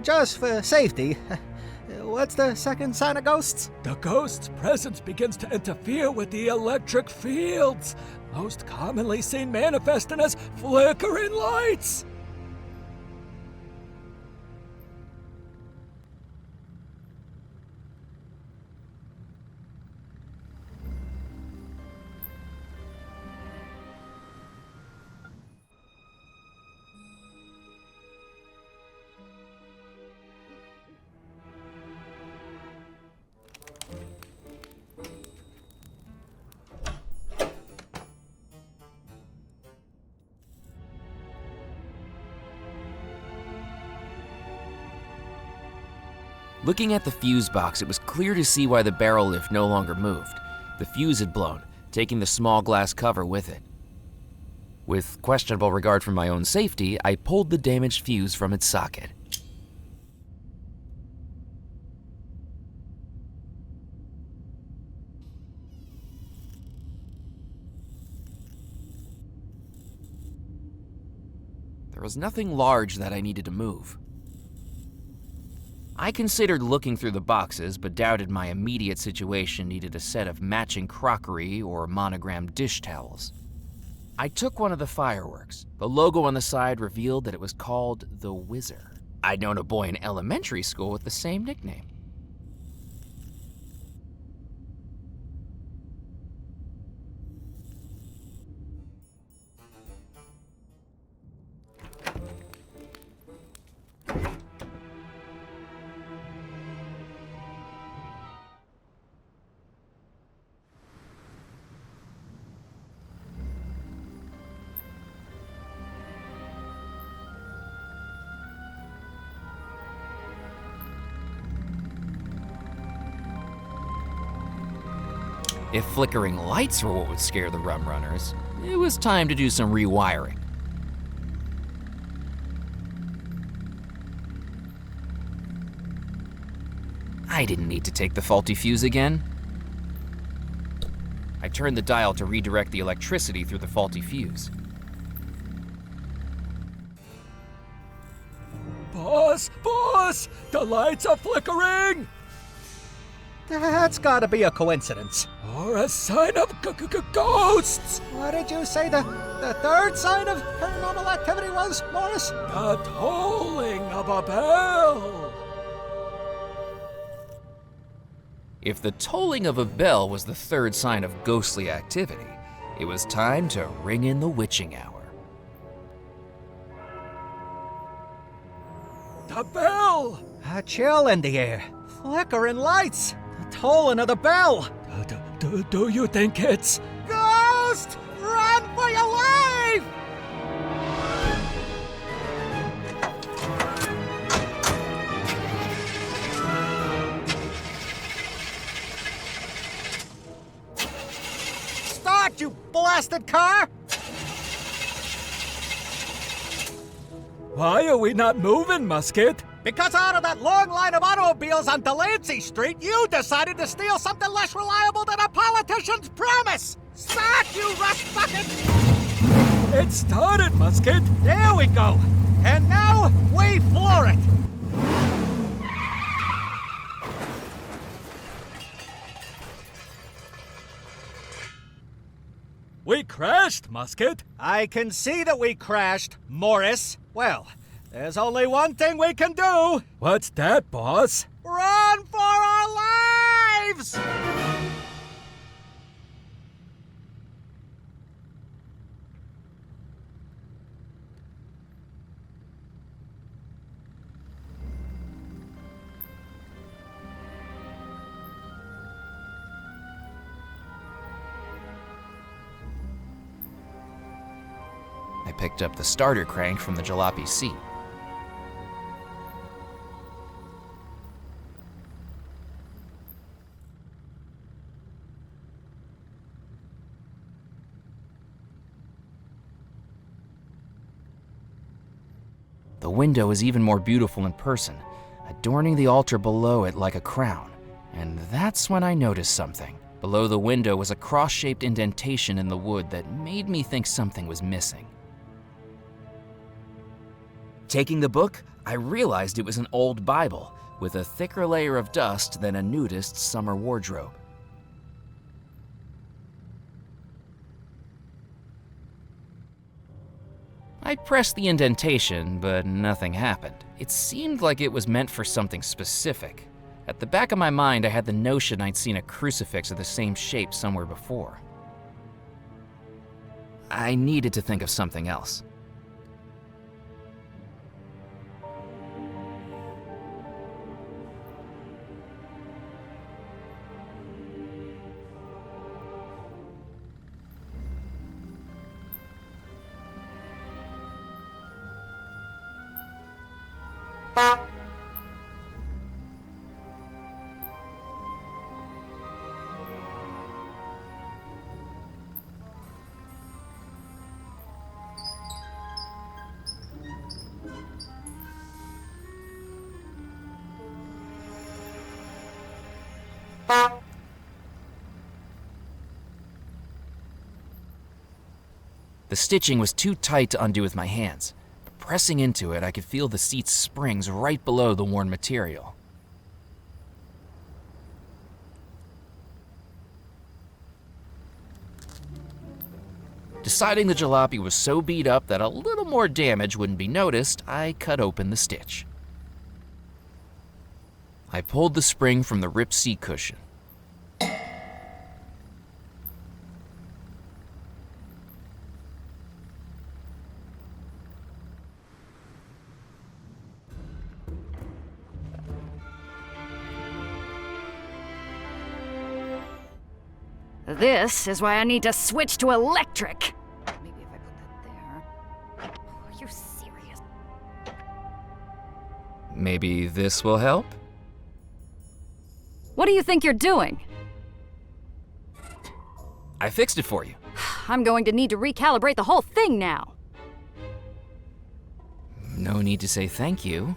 just for safety, what's the second sign of ghosts? The ghost's presence begins to interfere with the electric fields, most commonly seen manifesting as flickering lights. Looking at the fuse box, it was clear to see why the barrel lift no longer moved. The fuse had blown, taking the small glass cover with it. With questionable regard for my own safety, I pulled the damaged fuse from its socket. There was nothing large that I needed to move. I considered looking through the boxes, but doubted my immediate situation needed a set of matching crockery or monogrammed dish towels. I took one of the fireworks. The logo on the side revealed that it was called the Whizzer. I'd known a boy in elementary school with the same nickname. If flickering lights were what would scare the rum runners, it was time to do some rewiring. I didn't need to take the faulty fuse again. I turned the dial to redirect the electricity through the faulty fuse. Boss! The lights are flickering! That's gotta be a coincidence. Or a sign of ghosts! What did you say the third sign of paranormal activity was, Morris? The tolling of a bell! If the tolling of a bell was the third sign of ghostly activity, it was time to ring in the witching hour. The bell! A chill in the air. Flickering lights. The tolling of the bell. Do you think it's... Ghost! Run for your life! Start, you blasted car! Why are we not moving, Musket? Because out of that long line of automobiles on Delancey Street, you decided to steal something less reliable than a politician's promise! Start, you rust bucket! It started, Musket. There we go. And now, we floor it. We crashed, Musket. I can see that we crashed, Morris. Well, there's only one thing we can do. What's that, boss? Run for our lives! I picked up the starter crank from the jalopy seat. The window is even more beautiful in person, adorning the altar below it like a crown. And that's when I noticed something. Below the window was a cross-shaped indentation in the wood that made me think something was missing. Taking the book, I realized it was an old Bible with a thicker layer of dust than a nudist's summer wardrobe. I pressed the indentation, but nothing happened. It seemed like it was meant for something specific. At the back of my mind, I had the notion I'd seen a crucifix of the same shape somewhere before. I needed to think of something else. The stitching was too tight to undo with my hands. But pressing into it, I could feel the seat's springs right below the worn material. Deciding the jalopy was so beat up that a little more damage wouldn't be noticed, I cut open the stitch. I pulled the spring from the ripped seat cushion. This is why I need to switch to electric. Maybe if I put that there. Are you serious? Maybe this will help? What do you think you're doing? I fixed it for you. I'm going to need to recalibrate the whole thing now. No need to say thank you.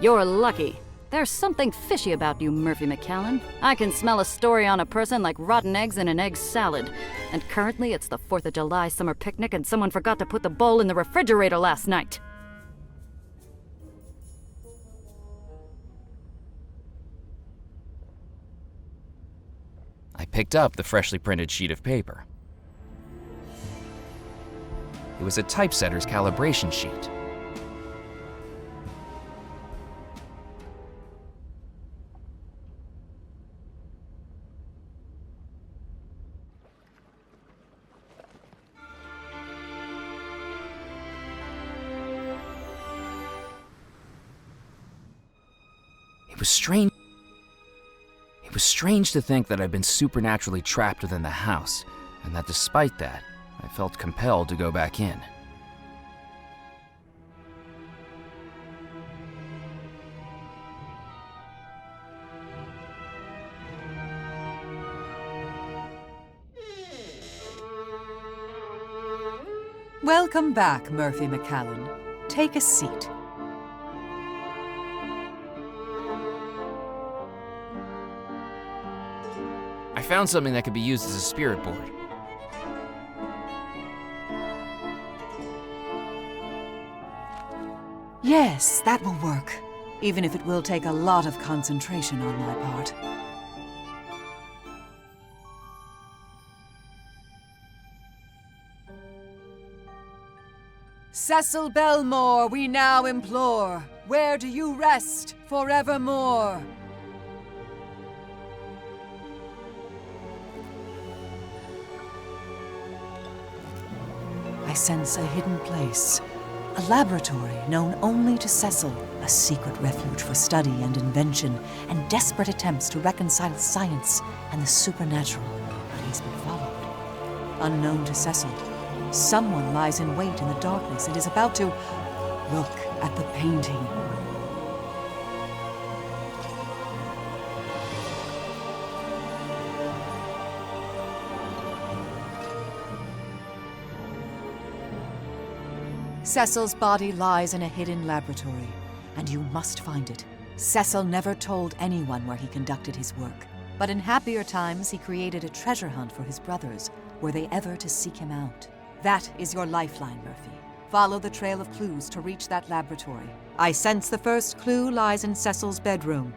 You're lucky. There's something fishy about you, Murphy McCallan. I can smell a story on a person like rotten eggs in an egg salad. And currently it's the 4th of July summer picnic and someone forgot to put the bowl in the refrigerator last night. I picked up the freshly printed sheet of paper. It was a typesetter's calibration sheet. It was strange to think that I'd been supernaturally trapped within the house, and that despite that, I felt compelled to go back in. Welcome back, Murphy McCallan. Take a seat. I found something that could be used as a spirit board. Yes, that will work. Even if it will take a lot of concentration on my part. Cecil Belmore, we now implore. Where do you rest forevermore? I sense a hidden place. A laboratory known only to Cecil. A secret refuge for study and invention, and desperate attempts to reconcile science and the supernatural. But he's been followed. Unknown to Cecil, someone lies in wait in the darkness and is about to look at the painting. Cecil's body lies in a hidden laboratory, and you must find it. Cecil never told anyone where he conducted his work, but in happier times he created a treasure hunt for his brothers, were they ever to seek him out. That is your lifeline, Murphy. Follow the trail of clues to reach that laboratory. I sense the first clue lies in Cecil's bedroom.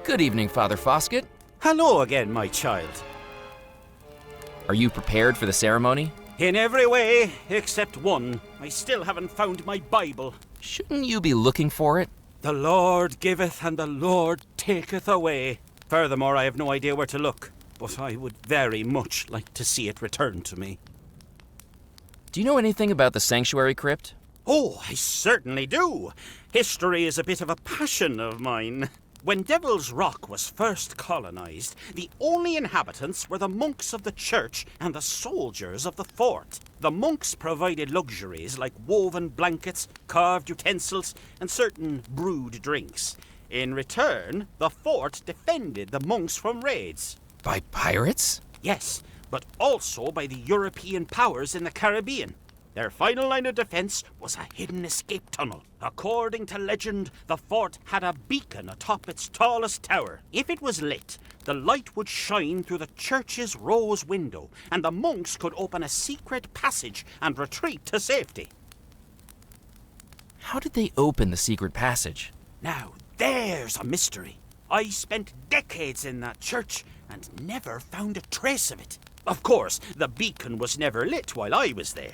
Good evening, Father Foskett. Hello again, my child. Are you prepared for the ceremony? In every way, except one. I still haven't found my Bible. Shouldn't you be looking for it? The Lord giveth and the Lord taketh away. Furthermore, I have no idea where to look, but I would very much like to see it returned to me. Do you know anything about the sanctuary crypt? Oh, I certainly do. History is a bit of a passion of mine. When Devil's Rock was first colonized, the only inhabitants were the monks of the church and the soldiers of the fort. The monks provided luxuries like woven blankets, carved utensils, and certain brewed drinks. In return, the fort defended the monks from raids. By pirates? Yes, but also by the European powers in the Caribbean. Their final line of defense was a hidden escape tunnel. According to legend, the fort had a beacon atop its tallest tower. If it was lit, the light would shine through the church's rose window, and the monks could open a secret passage and retreat to safety. How did they open the secret passage? Now, there's a mystery. I spent decades in that church and never found a trace of it. Of course, the beacon was never lit while I was there.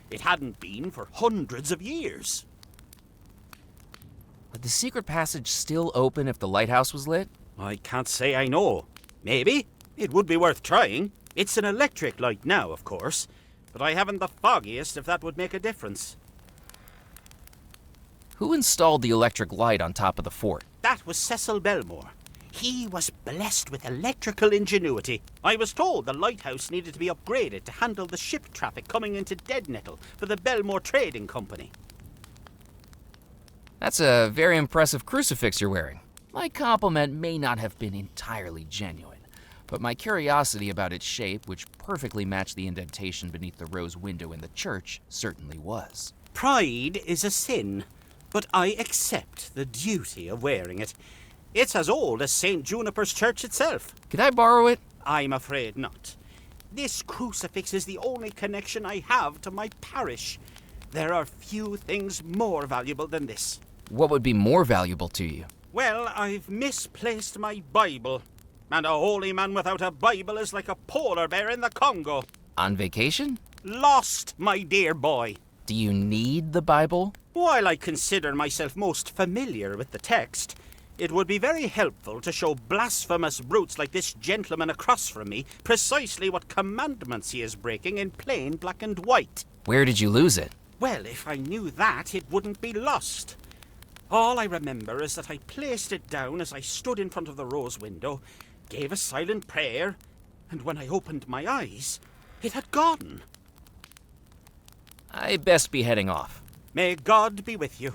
It hadn't been for hundreds of years. Would the secret passage still open if the lighthouse was lit? I can't say I know. Maybe. It would be worth trying. It's an electric light now, of course, but I haven't the foggiest if that would make a difference. Who installed the electric light on top of the fort? That was Cecil Belmore. He was blessed with electrical ingenuity. I was told the lighthouse needed to be upgraded to handle the ship traffic coming into Deadnettle for the Belmore Trading Company. That's a very impressive crucifix you're wearing. My compliment may not have been entirely genuine, but my curiosity about its shape, which perfectly matched the indentation beneath the rose window in the church, certainly was. Pride is a sin, but I accept the duty of wearing it. It's as old as St. Juniper's Church itself. Could I borrow it? I'm afraid not. This crucifix is the only connection I have to my parish. There are few things more valuable than this. What would be more valuable to you? Well, I've misplaced my Bible. And a holy man without a Bible is like a polar bear in the Congo. On vacation? Lost, my dear boy. Do you need the Bible? While I consider myself most familiar with the text, It would be very helpful to show blasphemous brutes like this gentleman across from me precisely what commandments he is breaking in plain black and white. Where did you lose it? Well, if I knew that, it wouldn't be lost. All I remember is that I placed it down as I stood in front of the rose window, gave a silent prayer, and when I opened my eyes, it had gone. I best be heading off. May God be with you.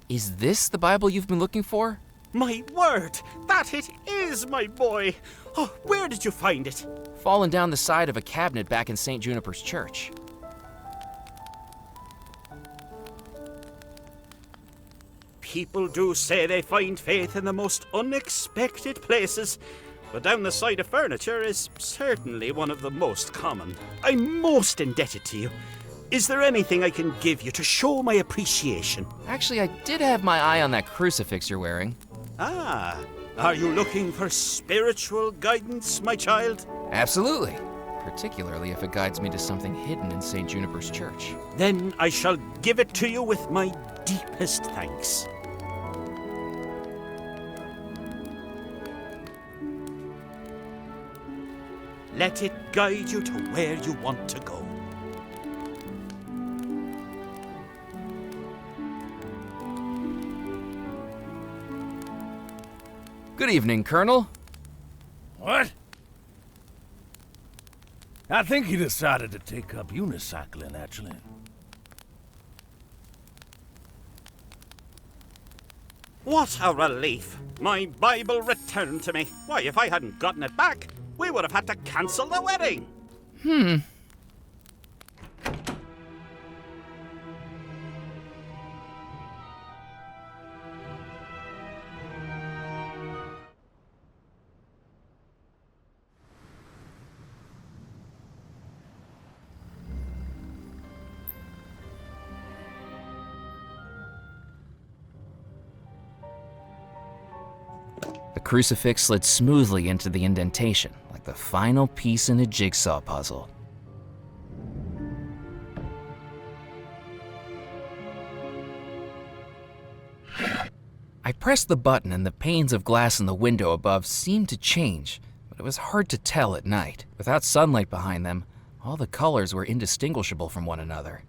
Is this the Bible you've been looking for? My word, that it is, my boy. Oh, where did you find it? Fallen down the side of a cabinet back in St. Juniper's church. People do say they find faith in the most unexpected places, but down the side of furniture is certainly one of the most common. I'm most indebted to you. Is there anything I can give you to show my appreciation? Actually, I did have my eye on that crucifix you're wearing. Ah, are you looking for spiritual guidance, my child? Absolutely. Particularly if it guides me to something hidden in St. Juniper's church. Then I shall give it to you with my deepest thanks. Let it guide you to where you want to go. Good evening, Colonel. What? I think he decided to take up unicycling, actually. What a relief. My Bible returned to me. Why, if I hadn't gotten it back, we would have had to cancel the wedding. The crucifix slid smoothly into the indentation, like the final piece in a jigsaw puzzle. I pressed the button and the panes of glass in the window above seemed to change, but it was hard to tell at night. Without sunlight behind them, all the colors were indistinguishable from one another.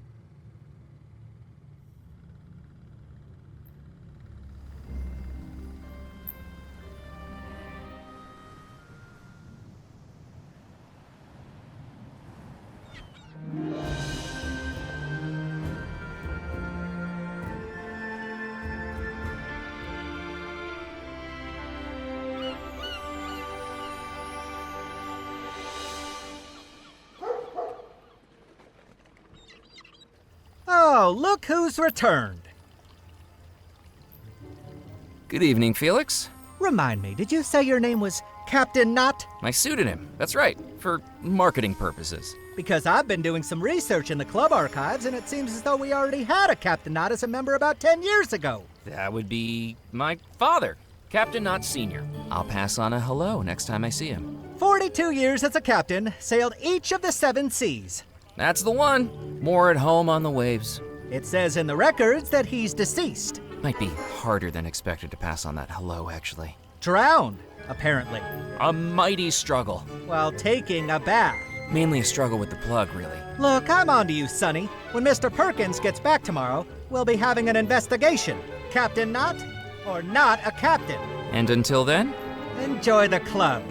Oh, look who's returned. Good evening, Felix. Remind me, did you say your name was Captain Knott? My pseudonym, that's right, for marketing purposes. Because I've been doing some research in the club archives, and it seems as though we already had a Captain Knott as a member about 10 years ago. That would be my father, Captain Knott Sr. I'll pass on a hello next time I see him. 42 years as a captain, sailed each of the 7 seas. That's the one. More at home on the waves. It says in the records that he's deceased. Might be harder than expected to pass on that hello, actually. Drowned, apparently. A mighty struggle. While taking a bath. Mainly a struggle with the plug, really. Look, I'm on to you, Sonny. When Mr. Perkins gets back tomorrow, we'll be having an investigation. Captain Knott, or not a captain. And until then? Enjoy the club.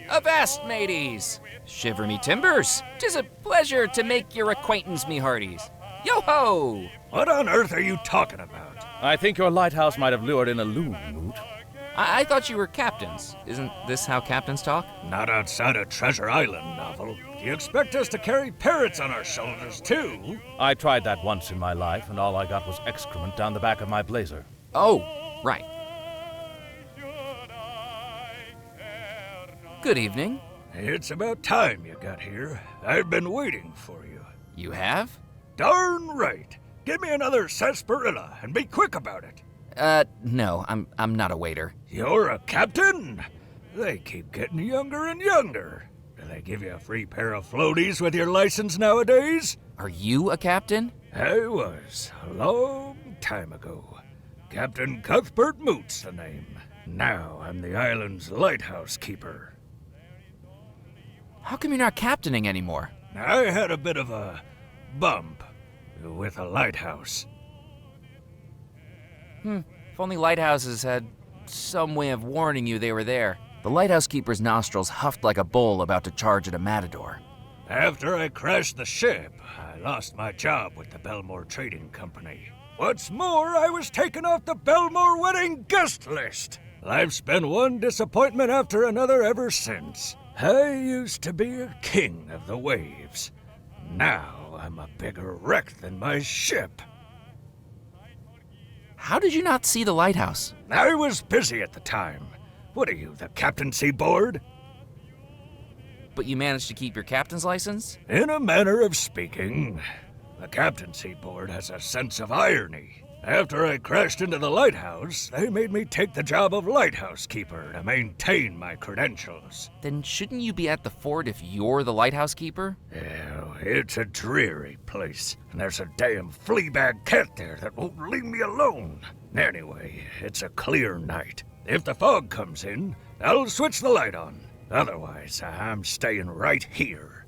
Avast, mateys! Shiver me timbers! 'Tis a pleasure to make your acquaintance, me hearties. Yo-ho! What on earth are you talking about? I think your lighthouse might have lured in a loon, Moot. I thought you were captains. Isn't this how captains talk? Not outside a Treasure Island novel. Do you expect us to carry parrots on our shoulders, too? I tried that once in my life, and all I got was excrement down the back of my blazer. Oh, right. Good evening. It's about time you got here. I've been waiting for you. You have? Darn right. Give me another sarsaparilla, and be quick about it. No, I'm not a waiter. You're a captain? They keep getting younger and younger. they give you a free pair of floaties with your license nowadays? Are you a captain? I was, a long time ago. Captain Cuthbert Moot's the name. Now I'm the island's lighthouse keeper. How come you're not captaining anymore? I had a bit of a bump with a lighthouse. If only lighthouses had some way of warning you they were there. The lighthouse keeper's nostrils huffed like a bull about to charge at a matador. After I crashed the ship, I lost my job with the Belmore Trading Company. What's more, I was taken off the Belmore wedding guest list. Life's been one disappointment after another ever since. I used to be a king of the waves. Now I'm a bigger wreck than my ship. How did you not see the lighthouse? I was busy at the time. What are you, the captaincy board? But you managed to keep your captain's license? In a manner of speaking, the captaincy board has a sense of irony. After I crashed into the lighthouse, they made me take the job of lighthouse keeper to maintain my credentials. Then shouldn't you be at the fort if you're the lighthouse keeper? Yeah, it's a dreary place, and there's a damn fleabag cat there that won't leave me alone. Anyway, it's a clear night. If the fog comes in, I'll switch the light on. Otherwise, I'm staying right here.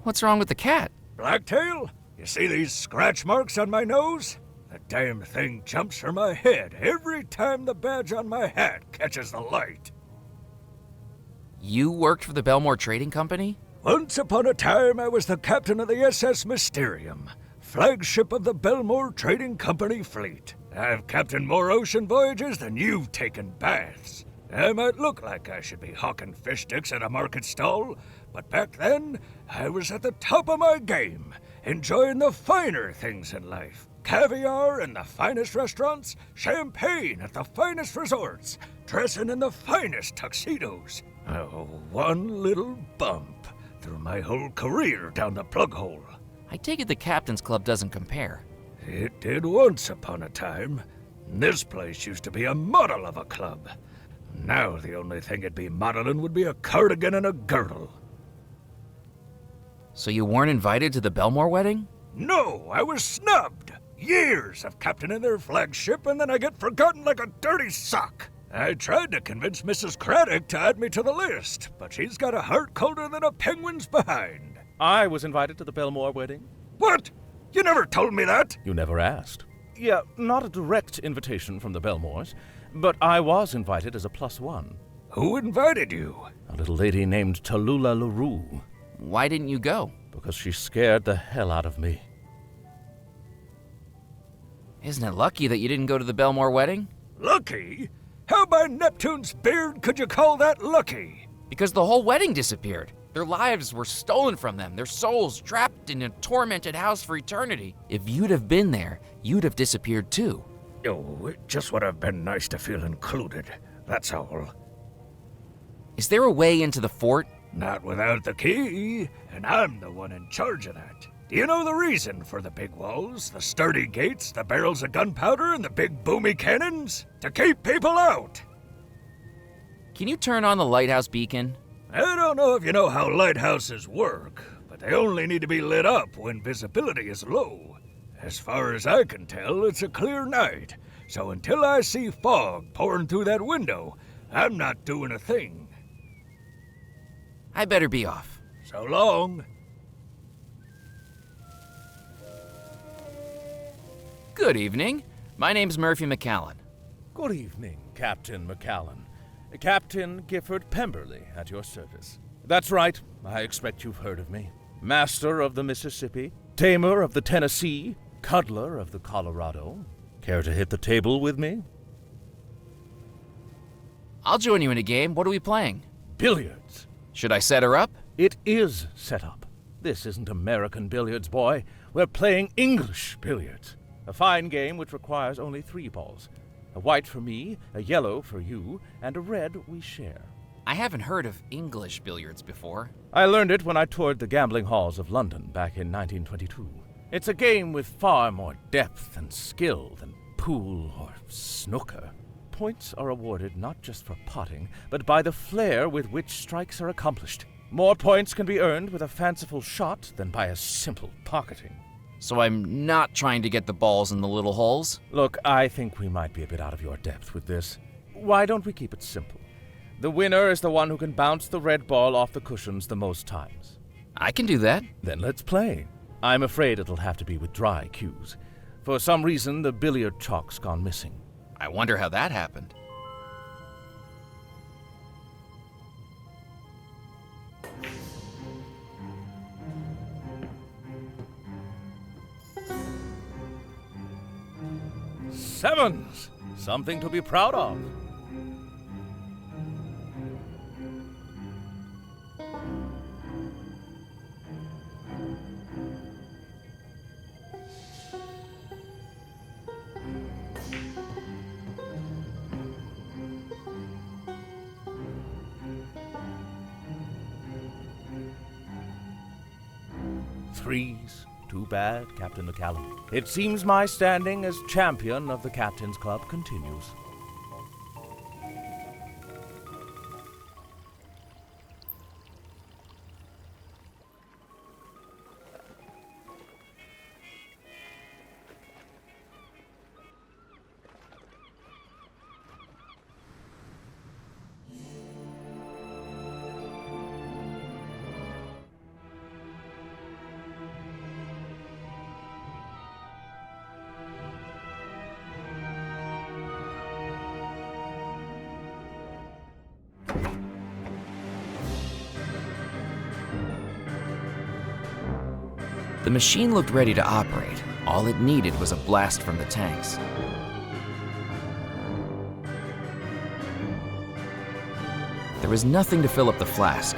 What's wrong with the cat? Blacktail? You see these scratch marks on my nose? The damn thing jumps for my head every time the badge on my hat catches the light. You worked for the Belmore Trading Company? Once upon a time, I was the captain of the SS Mysterium, flagship of the Belmore Trading Company fleet. I've captained more ocean voyages than you've taken baths. I might look like I should be hawking fish sticks at a market stall, but back then, I was at the top of my game, enjoying the finer things in life. Caviar in the finest restaurants, champagne at the finest resorts, dressing in the finest tuxedos. Oh, one little bump through my whole career down the plug hole. I take it the Captain's Club doesn't compare. It did once upon a time. This place used to be a model of a club. Now the only thing it'd be modeling would be a cardigan and a girdle. So you weren't invited to the Belmore wedding? No, I was snubbed. Years of captaining their flagship, and then I get forgotten like a dirty sock. I tried to convince Mrs. Craddock to add me to the list, but she's got a heart colder than a penguin's behind. I was invited to the Belmore wedding. What? You never told me that. You never asked. Yeah, not a direct invitation from the Belmores, but I was invited as a +1. Who invited you? A little lady named Tallulah LaRue. Why didn't you go? Because she scared the hell out of me. Isn't it lucky that you didn't go to the Belmore wedding? Lucky? How by Neptune's beard could you call that lucky? Because the whole wedding disappeared. Their lives were stolen from them, their souls trapped in a tormented house for eternity. If you'd have been there, you'd have disappeared too. Oh, it just would have been nice to feel included, that's all. Is there a way into the fort? Not without the key, and I'm the one in charge of that. Do you know the reason for the big walls, the sturdy gates, the barrels of gunpowder, and the big boomy cannons? To keep people out! Can you turn on the lighthouse beacon? I don't know if you know how lighthouses work, but they only need to be lit up when visibility is low. As far as I can tell, it's a clear night, so until I see fog pouring through that window, I'm not doing a thing. I better be off. So long. Good evening. My name's Murphy McCallan. Good evening, Captain McCallan. Captain Gifford Pemberley at your service. That's right, I expect you've heard of me. Master of the Mississippi, tamer of the Tennessee, cuddler of the Colorado. Care to hit the table with me? I'll join you in a game. What are we playing? Billiards. Should I set her up? It is set up. This isn't American billiards, boy. We're playing English billiards. A fine game which requires only 3 balls. A white for me, a yellow for you, and a red we share. I haven't heard of English billiards before. I learned it when I toured the gambling halls of London back in 1922. It's a game with far more depth and skill than pool or snooker. points are awarded not just for potting, but by the flair with which strikes are accomplished. More points can be earned with a fanciful shot than by a simple pocketing. So I'm not trying to get the balls in the little holes? Look, I think we might be a bit out of your depth with this. Why don't we keep it simple? The winner is the one who can bounce the red ball off the cushions the most times. I can do that. Then let's play. I'm afraid it'll have to be with dry cues. For some reason, the billiard chalk's gone missing. I wonder how that happened. Sevens! Something to be proud of. Threes. Too bad, Captain McCallum. It seems my standing as champion of the Captain's Club continues. The machine looked ready to operate. All it needed was a blast from the tanks. There was nothing to fill up the flask.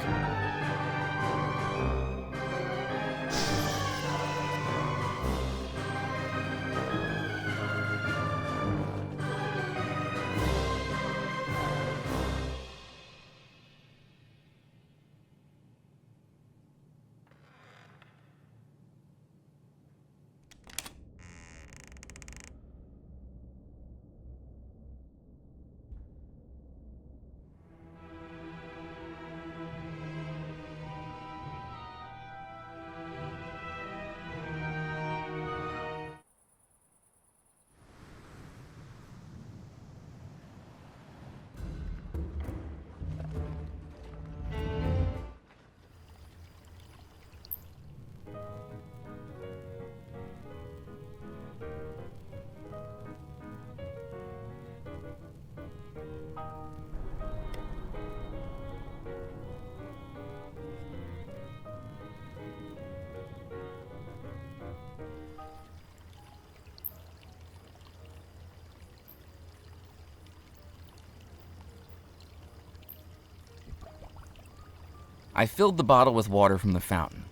I filled the bottle with water from the fountain.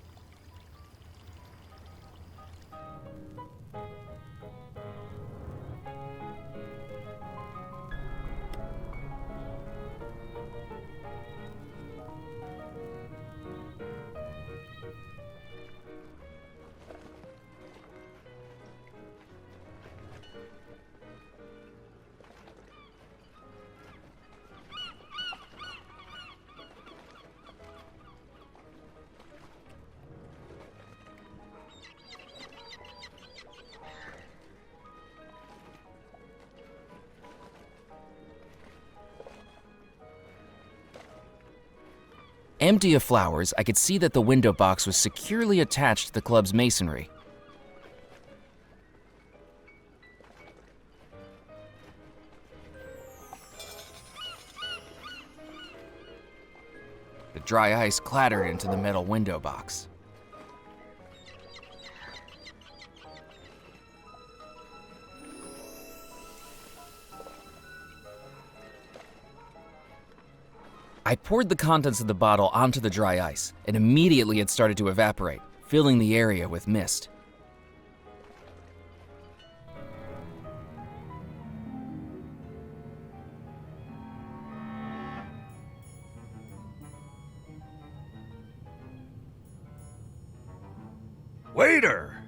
Empty of flowers, I could see that the window box was securely attached to the club's masonry. The dry ice clattered into the metal window box. I poured the contents of the bottle onto the dry ice, and immediately it started to evaporate, filling the area with mist. Waiter!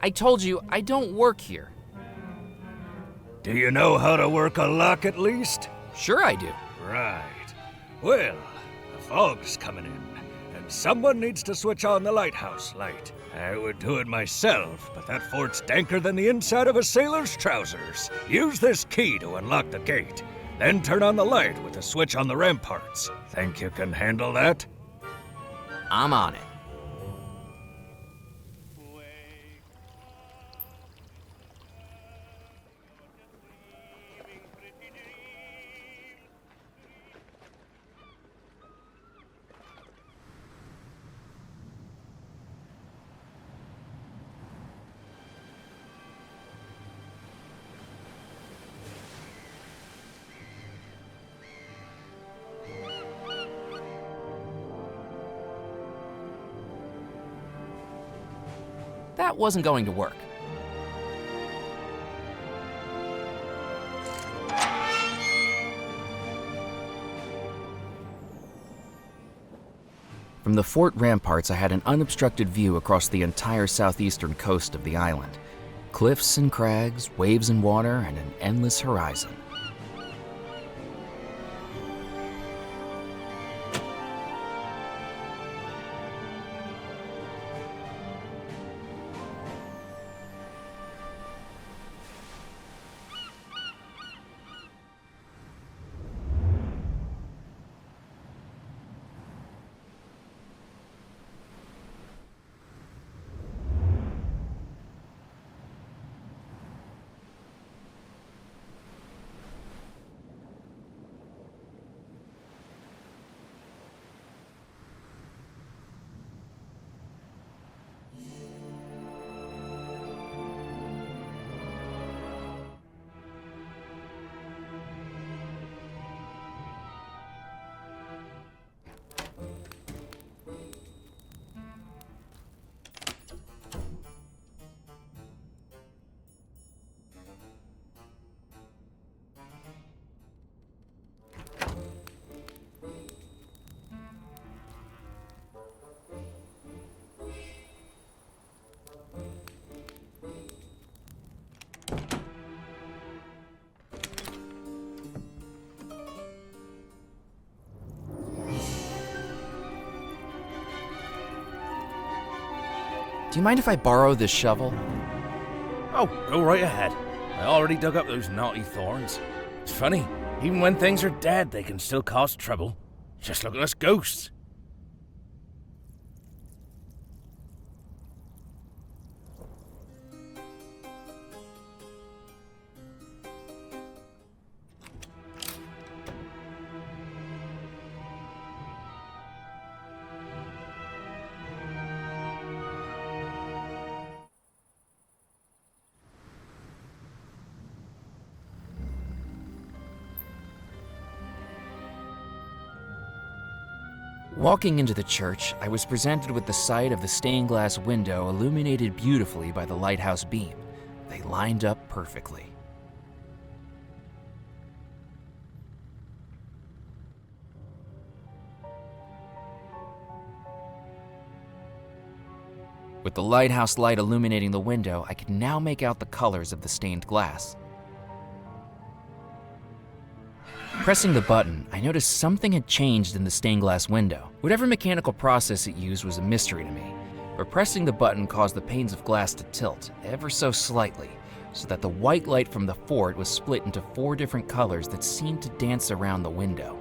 I told you, I don't work here. Do you know how to work a lock at least? Sure I do. Right. Well, the fog's coming in, and someone needs to switch on the lighthouse light. I would do it myself, but that fort's danker than the inside of a sailor's trousers. Use this key to unlock the gate, then turn on the light with the switch on the ramparts. Think you can handle that? I'm on it. That wasn't going to work. From the fort ramparts, I had an unobstructed view across the entire southeastern coast of the island. Cliffs and crags, waves and water, and an endless horizon. Do you mind if I borrow this shovel? Oh, go right ahead. I already dug up those naughty thorns. It's funny, even when things are dead, they can still cause trouble. Just look at us ghosts. Walking into the church, I was presented with the sight of the stained glass window illuminated beautifully by the lighthouse beam. They lined up perfectly. With the lighthouse light illuminating the window, I could now make out the colors of the stained glass. Pressing the button, I noticed something had changed in the stained glass window. Whatever mechanical process it used was a mystery to me, but pressing the button caused the panes of glass to tilt, ever so slightly, so that the white light from the fort was split into 4 different colors that seemed to dance around the window.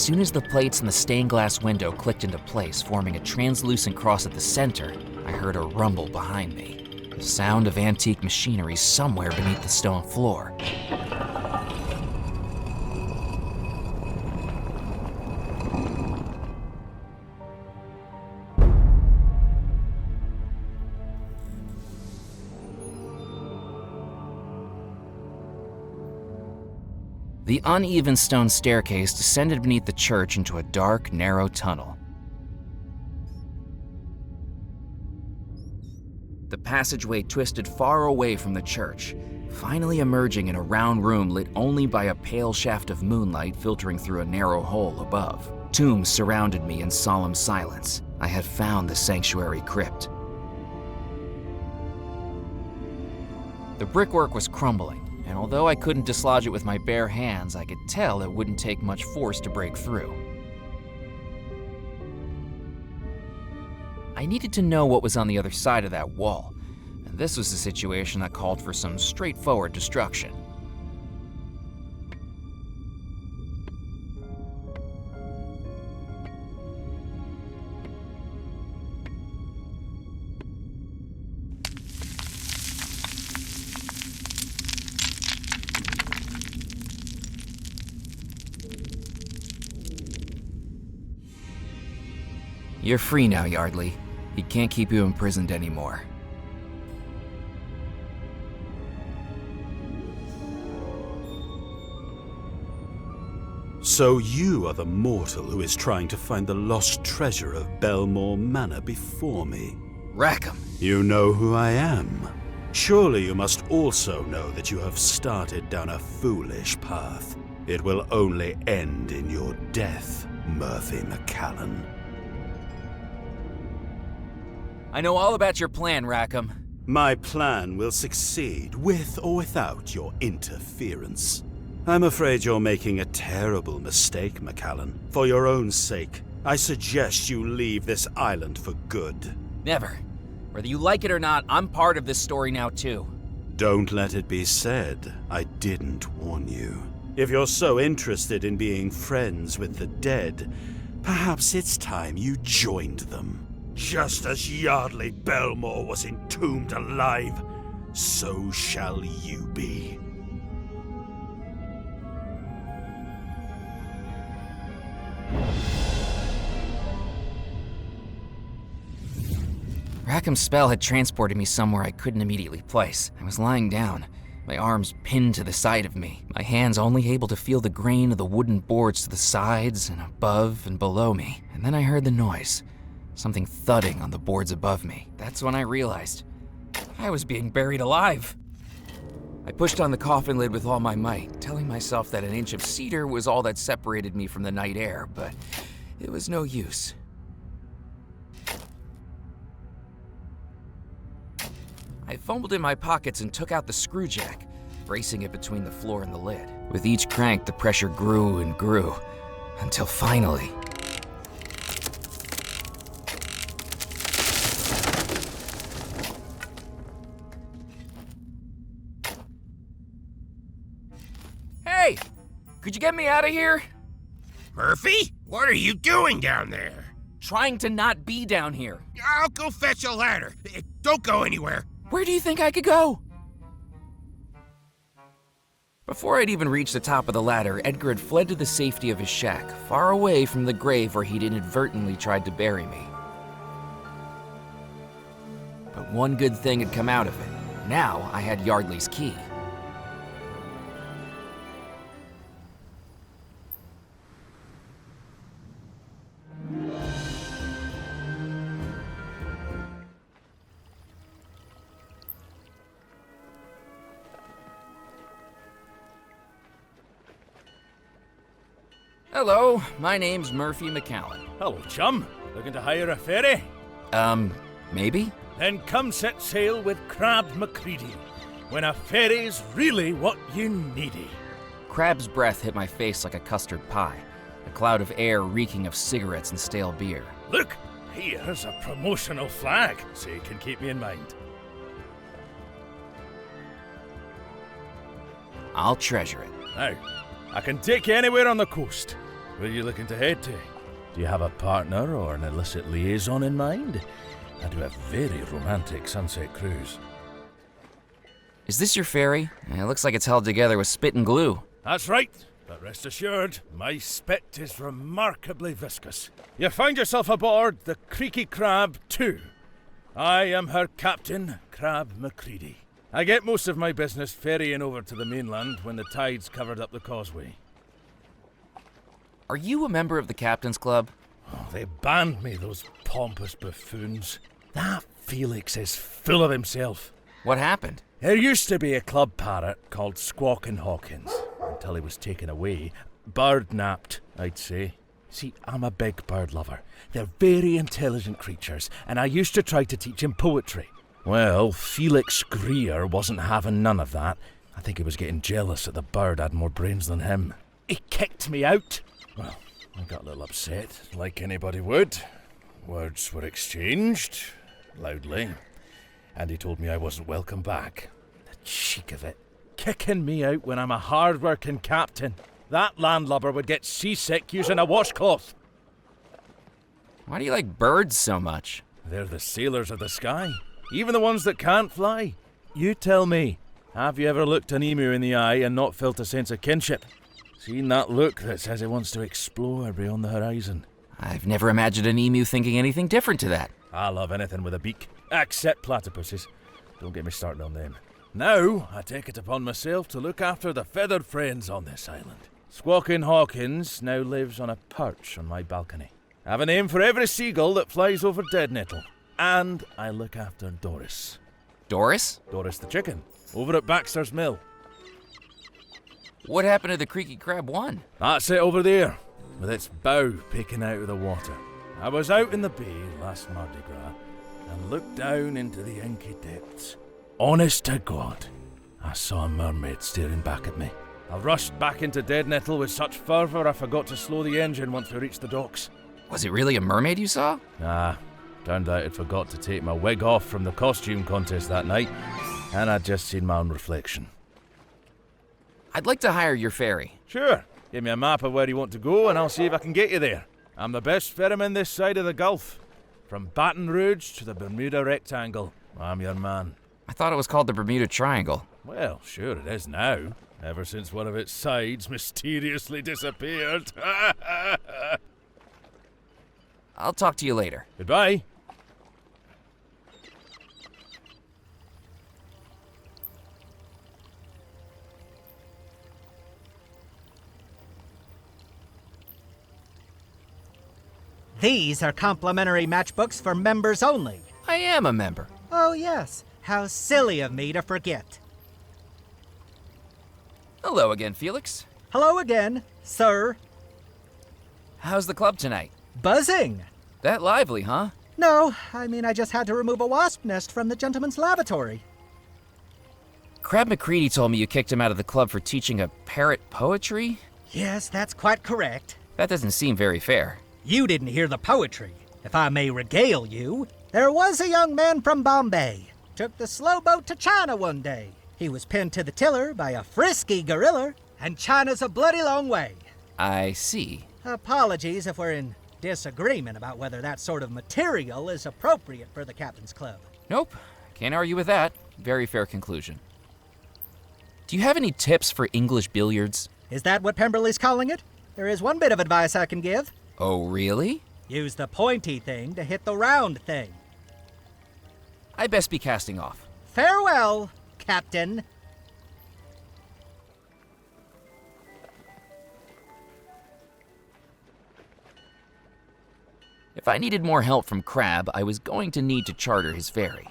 soon as the plates in the stained glass window clicked into place, forming a translucent cross at the center, I heard a rumble behind me. The sound of antique machinery somewhere beneath the stone floor. The uneven stone staircase descended beneath the church into a dark, narrow tunnel. The passageway twisted far away from the church, finally emerging in a round room lit only by a pale shaft of moonlight filtering through a narrow hole above. Tombs surrounded me in solemn silence. I had found the sanctuary crypt. The brickwork was crumbling, and although I couldn't dislodge it with my bare hands, I could tell it wouldn't take much force to break through. I needed to know what was on the other side of that wall, and this was a situation that called for some straightforward destruction. You're free now, Yardley. He can't keep you imprisoned anymore. So you are the mortal who is trying to find the lost treasure of Belmore Manor before me. Rackham! You know who I am. Surely you must also know that you have started down a foolish path. It will only end in your death, Murphy McCallan. I know all about your plan, Rackham. My plan will succeed, with or without your interference. I'm afraid you're making a terrible mistake, McCallan. For your own sake, I suggest you leave this island for good. Never. Whether you like it or not, I'm part of this story now too. Don't let it be said I didn't warn you. If you're so interested in being friends with the dead, perhaps it's time you joined them. Just as Yardley Belmore was entombed alive, so shall you be. Rackham's spell had transported me somewhere I couldn't immediately place. I was lying down, my arms pinned to the side of me, my hands only able to feel the grain of the wooden boards to the sides and above and below me. And then I heard the noise. Something thudding on the boards above me. That's when I realized I was being buried alive. I pushed on the coffin lid with all my might, telling myself that an inch of cedar was all that separated me from the night air, but it was no use. I fumbled in my pockets and took out the screw jack, bracing it between the floor and the lid. With each crank, the pressure grew and grew, until finally... Hey! Could you get me out of here? Murphy? What are you doing down there? Trying to not be down here. I'll go fetch a ladder. Don't go anywhere. Where do you think I could go? Before I'd even reached the top of the ladder, Edgar had fled to the safety of his shack, far away from the grave where he'd inadvertently tried to bury me. But one good thing had come out of it. Now I had Yardley's key. Hello, my name's Murphy McCallan. Hello, chum. Looking to hire a ferry? Maybe? Then come set sail with Crab McCready, when a ferry's really what you needy. Crab's breath hit my face like a custard pie, a cloud of air reeking of cigarettes and stale beer. Look, here's a promotional flag, so you can keep me in mind. I'll treasure it. Now, I can take you anywhere on the coast. Where are you looking to head to? Do you have a partner or an illicit liaison in mind? I do a very romantic sunset cruise. Is this your ferry? It looks like it's held together with spit and glue. That's right, but rest assured, my spit is remarkably viscous. You find yourself aboard the Creaky Crab 2. I am her captain, Crab Macready. I get most of my business ferrying over to the mainland when the tide's covered up the causeway. Are you a member of the Captain's Club? Oh, they banned me, those pompous buffoons. That Felix is full of himself. What happened? There used to be a club parrot called Squawkin' Hawkins, until he was taken away. Bird-napped, I'd say. See, I'm a big bird lover. They're very intelligent creatures, and I used to try to teach him poetry. Well, Felix Greer wasn't having none of that. I think he was getting jealous that the bird had more brains than him. He kicked me out. Well, I got a little upset, like anybody would. Words were exchanged, loudly, and he told me I wasn't welcome back. The cheek of it. Kicking me out when I'm a hard-working captain. That landlubber would get seasick using a washcloth. Why do you like birds so much? They're the sailors of the sky, even the ones that can't fly. You tell me, have you ever looked an emu in the eye and not felt a sense of kinship? Seen that look that says he wants to explore beyond the horizon? I've never imagined an emu thinking anything different to that. I love anything with a beak, except platypuses. Don't get me started on them. Now, I take it upon myself to look after the feathered friends on this island. Squawkin' Hawkins now lives on a perch on my balcony. I have a name for every seagull that flies over Dead Nettle. And I look after Doris. Doris? Doris the chicken, over at Baxter's Mill. What happened to the Creaky Crab 1? That's it over there, with its bow peeking out of the water. I was out in the bay last Mardi Gras and looked down into the inky depths. Honest to God, I saw a mermaid staring back at me. I rushed back into Dead Nettle with such fervour I forgot to slow the engine once we reached the docks. Was it really a mermaid you saw? Nah, turned out I'd forgot to take my wig off from the costume contest that night, and I'd just seen my own reflection. I'd like to hire your ferry. Sure. Give me a map of where you want to go and I'll see if I can get you there. I'm the best ferryman this side of the Gulf. From Baton Rouge to the Bermuda Rectangle. I'm your man. I thought it was called the Bermuda Triangle. Well, sure it is now. Ever since one of its sides mysteriously disappeared. I'll talk to you later. Goodbye. These are complimentary matchbooks for members only. I am a member. Oh, yes. How silly of me to forget. Hello again, Felix. Hello again, sir. How's the club tonight? Buzzing. That lively, huh? No, I mean I just had to remove a wasp nest from the gentleman's lavatory. Crab Macready told me you kicked him out of the club for teaching a parrot poetry? Yes, that's quite correct. That doesn't seem very fair. You didn't hear the poetry. If I may regale you, there was a young man from Bombay. Took the slow boat to China one day. He was pinned to the tiller by a frisky gorilla, and China's a bloody long way. I see. Apologies if we're in disagreement about whether that sort of material is appropriate for the Captain's Club. Nope. Can't argue with that. Very fair conclusion. Do you have any tips for English billiards? Is that what Pemberley's calling it? There is one bit of advice I can give. Oh, really? Use the pointy thing to hit the round thing. I best be casting off. Farewell, Captain. If I needed more help from Crab, I was going to need to charter his ferry.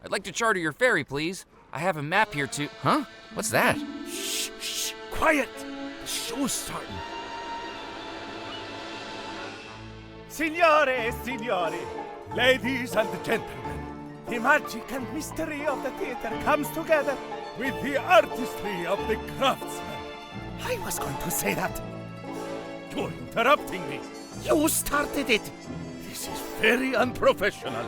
I'd like to charter your ferry, please. I have a map here to... Huh? What's that? Shh, shh, quiet! The show's starting. Signore, signori, ladies and gentlemen, the magic and mystery of the theater comes together with the artistry of the craftsman. I was going to say that. You're interrupting me. You started it. This is very unprofessional.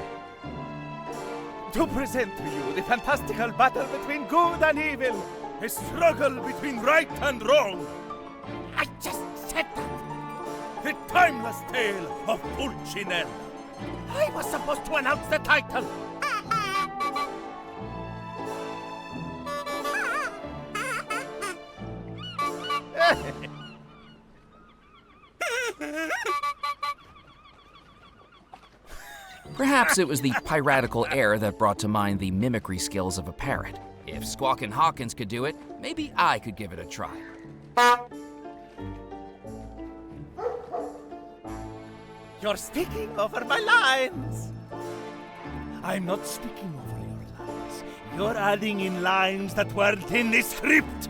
To present to you the fantastical battle between good and evil, a struggle between right and wrong. I just said that. The timeless tale of Pulcinella. I was supposed to announce the title. Perhaps it was the piratical air that brought to mind the mimicry skills of a parrot. If Squawkin' Hawkins could do it, maybe I could give it a try. You're speaking over my lines. I'm not speaking over your lines. You're adding in lines that weren't in the script.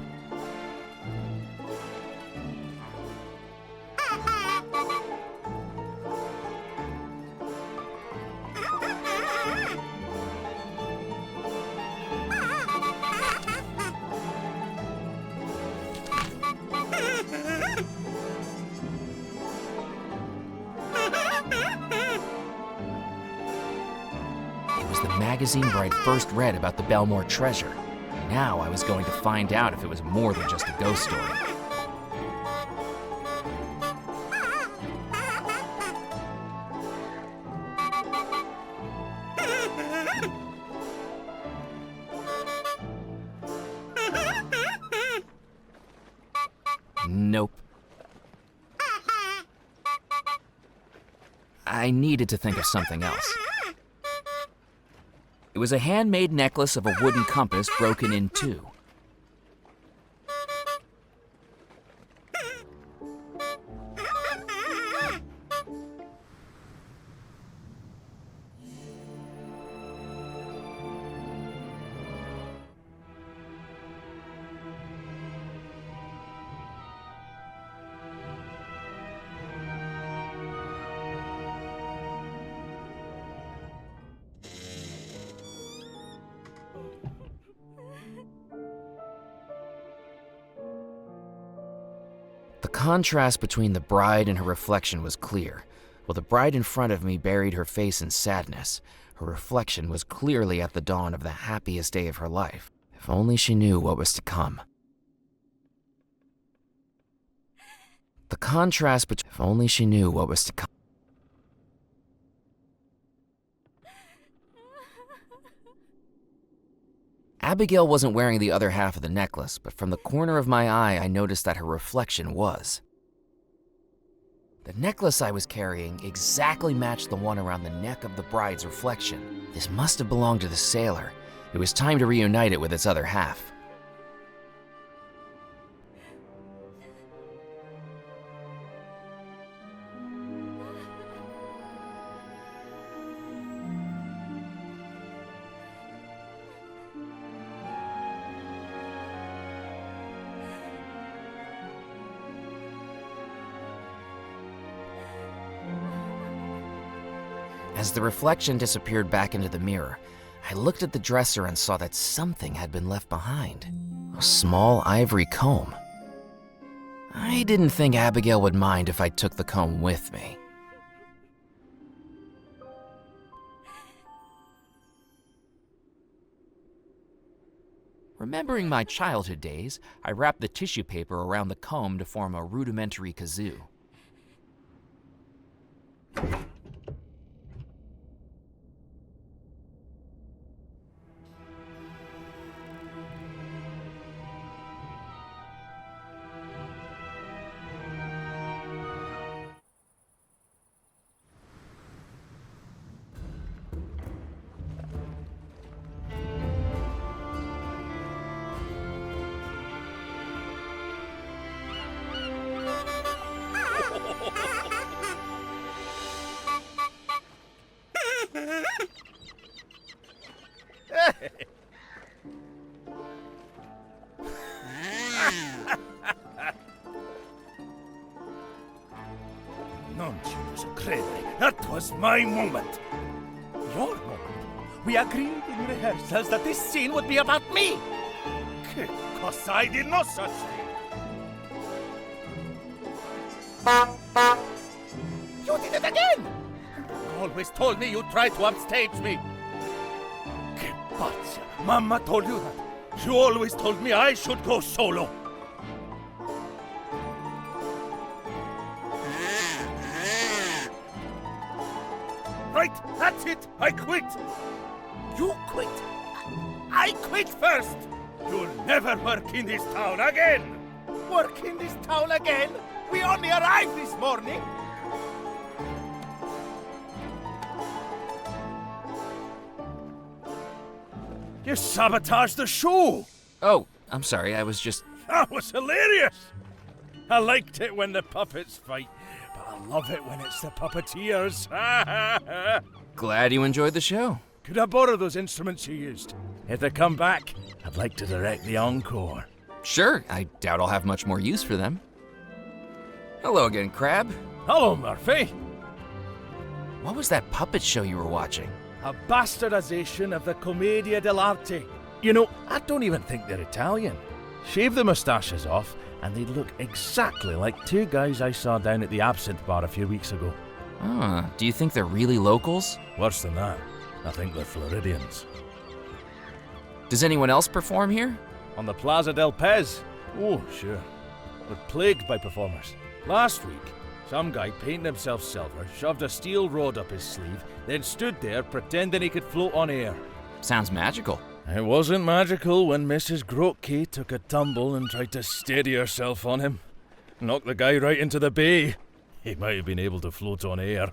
Magazine where I'd first read about the Belmore treasure. Now I was going to find out if it was more than just a ghost story. Nope. I needed to think of something else. It was a handmade necklace of a wooden compass broken in two. The contrast between the bride and her reflection was clear. While the bride in front of me buried her face in sadness, her reflection was clearly at the dawn of the happiest day of her life. If only she knew what was to come. The contrast between... If only she knew what was to come. Abigail wasn't wearing the other half of the necklace, but from the corner of my eye, I noticed that her reflection was. The necklace I was carrying exactly matched the one around the neck of the bride's reflection. This must have belonged to the sailor. It was time to reunite it with its other half. As the reflection disappeared back into the mirror, I looked at the dresser and saw that something had been left behind. A small ivory comb. I didn't think Abigail would mind if I took the comb with me. Remembering my childhood days, I wrapped the tissue paper around the comb to form a rudimentary kazoo. Non ci posso credere. That was my moment. Your moment. We agreed in rehearsals that this scene would be about me. Che cosa? I did no such thing. You did it again! You always told me you'd try to upstage me. Que pazza. Mama told you that. She always told me I should go solo. Right, that's it. I quit. You quit. I quit first. You'll never work in this town again. Work in this town again? We only arrived this morning. You sabotaged the show! Oh, I'm sorry, I was just... That was hilarious! I liked it when the puppets fight, but I love it when it's the puppeteers. Glad you enjoyed the show. Could I borrow those instruments you used? If they come back, I'd like to direct the encore. Sure, I doubt I'll have much more use for them. Hello again, Crab. Hello, Murphy. What was that puppet show you were watching? A bastardization of the Commedia dell'arte. You know, I don't even think they're Italian. Shave the moustaches off, and they'd look exactly like two guys I saw down at the Absinthe Bar a few weeks ago. Do you think they're really locals? Worse than that, I think they're Floridians. Does anyone else perform here? On the Plaza del Pez? Oh, sure. We're plagued by performers. Last week, some guy painted himself silver, shoved a steel rod up his sleeve, then stood there pretending he could float on air. Sounds magical. It wasn't magical when Mrs. Grotke took a tumble and tried to steady herself on him. Knocked the guy right into the bay. He might have been able to float on air,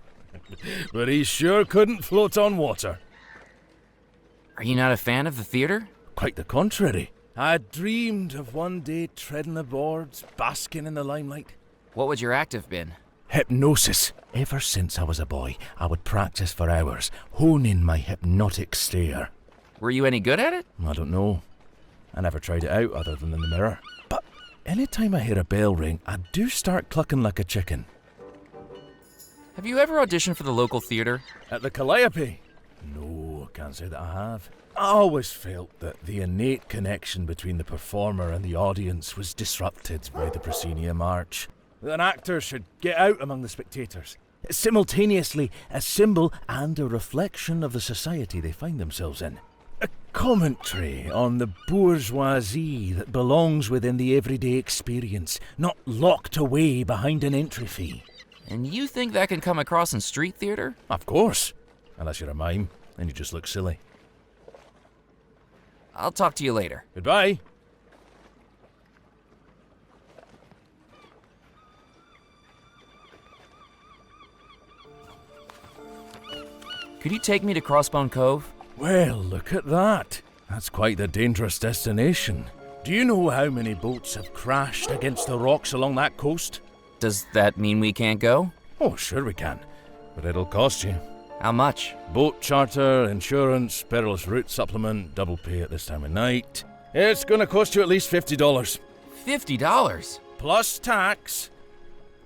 but he sure couldn't float on water. Are you not a fan of the theater? Quite the contrary. I dreamed of one day treading the boards, basking in the limelight. What would your act have been? Hypnosis. Ever since I was a boy, I would practice for hours, honing my hypnotic stare. Were you any good at it? I don't know. I never tried it out other than in the mirror. But anytime I hear a bell ring, I do start clucking like a chicken. Have you ever auditioned for the local theater? At the Calliope? No, I can't say that I have. I always felt that the innate connection between the performer and the audience was disrupted by the proscenium arch. An actor should get out among the spectators, simultaneously a symbol and a reflection of the society they find themselves in. A commentary on the bourgeoisie that belongs within the everyday experience, not locked away behind an entry fee. And you think that can come across in street theater? Of course. Unless you're a mime, then you just look silly. I'll talk to you later. Goodbye. Could you take me to Crossbone Cove? Well, look at that. That's quite the dangerous destination. Do you know how many boats have crashed against the rocks along that coast? Does that mean we can't go? Oh, sure we can. But it'll cost you. How much? Boat charter, insurance, perilous route supplement, double pay at this time of night. It's gonna cost you at least $50. $50? Plus tax.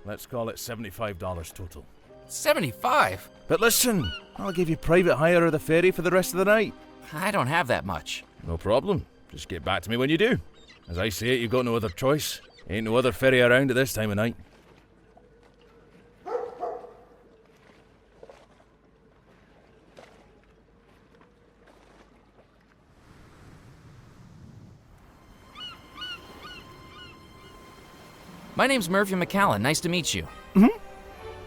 Let's call it $75 total. 75? But listen, I'll give you private hire of the ferry for the rest of the night. I don't have that much. No problem. Just get back to me when you do. As I say it, you've got no other choice. Ain't no other ferry around at this time of night. My name's Murphy McCallan. Nice to meet you.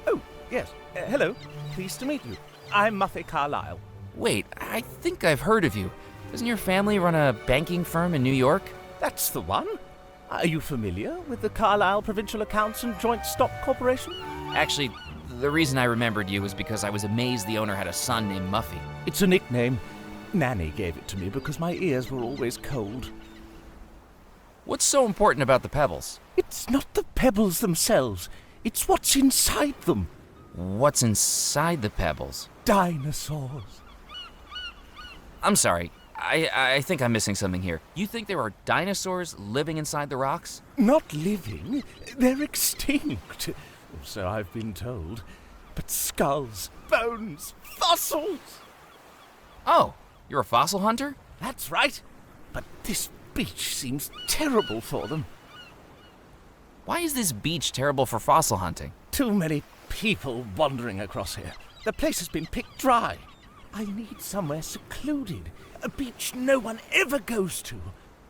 Oh, yes. Hello. Pleased to meet you. I'm Muffy Carlyle. Wait, I think I've heard of you. Doesn't your family run a banking firm in New York? That's the one. Are you familiar with the Carlyle Provincial Accounts and Joint Stock Corporation? Actually, the reason I remembered you was because I was amazed the owner had a son named Muffy. It's a nickname. Nanny gave it to me because my ears were always cold. What's so important about the pebbles? It's not the pebbles themselves. It's what's inside them. What's inside the pebbles? Dinosaurs. I'm sorry. I think I'm missing something here. You think there are dinosaurs living inside the rocks? Not living. They're extinct. So I've been told. But skulls, bones, fossils. Oh, you're a fossil hunter? That's right. But this beach seems terrible for them. Why is this beach terrible for fossil hunting? Too many people wandering across here. The place has been picked dry. I need somewhere secluded. A beach no one ever goes to.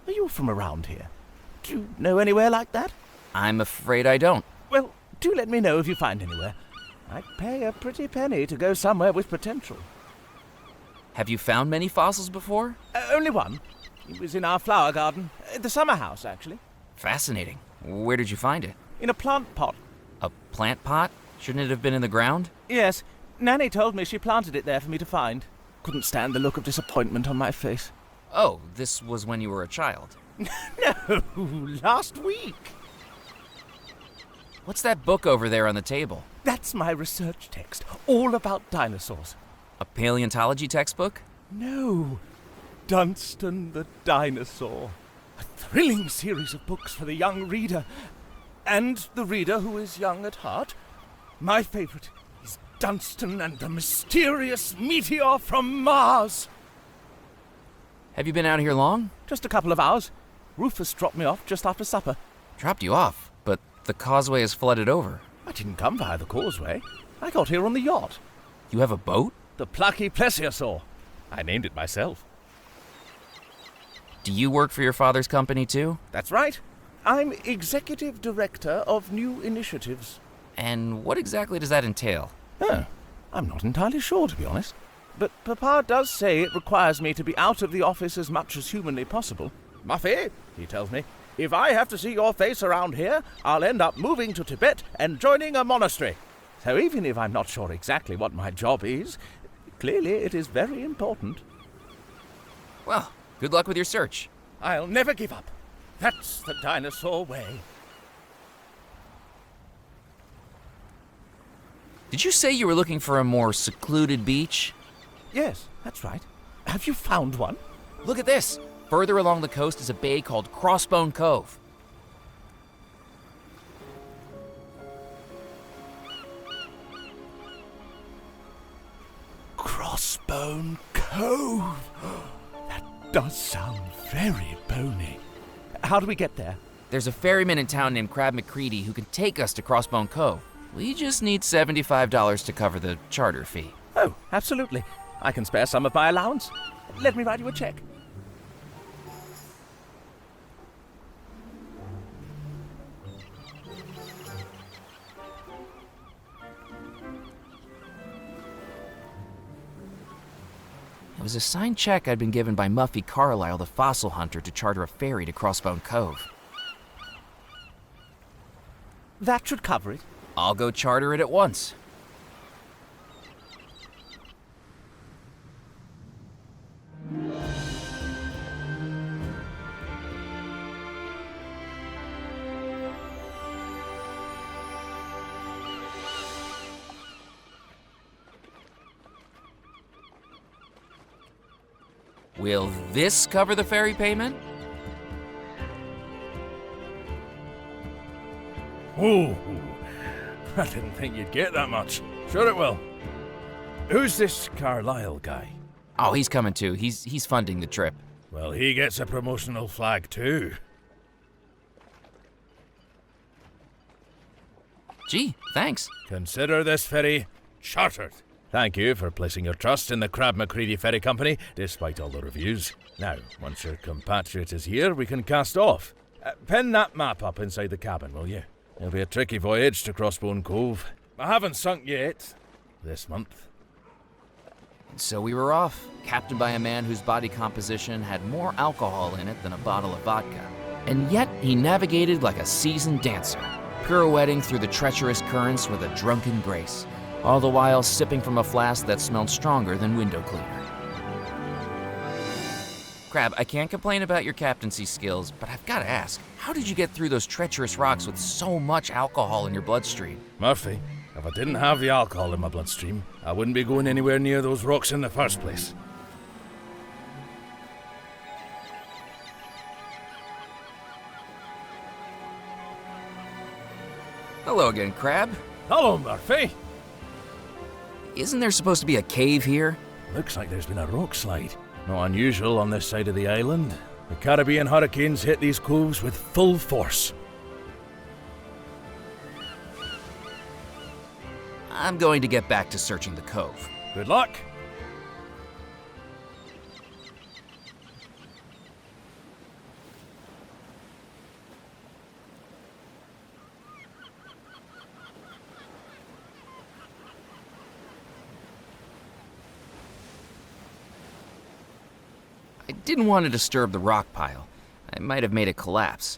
Are you from around here? Do you know anywhere like that? I'm afraid I don't. Well, do let me know if you find anywhere. I'd pay a pretty penny to go somewhere with potential. Have you found many fossils before? Only one. It was in our flower garden. The summer house, actually. Fascinating. Where did you find it? In a plant pot. A plant pot? Shouldn't it have been in the ground? Yes. Nanny told me she planted it there for me to find. Couldn't stand the look of disappointment on my face. Oh, this was when you were a child. No, last week. What's that book over there on the table? That's my research text, all about dinosaurs. A paleontology textbook? No, Dunstan the Dinosaur. A thrilling series of books for the young reader. And the reader who is young at heart. My favorite is Dunstan and the Mysterious Meteor from Mars. Have you been out here long? Just a couple of hours. Rufus dropped me off just after supper. Dropped you off? But the causeway is flooded over. I didn't come via the causeway. I got here on the yacht. You have a boat? The Plucky Plesiosaur. I named it myself. Do you work for your father's company too? That's right. I'm Executive Director of New Initiatives. And what exactly does that entail? Oh, I'm not entirely sure, to be honest. But Papa does say it requires me to be out of the office as much as humanly possible. Muffy, he tells me, if I have to see your face around here, I'll end up moving to Tibet and joining a monastery. So even if I'm not sure exactly what my job is, clearly it is very important. Well, good luck with your search. I'll never give up. That's the dinosaur way. Did you say you were looking for a more secluded beach? Yes, that's right. Have you found one? Look at this. Further along the coast is a bay called Crossbone Cove. Crossbone Cove. That does sound very bony. How do we get there? There's a ferryman in town named Crab McCready who can take us to Crossbone Cove. We just need $75 to cover the charter fee. Oh, absolutely. I can spare some of my allowance. Let me write you a check. It was a signed check I'd been given by Muffy Carlyle, the fossil hunter, to charter a ferry to Crossbone Cove. That should cover it. I'll go charter it at once. Will this cover the ferry payment? Ooh, I didn't think you'd get that much. Sure it will. Who's this Carlisle guy? Oh, he's coming too. He's funding the trip. Well, he gets a promotional flag too. Gee, thanks. Consider this ferry chartered. Thank you for placing your trust in the Crab McCready Ferry Company, despite all the reviews. Now, once your compatriot is here, we can cast off. Pen that map up inside the cabin, will you? It'll be a tricky voyage to Crossbone Cove. I haven't sunk yet. This month. So we were off, captained by a man whose body composition had more alcohol in it than a bottle of vodka. And yet he navigated like a seasoned dancer, pirouetting through the treacherous currents with a drunken grace, all the while sipping from a flask that smelled stronger than window cleaner. Crab, I can't complain about your captaincy skills, but I've got to ask, how did you get through those treacherous rocks with so much alcohol in your bloodstream? Murphy, if I didn't have the alcohol in my bloodstream, I wouldn't be going anywhere near those rocks in the first place. Hello again, Crab. Hello, Murphy. Isn't there supposed to be a cave here? Looks like there's been a rock slide. Not unusual on this side of the island. The Caribbean hurricanes hit these coves with full force. I'm going to get back to searching the cove. Good luck. I didn't want to disturb the rock pile. I might have made it collapse.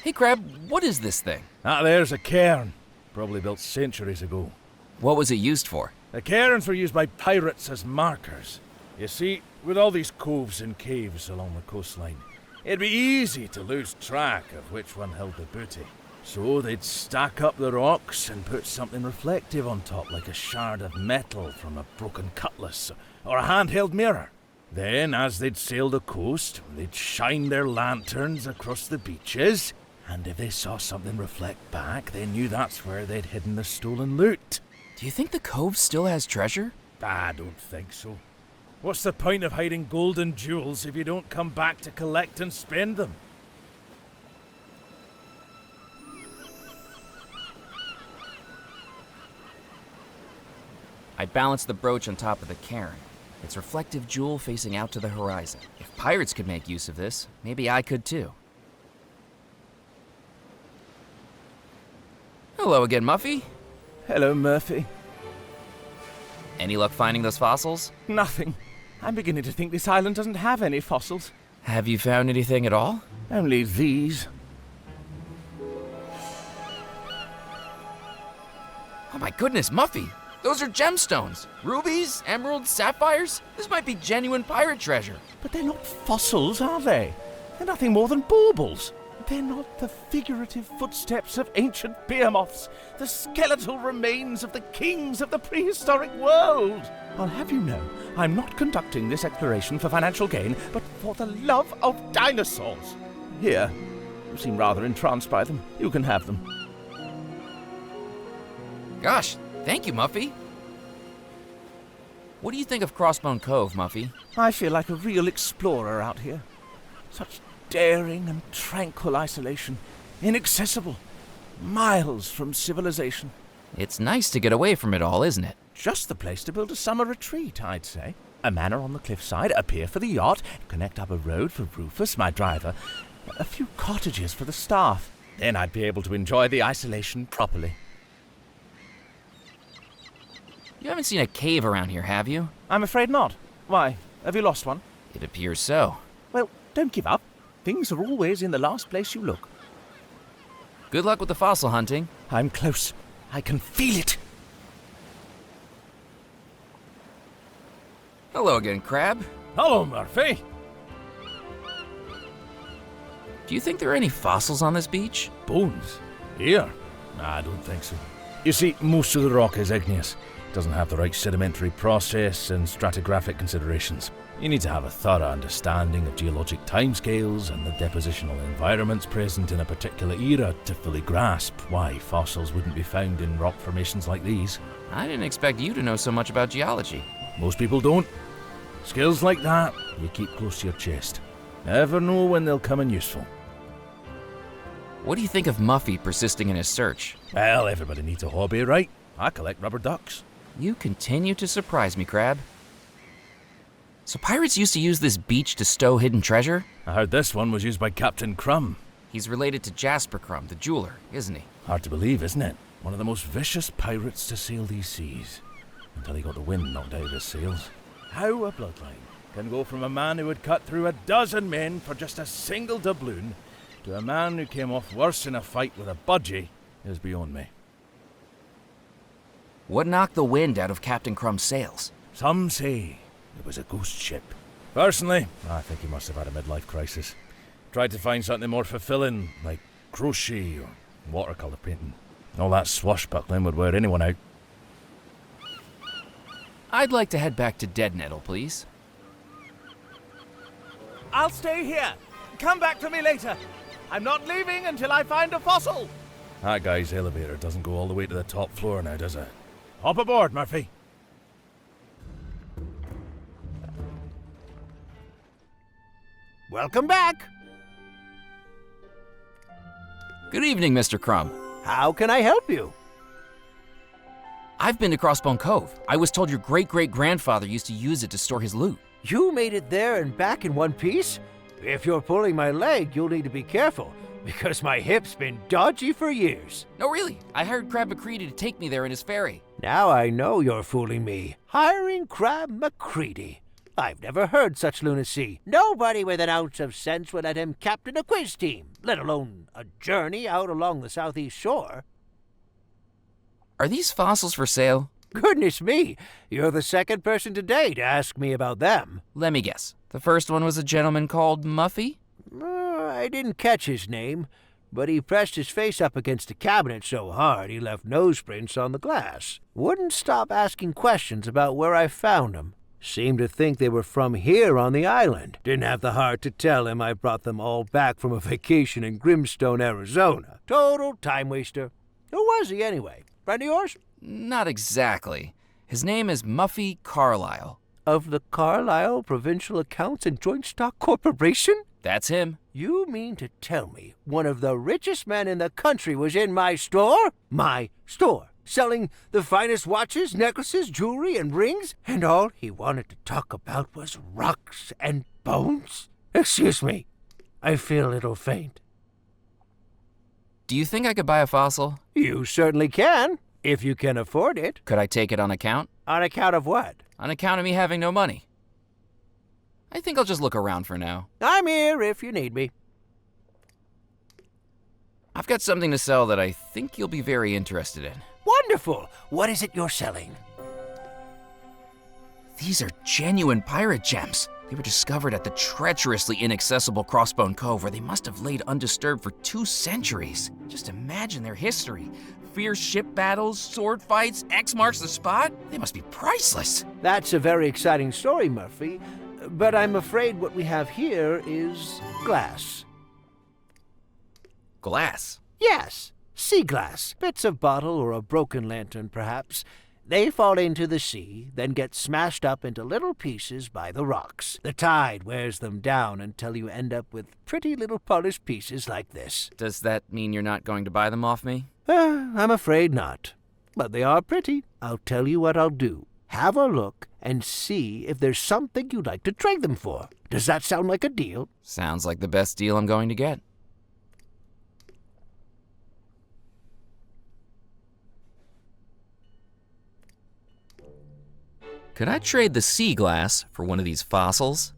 Hey, Crab, what is this thing? Ah, there's a cairn. Probably built centuries ago. What was it used for? The cairns were used by pirates as markers. You see, with all these coves and caves along the coastline, it'd be easy to lose track of which one held the booty. So they'd stack up the rocks and put something reflective on top, like a shard of metal from a broken cutlass or a handheld mirror. Then, as they'd sail the coast, they'd shine their lanterns across the beaches, and if they saw something reflect back, they knew that's where they'd hidden the stolen loot. Do you think the cove still has treasure? I don't think so. What's the point of hiding gold and jewels if you don't come back to collect and spend them? I balanced the brooch on top of the cairn, its reflective jewel facing out to the horizon. If pirates could make use of this, maybe I could too. Hello again, Muffy. Hello, Murphy. Any luck finding those fossils? Nothing. I'm beginning to think this island doesn't have any fossils. Have you found anything at all? Only these. Oh my goodness, Muffy! Those are gemstones! Rubies, emeralds, sapphires? This might be genuine pirate treasure. But they're not fossils, are they? They're nothing more than baubles. They're not the figurative footsteps of ancient behemoths, the skeletal remains of the kings of the prehistoric world. I'll have you know, I'm not conducting this exploration for financial gain, but for the love of dinosaurs. Here, you seem rather entranced by them. You can have them. Gosh, thank you, Muffy. What do you think of Crossbone Cove, Muffy? I feel like a real explorer out here. Such daring and tranquil isolation. Inaccessible. Miles from civilization. It's nice to get away from it all, isn't it? Just the place to build a summer retreat, I'd say. A manor on the cliffside, a pier for the yacht, connect up a road for Rufus, my driver, a few cottages for the staff. Then I'd be able to enjoy the isolation properly. You haven't seen a cave around here, have you? I'm afraid not. Why? Have you lost one? It appears so. Well, don't give up. Things are always in the last place you look. Good luck with the fossil hunting. I'm close. I can feel it. Hello again, Crab. Hello, Murphy. Do you think there are any fossils on this beach? Bones? Here? Nah, I don't think so. You see, most of the rock is igneous. It doesn't have the right sedimentary process and stratigraphic considerations. You need to have a thorough understanding of geologic timescales and the depositional environments present in a particular era to fully grasp why fossils wouldn't be found in rock formations like these. I didn't expect you to know so much about geology. Most people don't. Skills like that, you keep close to your chest. Never know when they'll come in useful. What do you think of Muffy persisting in his search? Well, everybody needs a hobby, right? I collect rubber ducks. You continue to surprise me, Crab. So pirates used to use this beach to stow hidden treasure? I heard this one was used by Captain Crumb. He's related to Jasper Crumb, the jeweler, isn't he? Hard to believe, isn't it? One of the most vicious pirates to sail these seas. Until he got the wind knocked out of his sails. How a bloodline can go from a man who had cut through a dozen men for just a single doubloon to a man who came off worse in a fight with a budgie is beyond me. What knocked the wind out of Captain Crumb's sails? Some say it was a ghost ship. Personally, I think he must have had a midlife crisis. Tried to find something more fulfilling, like crochet or watercolour painting. All that swashbuckling would wear anyone out. I'd like to head back to Dead Nettle, please. I'll stay here. Come back for me later. I'm not leaving until I find a fossil. That guy's elevator doesn't go all the way to the top floor now, does it? Hop aboard, Murphy. Welcome back. Good evening, Mr. Crumb. How can I help you? I've been to Crossbone Cove. I was told your great-great-grandfather used to use it to store his loot. You made it there and back in one piece? If you're pulling my leg, you'll need to be careful, because my hip's been dodgy for years. No, really. I hired Crab McCready to take me there in his ferry. Now I know you're fooling me. Hiring Crab McCready. I've never heard such lunacy. Nobody with an ounce of sense would let him captain a quiz team, let alone a journey out along the southeast shore. Are these fossils for sale? Goodness me, you're the second person today to ask me about them. Let me guess. The first one was a gentleman called Muffy? I didn't catch his name, but he pressed his face up against the cabinet so hard he left nose prints on the glass. Wouldn't stop asking questions about where I found them. Seemed to think they were from here on the island. Didn't have the heart to tell him I brought them all back from a vacation in Grimstone, Arizona. Total time waster. Who was he anyway? Friend of yours? Not exactly. His name is Muffy Carlyle. Of the Carlyle Provincial Accounts and Joint Stock Corporation? That's him. You mean to tell me one of the richest men in the country was in my store? My store. Selling the finest watches, necklaces, jewelry, and rings? And all he wanted to talk about was rocks and bones? Excuse me. I feel a little faint. Do you think I could buy a fossil? You certainly can, if you can afford it. Could I take it on account? On account of what? On account of me having no money. I think I'll just look around for now. I'm here if you need me. I've got something to sell that I think you'll be very interested in. Wonderful! What is it you're selling? These are genuine pirate gems. They were discovered at the treacherously inaccessible Crossbone Cove, where they must have laid undisturbed for 2 centuries. Just imagine their history. Fierce ship battles, sword fights, X marks the spot. They must be priceless. That's a very exciting story, Murphy. But I'm afraid what we have here is glass. Glass? Yes, sea glass. Bits of bottle or a broken lantern, perhaps. They fall into the sea, then get smashed up into little pieces by the rocks. The tide wears them down until you end up with pretty little polished pieces like this. Does that mean you're not going to buy them off me? I'm afraid not. But they are pretty. I'll tell you what I'll do. Have a look and see if there's something you'd like to trade them for. Does that sound like a deal? Sounds like the best deal I'm going to get. Could I trade the sea glass for one of these fossils?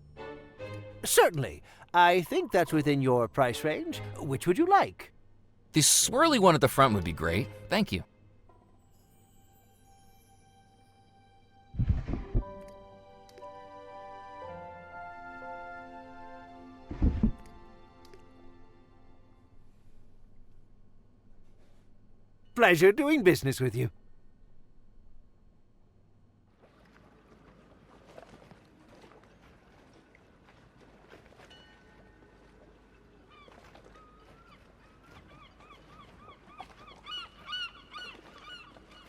Certainly. I think that's within your price range. Which would you like? The swirly one at the front would be great. Thank you. Pleasure doing business with you.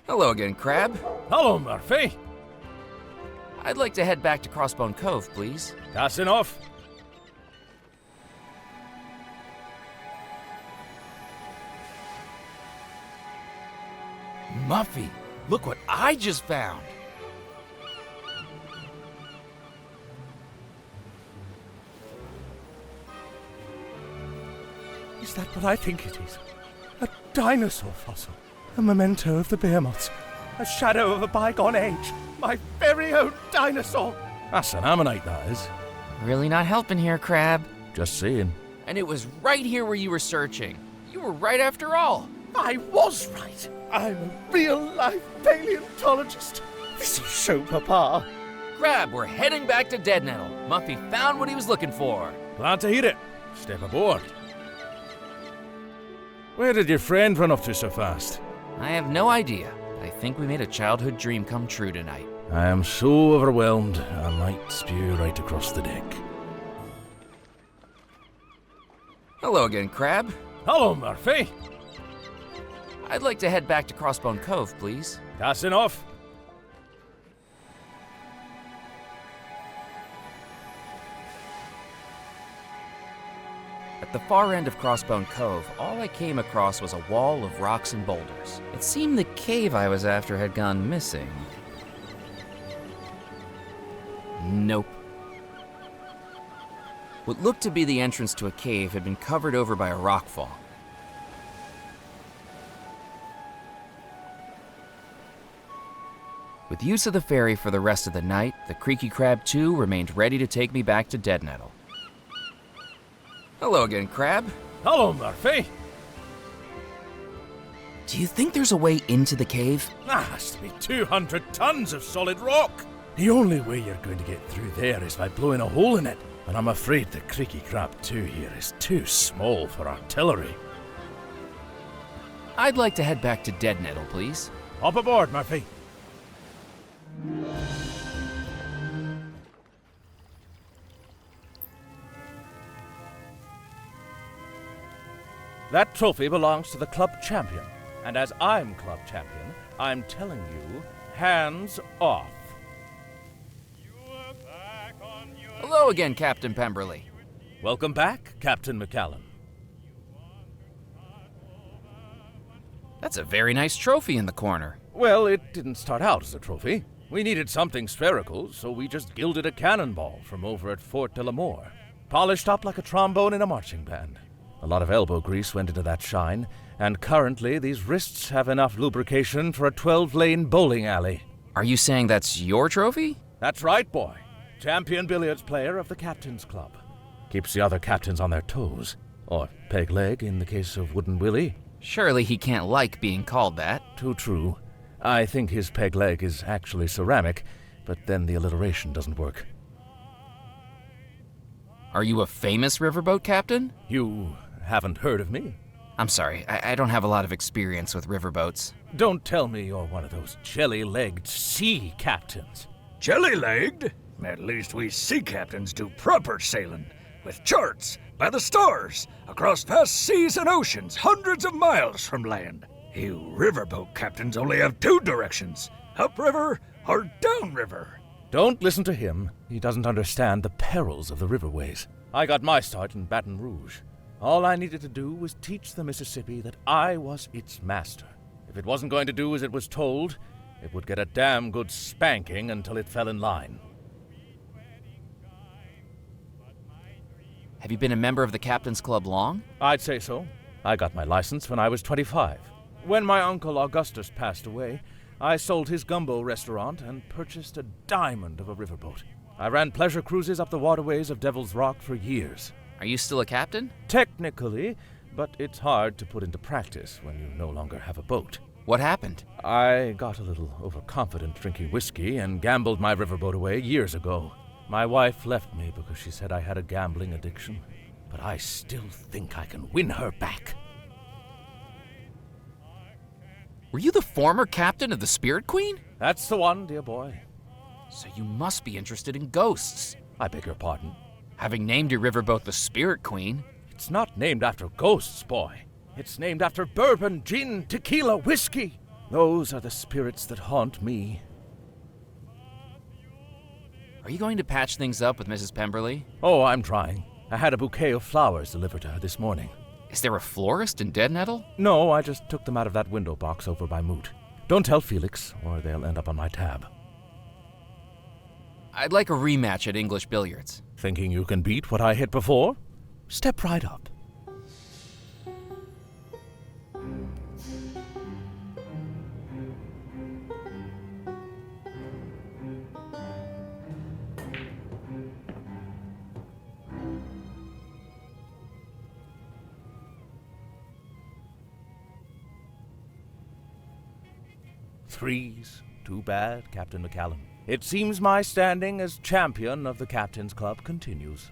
Hello again, Crab. Hello, Murphy. I'd like to head back to Crossbone Cove, please. That's enough. Muffy, look what I just found. Is that what I think it is? A dinosaur fossil. A memento of the behemoths. A shadow of a bygone age. My very own dinosaur. That's an ammonite, that is. Really not helping here, Crab. Just saying. And it was right here where you were searching. You were right after all. I was right. I'm a real-life paleontologist. This will show Papa. Crab, we're heading back to Dead Nettle. Muffy found what he was looking for. Glad to hear it. Step aboard. Where did your friend run off to so fast? I have no idea. I think we made a childhood dream come true tonight. I am so overwhelmed, I might spew right across the deck. Hello again, Crab. Hello, Murphy. I'd like to head back to Crossbone Cove, please. That's enough. At the far end of Crossbone Cove, all I came across was a wall of rocks and boulders. It seemed the cave I was after had gone missing. Nope. What looked to be the entrance to a cave had been covered over by a rockfall. With use of the ferry for the rest of the night, the Creaky Crab 2 remained ready to take me back to Dead Nettle. Hello again, Crab. Hello, Murphy. Do you think there's a way into the cave? That has to be 200 tons of solid rock. The only way you're going to get through there is by blowing a hole in it. And I'm afraid the Creaky Crab 2 here is too small for artillery. I'd like to head back to Dead Nettle, please. Hop aboard, Murphy. That trophy belongs to the club champion. And as I'm club champion, I'm telling you, hands off. Hello again, Captain Pemberley. Welcome back, Captain McCallan. That's a very nice trophy in the corner. Well, it didn't start out as a trophy. We needed something spherical, so we just gilded a cannonball from over at Fort de la Moor. Polished up like a trombone in a marching band. A lot of elbow grease went into that shine, and currently these wrists have enough lubrication for a 12-lane bowling alley. Are you saying that's your trophy? That's right, boy. Champion billiards player of the Captain's Club. Keeps the other captains on their toes. Or peg leg in the case of Wooden Willie. Surely he can't like being called that. Too true. I think his peg leg is actually ceramic, but then the alliteration doesn't work. Are you a famous riverboat captain? You haven't heard of me? I'm sorry, I don't have a lot of experience with riverboats. Don't tell me you're one of those jelly-legged sea captains. Jelly-legged? At least we sea captains do proper sailing, with charts, by the stars, across vast seas and oceans, hundreds of miles from land. You riverboat captains only have two directions, upriver or downriver. Don't listen to him. He doesn't understand the perils of the riverways. I got my start in Baton Rouge. All I needed to do was teach the Mississippi that I was its master. If it wasn't going to do as it was told, it would get a damn good spanking until it fell in line. Have you been a member of the Captain's Club long? I'd say so. I got my license when I was 25. When my uncle Augustus passed away, I sold his gumbo restaurant and purchased a diamond of a riverboat. I ran pleasure cruises up the waterways of Devil's Rock for years. Are you still a captain? Technically, but it's hard to put into practice when you no longer have a boat. What happened? I got a little overconfident drinking whiskey and gambled my riverboat away years ago. My wife left me because she said I had a gambling addiction, but I still think I can win her back. Were you the former captain of the Spirit Queen? That's the one, dear boy. So you must be interested in ghosts. I beg your pardon? Having named your riverboat the Spirit Queen. It's not named after ghosts, boy. It's named after bourbon, gin, tequila, whiskey. Those are the spirits that haunt me. Are you going to patch things up with Mrs. Pemberley? Oh, I'm trying. I had a bouquet of flowers delivered to her this morning. Is there a florist in Dead Nettle? No, I just took them out of that window box over by Moot. Don't tell Felix, or they'll end up on my tab. I'd like a rematch at English billiards. Thinking you can beat what I hit before? Step right up. Threes. Too bad, Captain McCallan. It seems my standing as champion of the Captain's Club continues.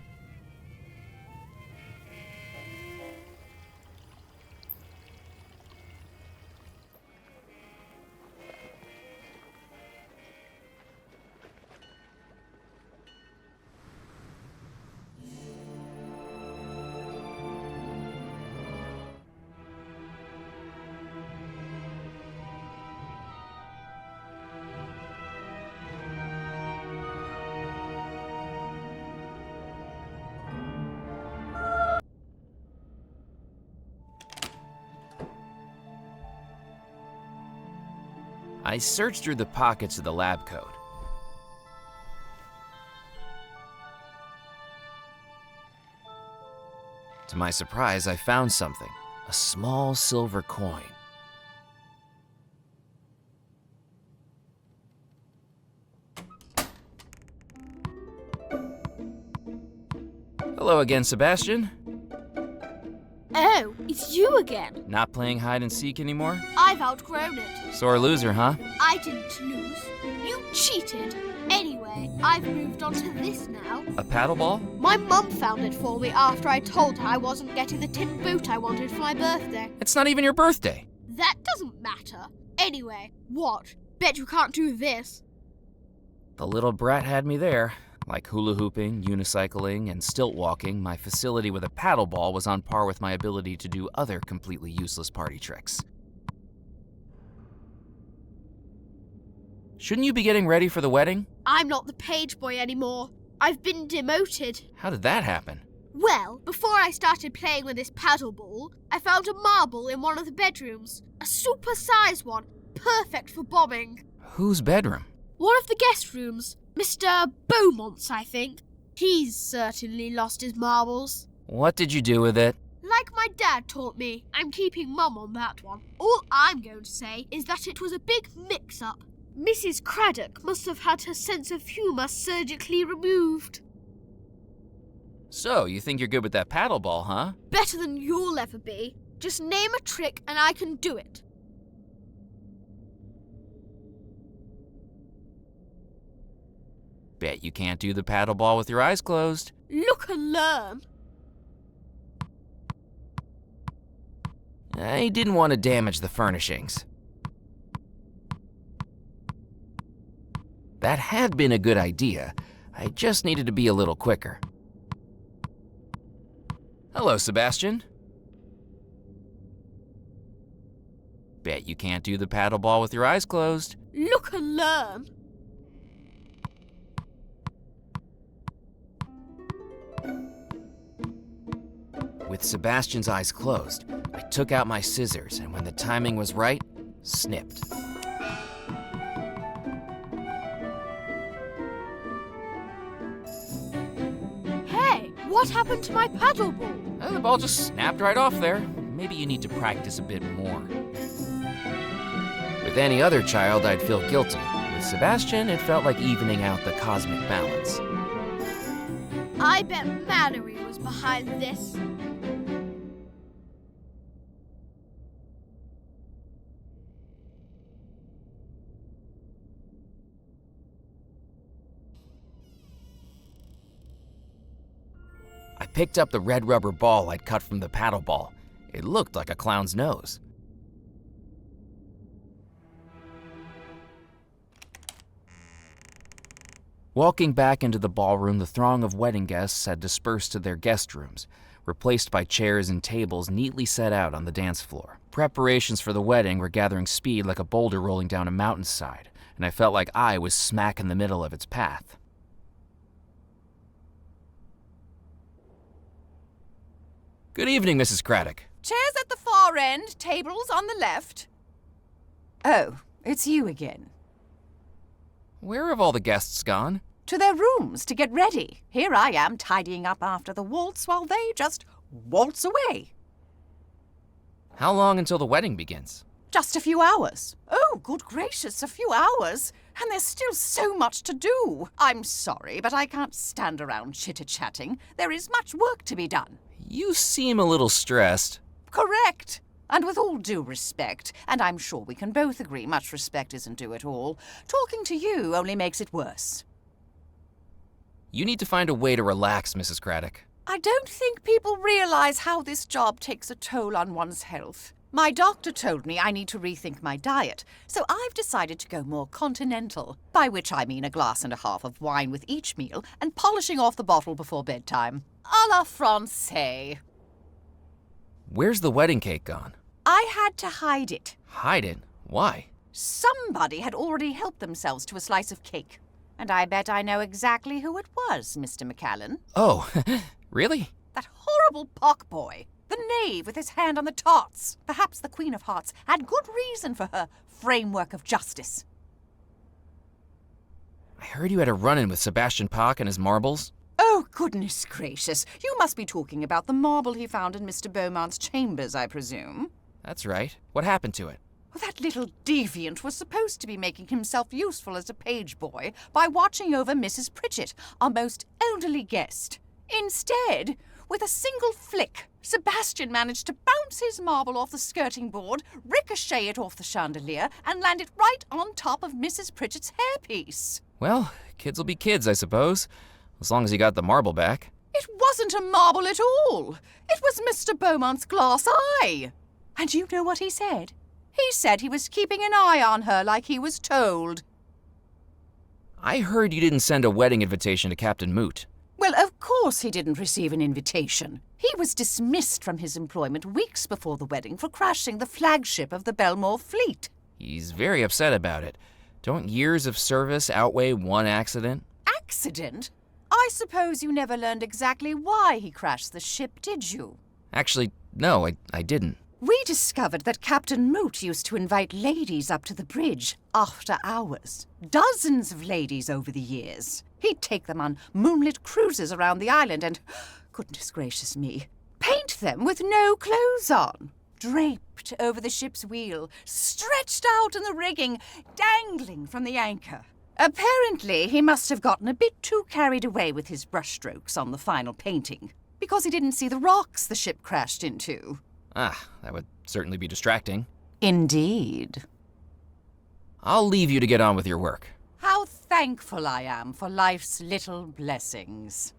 I searched through the pockets of the lab coat. To my surprise, I found something. A small silver coin. Hello again, Sebastian. Oh, it's you again. Not playing hide and seek anymore? I've outgrown it. Sore loser, huh? I didn't lose. You cheated. Anyway, I've moved on to this now. A paddle ball? My mum found it for me after I told her I wasn't getting the tin boot I wanted for my birthday. It's not even your birthday. That doesn't matter. Anyway, what? Bet you can't do this. The little brat had me there. Like hula hooping, unicycling, and stilt walking, my facility with a paddle ball was on par with my ability to do other completely useless party tricks. Shouldn't you be getting ready for the wedding? I'm not the page boy anymore. I've been demoted. How did that happen? Well, before I started playing with this paddle ball, I found a marble in one of the bedrooms. A super-sized one, perfect for bombing. Whose bedroom? One of the guest rooms. Mr. Beaumont's, I think. He's certainly lost his marbles. What did you do with it? Like my dad taught me, I'm keeping Mum on that one. All I'm going to say is that it was a big mix-up. Mrs. Craddock must have had her sense of humour surgically removed. So, you think you're good with that paddle ball, huh? Better than you'll ever be. Just name a trick and I can do it. Bet you can't do the paddle ball with your eyes closed. Look and learn. I didn't want to damage the furnishings. That had been a good idea. I just needed to be a little quicker. Hello, Sebastian. Bet you can't do the paddle ball with your eyes closed. Look and learn. With Sebastian's eyes closed, I took out my scissors and when the timing was right, snipped. Hey, what happened to my paddle ball? The ball just snapped right off there. Maybe you need to practice a bit more. With any other child, I'd feel guilty. With Sebastian, it felt like evening out the cosmic balance. I bet Mallory was behind this. I picked up the red rubber ball I'd cut from the paddle ball. It looked like a clown's nose. Walking back into the ballroom, the throng of wedding guests had dispersed to their guest rooms, replaced by chairs and tables neatly set out on the dance floor. Preparations for the wedding were gathering speed like a boulder rolling down a mountainside, and I felt like I was smack in the middle of its path. Good evening, Mrs. Craddock. Chairs at the far end, tables on the left. Oh, it's you again. Where have all the guests gone? To their rooms to get ready. Here I am tidying up after the waltz while they just waltz away. How long until the wedding begins? Just a few hours. Oh, good gracious, a few hours. And there's still so much to do. I'm sorry, but I can't stand around chitter-chatting. There is much work to be done. You seem a little stressed. Correct. And with all due respect, and I'm sure we can both agree much respect isn't due at all, talking to you only makes it worse. You need to find a way to relax, Mrs. Craddock. I don't think people realize how this job takes a toll on one's health. My doctor told me I need to rethink my diet, so I've decided to go more continental, by which I mean a glass and a half of wine with each meal and polishing off the bottle before bedtime. A la Francais. Where's the wedding cake gone? I had to hide it. Hide it? Why? Somebody had already helped themselves to a slice of cake. And I bet I know exactly who it was, Mr. McCallan. Oh, really? That horrible pock boy. The knave with his hand on the tarts. Perhaps the Queen of Hearts had good reason for her framework of justice. I heard you had a run-in with Sebastian Bach and his marbles. Oh, goodness gracious. You must be talking about the marble he found in Mr. Beaumont's chambers, I presume. That's right. What happened to it? That little deviant was supposed to be making himself useful as a page boy by watching over Mrs. Pritchett, our most elderly guest. Instead, with a single flick, Sebastian managed to bounce his marble off the skirting board, ricochet it off the chandelier, and land it right on top of Mrs. Pritchett's hairpiece. Well, kids will be kids, I suppose, as long as you got the marble back. It wasn't a marble at all. It was Mr. Beaumont's glass eye. And you know what he said? He said he was keeping an eye on her like he was told. I heard you didn't send a wedding invitation to Captain Moot. Well, of course he didn't receive an invitation. He was dismissed from his employment weeks before the wedding for crashing the flagship of the Belmore fleet. He's very upset about it. Don't years of service outweigh one accident? Accident? I suppose you never learned exactly why he crashed the ship, did you? Actually, no, I didn't. We discovered that Captain Moot used to invite ladies up to the bridge after hours. Dozens of ladies over the years. He'd take them on moonlit cruises around the island and, goodness gracious me, paint them with no clothes on. Draped over the ship's wheel, stretched out in the rigging, dangling from the anchor. Apparently, he must have gotten a bit too carried away with his brushstrokes on the final painting, because he didn't see the rocks the ship crashed into. Ah, that would certainly be distracting. Indeed. I'll leave you to get on with your work. How thankful I am for life's little blessings.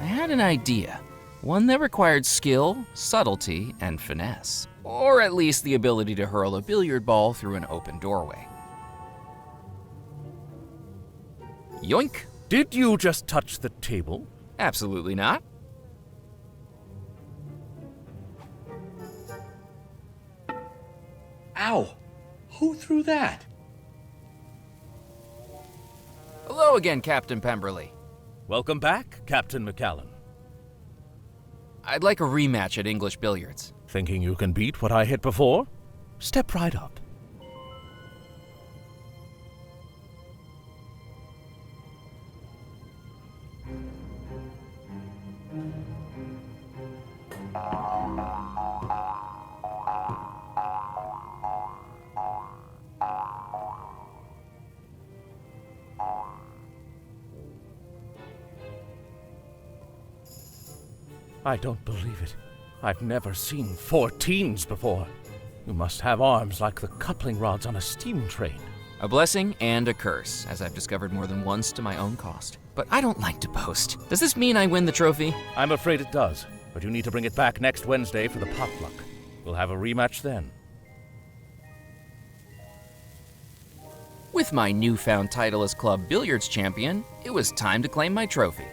I had an idea. One that required skill, subtlety, and finesse. Or at least the ability to hurl a billiard ball through an open doorway. Yoink! Did you just touch the table? Absolutely not. Ow! Who threw that? Hello again, Captain Pemberley. Welcome back, Captain McCallan. I'd like a rematch at English billiards. Thinking you can beat what I hit before? Step right up. I don't believe it. I've never seen 14s before. You must have arms like the coupling rods on a steam train. A blessing and a curse, as I've discovered more than once to my own cost. But I don't like to boast. Does this mean I win the trophy? I'm afraid it does, but you need to bring it back next Wednesday for the potluck. We'll have a rematch then. With my newfound title as Club Billiards Champion, it was time to claim my trophy.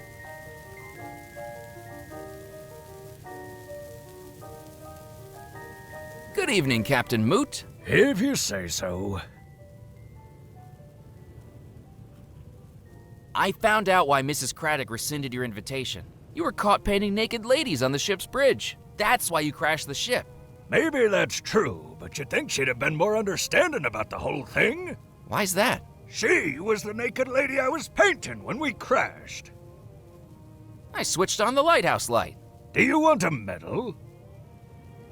Good evening, Captain Moot. If you say so. I found out why Mrs. Craddock rescinded your invitation. You were caught painting naked ladies on the ship's bridge. That's why you crashed the ship. Maybe that's true, but you'd think she'd have been more understanding about the whole thing. Why's that? She was the naked lady I was painting when we crashed. I switched on the lighthouse light. Do you want a medal?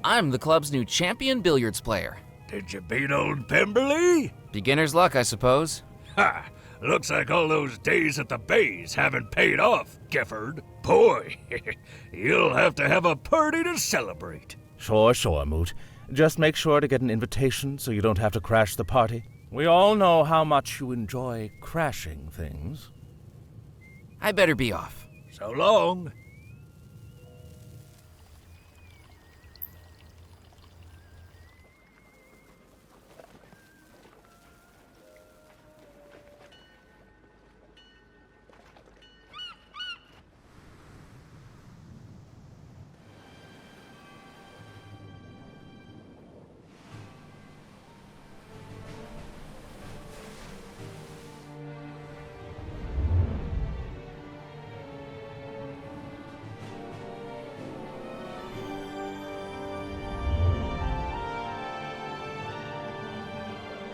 I'm the club's new champion billiards player. Did you beat old Pemberley? Beginner's luck, I suppose. Ha! Looks like all those days at the bays haven't paid off, Gifford. Boy, you'll have to have a party to celebrate. Sure, Moot. Just make sure to get an invitation so you don't have to crash the party. We all know how much you enjoy crashing things. I better be off. So long.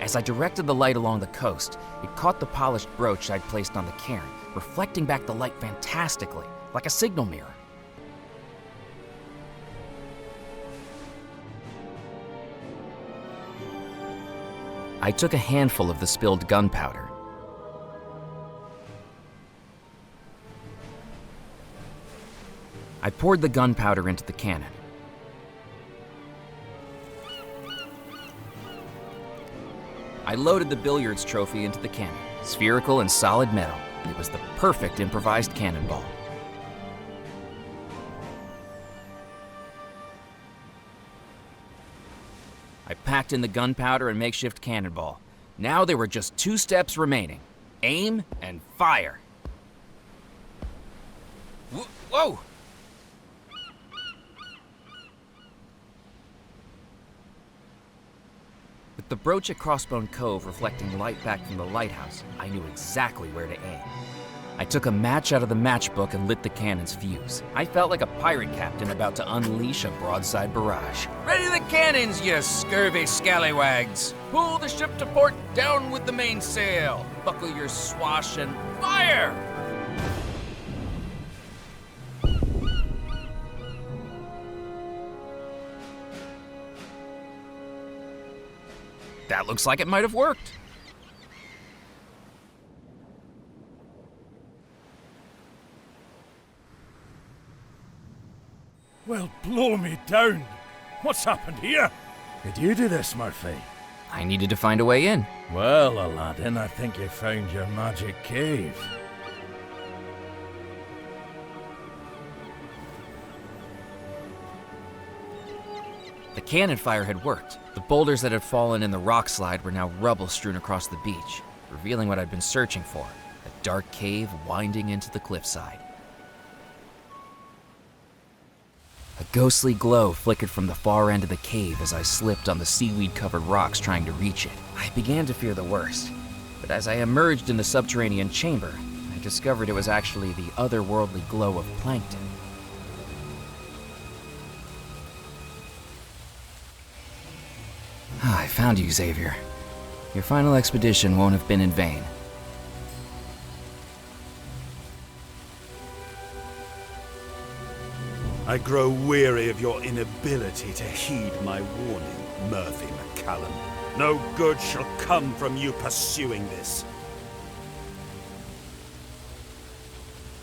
As I directed the light along the coast, it caught the polished brooch I'd placed on the cairn, reflecting back the light fantastically, like a signal mirror. I took a handful of the spilled gunpowder. I poured the gunpowder into the cannon. I loaded the billiards trophy into the cannon, spherical and solid metal. It was the perfect improvised cannonball. I packed in the gunpowder and makeshift cannonball. Now there were just 2 steps remaining. Aim and fire. Whoa! With the brooch at Crossbone Cove reflecting light back from the lighthouse, I knew exactly where to aim. I took a match out of the matchbook and lit the cannon's fuse. I felt like a pirate captain about to unleash a broadside barrage. Ready the cannons, you scurvy scallywags! Pull the ship to port, down with the mainsail! Buckle your swash and fire! That looks like it might have worked. Well, blow me down. What's happened here? Did you do this, Murphy? I needed to find a way in. Well, Aladdin, I think you found your magic cave. The cannon fire had worked. The boulders that had fallen in the rock slide were now rubble strewn across the beach, revealing what I'd been searching for, a dark cave winding into the cliffside. A ghostly glow flickered from the far end of the cave as I slipped on the seaweed-covered rocks trying to reach it. I began to fear the worst, but as I emerged in the subterranean chamber, I discovered it was actually the otherworldly glow of plankton. I found you, Xavier. Your final expedition won't have been in vain. I grow weary of your inability to heed my warning, Murphy McCallum. No good shall come from you pursuing this.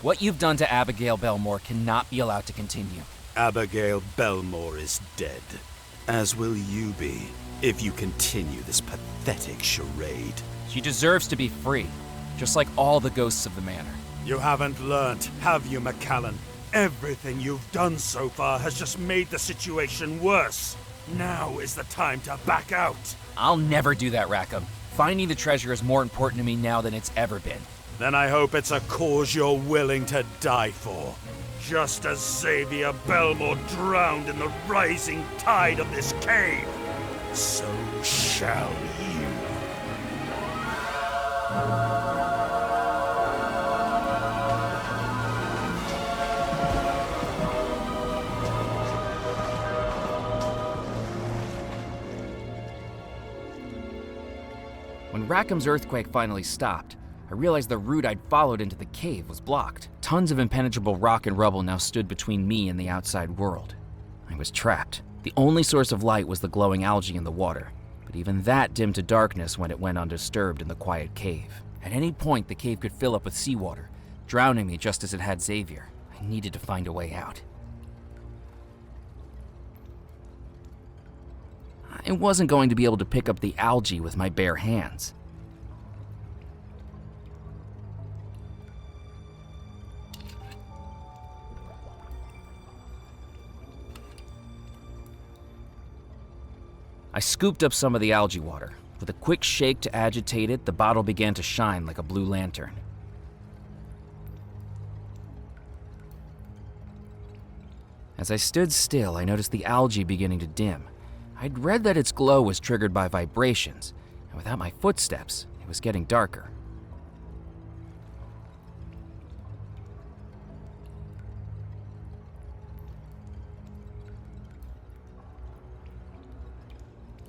What you've done to Abigail Belmore cannot be allowed to continue. Abigail Belmore is dead, as will you be, if you continue this pathetic charade. She deserves to be free, just like all the ghosts of the manor. You haven't learnt, have you, McCallan? Everything you've done so far has just made the situation worse. Now is the time to back out. I'll never do that, Rackham. Finding the treasure is more important to me now than it's ever been. Then I hope it's a cause you're willing to die for. Just as Xavier Belmore drowned in the rising tide of this cave, so shall you. When Rackham's earthquake finally stopped, I realized the route I'd followed into the cave was blocked. Tons of impenetrable rock and rubble now stood between me and the outside world. I was trapped. The only source of light was the glowing algae in the water, but even that dimmed to darkness when it went undisturbed in the quiet cave. At any point, the cave could fill up with seawater, drowning me just as it had Xavier. I needed to find a way out. I wasn't going to be able to pick up the algae with my bare hands. I scooped up some of the algae water. With a quick shake to agitate it, the bottle began to shine like a blue lantern. As I stood still, I noticed the algae beginning to dim. I'd read that its glow was triggered by vibrations, and without my footsteps, it was getting darker.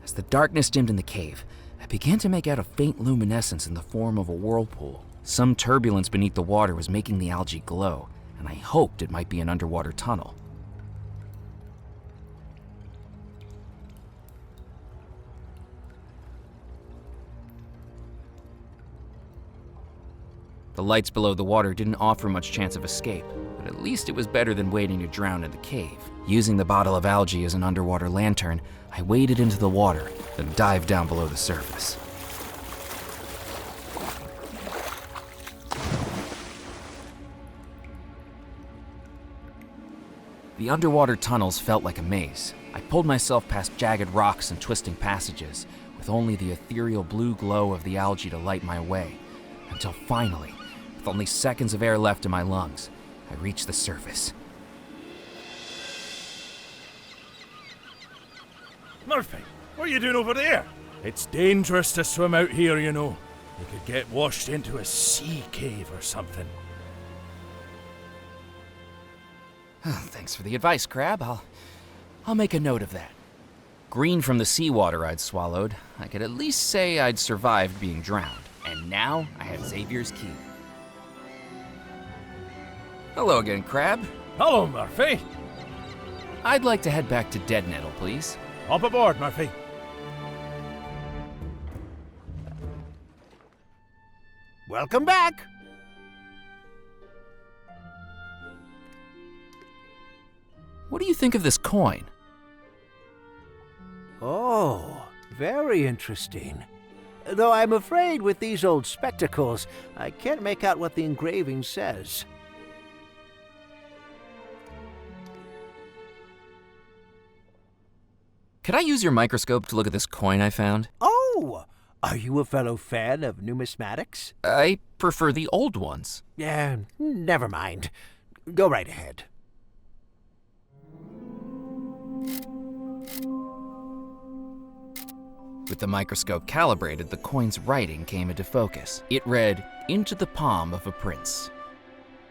As the darkness dimmed in the cave, I began to make out a faint luminescence in the form of a whirlpool. Some turbulence beneath the water was making the algae glow, and I hoped it might be an underwater tunnel. The lights below the water didn't offer much chance of escape, but at least it was better than waiting to drown in the cave. Using the bottle of algae as an underwater lantern, I waded into the water, then dived down below the surface. The underwater tunnels felt like a maze. I pulled myself past jagged rocks and twisting passages, with only the ethereal blue glow of the algae to light my way, until finally, with only seconds of air left in my lungs, I reached the surface. Murphy, what are you doing over there? It's dangerous to swim out here, you know. You could get washed into a sea cave or something. Thanks for the advice, Crab. I'll make a note of that. Green from the seawater I'd swallowed, I could at least say I'd survived being drowned. And now I had Xavier's key. Hello again, Crab. Hello, Murphy. I'd like to head back to Dead Nettle, please. Hop aboard, Murphy. Welcome back. What do you think of this coin? Oh, very interesting. Though I'm afraid with these old spectacles, I can't make out what the engraving says. Could I use your microscope to look at this coin I found? Oh! Are you a fellow fan of numismatics? I prefer the old ones. Yeah, never mind. Go right ahead. With the microscope calibrated, the coin's writing came into focus. It read, "Into the palm of a prince."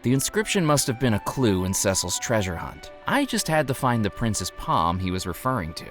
The inscription must have been a clue in Cecil's treasure hunt. I just had to find the prince's palm he was referring to.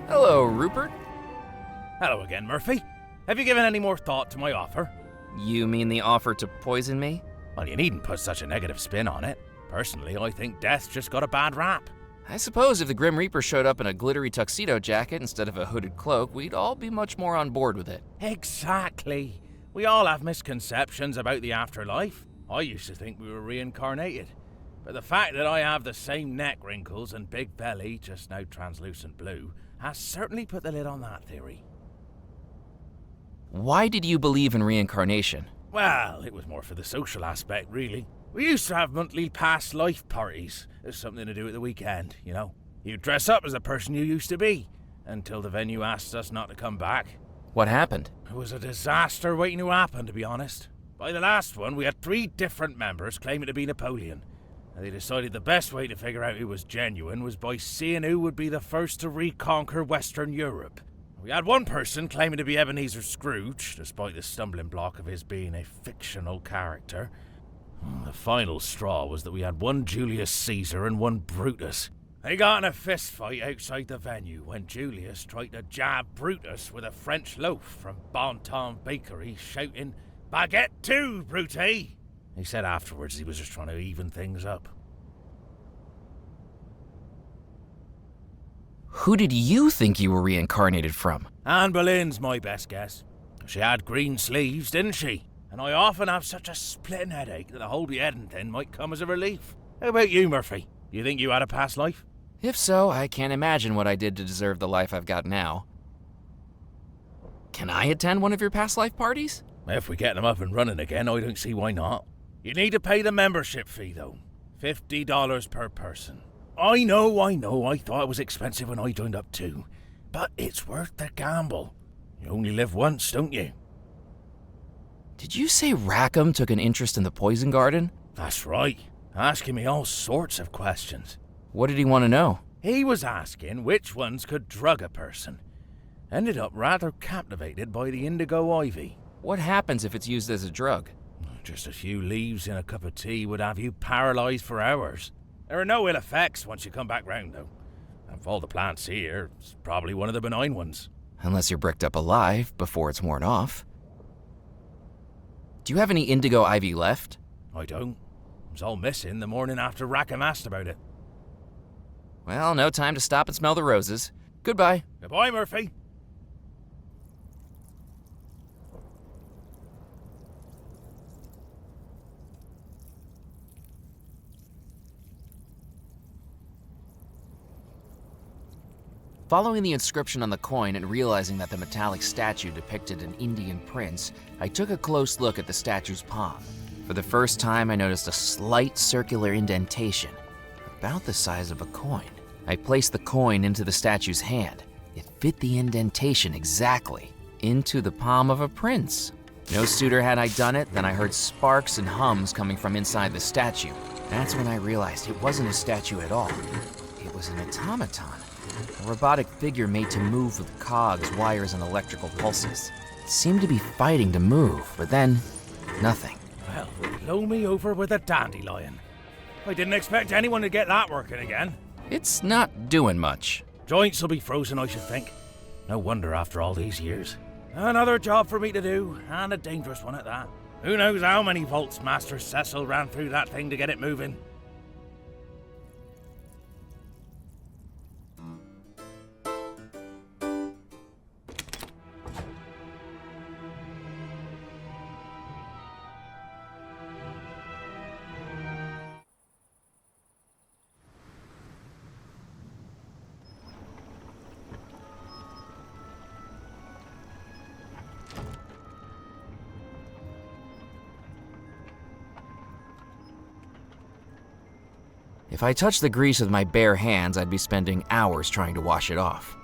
Hello, Rupert. Hello again, Murphy. Have you given any more thought to my offer? You mean the offer to poison me? Well, you needn't put such a negative spin on it. Personally, I think death's just got a bad rap. I suppose if the Grim Reaper showed up in a glittery tuxedo jacket instead of a hooded cloak, we'd all be much more on board with it. Exactly. We all have misconceptions about the afterlife. I used to think we were reincarnated. But the fact that I have the same neck wrinkles and big belly, just now translucent blue, has certainly put the lid on that theory. Why did you believe in reincarnation? Well, it was more for the social aspect, really. We used to have monthly past life parties. There's something to do at the weekend, you know. You dress up as the person you used to be, until the venue asked us not to come back. What happened? It was a disaster waiting to happen, to be honest. By the last one, we had 3 different members claiming to be Napoleon. And they decided the best way to figure out who was genuine was by seeing who would be the first to reconquer Western Europe. We had one person claiming to be Ebenezer Scrooge, despite the stumbling block of his being a fictional character. The final straw was that we had one Julius Caesar and one Brutus. They got in a fist fight outside the venue when Julius tried to jab Brutus with a French loaf from Bon Ton Bakery, shouting, "Baguette too, Brute!" He said afterwards he was just trying to even things up. Who did you think you were reincarnated from? Anne Boleyn's my best guess. She had green sleeves, didn't she? And I often have such a splitting headache that a whole beheading thing might come as a relief. How about you, Murphy? You think you had a past life? If so, I can't imagine what I did to deserve the life I've got now. Can I attend one of your past life parties? If we get them up and running again, I don't see why not. You need to pay the membership fee, though. $50 per person. I know. I thought it was expensive when I joined up too. But it's worth the gamble. You only live once, don't you? Did you say Rackham took an interest in the poison garden? That's right. Asking me all sorts of questions. What did he want to know? He was asking which ones could drug a person. Ended up rather captivated by the indigo ivy. What happens if it's used as a drug? Just a few leaves in a cup of tea would have you paralyzed for hours. There are no ill effects once you come back round, though. And of all the plants here, it's probably one of the benign ones. Unless you're bricked up alive before it's worn off. Do you have any indigo ivy left? I don't. It was all missing the morning after Rackham asked about it. Well, no time to stop and smell the roses. Goodbye. Goodbye, Murphy. Following the inscription on the coin and realizing that the metallic statue depicted an Indian prince, I took a close look at the statue's palm. For the first time, I noticed a slight circular indentation, about the size of a coin. I placed the coin into the statue's hand. It fit the indentation exactly, into the palm of a prince. No sooner had I done it than I heard sparks and hums coming from inside the statue. That's when I realized it wasn't a statue at all. It was an automaton. A robotic figure made to move with cogs, wires, and electrical pulses. It seemed to be fighting to move, but then, nothing. Well, blow me over with a dandelion. I didn't expect anyone to get that working again. It's not doing much. Joints will be frozen, I should think. No wonder after all these years. Another job for me to do, and a dangerous one at that. Who knows how many volts Master Cecil ran through that thing to get it moving. If I touched the grease with my bare hands, I'd be spending hours trying to wash it off.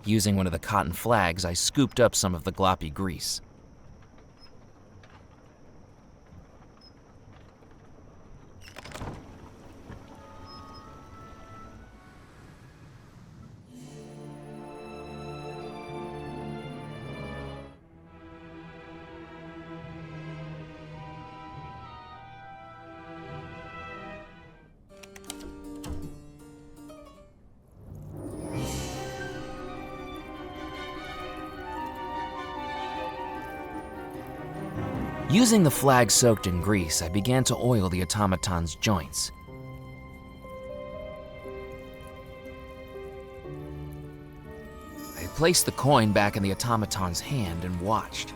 Using one of the cotton flags, I scooped up some of the gloppy grease. Using the flag soaked in grease, I began to oil the automaton's joints. I placed the coin back in the automaton's hand and watched.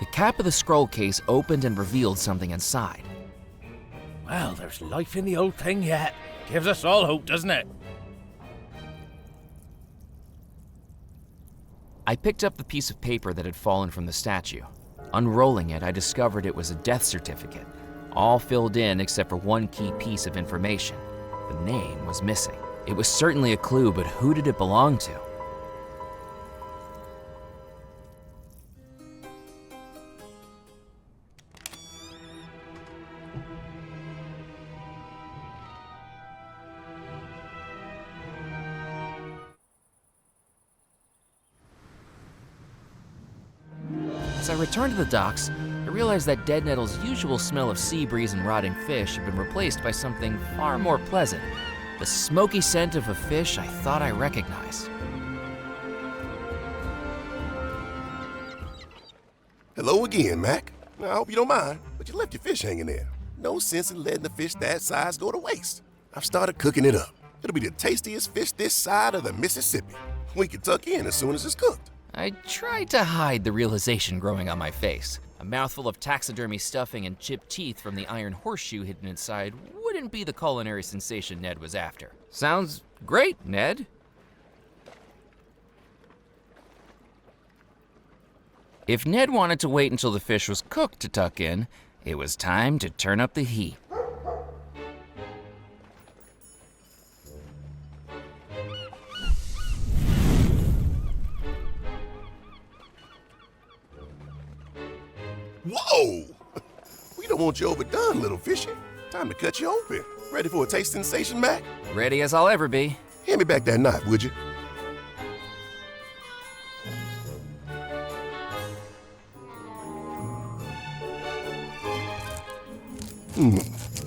The cap of the scroll case opened and revealed something inside. Well, there's life in the old thing yet. Gives us all hope, doesn't it? I picked up the piece of paper that had fallen from the statue. Unrolling it, I discovered it was a death certificate, all filled in except for one key piece of information. The name was missing. It was certainly a clue, but who did it belong to? As I returned to the docks, I realized that Dead Nettle's usual smell of sea breeze and rotting fish had been replaced by something far more pleasant, the smoky scent of a fish I thought I recognized. Hello again, Mac. Now, I hope you don't mind, but you left your fish hanging there. No sense in letting a fish that size go to waste. I've started cooking it up. It'll be the tastiest fish this side of the Mississippi. We can tuck in as soon as it's cooked. I tried to hide the realization growing on my face. A mouthful of taxidermy stuffing and chipped teeth from the iron horseshoe hidden inside wouldn't be the culinary sensation Ned was after. Sounds great, Ned. If Ned wanted to wait until the fish was cooked to tuck in, it was time to turn up the heat. Whoa! We don't want you overdone, little fishy. Time to cut you open. Ready for a taste sensation, Mac? Ready as I'll ever be. Hand me back that knife, would you?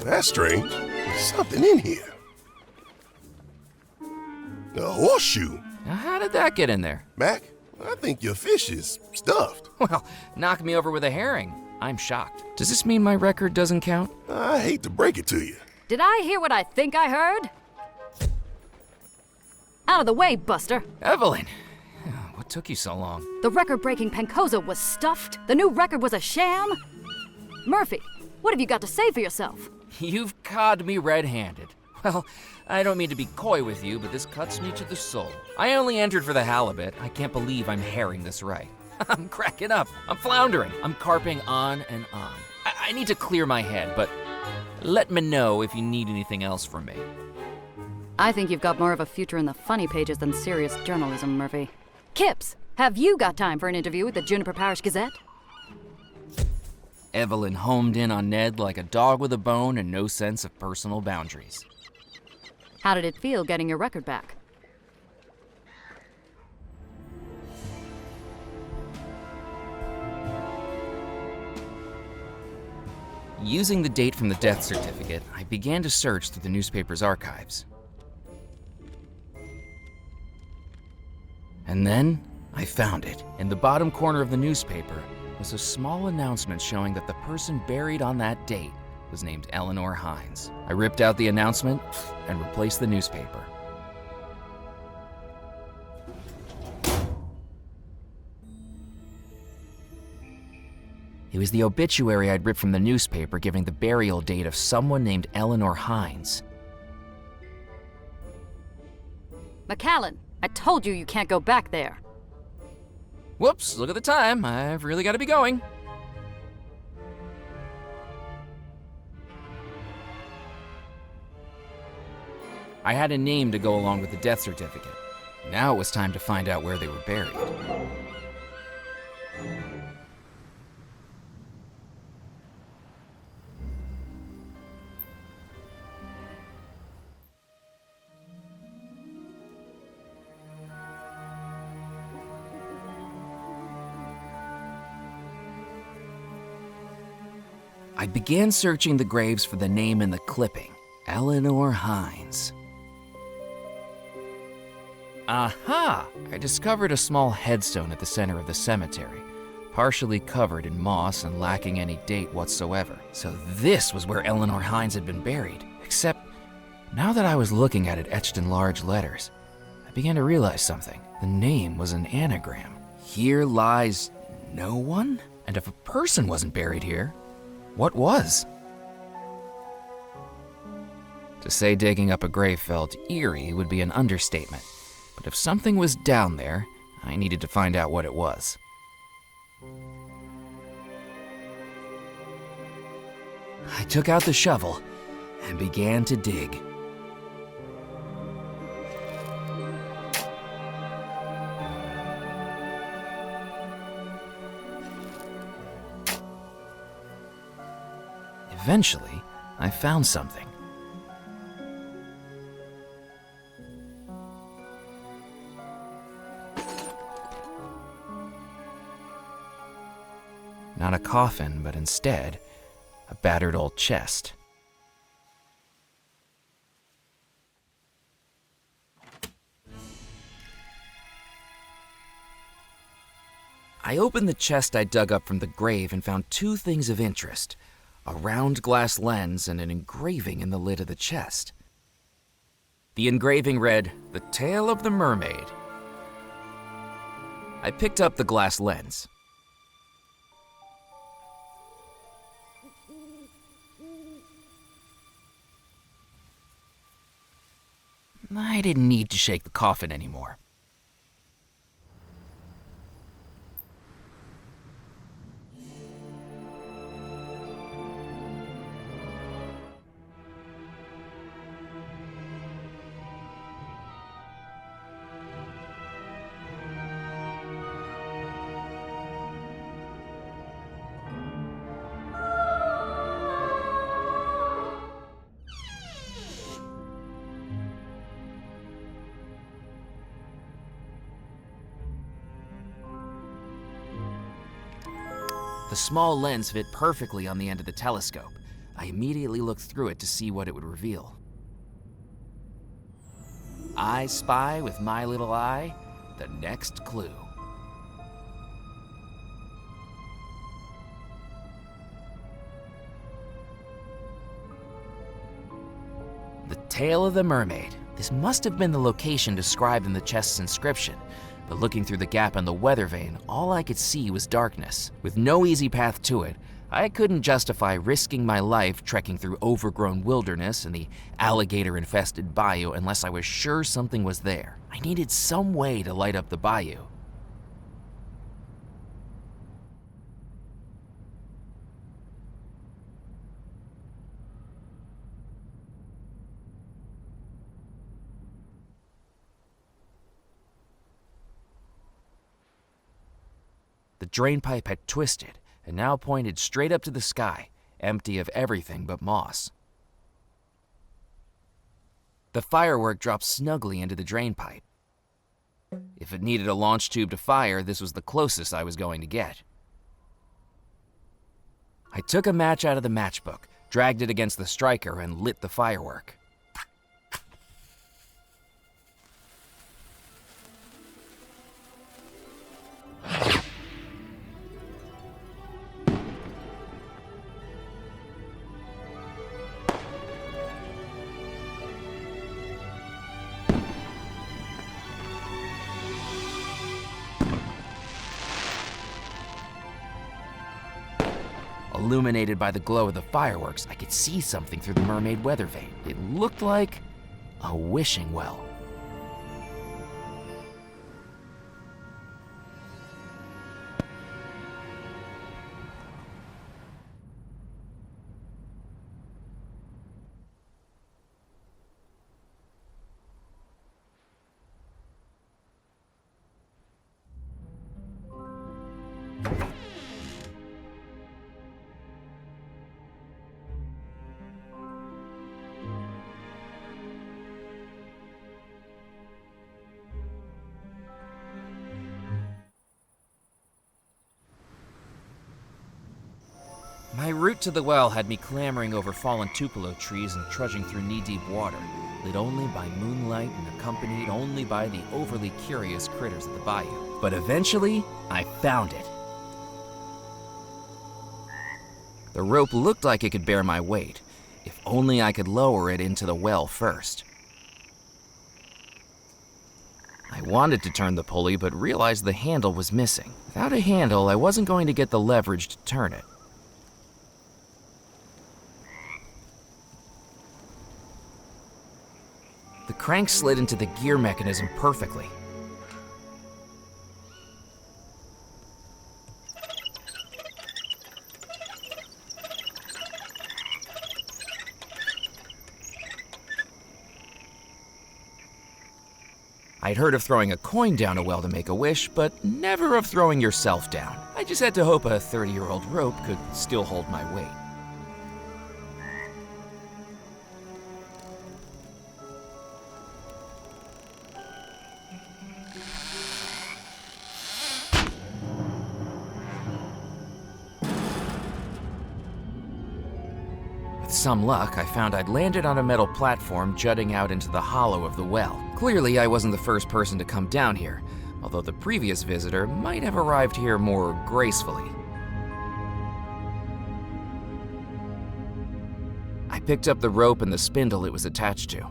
That's strange. There's something in here. A horseshoe. Now, how did that get in there? Mac, I think your fish is stuffed. Well, knock me over with a herring. I'm shocked. Does this mean my record doesn't count? I hate to break it to you. Did I hear what I think I heard? Out of the way, Buster. Evelyn, what took you so long? The record-breaking Pancoza was stuffed. The new record was a sham. Murphy, what have you got to say for yourself? You've caught me red-handed. Well, I don't mean to be coy with you, but this cuts me to the soul. I only entered for the halibut. I can't believe I'm herring this right. I'm cracking up. I'm floundering. I'm carping on and on. I need to clear my head, but let me know if you need anything else from me. I think you've got more of a future in the funny pages than serious journalism, Murphy. Kips, have you got time for an interview with the Juniper Parish Gazette? Evelyn homed in on Ned like a dog with a bone and no sense of personal boundaries. How did it feel getting your record back? Using the date from the death certificate, I began to search through the newspaper's archives. And then, I found it. In the bottom corner of the newspaper was a small announcement showing that the person buried on that date was named Eleanor Hines. I ripped out the announcement and replaced the newspaper. It was the obituary I'd ripped from the newspaper giving the burial date of someone named Eleanor Hines. McAllen, I told you can't go back there. Whoops, look at the time. I've really got to be going. I had a name to go along with the death certificate. Now it was time to find out where they were buried. I began searching the graves for the name in the clipping, Eleanor Hines. Aha! I discovered a small headstone at the center of the cemetery, partially covered in moss and lacking any date whatsoever. So this was where Eleanor Hines had been buried, except now that I was looking at it etched in large letters, I began to realize something. The name was an anagram. Here lies no one? And if a person wasn't buried here, what was? To say digging up a grave felt eerie would be an understatement, but if something was down there, I needed to find out what it was. I took out the shovel and began to dig. Eventually, I found something. Not a coffin, but instead, a battered old chest. I opened the chest I dug up from the grave and found two things of interest: a round glass lens and an engraving in the lid of the chest. The engraving read, "The Tale of the Mermaid." I picked up the glass lens. I didn't need to shake the coffin anymore. The small lens fit perfectly on the end of the telescope. I immediately looked through it to see what it would reveal. I spy with my little eye the next clue. The Tale of the Mermaid. This must have been the location described in the chest's inscription, but looking through the gap in the weather vane, all I could see was darkness. With no easy path to it, I couldn't justify risking my life trekking through overgrown wilderness and the alligator-infested bayou unless I was sure something was there. I needed some way to light up the bayou. The drain pipe had twisted and now pointed straight up to the sky, empty of everything but moss. The firework dropped snugly into the drain pipe. If it needed a launch tube to fire, this was the closest I was going to get. I took a match out of the matchbook, dragged it against the striker, and lit the firework. Illuminated by the glow of the fireworks, I could see something through the mermaid weather vane. It looked like a wishing well. My route to the well had me clambering over fallen tupelo trees and trudging through knee-deep water, lit only by moonlight and accompanied only by the overly curious critters of the bayou. But eventually, I found it. The rope looked like it could bear my weight, if only I could lower it into the well first. I wanted to turn the pulley, but realized the handle was missing. Without a handle, I wasn't going to get the leverage to turn it. The crank slid into the gear mechanism perfectly. I'd heard of throwing a coin down a well to make a wish, but never of throwing yourself down. I just had to hope a 30-year-old rope could still hold my weight. With some luck, I found I'd landed on a metal platform jutting out into the hollow of the well. Clearly, I wasn't the first person to come down here, although the previous visitor might have arrived here more gracefully. I picked up the rope and the spindle it was attached to.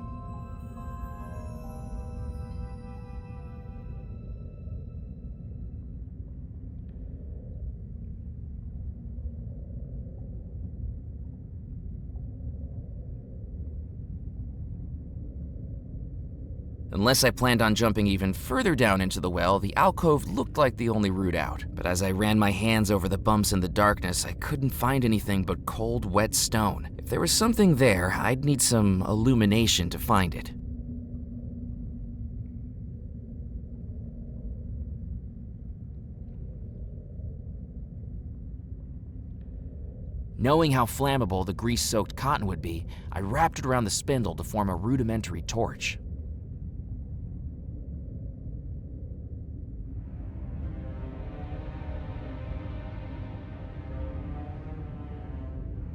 Unless I planned on jumping even further down into the well, the alcove looked like the only route out. But as I ran my hands over the bumps in the darkness, I couldn't find anything but cold, wet stone. If there was something there, I'd need some illumination to find it. Knowing how flammable the grease-soaked cotton would be, I wrapped it around the spindle to form a rudimentary torch.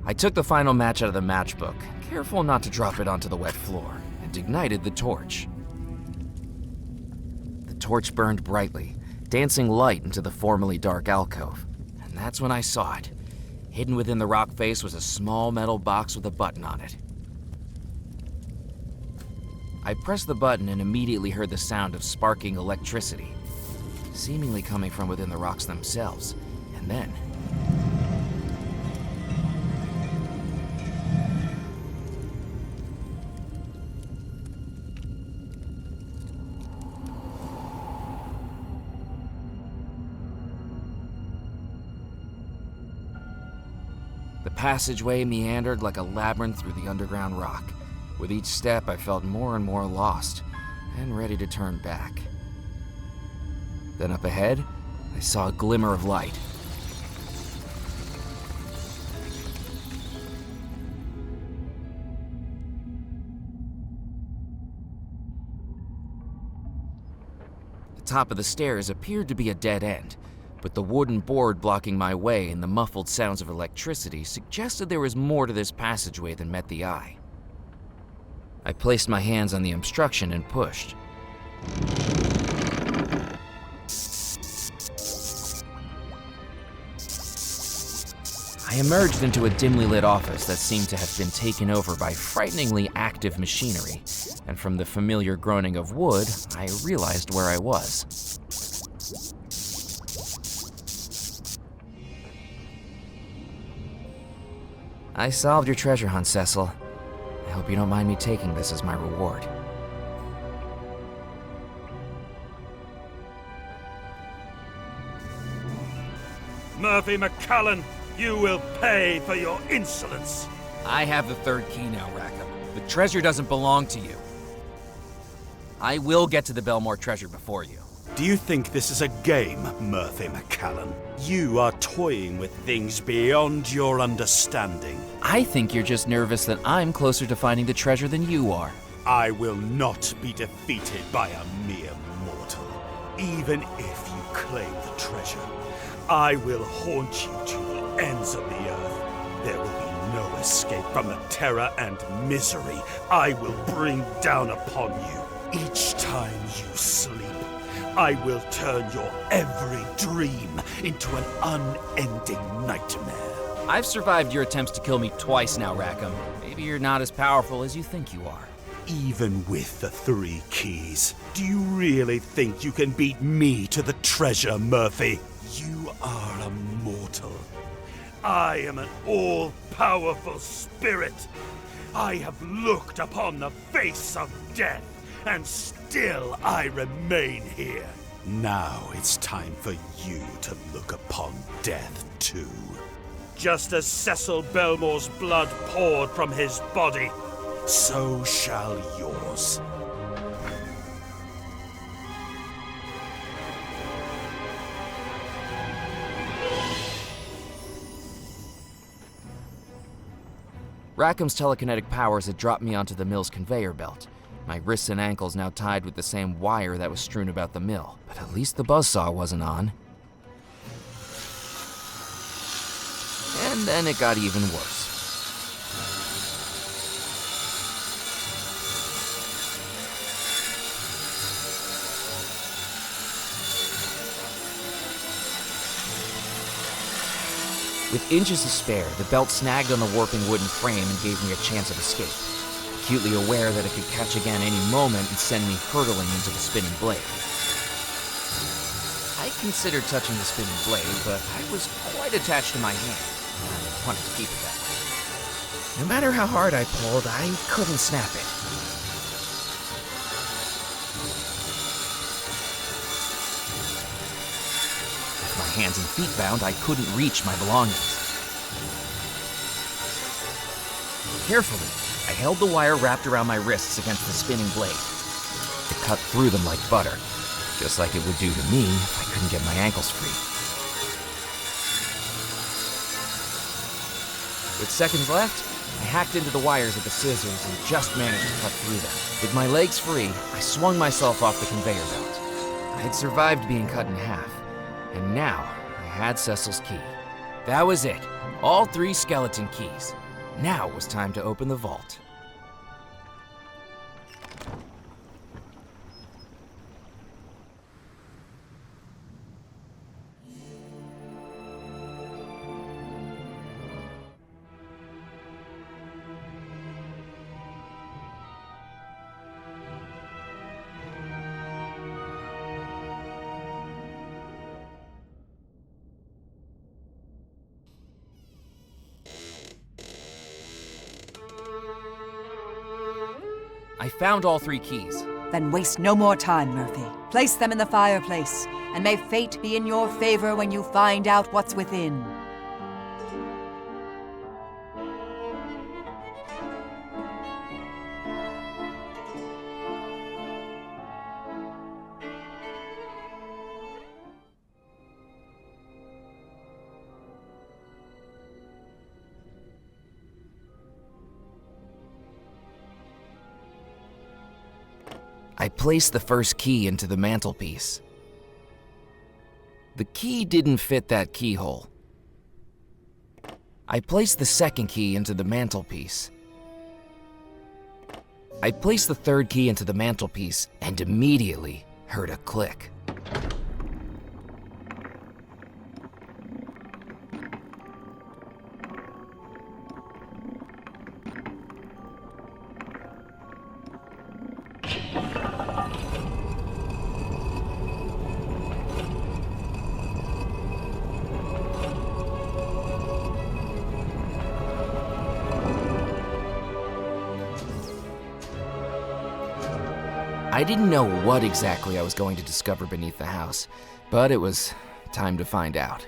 I took the final match out of the matchbook, careful not to drop it onto the wet floor, and ignited the torch. The torch burned brightly, dancing light into the formerly dark alcove, and that's when I saw it. Hidden within the rock face was a small metal box with a button on it. I pressed the button and immediately heard the sound of sparking electricity, seemingly coming from within the rocks themselves, and then... The passageway meandered like a labyrinth through the underground rock. With each step, I felt more and more lost, and ready to turn back. Then up ahead, I saw a glimmer of light. The top of the stairs appeared to be a dead end, but the wooden board blocking my way and the muffled sounds of electricity suggested there was more to this passageway than met the eye. I placed my hands on the obstruction and pushed. I emerged into a dimly lit office that seemed to have been taken over by frighteningly active machinery, and from the familiar groaning of wood, I realized where I was. I solved your treasure hunt, Cecil. I hope you don't mind me taking this as my reward. Murphy McCullen, you will pay for your insolence. I have the third key now, Rackham. The treasure doesn't belong to you. I will get to the Belmore treasure before you. Do you think this is a game, Murphy McCullen? You are toying with things beyond your understanding. I think you're just nervous that I'm closer to finding the treasure than you are. I will not be defeated by a mere mortal. Even if you claim the treasure, I will haunt you to the ends of the earth. There will be no escape from the terror and misery I will bring down upon you. Each time you sleep, I will turn your every dream into an unending nightmare. I've survived your attempts to kill me twice now, Rackham. Maybe you're not as powerful as you think you are. Even with the 3 keys, do you really think you can beat me to the treasure, Murphy? You are a mortal. I am an all-powerful spirit. I have looked upon the face of death, and still I remain here. Now it's time for you to look upon death too. Just as Cecil Belmore's blood poured from his body, so shall yours. Rackham's telekinetic powers had dropped me onto the mill's conveyor belt. My wrists and ankles now tied with the same wire that was strewn about the mill, but at least the buzzsaw wasn't on. And then it got even worse. With inches to spare, the belt snagged on the warping wooden frame and gave me a chance of escape, acutely aware that it could catch again any moment and send me hurtling into the spinning blade. I considered touching the spinning blade, but I was quite attached to my hand, and I wanted to keep it that way. No matter how hard I pulled, I couldn't snap it. hands and feet bound, I couldn't reach my belongings. Carefully, I held the wire wrapped around my wrists against the spinning blade. It cut through them like butter, just like it would do to me if I couldn't get my ankles free. With seconds left, I hacked into the wires with the scissors and just managed to cut through them. With my legs free, I swung myself off the conveyor belt. I had survived being cut in half, and now I had Cecil's key. That was it, all 3 skeleton keys. Now it was time to open the vault. I found all 3 keys. Then waste no more time, Murphy. Place them in the fireplace, and may fate be in your favor when you find out what's within. I placed the first key into the mantelpiece. The key didn't fit that keyhole. I placed the second key into the mantelpiece. I placed the third key into the mantelpiece and immediately heard a click. I didn't know what exactly I was going to discover beneath the house, but it was time to find out.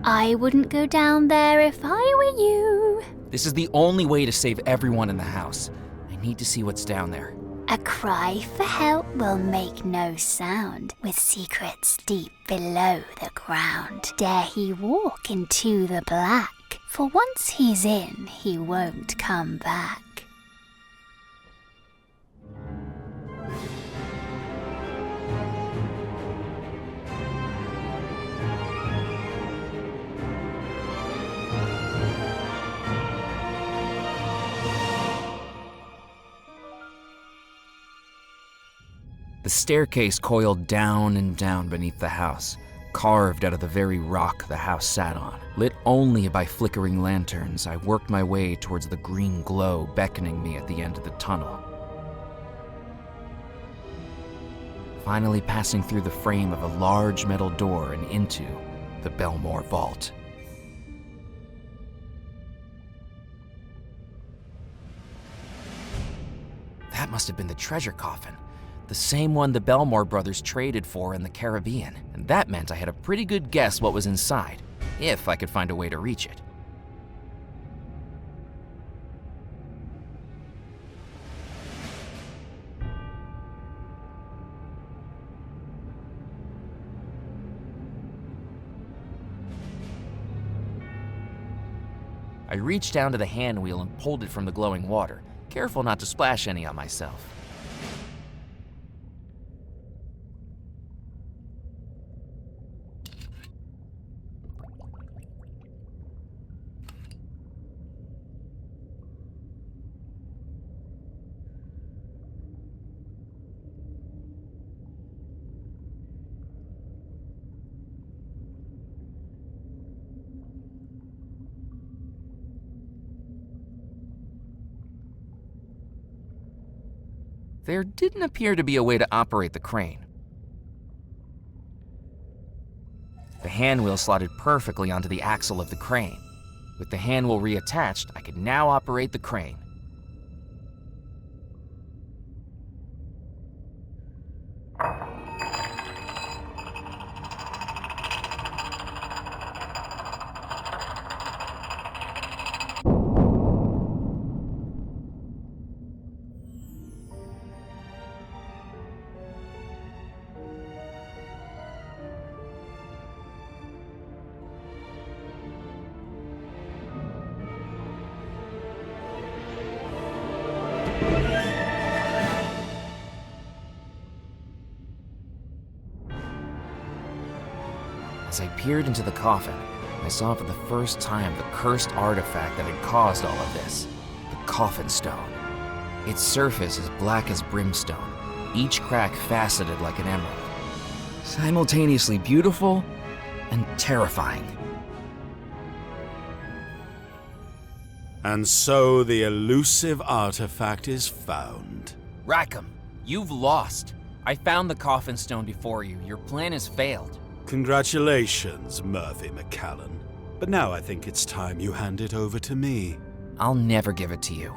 I wouldn't go down there if I were you. This is the only way to save everyone in the house. I need to see what's down there. A cry for help will make no sound, with secrets deep below the ground. Dare he walk into the black, for once he's in, he won't come back. The staircase coiled down and down beneath the house, carved out of the very rock the house sat on. Lit only by flickering lanterns, I worked my way towards the green glow beckoning me at the end of the tunnel. Finally passing through the frame of a large metal door and into the Belmore vault. That must have been the treasure coffin. The same one the Belmore brothers traded for in the Caribbean, and that meant I had a pretty good guess what was inside, if I could find a way to reach it. I reached down to the hand wheel and pulled it from the glowing water, careful not to splash any on myself. There didn't appear to be a way to operate the crane. The handwheel slotted perfectly onto the axle of the crane. With the handwheel reattached, I could now operate the crane. As I peered into the coffin, I saw for the first time the cursed artifact that had caused all of this. The coffin stone. Its surface is black as brimstone, each crack faceted like an emerald. Simultaneously beautiful and terrifying. And so the elusive artifact is found. Rackham, you've lost. I found the coffin stone before you. Your plan has failed. Congratulations, Murphy McCallan. But now I think it's time you hand it over to me. I'll never give it to you.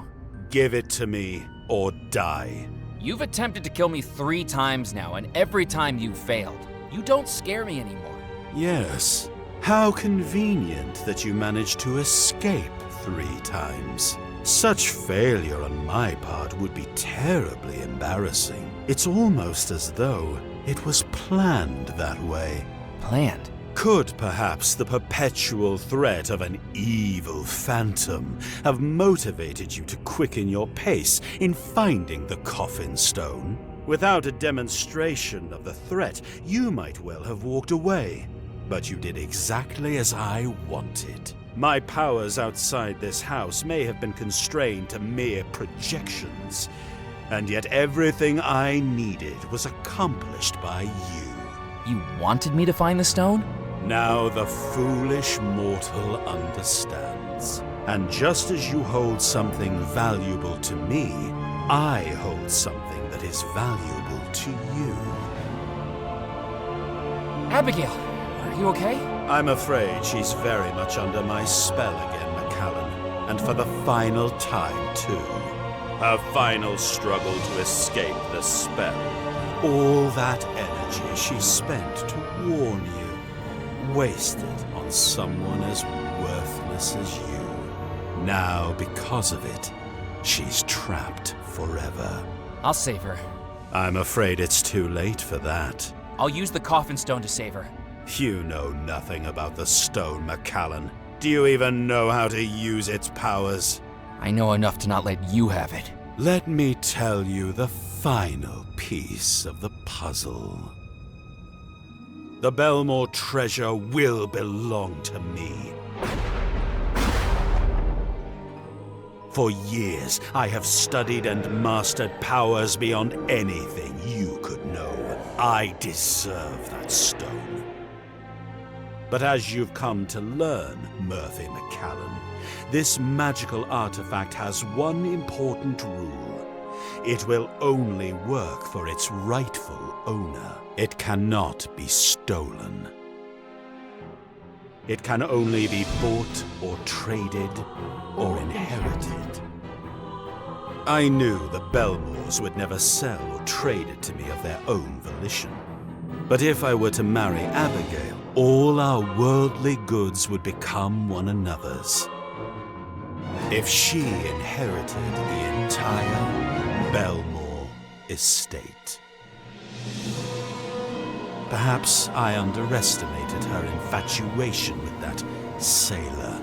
Give it to me, or die. You've attempted to kill me 3 times now, and every time you've failed. You don't scare me anymore. Yes. How convenient that you managed to escape 3 times. Such failure on my part would be terribly embarrassing. It's almost as though it was planned that way. Planned? Could perhaps the perpetual threat of an evil phantom have motivated you to quicken your pace in finding the coffin stone? Without a demonstration of the threat, you might well have walked away. But you did exactly as I wanted. My powers outside this house may have been constrained to mere projections, and yet everything I needed was accomplished by you. You wanted me to find the stone? Now the foolish mortal understands. And just as you hold something valuable to me, I hold something that is valuable to you. Abigail, are you okay? I'm afraid she's very much under my spell again, McCallan. And for the final time, too. Her final struggle to escape the spell. All that energy she spent to warn you. Wasted on someone as worthless as you. Now, because of it, she's trapped forever. I'll save her. I'm afraid it's too late for that. I'll use the coffin stone to save her. You know nothing about the stone, McCallan. Do you even know how to use its powers? I know enough to not let you have it. Let me tell you the final piece of the puzzle. The Belmore treasure will belong to me. For years, I have studied and mastered powers beyond anything you could know. I deserve that stone. But as you've come to learn, Murphy McCallan, this magical artifact has one important rule. It will only work for its rightful owner. It cannot be stolen. It can only be bought or traded or inherited. I knew the Belmores would never sell or trade it to me of their own volition. But if I were to marry Abigail, all our worldly goods would become one another's. If she inherited the entire Belmore estate. Perhaps I underestimated her infatuation with that sailor.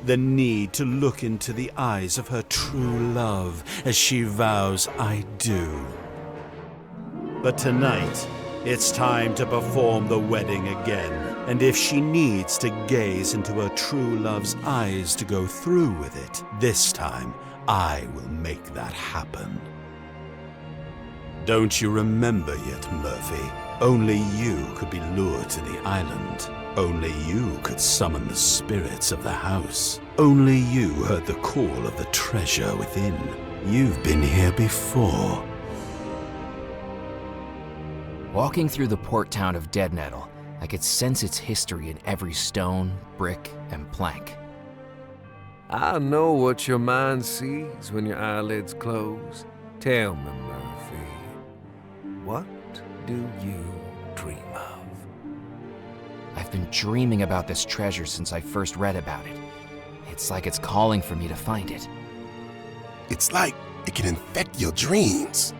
The need to look into the eyes of her true love as she vows I do. But tonight, it's time to perform the wedding again. And if she needs to gaze into her true love's eyes to go through with it, this time I will make that happen. Don't you remember yet, Murphy? Only you could be lured to the island. Only you could summon the spirits of the house. Only you heard the call of the treasure within. You've been here before. Walking through the port town of Deadnettle, I could sense its history in every stone, brick, and plank. I know what your mind sees when your eyelids close. Tell me, Murphy, what do you dream of? I've been dreaming about this treasure since I first read about it. It's like it's calling for me to find it. It's like it can infect your dreams.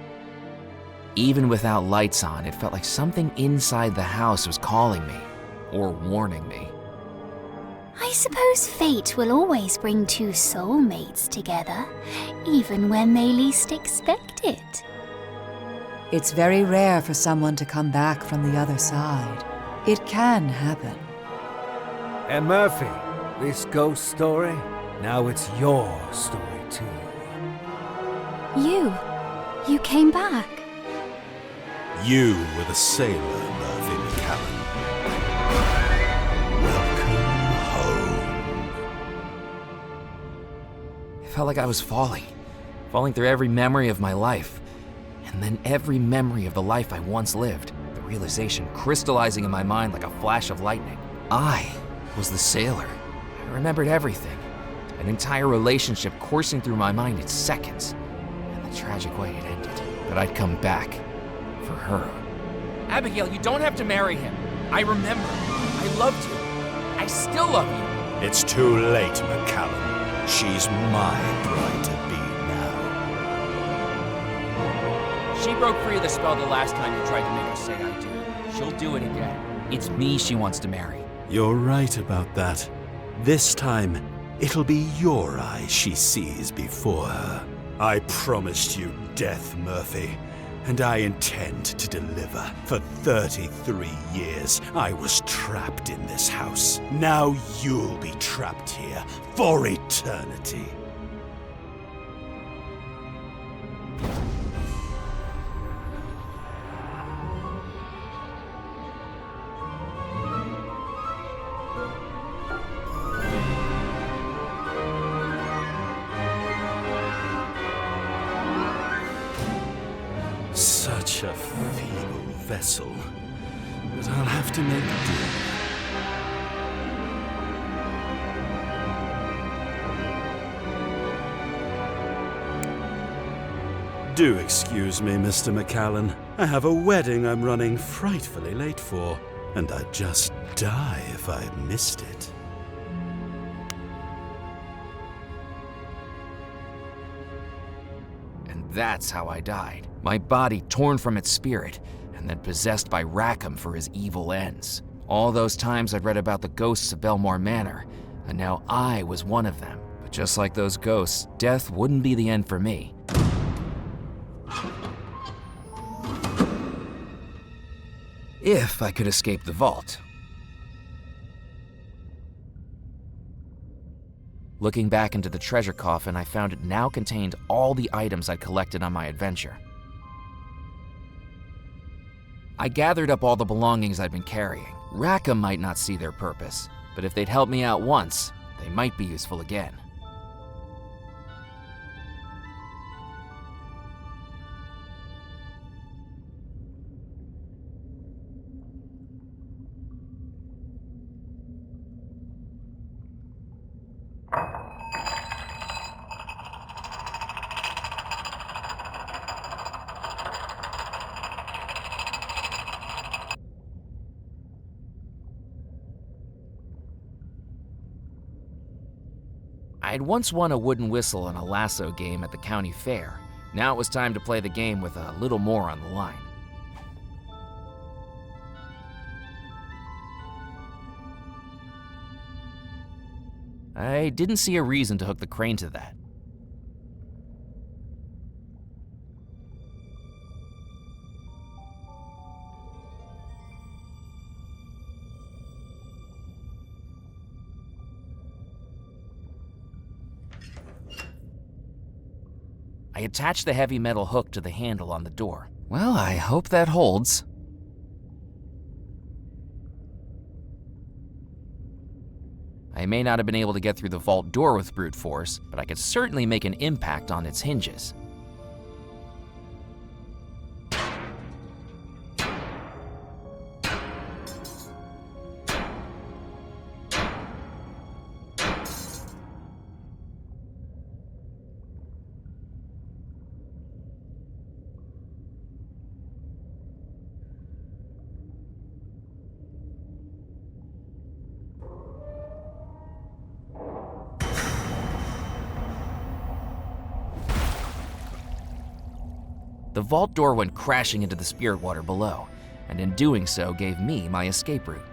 Even without lights on, it felt like something inside the house was calling me, or warning me. I suppose fate will always bring 2 soulmates together, even when they least expect it. It's very rare for someone to come back from the other side. It can happen. And Murphy, this ghost story, now it's your story too. You came back. You were the sailor, Murphy McCallan. Welcome home. It felt like I was falling through every memory of my life, and then every memory of the life I once lived, the realization crystallizing in my mind like a flash of lightning. I was the sailor. I remembered everything, an entire relationship coursing through my mind in seconds, and the tragic way it ended. But I'd come back for her. Abigail, you don't have to marry him. I remember. I loved you. I still love you. It's too late, McCallan. She's my bride-to-be now. She broke free of the spell the last time you tried to make her say I do. She'll do it again. It's me she wants to marry. You're right about that. This time, it'll be your eyes she sees before her. I promised you death, Murphy, and I intend to deliver. For 33 years, I was trapped in this house. Now you'll be trapped here for eternity. Such a feeble vessel, but I'll have to make do. Do excuse me, Mr. McCallan. I have a wedding I'm running frightfully late for, and I'd just die if I missed it. That's how I died. My body torn from its spirit, and then possessed by Rackham for his evil ends. All those times I'd read about the ghosts of Belmore Manor, and now I was one of them. But just like those ghosts, death wouldn't be the end for me. If I could escape the vault. Looking back into the treasure coffin, I found it now contained all the items I'd collected on my adventure. I gathered up all the belongings I'd been carrying. Rackham might not see their purpose, but if they'd helped me out once, they might be useful again. I'd once won a wooden whistle in a lasso game at the county fair. Now it was time to play the game with a little more on the line. I didn't see a reason to hook the crane to that. I attached the heavy metal hook to the handle on the door. Well, I hope that holds. I may not have been able to get through the vault door with brute force, but I could certainly make an impact on its hinges. The vault door went crashing into the spirit water below, and in doing so gave me my escape route.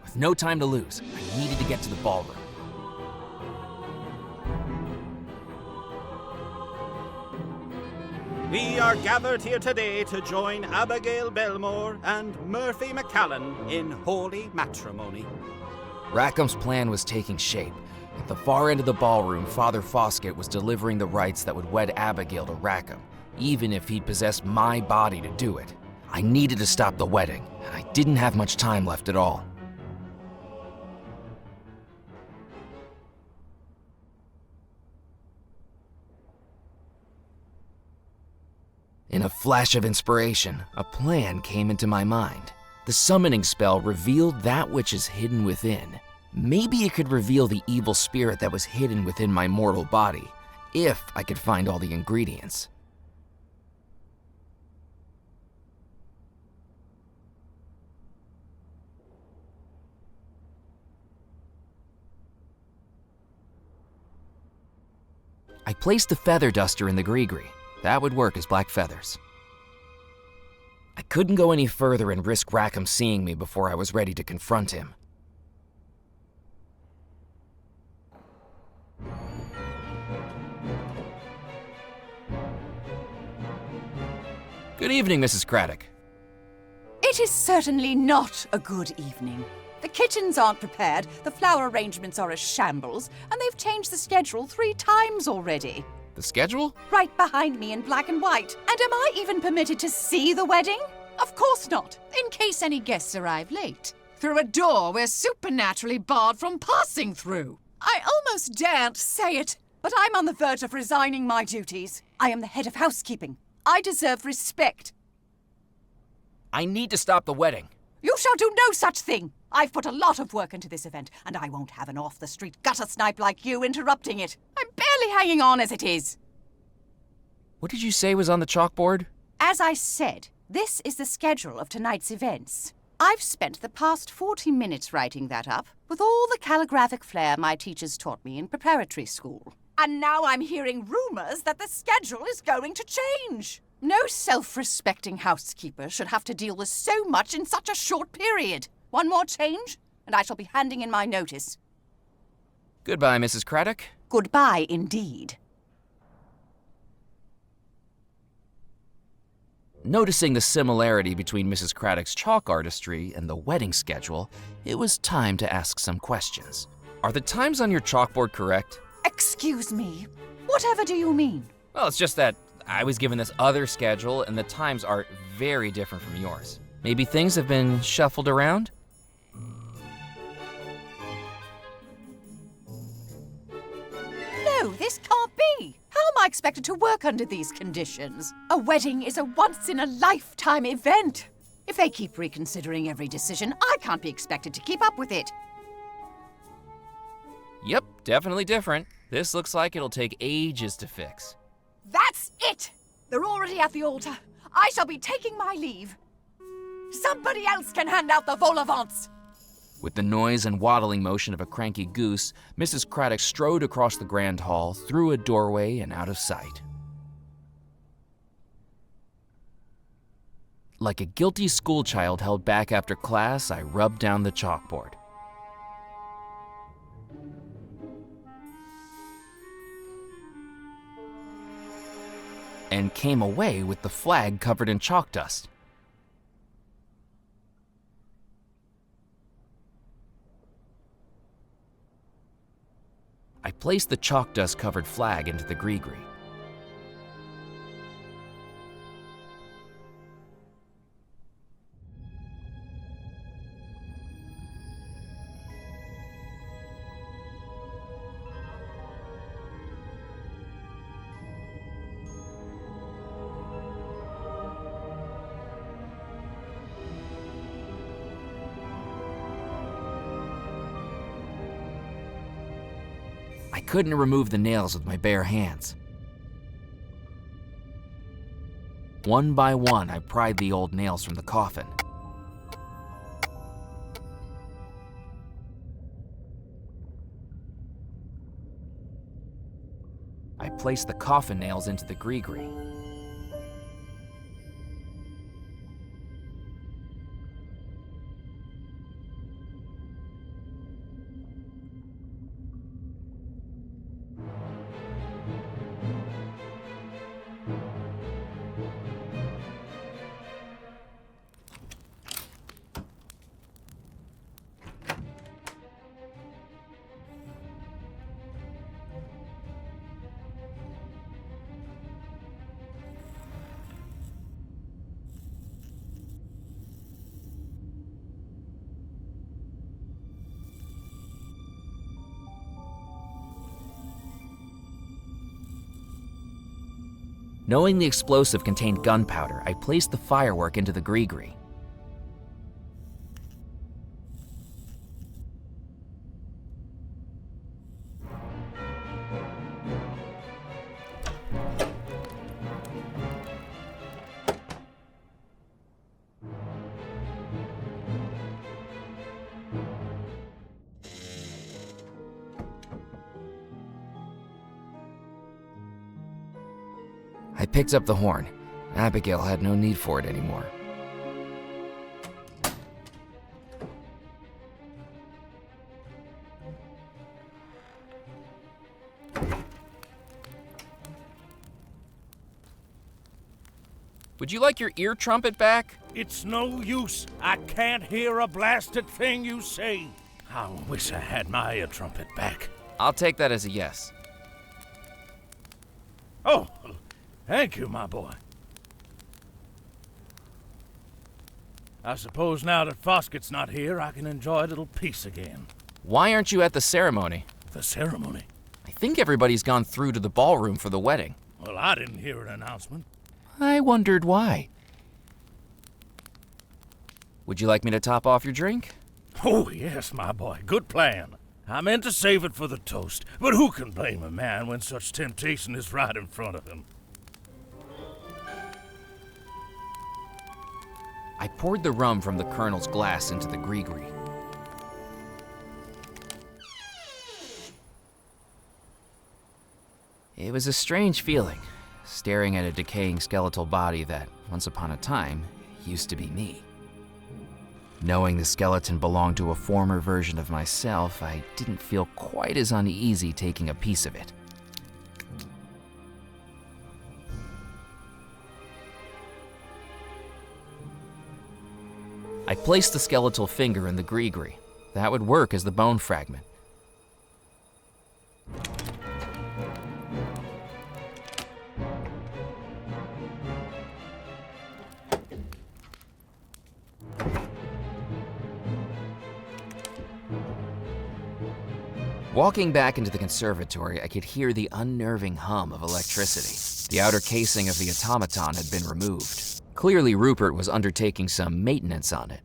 With no time to lose, I needed to get to the ballroom. We are gathered here today to join Abigail Belmore and Murphy McCallan in holy matrimony. Rackham's plan was taking shape. At the far end of the ballroom, Father Foskett was delivering the rites that would wed Abigail to Rackham, even if he'd possessed my body to do it. I needed to stop the wedding, and I didn't have much time left at all. In a flash of inspiration, a plan came into my mind. The summoning spell revealed that which is hidden within. Maybe it could reveal the evil spirit that was hidden within my mortal body, if I could find all the ingredients. I placed the feather duster in the gree-gree. That would work as black feathers. I couldn't go any further and risk Rackham seeing me before I was ready to confront him. Good evening, Mrs. Craddock. It is certainly not a good evening. The kitchens aren't prepared, the flower arrangements are a shambles, and they've changed the schedule 3 times already. The schedule? Right behind me in black and white. And am I even permitted to see the wedding? Of course not, in case any guests arrive late. Through a door we're supernaturally barred from passing through. I almost daren't say it, but I'm on the verge of resigning my duties. I am the head of housekeeping. I deserve respect. I need to stop the wedding. You shall do no such thing. I've put a lot of work into this event, and I won't have an off-the-street gutter snipe like you interrupting it. I'm barely hanging on as it is. What did you say was on the chalkboard? As I said, this is the schedule of tonight's events. I've spent the past 40 minutes writing that up, with all the calligraphic flair my teachers taught me in preparatory school. And now I'm hearing rumors that the schedule is going to change. No self-respecting housekeeper should have to deal with so much in such a short period. One more change, and I shall be handing in my notice. Goodbye, Mrs. Craddock. Goodbye, indeed. Noticing the similarity between Mrs. Craddock's chalk artistry and the wedding schedule, it was time to ask some questions. Are the times on your chalkboard correct? Excuse me. Whatever do you mean? Well, it's just that I was given this other schedule and the times are very different from yours. Maybe things have been shuffled around? No, this can't be. How am I expected to work under these conditions? A wedding is a once-in-a-lifetime event. If they keep reconsidering every decision, I can't be expected to keep up with it. Yep, definitely different. This looks like it'll take ages to fix. That's it! They're already at the altar. I shall be taking my leave. Somebody else can hand out the vol au vents. With the noise and waddling motion of a cranky goose, Mrs. Craddock strode across the grand hall, through a doorway and out of sight. Like a guilty schoolchild held back after class, I rubbed down the chalkboard. And came away with the flag covered in chalk dust. I placed the chalk dust covered flag into the gree-gree. I couldn't remove the nails with my bare hands. One by one, I pried the old nails from the coffin. I placed the coffin nails into the gree-gree. Knowing the explosive contained gunpowder, I placed the firework into the gree-gree. I picked up the horn. Abigail had no need for it anymore. Would you like your ear trumpet back? It's no use. I can't hear a blasted thing you say. I wish I had my ear trumpet back. I'll take that as a yes. Oh, thank you, my boy. I suppose now that Foskett's not here, I can enjoy a little peace again. Why aren't you at the ceremony? The ceremony? I think everybody's gone through to the ballroom for the wedding. Well, I didn't hear an announcement. I wondered why. Would you like me to top off your drink? Oh, yes, my boy. Good plan. I meant to save it for the toast, but who can blame a man when such temptation is right in front of him? I poured the rum from the Colonel's glass into the gree-gree. It was a strange feeling, staring at a decaying skeletal body that, once upon a time, used to be me. Knowing the skeleton belonged to a former version of myself, I didn't feel quite as uneasy taking a piece of it. I placed the skeletal finger in the gree-gree. That would work as the bone fragment. Walking back into the conservatory, I could hear the unnerving hum of electricity. The outer casing of the automaton had been removed. Clearly, Rupert was undertaking some maintenance on it.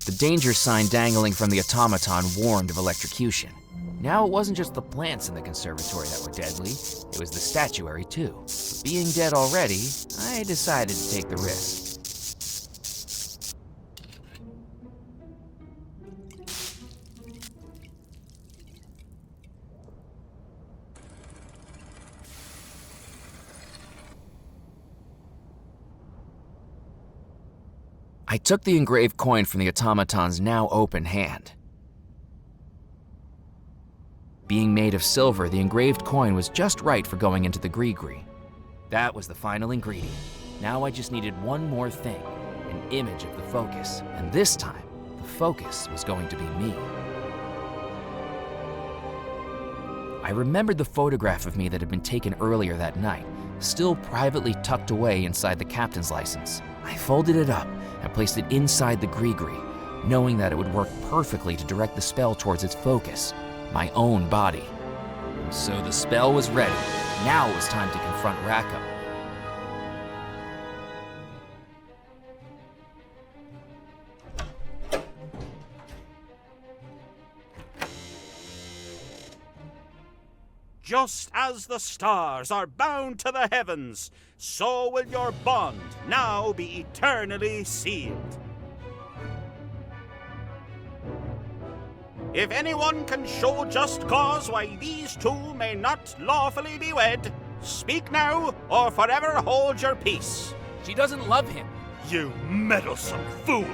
The danger sign dangling from the automaton warned of electrocution. Now it wasn't just the plants in the conservatory that were deadly, it was the statuary too. Being dead already, I decided to take the risk. I took the engraved coin from the automaton's now open hand. Being made of silver, the engraved coin was just right for going into the gree-gree. That was the final ingredient. Now I just needed one more thing, an image of the focus. And this time, the focus was going to be me. I remembered the photograph of me that had been taken earlier that night, still privately tucked away inside the captain's license. I folded it up and placed it inside the gree-gree, knowing that it would work perfectly to direct the spell towards its focus, my own body. So the spell was ready. Now it was time to confront Rackham. Just as the stars are bound to the heavens, so will your bond now be eternally sealed. If anyone can show just cause why these two may not lawfully be wed, speak now or forever hold your peace. She doesn't love him. You meddlesome fool!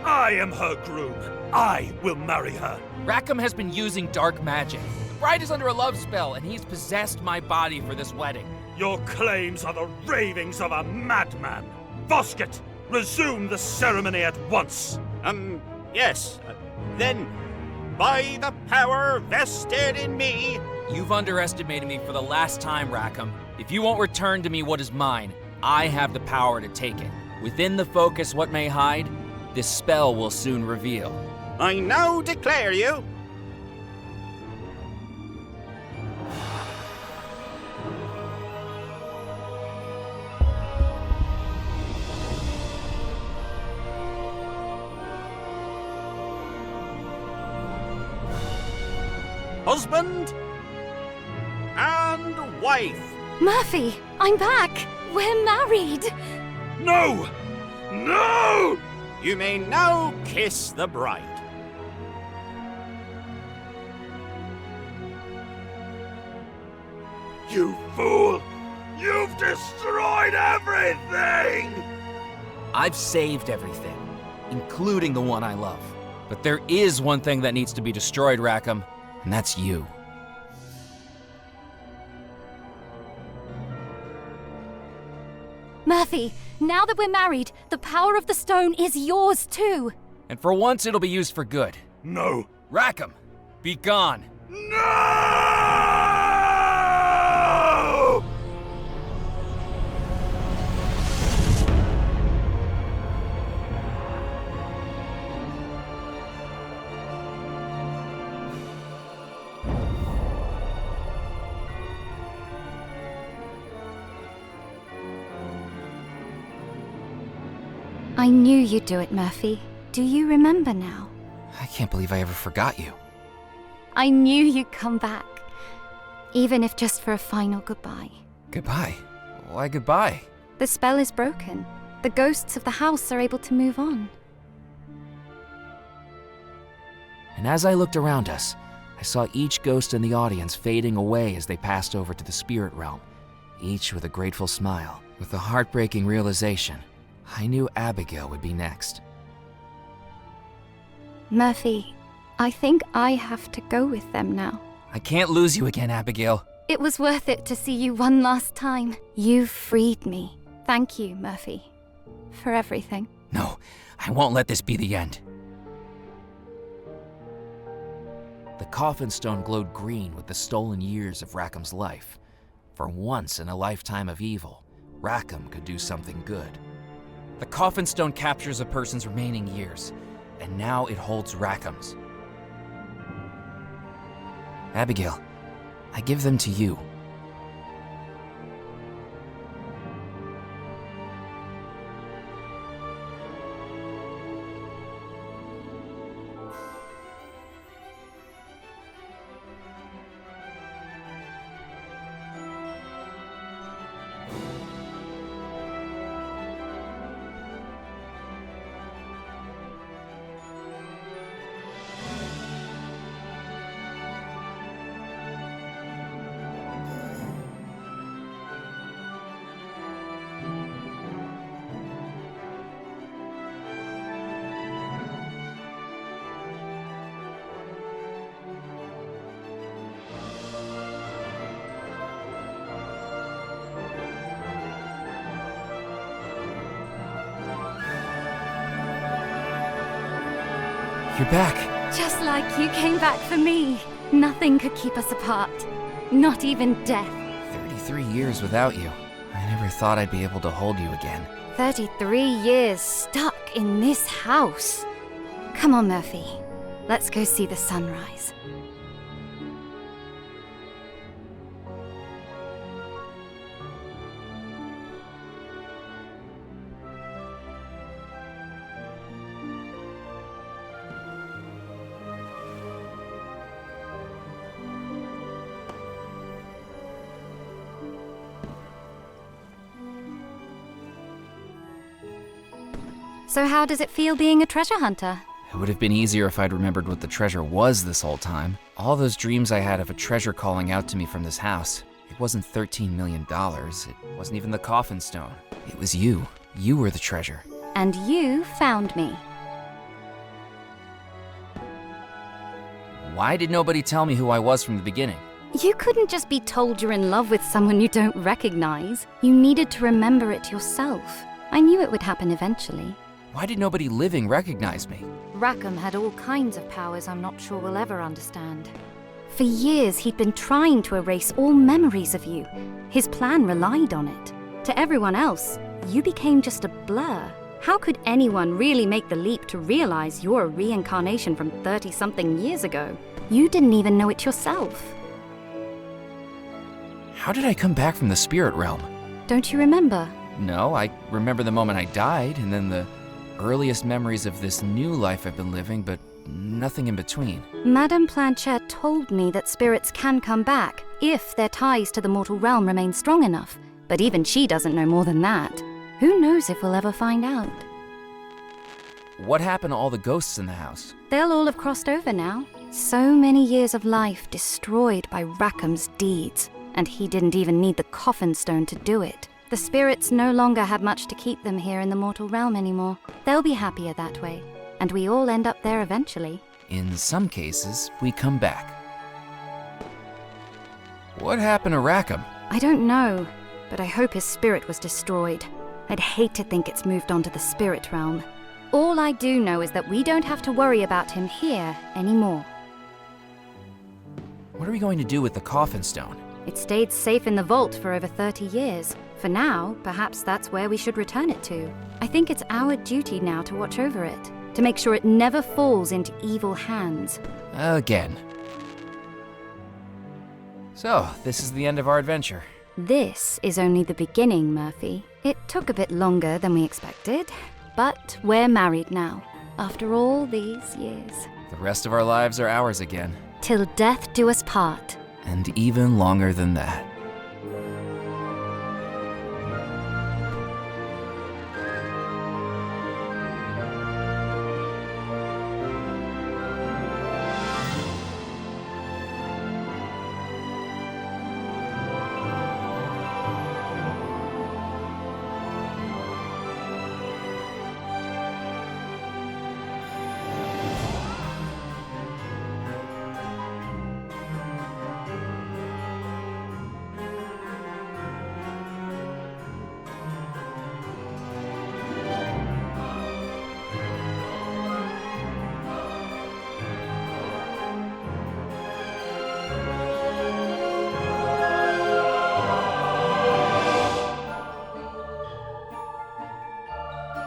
I am her groom. I will marry her. Rackham has been using dark magic. The bride is under a love spell, and he's possessed my body for this wedding. Your claims are the ravings of a madman. Foskett, resume the ceremony at once. Yes. Then, by the power vested in me... You've underestimated me for the last time, Rackham. If you won't return to me what is mine, I have the power to take it. Within the focus what may hide, this spell will soon reveal. I now declare you husband, and wife. Murphy, I'm back! We're married! No! No! You may now kiss the bride. You fool! You've destroyed everything! I've saved everything, including the one I love. But there is one thing that needs to be destroyed, Rackham, and that's you. Murphy, now that we're married, the power of the stone is yours too. And for once, it'll be used for good. No. Rackham, be gone. No! I knew you'd do it, Murphy. Do you remember now? I can't believe I ever forgot you. I knew you'd come back. Even if just for a final goodbye. Goodbye? Why goodbye? The spell is broken. The ghosts of the house are able to move on. And as I looked around us, I saw each ghost in the audience fading away as they passed over to the spirit realm, each with a grateful smile. With the heartbreaking realization, I knew Abigail would be next. Murphy, I think I have to go with them now. I can't lose you again, Abigail. It was worth it to see you one last time. You've freed me. Thank you, Murphy, for everything. No, I won't let this be the end. The coffin stone glowed green with the stolen years of Rackham's life. For once in a lifetime of evil, Rackham could do something good. The coffin stone captures a person's remaining years, and now it holds Rackham's. Abigail, I give them to you. You're back. Just like you came back for me. Nothing could keep us apart. Not even death. 33 years without you. I never thought I'd be able to hold you again. 33 years stuck in this house. Come on, Murphy. Let's go see the sunrise. So how does it feel being a treasure hunter? It would have been easier if I'd remembered what the treasure was this whole time. All those dreams I had of a treasure calling out to me from this house. It wasn't $13 million. It wasn't even the coffin stone. It was you. You were the treasure. And you found me. Why did nobody tell me who I was from the beginning? You couldn't just be told you're in love with someone you don't recognize. You needed to remember it yourself. I knew it would happen eventually. Why did nobody living recognize me? Rackham had all kinds of powers I'm not sure we'll ever understand. For years, he'd been trying to erase all memories of you. His plan relied on it. To everyone else, you became just a blur. How could anyone really make the leap to realize you're a reincarnation from 30-something years ago? You didn't even know it yourself. How did I come back from the spirit realm? Don't you remember? No, I remember the moment I died, and then the earliest memories of this new life I've been living, but nothing in between. Madame Planchette told me that spirits can come back if their ties to the mortal realm remain strong enough. But even she doesn't know more than that. Who knows if we'll ever find out? What happened to all the ghosts in the house? They'll all have crossed over now. So many years of life destroyed by Rackham's deeds. And he didn't even need the coffin stone to do it. The spirits no longer have much to keep them here in the mortal realm anymore. They'll be happier that way. And we all end up there eventually. In some cases, we come back. What happened to Rackham? I don't know, but I hope his spirit was destroyed. I'd hate to think it's moved on to the spirit realm. All I do know is that we don't have to worry about him here anymore. What are we going to do with the coffin stone? It stayed safe in the vault for over 30 years. For now, perhaps that's where we should return it to. I think it's our duty now to watch over it, to make sure it never falls into evil hands. Again. So, this is the end of our adventure. This is only the beginning, Murphy. It took a bit longer than we expected, but we're married now, after all these years. The rest of our lives are ours again. Till death do us part. And even longer than that.